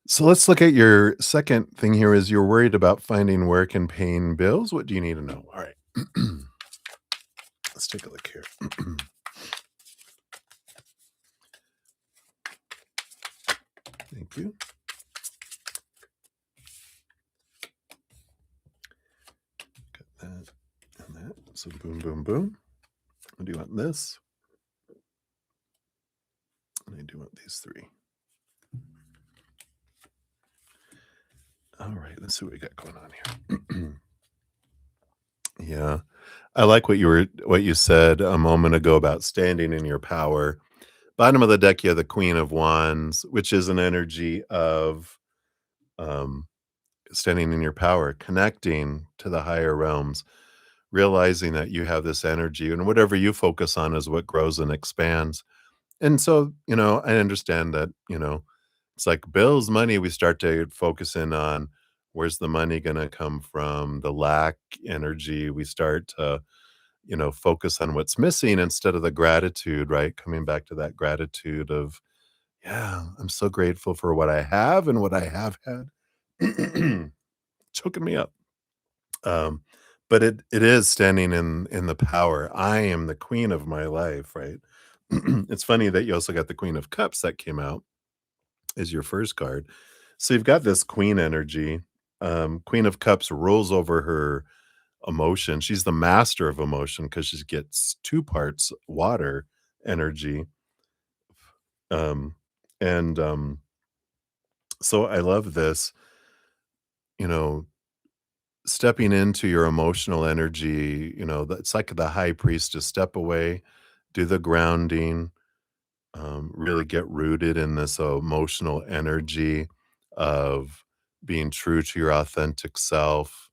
So let's look at your second thing here is you're worried about finding work and paying bills. What do you need to know? All right. Let's take a look here. Thank you. Got that and that. So boom, boom, boom. I do want this. And I do want these three. All right, let's see what we got going on here. Yeah. I like what you said a moment ago about standing in your power. Bottom of the deck, you have the Queen of Wands, which is an energy of um, standing in your power, connecting to the higher realms, realizing that you have this energy, and whatever you focus on is what grows and expands. And so, I understand that, it's like bills, money, we start to focus in on where's the money going to come from, the lack energy. We start to, focus on what's missing instead of the gratitude, right? Coming back to that gratitude of, yeah, I'm so grateful for what I have and what I have had. Choking me up. Um, but it is standing in the power. I am the queen of my life, right? It's funny that you also got the Queen of Cups that came out as your first card. So you've got this queen energy. Queen of Cups rules over her emotion. She's the master of emotion because she gets two parts water energy. Um, and so I love this, you know, stepping into your emotional energy, that's like the high priest to step away, do the grounding, really get rooted in this emotional energy of being true to your authentic self.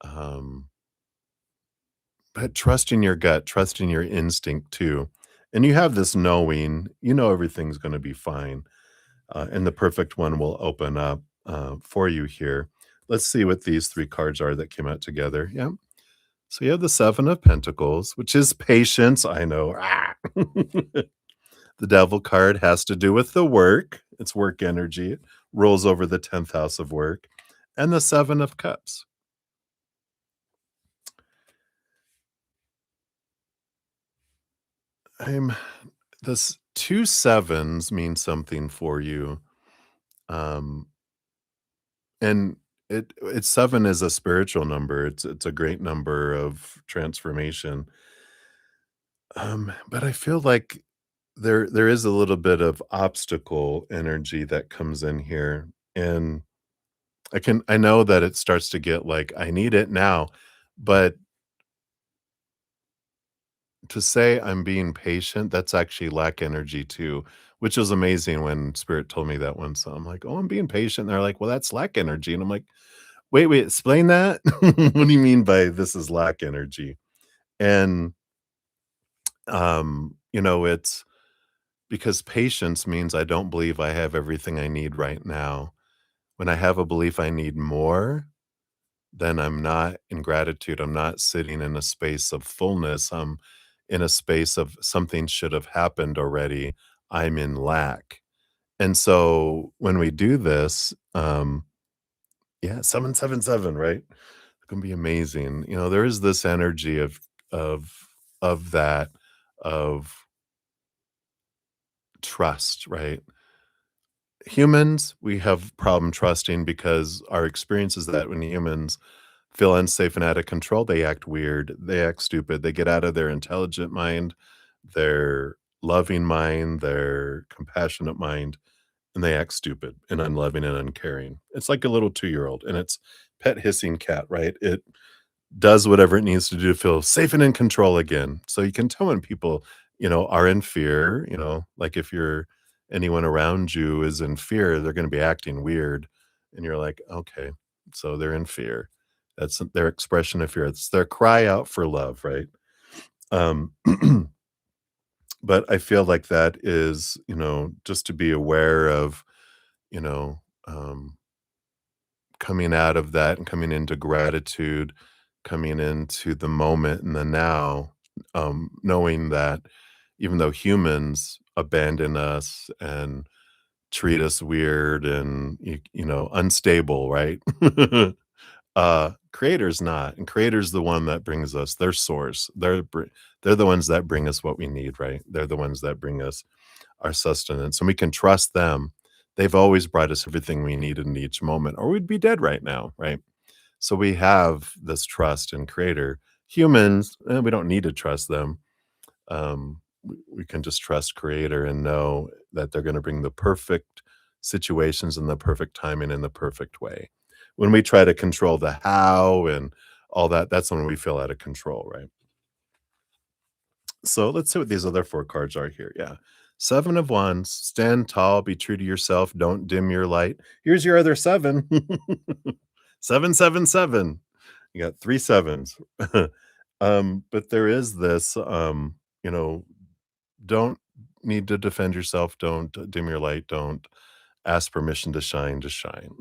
Um, but trust in your gut, trust in your instinct too. And you have this knowing, everything's going to be fine. And the perfect one will open up for you here. Let's see what these three cards are that came out together. Yeah. So you have the Seven of Pentacles, which is patience. I know. Ah. The Devil card has to do with the work. It's work energy. It rolls over the 10th house of work. And the Seven of Cups. I'm this two sevens means something for you. Um, and it's seven is a spiritual number. It's a great number of transformation. But I feel like there is a little bit of obstacle energy that comes in here. And I know that it starts to get like, I need it now, but to say I'm being patient, that's actually lack energy too, which was amazing when Spirit told me that once. So I'm like, "Oh, I'm being patient." And they're like, "Well, that's lack energy." And I'm like, wait, explain that? What do you mean by this is lack energy?" And it's because patience means I don't believe I have everything I need right now. When I have a belief I need more, then I'm not in gratitude. I'm not sitting in a space of fullness. I'm in a space of something should have happened already. I'm in lack. And so when we do this, yeah, 777, right? It's gonna be amazing. There is this energy of of that, of trust, right? Humans, we have problem trusting because our experience is that when humans feel unsafe and out of control, they act weird, they act stupid, they get out of their intelligent mind, their loving mind, their compassionate mind, and they act stupid and unloving and uncaring. It's like a little 2-year-old and its pet hissing cat, right? It does whatever it needs to do to feel safe and in control again. So you can tell when people, are in fear, like if anyone around you is in fear, they're going to be acting weird. And you're like, okay, so they're in fear. That's their expression of fear. It's their cry out for love, right? Um, but I feel like that is, just to be aware of, you know, um, coming out of that and coming into gratitude, coming into the moment and the now, knowing that even though humans abandon us and treat us weird and unstable, right? Creator's not, and creator's the one that brings us their source. They're the ones that bring us what we need, right? They're the ones that bring us our sustenance, and we can trust them. They've always brought us everything we needed in each moment, or we'd be dead right now, right? So we have this trust in creator. Humans, we don't need to trust them. We can just trust creator and know that they're going to bring the perfect situations and the perfect timing in the perfect way. When we try to control the how and all that, that's when we feel out of control, right? So let's see what these other 4 cards are here. Yeah. 7 of Wands, stand tall, be true to yourself, don't dim your light. Here's your other 7. 777. You got 3 sevens. But there is this, you know, don't need to defend yourself, don't dim your light, don't ask permission to shine, just shine.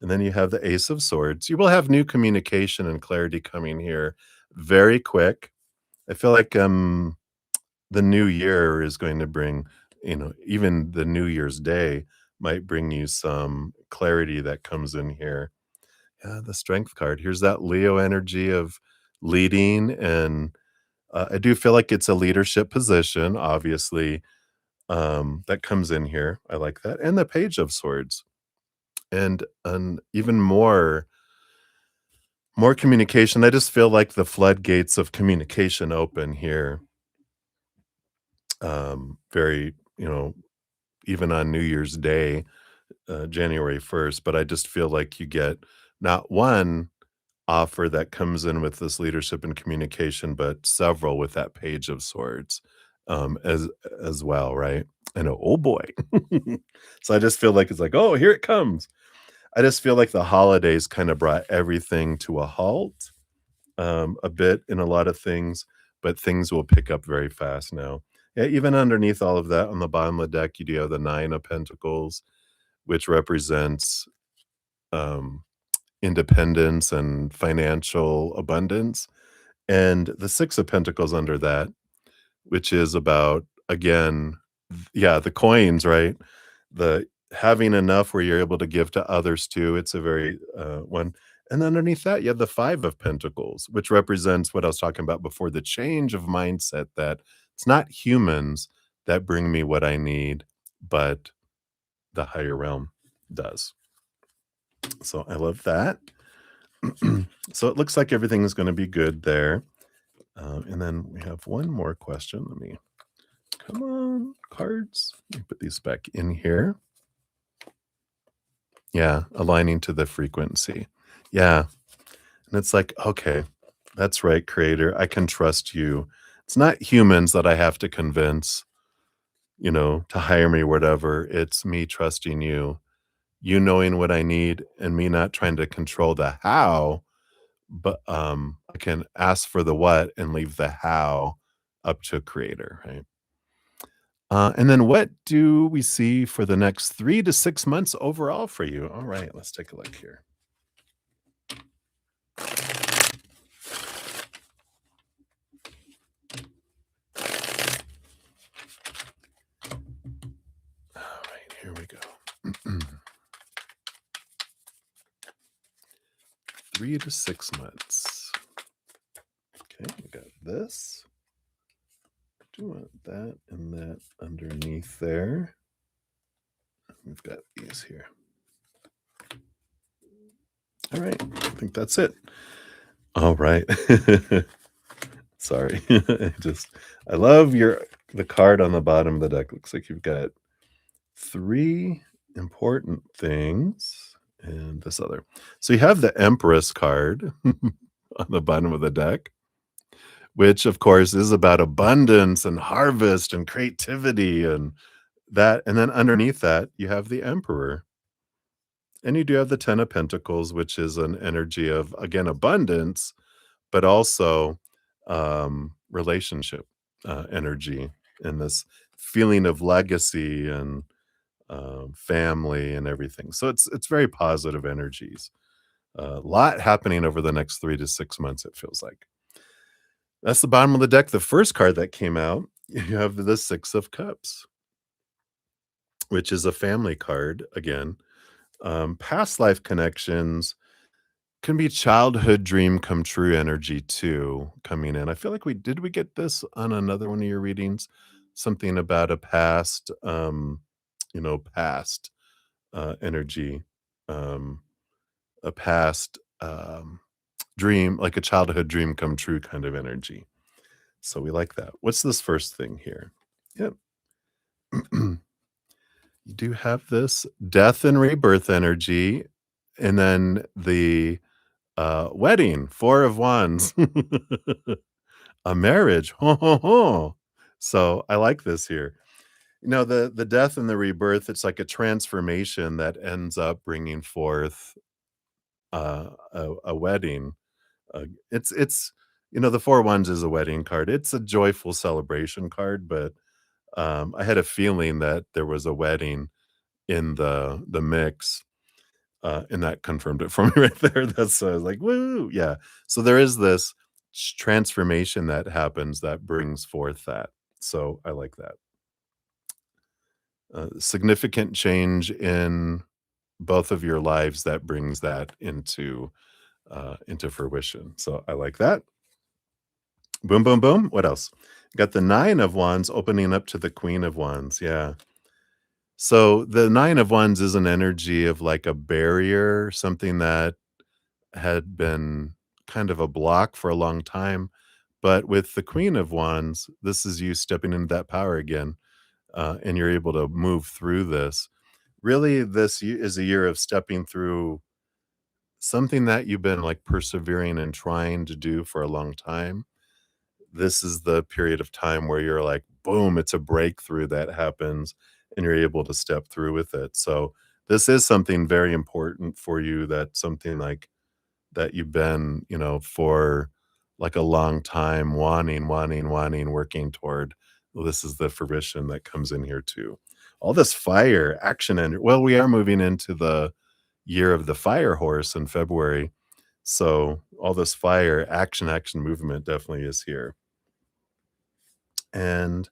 And then you have the Ace of Swords. You will have new communication and clarity coming here very quick. I feel like, the new year is going to bring, even the New Year's Day might bring you some clarity that comes in here. Yeah, the Strength card. Here's that Leo energy of leading, and I do feel like it's a leadership position, obviously, that comes in here. I like that. And the Page of Swords. And an even more communication. I just feel like the floodgates of communication open here. Very, even on New Year's Day, January 1st, but I just feel like you get not one offer that comes in with this leadership and communication, but several with that Page of Swords, as well, right? I know, oh boy. So I just feel like it's like, oh, here it comes. I just feel like the holidays kind of brought everything to a halt, a bit in a lot of things, but things will pick up very fast now. Yeah, even underneath all of that, on the bottom of the deck, you do have the 9 of Pentacles, which represents, um, independence and financial abundance, and the 6 of Pentacles under that, which is about, again, yeah, the coins, right? The having enough where you're able to give to others too. It's a very, one. And underneath that, you have the 5 of Pentacles, which represents what I was talking about before, the change of mindset that it's not humans that bring me what I need, but the higher realm does. So I love that. So it looks like everything is going to be good there. And then we have one more question. Let me come on, cards. Let me put these back in here. Yeah, aligning to the frequency. Yeah. And it's like, okay, that's right, creator. I can trust you. It's not humans that I have to convince, to hire me, whatever. It's me trusting you, you knowing what I need, and me not trying to control the how, but I can ask for the what and leave the how up to creator, right? And then what do we see for the next 3 to 6 months overall for you? All right, let's take a look here. 3 to 6 months. Okay, we got this. Do want that and that underneath there. We've got these here. All right, I think that's it. All right. Sorry. I love the card on the bottom of the deck. Looks like you've got 3 important things and this other. So you have the Empress card on the bottom of the deck, which of course is about abundance and harvest and creativity and that. And then underneath that, you have the Emperor. And you do have the 10 of Pentacles, which is an energy of, again, abundance, but also relationship energy and this feeling of legacy and family and everything. So it's very positive energies. A lot happening over the next 3 to 6 months, it feels like. That's the bottom of the deck. The first card that came out, you have the 6 of Cups, which is a family card again. Past life connections can be childhood dream come true energy too coming in. I feel like we get this on another one of your readings, something about a past, past energy, um, a past dream, like a childhood dream come true kind of energy. So we like that. What's this first thing here? Yep. You do have this death and rebirth energy, and then the wedding, 4 of Wands. A marriage. Ho, ho, ho. So I like this here. The death and the rebirth, it's like a transformation that ends up bringing forth a wedding. The 4 of Wands is a wedding card. It's a joyful celebration card, but I had a feeling that there was a wedding in the mix. And that confirmed it for me right there. That's I was like, "Woo!" Yeah. So there is this transformation that happens that brings forth that. So I like that. Significant change in both of your lives that brings that into fruition. So I like that. Boom, boom, boom. What else? Got the 9 of Wands opening up to the Queen of Wands. Yeah. So the 9 of Wands is an energy of like a barrier, something that had been kind of a block for a long time. But with the Queen of Wands, this is you stepping into that power again, and you're able to move through this. Really, is a year of stepping through something that you've been like persevering and trying to do for a long time. This is the period of time where you're like, boom, it's a breakthrough that happens, and you're able to step through with it. So, this is something very important for you. That's something like that you've been, for like a long time wanting, working toward. Well, this is the fruition that comes in here too. All this fire, action, and well, we are moving into the year of the fire horse in February. So all this fire, action, movement definitely is here. And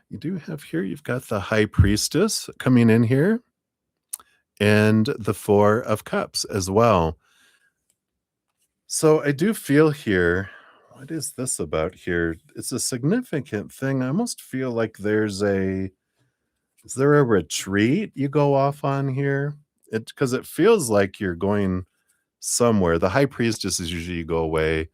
you do have here, you've got the high priestess coming in here and the 4 of cups as well. So I do feel here, what is this about here? It's a significant thing. I almost feel like is there a retreat you go off on here? Because it feels like you're going somewhere. The high priestess is usually you go away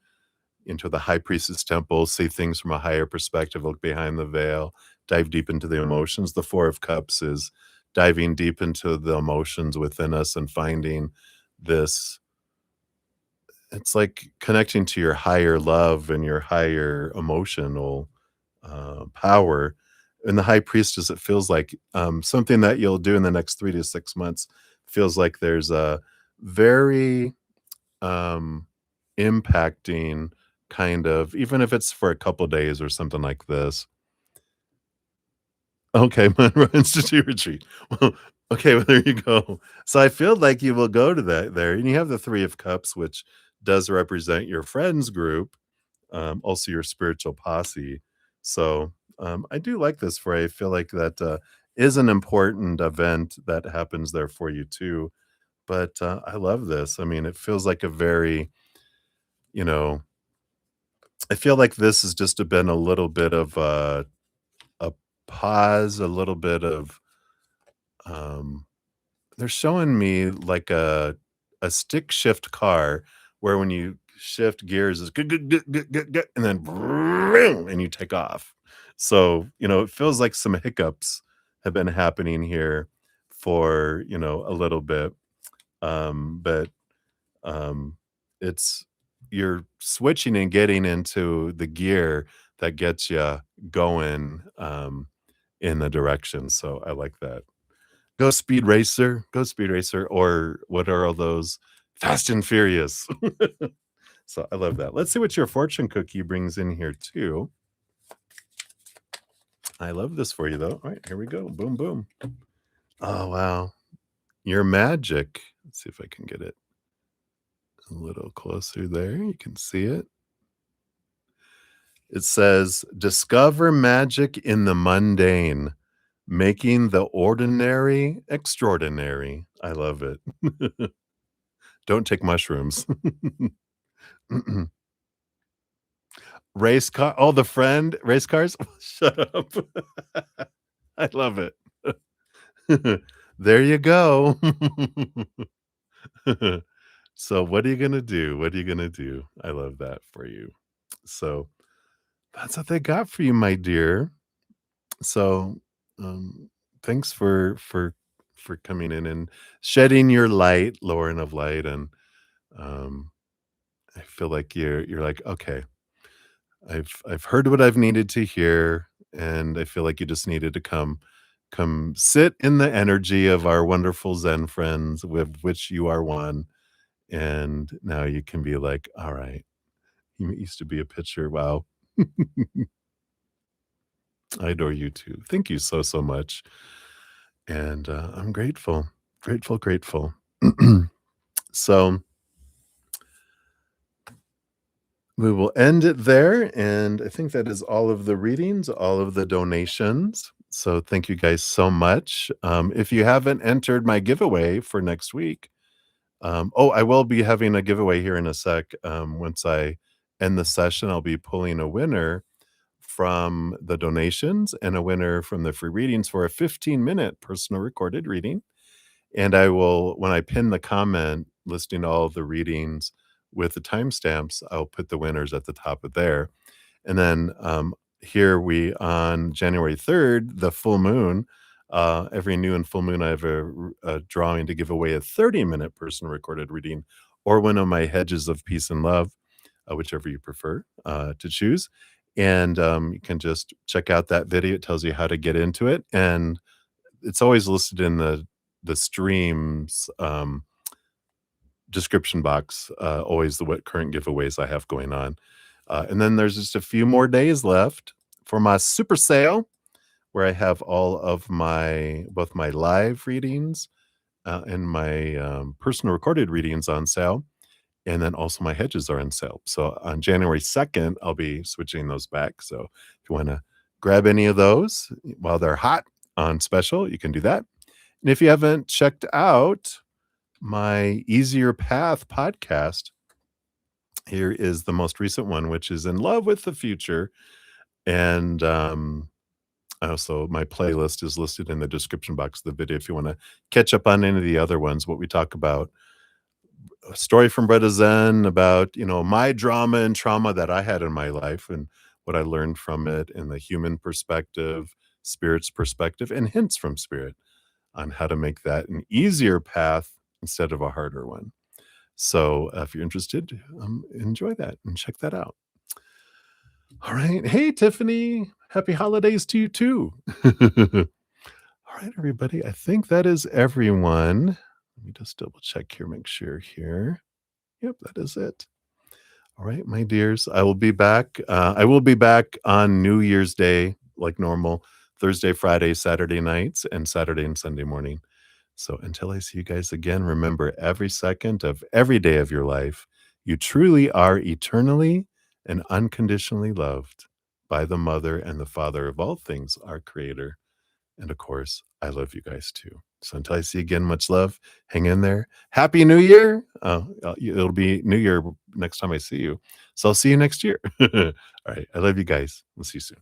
into the high priestess temple, see things from a higher perspective, look behind the veil, dive deep into the emotions. The 4 of cups is diving deep into the emotions within us and finding this. It's like connecting to your higher love and your higher emotional power. And the high priestess, it feels like something that you'll do in the next 3 to 6 months. Feels like there's a very impacting kind of, even if it's for a couple days or something like this. Okay, Monroe Institute retreat. Well, okay, well, there you go. So I feel like you will go to that there, and you have the 3 of cups, which does represent your friends group, also your spiritual posse. So I do like this for you. I feel like that is an important event that happens there for you too. But I love this. I mean, it feels like a very you know, I feel like this has just been a little bit of a pause, a little bit of, um they're showing me like a stick shift car where when you shift gears it's and then vroom, and you take off. So, it feels like some hiccups have been happening here for, a little bit. But um it's you're switching and getting into the gear that gets you going in the direction. So I like that. Go Speed Racer, or what are all those? Fast and Furious. So I love that. Let's see what your fortune cookie brings in here too. I love this for you though. All right, here we go. Boom, boom. Oh wow. Your magic. Let's see if I can get it a little closer there. You can see it. It says, discover magic in the mundane, making the ordinary extraordinary. I love it. Don't take mushrooms. Race car, oh, the friend race cars? Shut up. I love it. There you go. So what are you gonna do? What are you gonna do? I love that for you. So that's what they got for you, my dear. So, um, thanks for coming in and shedding your light, Lauren of Light, and, um, I feel like you're like, "Okay, I've heard what I've needed to hear, and I feel like you just needed to come sit in the energy of our wonderful Zen friends with which you are one, and now you can be like, "All right, you used to be a pitcher, wow." I adore you too. Thank you so, so much, and, I'm grateful, grateful, grateful. So we will end it there, and I think that is all of the readings, all of the donations. So thank you guys so much. If you haven't entered my giveaway for next week, oh, I will be having a giveaway here in a sec. Once I end the session, I'll be pulling a winner from the donations and a winner from the free readings for a 15-minute personal recorded reading. And I will, when I pin the comment listing all of the readings with the timestamps, I'll put the winners at the top of there. And then here we on January 3rd, the full moon. Every new and full moon, I have a drawing to give away a 30-minute personal recorded reading or one of my hedges of peace and love, whichever you prefer to choose. And you can just check out that video. It tells you how to get into it. And it's always listed in the streams description box, always the what current giveaways I have going on. And then there's just a few more days left for my super sale where I have all of my both my live readings and my personal recorded readings on sale. And then also my hedges are on sale. So on January 2nd, I'll be switching those back. So if you want to grab any of those while they're hot on special, you can do that. And if you haven't checked out my Easier Path podcast, here is the most recent one, which is In Love with the Future. And also my playlist is listed in the description box of the video if you want to catch up on any of the other ones, what we talk about. A story from Bretta Zen about, my drama and trauma that I had in my life and what I learned from it in the human perspective, spirit's perspective, and hints from spirit on how to make that an easier path instead of a harder one. So if you're interested, enjoy that and check that out. All right. Hey, Tiffany. Happy holidays to you too. All right, everybody. I think that is everyone. Let me just double check here, make sure here. Yep, that is it. All right, my dears. I will be back. I will be back on New Year's Day, like normal, Thursday, Friday, Saturday nights, and Saturday and Sunday morning. So until I see you guys again, remember every second of every day of your life, you truly are eternally and unconditionally loved by the mother and the father of all things, our creator. And of course, I love you guys too. So until I see you again, much love. Hang in there. Happy New Year. It'll be New Year next time I see you. So I'll see you next year. All right. I love you guys. We'll see you soon.